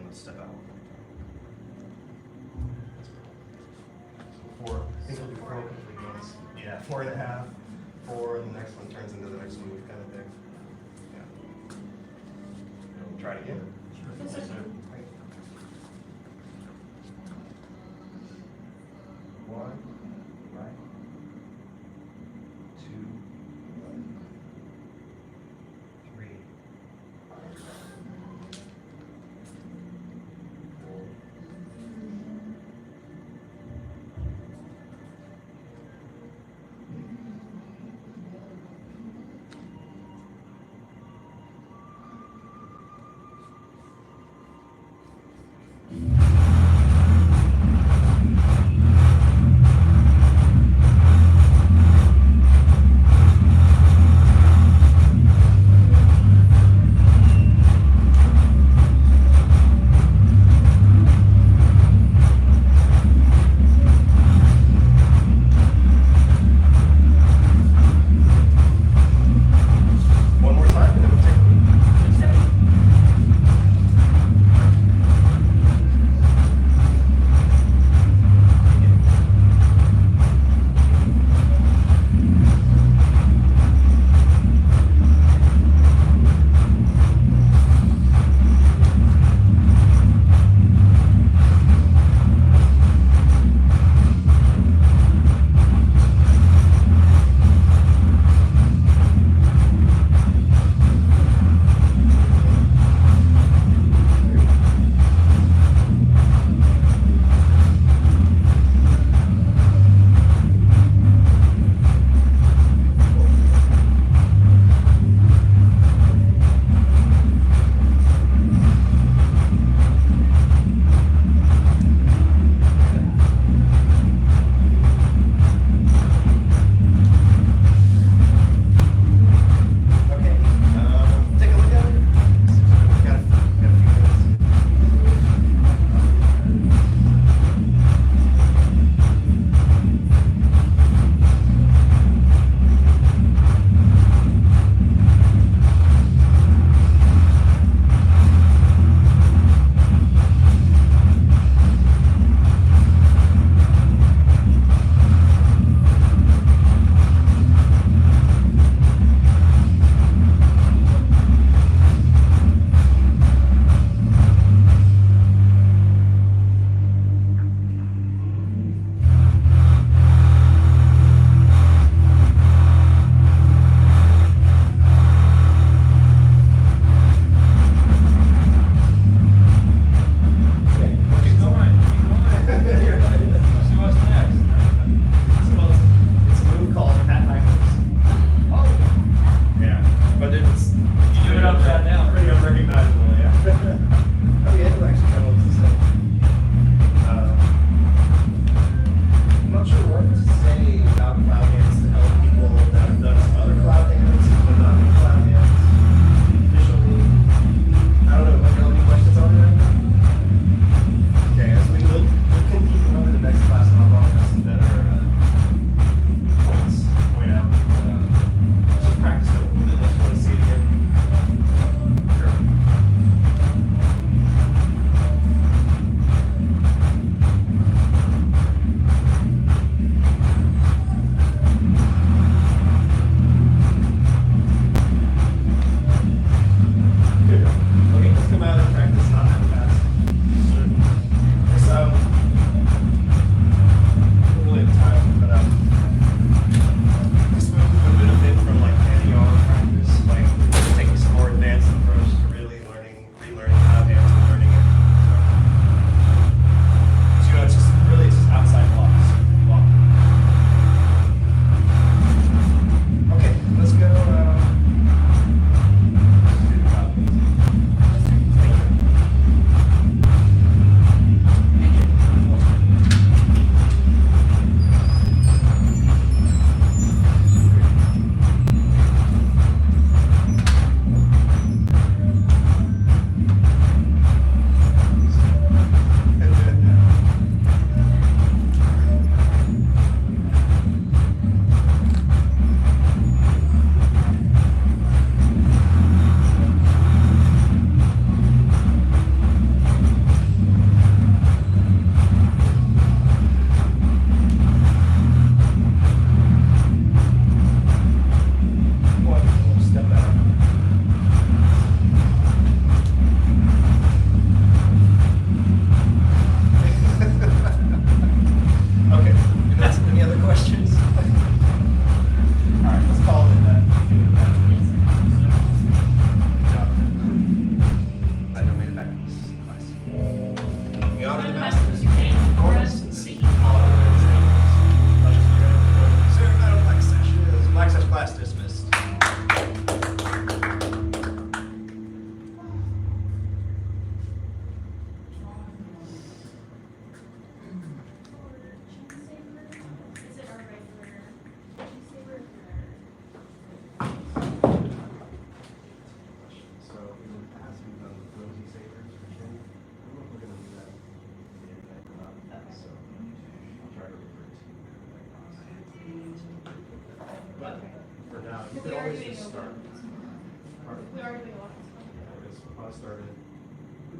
Speaker 11: let's step out. So 4, I think we'll do 4 complete ones. Yeah, 4.5, 4, and the next one turns into the next move kind of thing. Yeah. We'll try it again.
Speaker 2: Yes, sir.
Speaker 11: One, right. 2, 3, 4.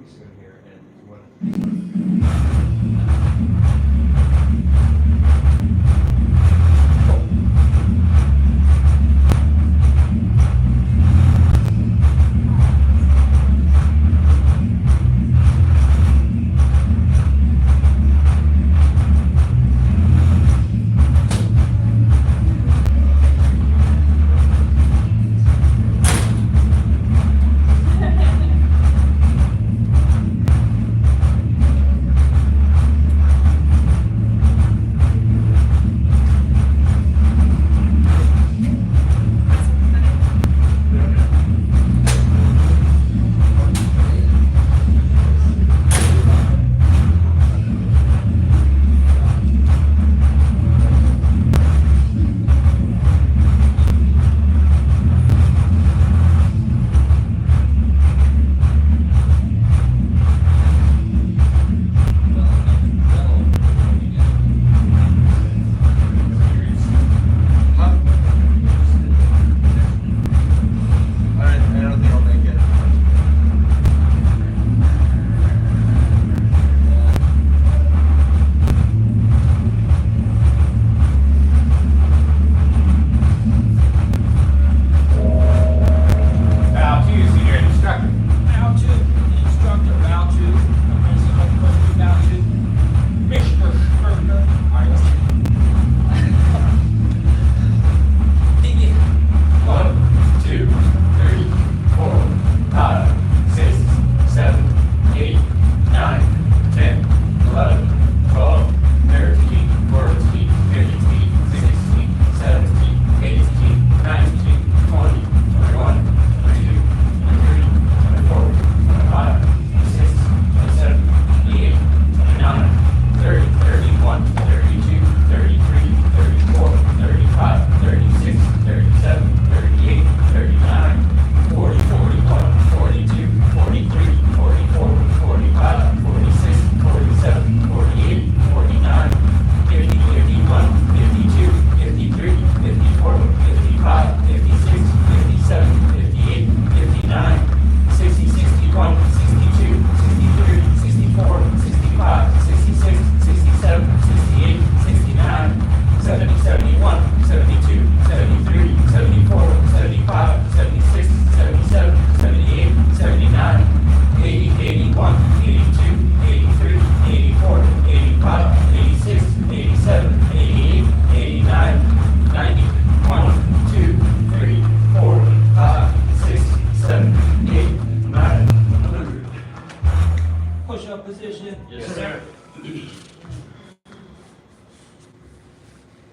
Speaker 11: soon here, and what.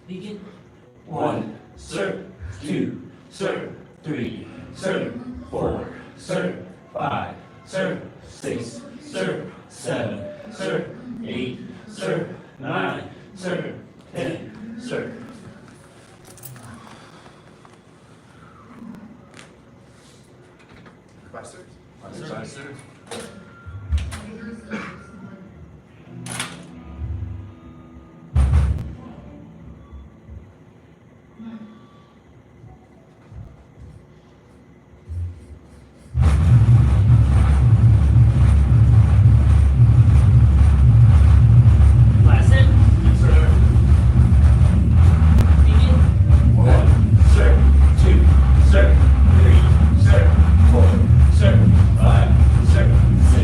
Speaker 7: Begin.
Speaker 8: 1, sir, 2, sir, 3, sir, 4, sir, 5, sir, 6, sir, 7, sir, 8, sir, 9, sir, 10, sir.
Speaker 11: Bye, sir.
Speaker 8: Bye, sir. Sir, 3, sir, 4, sir, 5, sir, 6,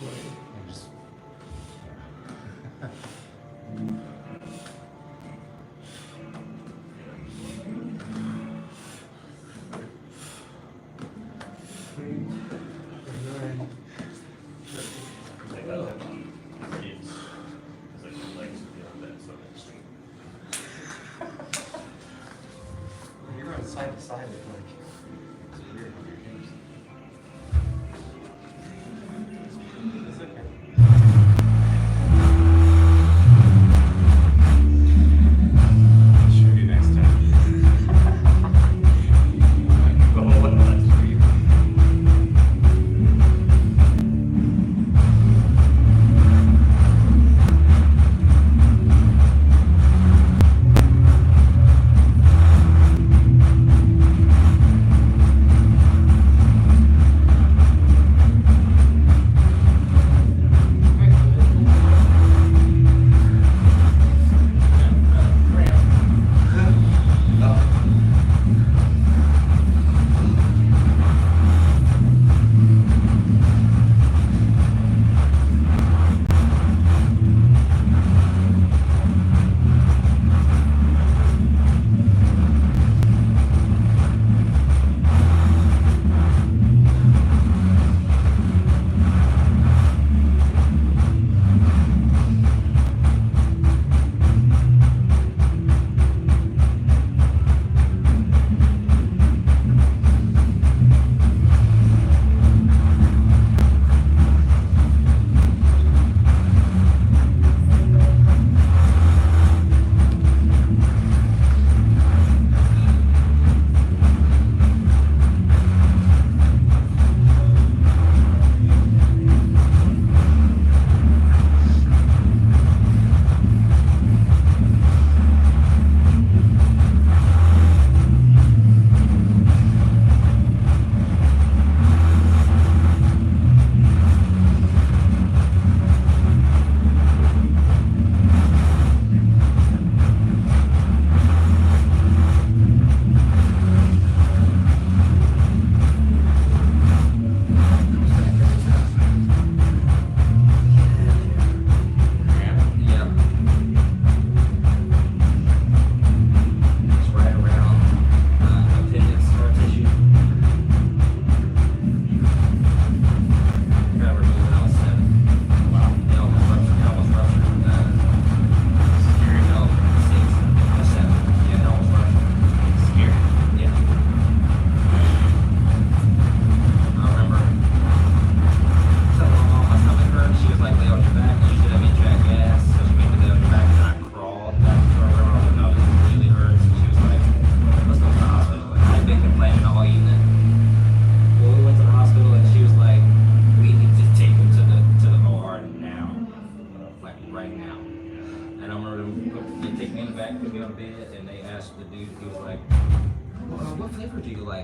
Speaker 5: And just. You're going side to side with like, it's weird on your hips. It's okay.
Speaker 3: I'll show you next time. The whole one left for you.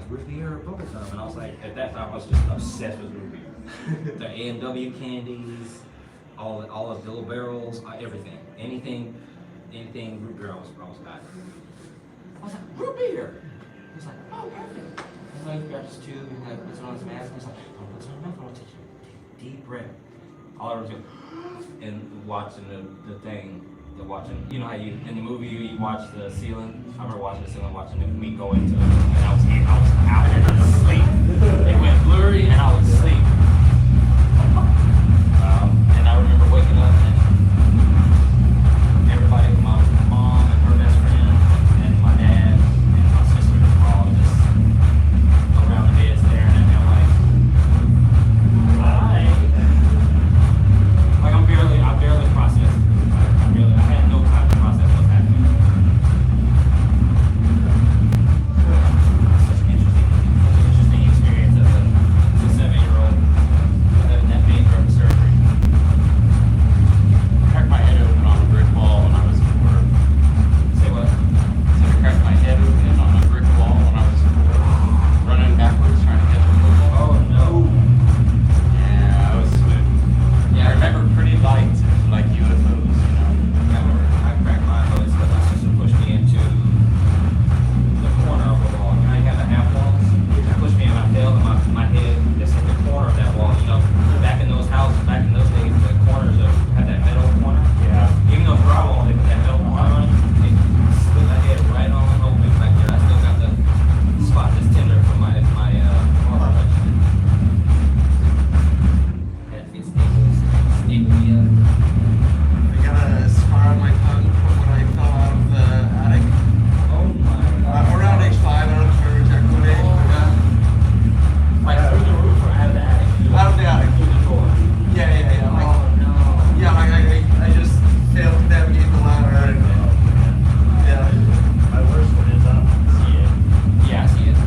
Speaker 7: root beer or bubblegum, and I was like, at that time I was just obsessed with root beer. The A&W candies, all the little barrels, everything, anything root beer I was got. I was like, root beer. He's like, oh, perfect. He's like, grabs his tube and like puts it on his mask. He's like, don't put it on your mouth. I want to take a deep breath. All I was doing, and watching the thing. Watching, you know how you in the movie you watch the ceiling. I remember watching the ceiling, watching me go into it, and I was out and I was asleep. It went blurry, and I was asleep. And I remember waking up and everybody, my mom and her best friend, and my dad and my sister were all just around the bed staring at me. I'm like, hi. Like I barely processed. I had no time to process what's happening. Such an interesting experience as a 7-year-old. Hey,
Speaker 8: I got a scar on my tongue from when I fell out of the attic.
Speaker 7: oh my.
Speaker 8: Around age 5, I don't remember exactly what age.
Speaker 7: Like through the roof or out of the attic?
Speaker 8: Out of the attic.
Speaker 7: Through the door.
Speaker 8: Yeah. Like,
Speaker 7: Oh no.
Speaker 8: yeah, like I just failed to navigate the ladder. And, yeah.
Speaker 6: My worst one is up. See it.
Speaker 7: Yeah, I see it.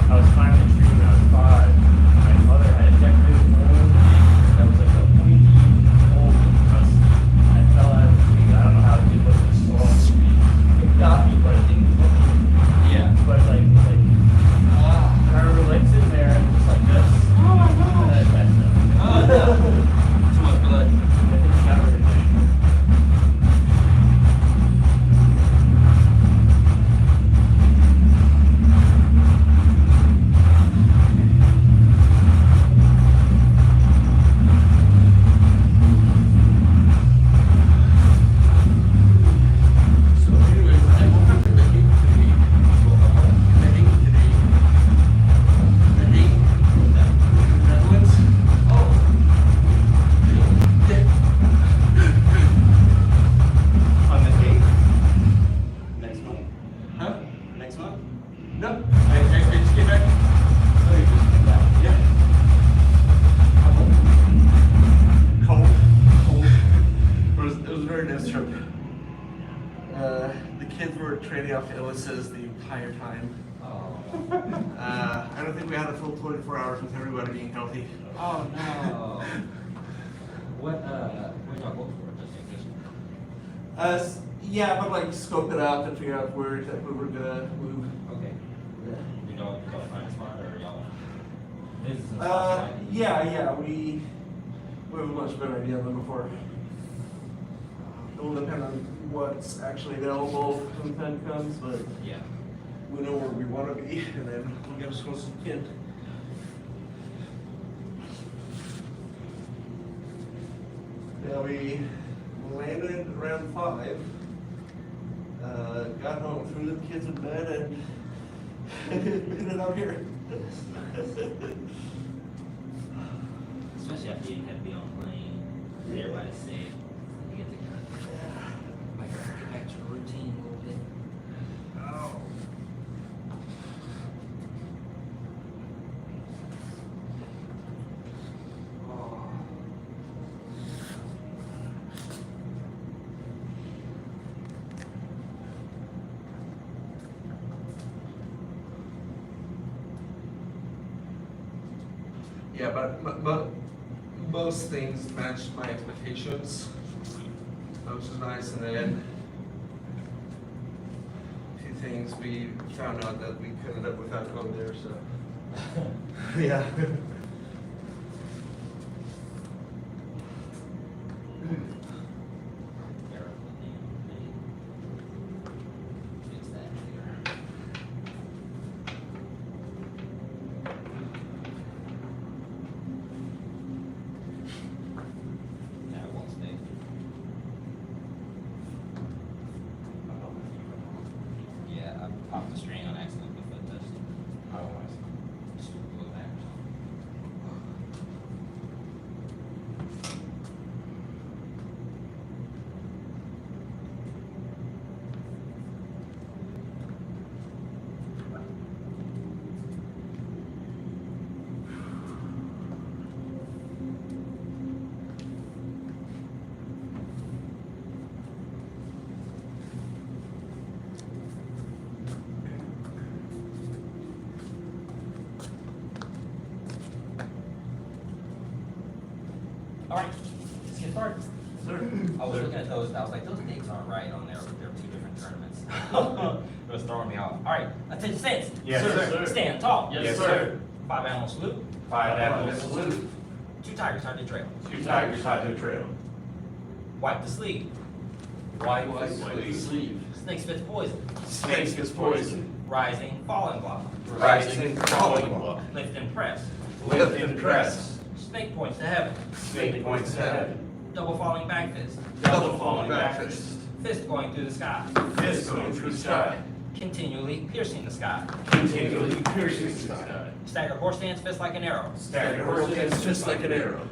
Speaker 6: I was climbing a tree when I was 5. My mother had a decorative hole that was like a pointy hole because I fell out of the tree. I don't know how it was a soft tree. It got me, but it didn't hook me.
Speaker 7: Yeah.
Speaker 6: But I remember like sitting there and just like this. Oh my god. And I messed up.
Speaker 7: Oh no. Too much blood.
Speaker 6: I think it's not really good.
Speaker 8: So anyways, I woke up in the heat today. The heat today. The heat. Netherlands.
Speaker 7: Oh.
Speaker 11: On the date? Next month?
Speaker 8: Huh?
Speaker 11: Next month?
Speaker 8: No. I just came back.
Speaker 11: Oh, you just came back?
Speaker 8: Yeah.
Speaker 11: Cold?
Speaker 8: Cold. It was a very nice trip. The kids were trading off illnesses the entire time.
Speaker 7: Oh.
Speaker 8: I don't think we had a full 24 hours with everybody being healthy.
Speaker 7: Oh no. What y'all go for? Just
Speaker 8: Yeah, but like scope it out and figure out where exactly we're gonna move.
Speaker 7: okay.
Speaker 8: Yeah.
Speaker 7: You know find a spot or y'all? This is
Speaker 8: Yeah, we have a much better idea than before. It will depend on what's actually available when the time comes, but
Speaker 7: Yeah.
Speaker 8: we know where we want to be, and then we'll get as close as we can. Yeah, we landed around 5. Got home, threw the kids in bed, and headed out here.
Speaker 7: Especially after you have to be on a plane, everybody's safe. You get to kind of like get back to the routine a little bit.
Speaker 8: Oh. Yeah, but most things matched my expectations, which is nice. And then a few things we found out that we could end up without going there. So yeah.
Speaker 7: Fix that here. That won't stay. Yeah, I popped the string on accident with the foot touched it.
Speaker 3: Oh, I see.
Speaker 7: Just blew it back or something. All right, let's get started.
Speaker 8: Sir.
Speaker 7: I was looking at those, and I was like, those dates aren't right on there. They're two different tournaments. It was throwing me off. All right, attention stance.
Speaker 11: Yes, sir.
Speaker 7: Stand tall.
Speaker 11: Yes, sir.
Speaker 7: 5 animal salute.
Speaker 11: 5 animal salute.
Speaker 7: 2 tigers hard to trail.
Speaker 11: 2 tigers hide the trail.
Speaker 7: Wipe the sleeve.
Speaker 11: Wipe the sleeve.
Speaker 7: Snake spits poison.
Speaker 11: Snake spits poison.
Speaker 7: Rising, falling block.
Speaker 11: Rising, falling block.
Speaker 7: Lift and press.
Speaker 11: Lift and press.
Speaker 7: Snake points to heaven.
Speaker 11: Snake points to heaven.
Speaker 7: Double falling back fist.
Speaker 11: Double falling back fist.
Speaker 7: Fist going through the sky.
Speaker 11: Fist going through the sky.
Speaker 7: Continually piercing the sky.
Speaker 11: Continually piercing the sky.
Speaker 7: Stagger horse stance, fist like an arrow.
Speaker 11: Stagger horse stance, just like an arrow.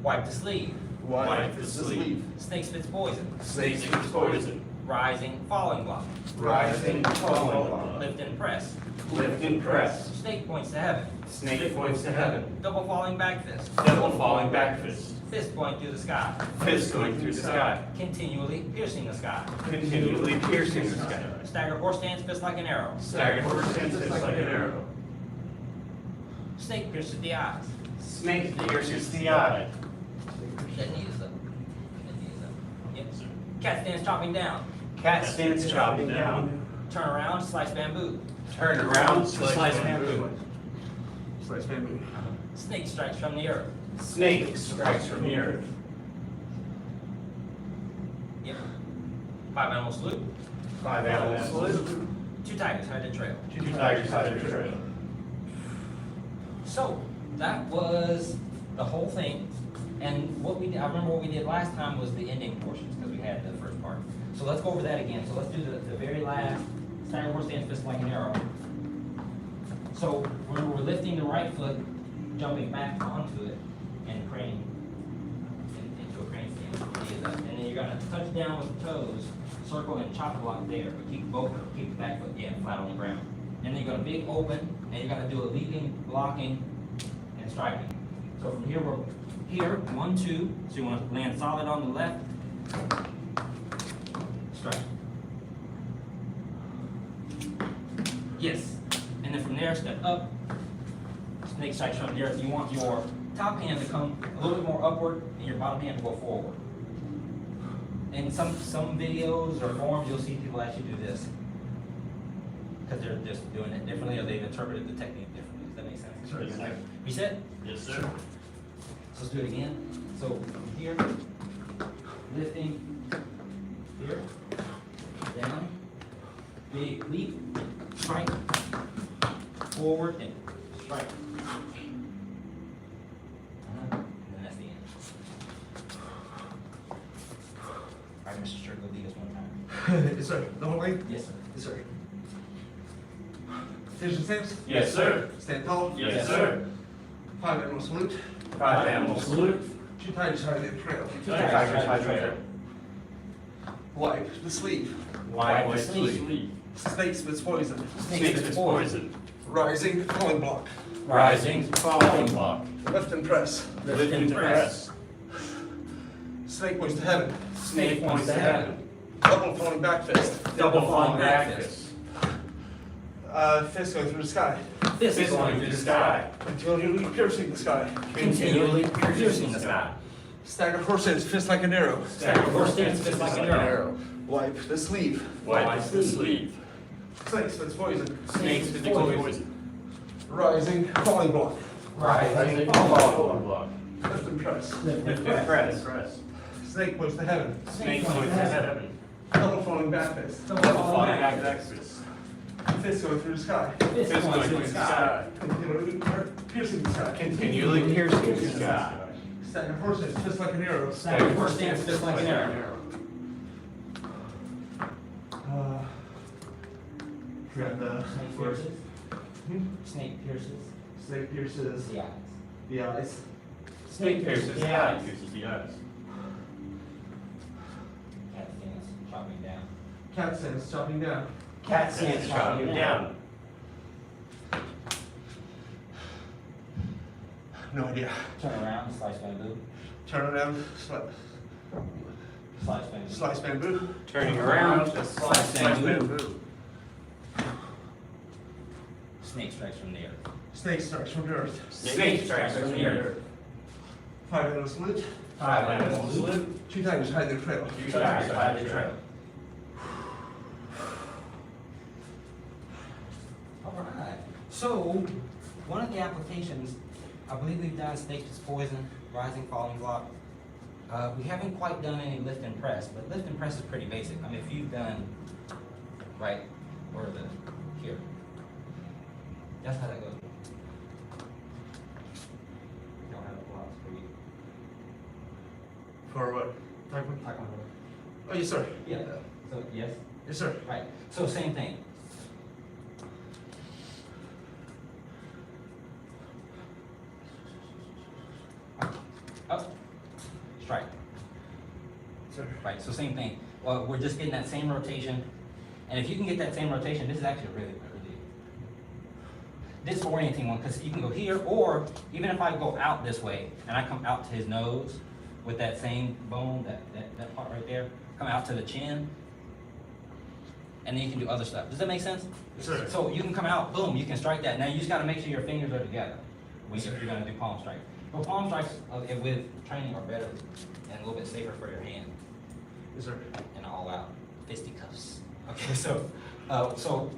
Speaker 7: Wipe the sleeve.
Speaker 11: Wipe the sleeve.
Speaker 7: Snake spits poison.
Speaker 11: Snake spits poison.
Speaker 7: Rising, falling block.
Speaker 11: Rising, falling block.
Speaker 7: Lift and press.
Speaker 11: Lift and press.
Speaker 7: Snake points to heaven.
Speaker 11: Snake points to heaven.
Speaker 7: Double falling back fist.
Speaker 11: Double falling back fist.
Speaker 7: Fist going through the sky.
Speaker 11: Fist going through the sky.
Speaker 7: Continually piercing the sky.
Speaker 11: Continually piercing the sky.
Speaker 7: Stagger horse stance, fist like an arrow.
Speaker 11: Staggered horse stance like an arrow.
Speaker 7: Snake pierces the eyes.
Speaker 11: Snake pierces the eye.
Speaker 7: That knee is up. That knee is up. Yep. Cat stands chopping down.
Speaker 11: Cat stands chopping down.
Speaker 7: Turn around, slice bamboo.
Speaker 11: Turn around, slice bamboo.
Speaker 6: Slice bamboo.
Speaker 7: Snake strikes from the earth.
Speaker 11: Snake strikes from the earth.
Speaker 7: Yep. 5 animal salute.
Speaker 11: 5 animals salute.
Speaker 7: 2 tigers hide the trail.
Speaker 11: 2 tigers hide the trail.
Speaker 7: So that was the whole thing. And what we did, I remember what we did last time was the ending portions because we had the first part. So let's go over that again. So let's do the very last stagger horse stance, fist like an arrow. So remember, we're lifting the right foot, jumping back onto it, and craning into a crane stance. And then you're gonna touch down with the toes, circle and chop block there. But keep the back foot flat on the ground. And then you're gonna big open, and you're gonna do a leaping, blocking, and striking. So from here we're here, 1, 2. So you want to land solid on the left. Strike. Yes. And then from there, step up. Snake strikes from the earth. You want your top hand to come a little bit more upward and your bottom hand to go forward. In some videos or forums, you'll see people actually do this. Because they're just doing it differently or they've interpreted the technique differently. Does that make sense?
Speaker 11: Sure, yes, sir.
Speaker 7: Reset?
Speaker 11: Yes, sir.
Speaker 7: So let's do it again. So from here, lifting, here, down, big leap, strike, forward, and strike. And then that's the end. All right, Mr. Strick, lead us one time.
Speaker 6: Yes, sir. The whole way?
Speaker 7: Yes, sir.
Speaker 6: Yes, sir. Attention stance?
Speaker 11: Yes, sir.
Speaker 6: Stand tall?
Speaker 11: Yes, sir.
Speaker 6: 5 animal salute.
Speaker 11: 5 animals salute.
Speaker 6: 2 tigers hide the trail.
Speaker 11: 2 tigers hide the trail.
Speaker 6: Wipe the sleeve.
Speaker 11: Wipe the sleeve.
Speaker 6: Snake spits poison.
Speaker 11: Snake spits poison.
Speaker 6: Rising, falling block.
Speaker 11: Rising, falling block.
Speaker 6: Lift and press.
Speaker 11: Lift and press.
Speaker 6: Snake points to heaven.
Speaker 11: Snake points to heaven.
Speaker 6: Double falling back fist.
Speaker 11: Double falling back fist.
Speaker 6: Fist going through the sky.
Speaker 11: Fist going through the sky.
Speaker 6: Continually piercing the sky.
Speaker 11: Continually piercing the sky.
Speaker 6: Stagger horse stance, fist like an arrow.
Speaker 11: Stagger horse stance, fist like an arrow.
Speaker 6: Wipe the sleeve.
Speaker 11: Wipe the sleeve.
Speaker 6: Snake spits poison.
Speaker 11: Snake spits poison.
Speaker 6: Rising, falling block.
Speaker 11: Rising, falling block.
Speaker 6: Lift and press.
Speaker 11: Lift and press.
Speaker 6: Snake points to heaven.
Speaker 11: Snake points to heaven.
Speaker 6: Double falling back fist.
Speaker 11: Double falling back fist.
Speaker 6: Fist going through the sky.
Speaker 11: Fist going through the sky.
Speaker 6: Continually piercing the sky.
Speaker 11: Continually piercing the sky.
Speaker 6: Stagger horse stance, fist like an arrow.
Speaker 7: Stagger horse stance, fist like an arrow.
Speaker 6: Got the
Speaker 7: Snake pierces. Snake pierces
Speaker 6: snake pierces
Speaker 7: the eyes.
Speaker 6: the eyes.
Speaker 11: Snake pierces the eyes. Pierces the eyes.
Speaker 7: Cat stance, chopping down.
Speaker 6: Cat stance, chopping down.
Speaker 11: Cat stance chopping down.
Speaker 6: No idea.
Speaker 7: Turn around, slice bamboo.
Speaker 6: Turn around,
Speaker 7: Slice bamboo.
Speaker 6: slice bamboo.
Speaker 11: Turning around, slice bamboo.
Speaker 7: Snake strikes from the earth.
Speaker 6: Snake strikes from the earth.
Speaker 11: Snake strikes from the earth.
Speaker 6: 5 animal salute.
Speaker 11: 5 animals salute.
Speaker 6: 2 tigers hide their trail.
Speaker 11: 2 tigers hide the trail.
Speaker 7: All right. So, one of the applications, I believe we've done snake spits poison, rising, falling block. We haven't quite done any lift and press, but lift and press is pretty basic. I mean, if you've done, right, or here. That's how that goes. Don't have the blocks for you.
Speaker 6: For what? Taekwondo?
Speaker 7: Taekwondo.
Speaker 6: Oh, yes, sir.
Speaker 7: Yeah. So, yes.
Speaker 6: Yes, sir.
Speaker 7: Right. So, same thing. Up, strike.
Speaker 11: Sir.
Speaker 7: Right, so same thing. Well, we're just getting that same rotation. And if you can get that same rotation, this is actually really disorienting one, because you can go here, or even if I go out this way and I come out to his nose with that same bone, that part right there, come out to the chin, and then you can do other stuff. Does that make sense?
Speaker 11: Sure.
Speaker 7: So you can come out, boom, you can strike that. Now you just gotta make sure your fingers are together when if you're gonna do palm strikes. But palm strikes with training are better and a little bit safer for your hand.
Speaker 11: Yes, sir.
Speaker 7: And all out fisticuffs. Okay, so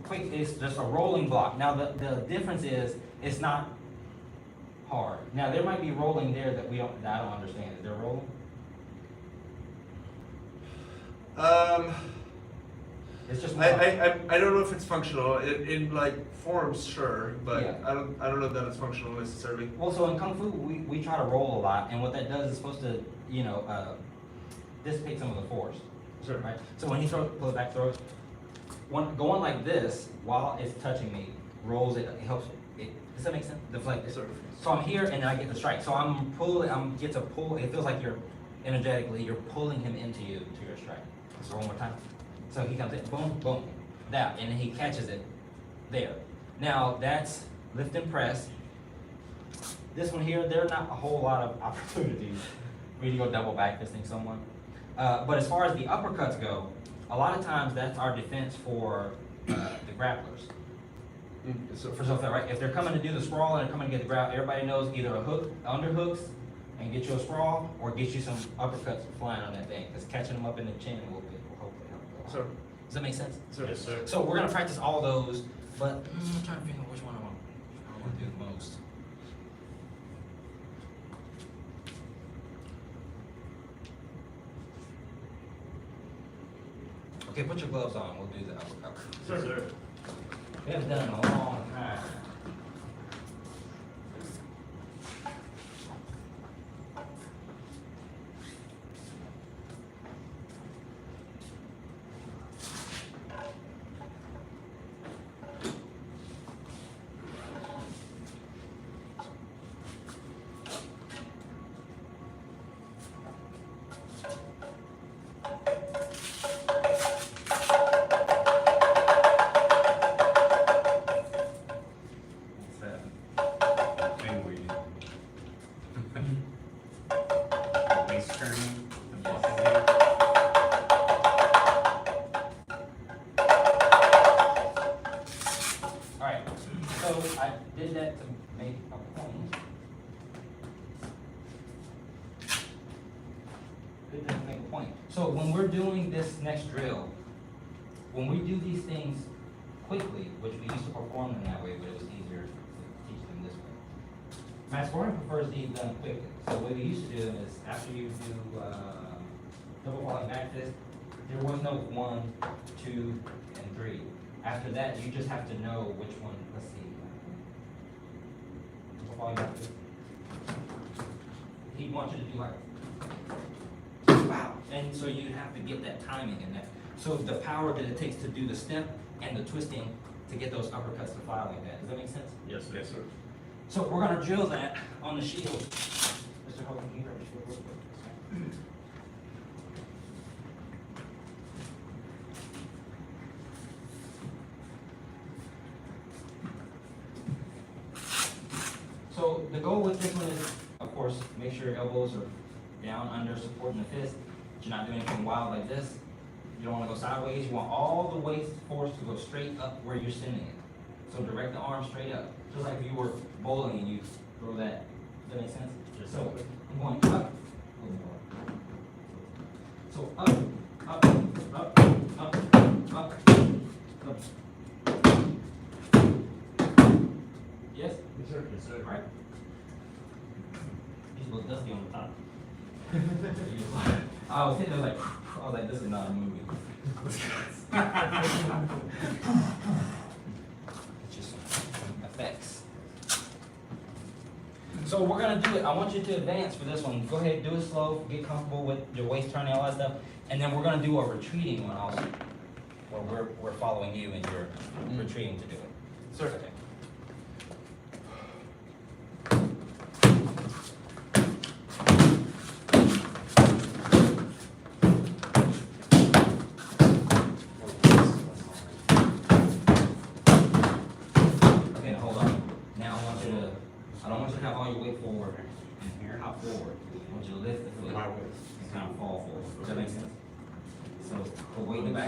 Speaker 7: quick is just a rolling block. Now the difference is it's not hard. Now there might be rolling there that I don't understand. Is there rolling? It's just more
Speaker 11: I don't know if it's functional in like forms, sure, but
Speaker 7: Yeah.
Speaker 11: I don't know that it's functional necessarily.
Speaker 7: well, so in Kung Fu we try to roll a lot, and what that does is supposed to dissipate some of the force.
Speaker 11: Sure.
Speaker 7: Right? So when he pull it back, throw it. Going like this while it's touching me rolls it. It helps it. Does that make sense? Deflect it.
Speaker 11: Sure.
Speaker 7: So I'm here and then I get the strike. So I'm pulling. Get to pull. It feels like you're pulling him into you to your strike. So one more time. So he comes in, boom, boom, that, and then he catches it there. Now that's lift and press. This one here, there are not a whole lot of opportunities for you to go double back fisting someone. But as far as the uppercuts go, a lot of times that's our defense for the grapplers. So right, if they're coming to do the sprawl and they're coming to get the grab, everybody knows either a hook, underhooks, and get you a sprawl, or get you some uppercuts flying on that thing. Because catching them up in the chin will hopefully help.
Speaker 11: Sure.
Speaker 7: Does that make sense?
Speaker 11: Yes, sir.
Speaker 7: So we're gonna practice all those, but I'm trying to figure out which one I want to do the most. Okay, put your gloves on. We'll do the uppercut.
Speaker 11: Sure, sir.
Speaker 7: We haven't done it in a long time. So when we're doing this next drill, when we do these things quickly, which we used to perform them that way, but it was easier to teach them this way. Matt Gohring prefers these done quickly. So the way we used to do them is after you do double falling back fist, there was no 1, 2, and 3. After that, you just have to know which one. Let's see. Double falling back fist. He wants you to do like wow, and so you have to get that timing in that. So the power that it takes to do the step and the twisting to get those uppercuts to fly like that. Does that make sense?
Speaker 11: Yes, sir. Yes, sir.
Speaker 7: So we're gonna drill that on the shield. Mr. Hogan, can you grab your shield real quick? So the goal with this one is, of course, make sure your elbows are down under supporting the fist. You're not doing anything wild like this. You don't want to go sideways. You want all the weight force to go straight up where you're sending it. So direct the arm straight up. Just like if you were bowling and you throw that. Does that make sense? So I'm going up. So up, up, up, up, up, up. Yes?
Speaker 11: Yes, sir. Yes, sir.
Speaker 7: All right. He's a little dusty on the top. I was sitting there like, I was like, this is not a movie. Just some effects. So we're gonna do it. I want you to advance for this one. Go ahead, do it slow, get comfortable with your waist turning, all that stuff. And then we're gonna do a retreating one also. Where we're following you and you're retreating to do it.
Speaker 11: Sir.
Speaker 7: Okay.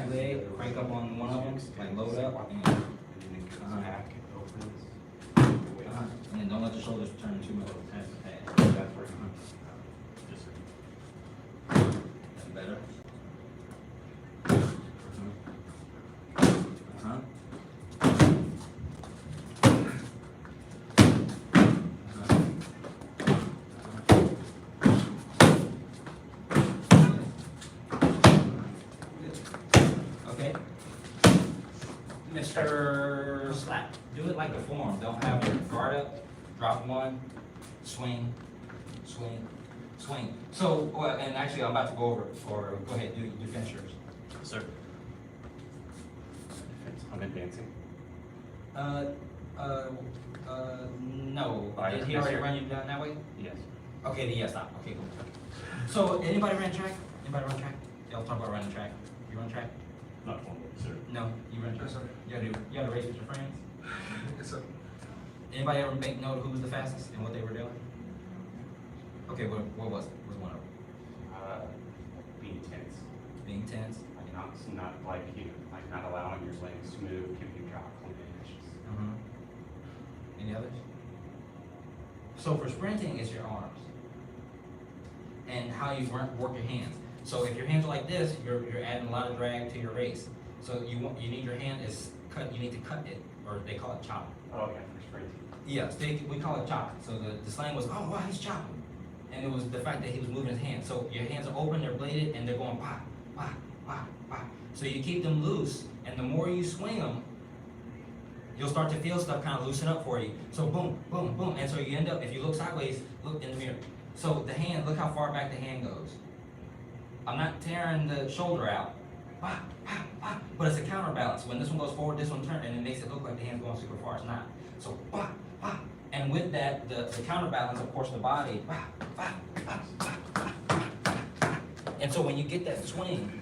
Speaker 7: right leg, crank up on one of them, like load up, and,
Speaker 3: And then it comes back, it opens.
Speaker 7: and then don't let the shoulders turn too much. That's bad.
Speaker 3: That's where
Speaker 9: Yes, sir.
Speaker 7: That's better. Okay. Mr. Slap, do it like the form. Don't have your guard up, drop one, swing, swing, swing. So, and actually I'm about to go over it, or go ahead, do finish yours.
Speaker 3: Sir. I'm advancing.
Speaker 7: No. Did he already run you down that way?
Speaker 3: Yes.
Speaker 7: Okay, then yeah, stop. Okay, cool. So, anybody ran track? Anybody run track? Y'all talk about running track. You run track?
Speaker 9: Not formally, sir.
Speaker 7: No, you run track?
Speaker 6: Yes, sir.
Speaker 7: You gotta race with your friends?
Speaker 6: Yes, sir.
Speaker 7: Anybody ever make note of who was the fastest and what they were doing? Okay, what was it? What was one of them?
Speaker 3: Being tense.
Speaker 7: Being tense?
Speaker 3: Like not like you, like not allowing your legs to move, keeping your jaw clenched.
Speaker 7: Any others? So for sprinting, it's your arms and how you work your hands. So if your hands are like this, you're adding a lot of drag to your race. So you need your hand is cut. You need to cut it, or they call it chopping.
Speaker 3: Oh, okay, for sprinting.
Speaker 7: Yes, we call it chopping. So the slang was, oh wow, he's chopping, and it was the fact that he was moving his hands. So your hands are open, they're bladed, and they're going pop, pop, pop, pop. So you keep them loose, and the more you swing them, you'll start to feel stuff kind of loosen up for you. So boom, boom, boom, and so you end up, if you look sideways, look in the mirror. So the hand, look how far back the hand goes. I'm not tearing the shoulder out, bah, bah, bah, but it's a counterbalance. When this one goes forward, this one turns, and it makes it look like the hand's going super far. It's not. So bah, bah, and with that, the counterbalance, of course, the body, bah, bah, bah, bah, bah, bah, bah. And so when you get that swing,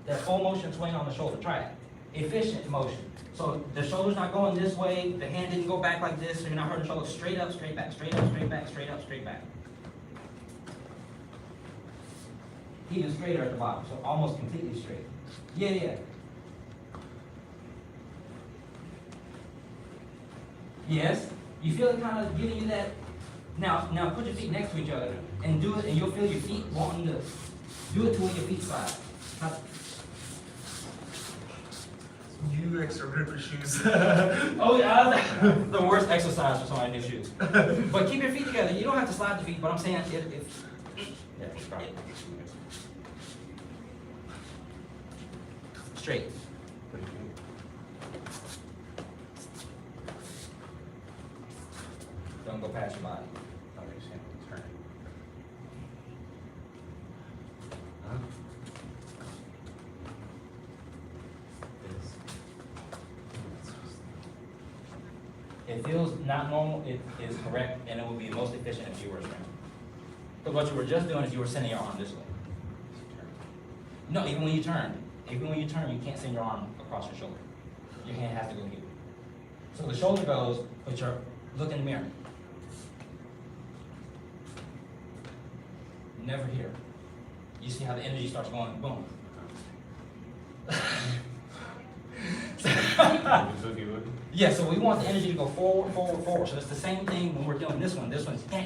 Speaker 7: that full motion swing on the shoulder, try it. Efficient motion. So the shoulder's not going this way, the hand didn't go back like this, so you're not hurting the shoulder. Straight up, straight back, straight up, straight back, straight up, straight back. Even straighter at the bottom, so almost completely straight. Yeah. Yes, you feel it kind of giving you that. Now put your feet next to each other and do it, and you'll feel your feet wanting to do it to where your feet slide.
Speaker 6: You extra gripper shoes.
Speaker 7: Oh yeah, the worst exercise for somebody in new shoes. But keep your feet together. You don't have to slide the feet, but I'm saying if straight. Don't go past your body.
Speaker 3: Turn.
Speaker 7: It feels not normal, it is correct, and it will be most efficient if you were a sprinter. But what you were just doing is you were sending your arm this way. No, even when you turn, you can't send your arm across your shoulder. Your hand has to go here. So the shoulder goes, but look in the mirror. Never here. You see how the energy starts going, boom. Yeah, so we want the energy to go forward, forward, forward. So it's the same thing when we're doing this one. This one's Does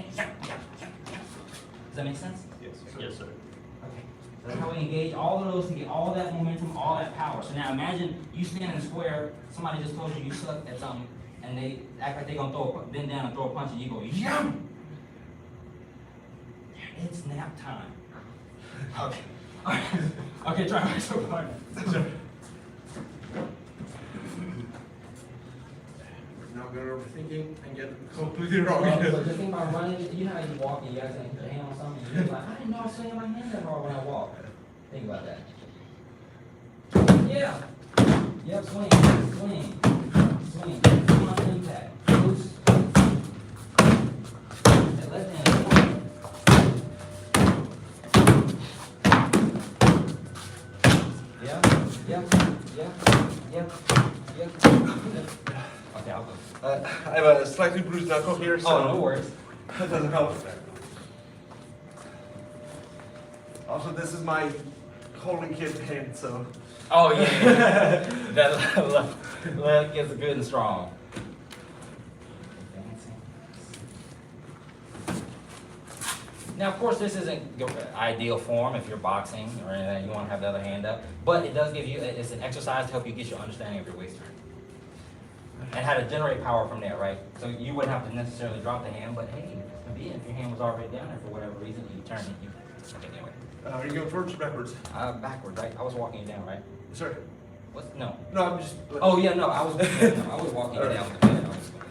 Speaker 7: that make sense?
Speaker 9: Yes, sir. Yes, sir.
Speaker 7: Okay. So that's how we engage all of those to get all that momentum, all that power. So now imagine you stand in a square, somebody just told you suck at something, and they act like they're gonna bend down and throw a punch, and you go, yum! It's nap time. Okay. All right. Okay, try my so hard.
Speaker 6: Not gonna overthinking and get completely wrong.
Speaker 7: So just think about running. You know how you walk and you accidentally put your hand on something, and you're like, I didn't know I was swinging my hand that hard when I walk. Think about that. Yeah. Yep, swing, swing, swing. Come on, impact. Loose. That left hand. Yep. Okay, I'll go.
Speaker 6: I have a slightly bruised knuckle here, so.
Speaker 7: Oh, no worries.
Speaker 6: That doesn't help. Also, this is my
Speaker 8: holding kid's hand, so.
Speaker 7: Oh, yeah. That leg gets good and strong. Now, of course, this isn't the ideal form if you're boxing or anything, you want to have the other hand up, but it does give you, it's an exercise to help you get your understanding of your waist turn. And how to generate power from there, right? So you wouldn't have to necessarily drop the hand, but hey, if your hand was already down there for whatever reason, you turn it, okay, anyway.
Speaker 8: Are you going forwards or backwards?
Speaker 7: Backwards, right? I was walking you down, right?
Speaker 8: Sorry.
Speaker 7: What? No.
Speaker 8: No, I'm just.
Speaker 7: Oh, yeah, no, I was walking you down with the bed. I was going this way.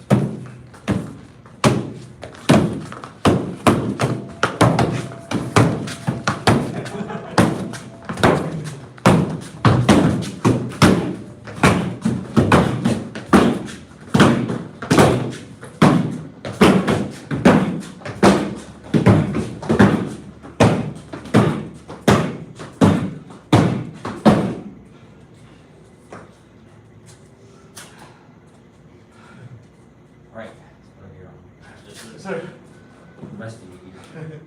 Speaker 7: All right, put it here on.
Speaker 8: Sorry.
Speaker 7: Rest of you here.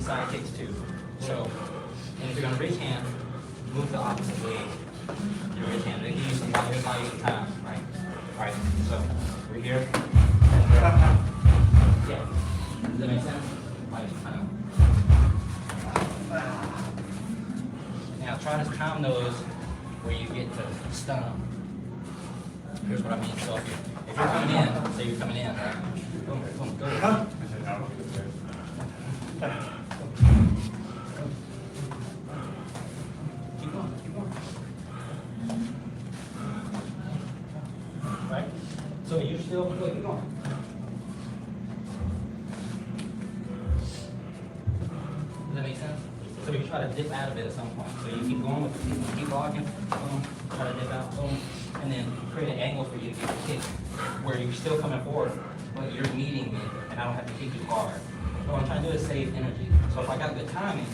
Speaker 7: side kicks too. So, and if you're gonna ridge hand, move the opposite way. Your ridge hand. They give you some time, right? Alright, so we're here. Yeah. Does that make sense? Now try to time those where you get to stun them. Here's what I mean. So if you're coming in, say you're coming in, right? Boom, boom, go. Keep going, keep going. Right? So you're still, go, keep going. Does that make sense? So you try to dip out of it at some point. So you keep going with it, you keep walking, boom, try to dip out, boom, and then create an angle for you to get your kick where you're still coming forward, but you're meeting me, and I don't have to kick you hard. So what I'm trying to do is save energy. So if I got good timing,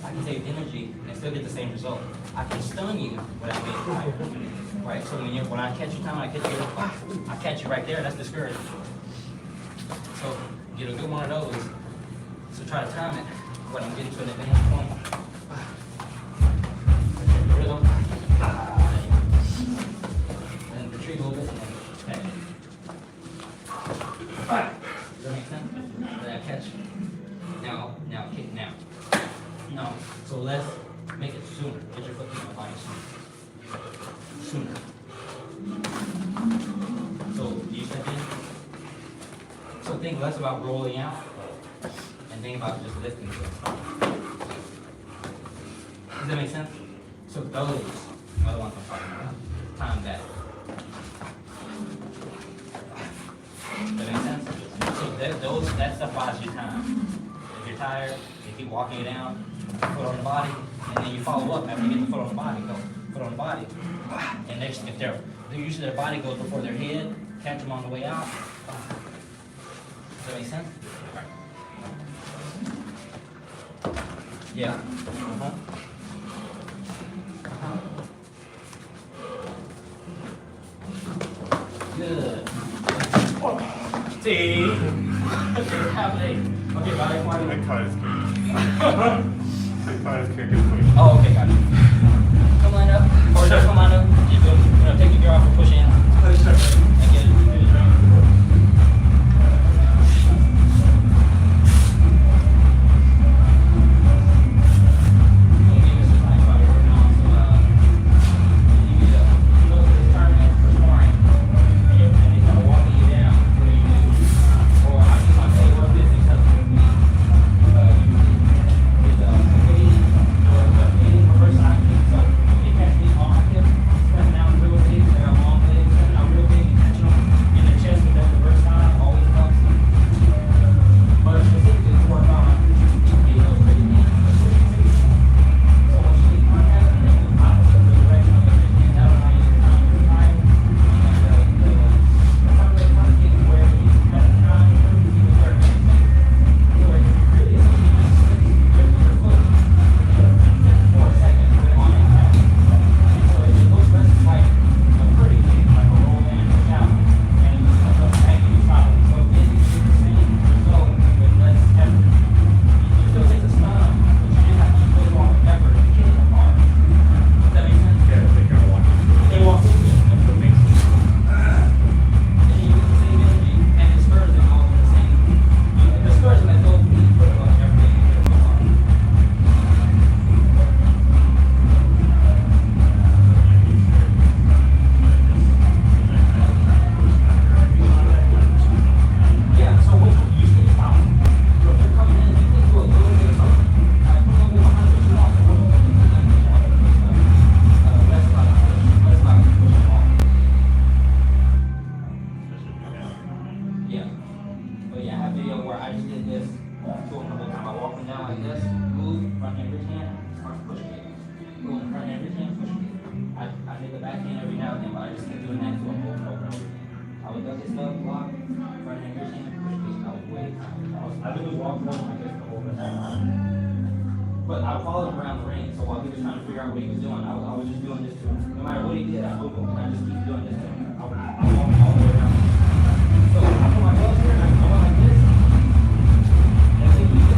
Speaker 7: I can save energy and still get the same result. I can stun you without being tired. Right? So when I catch you time, I catch you right there, that's discouraging. So get a good one of those. So try to time it when I'm getting to an advanced point. Rhythm. And retreat a little bit and then catch. Does that make sense? Did I catch? Now kick now. No. So let's make it sooner. Get your foot in my body sooner. So do you step in? So think less about rolling out and think about just lifting. Does that make sense? So those are the ones I'm talking about. Time that. Does that make sense? So that stuff buys you time. If you're tired, you keep walking it down, foot on the body, and then you follow up after you get the foot on the body, go foot on the body. And if they're usually their body goes before their head, catch them on the way out. Does that make sense? Yeah. Uh-huh. Good. See? Okay, happening. Okay, body point.
Speaker 9: They cut his kick. They cut his kick and push.
Speaker 7: Oh, okay, got it. Come line up. Or just come line up. You go, take your gear off and push in. And get it. But I followed him around the ring, so while he was trying to figure out what he was doing, I was just doing this to him. No matter what he did, I moved him, and I just keep doing this to him. I walk all the way around. So I put my gloves here, and I go like this, and I take this.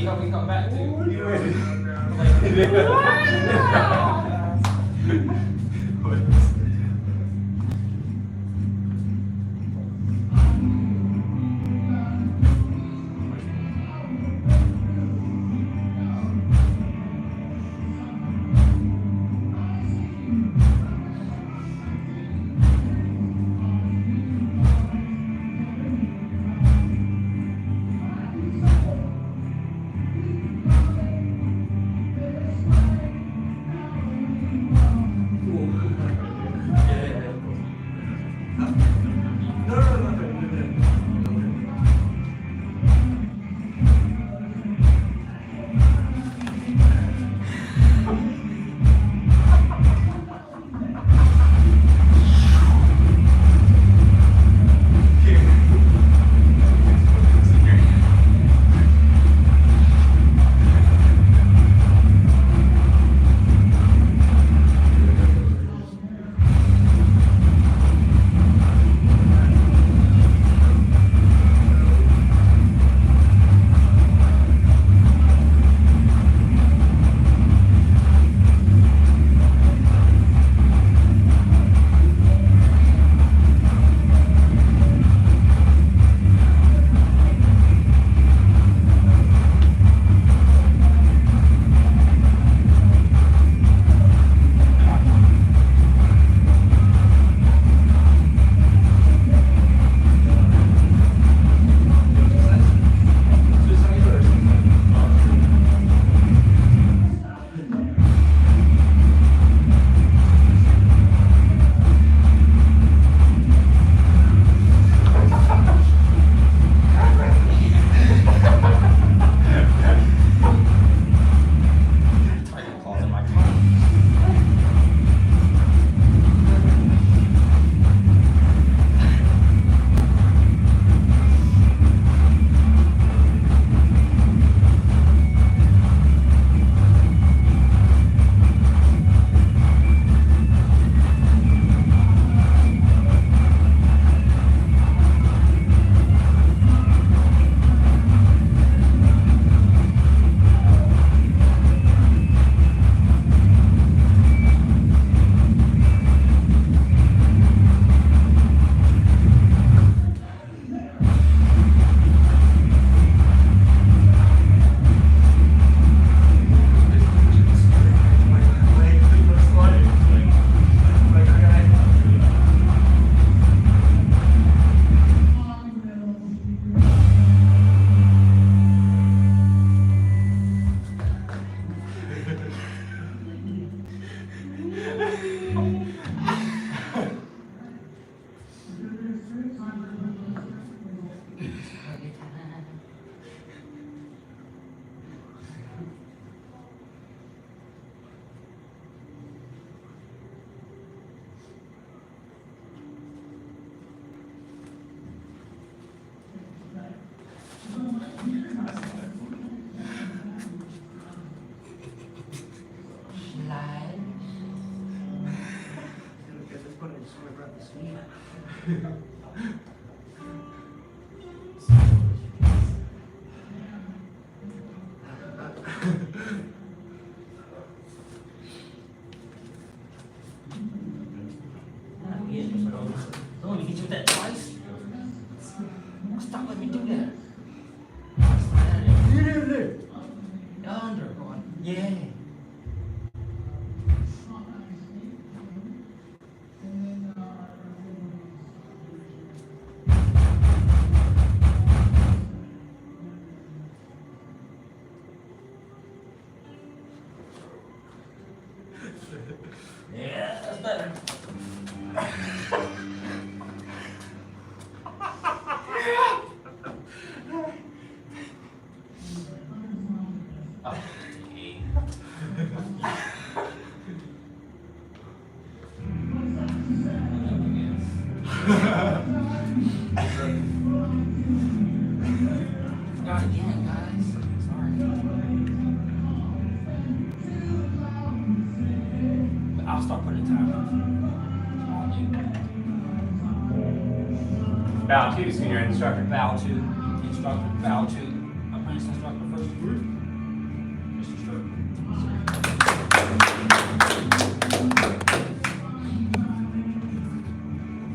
Speaker 7: you hope we come back to. Don't let me get you with that twice. Stop letting me do that. Yonder, going, yeah. Yeah, that's better. Not again, guys. Sorry. But I'll start putting a timer on you.
Speaker 3: Bow 2, senior instructor.
Speaker 7: Bow to instructor, bow to apprentice instructor, first group.
Speaker 11: Thank you.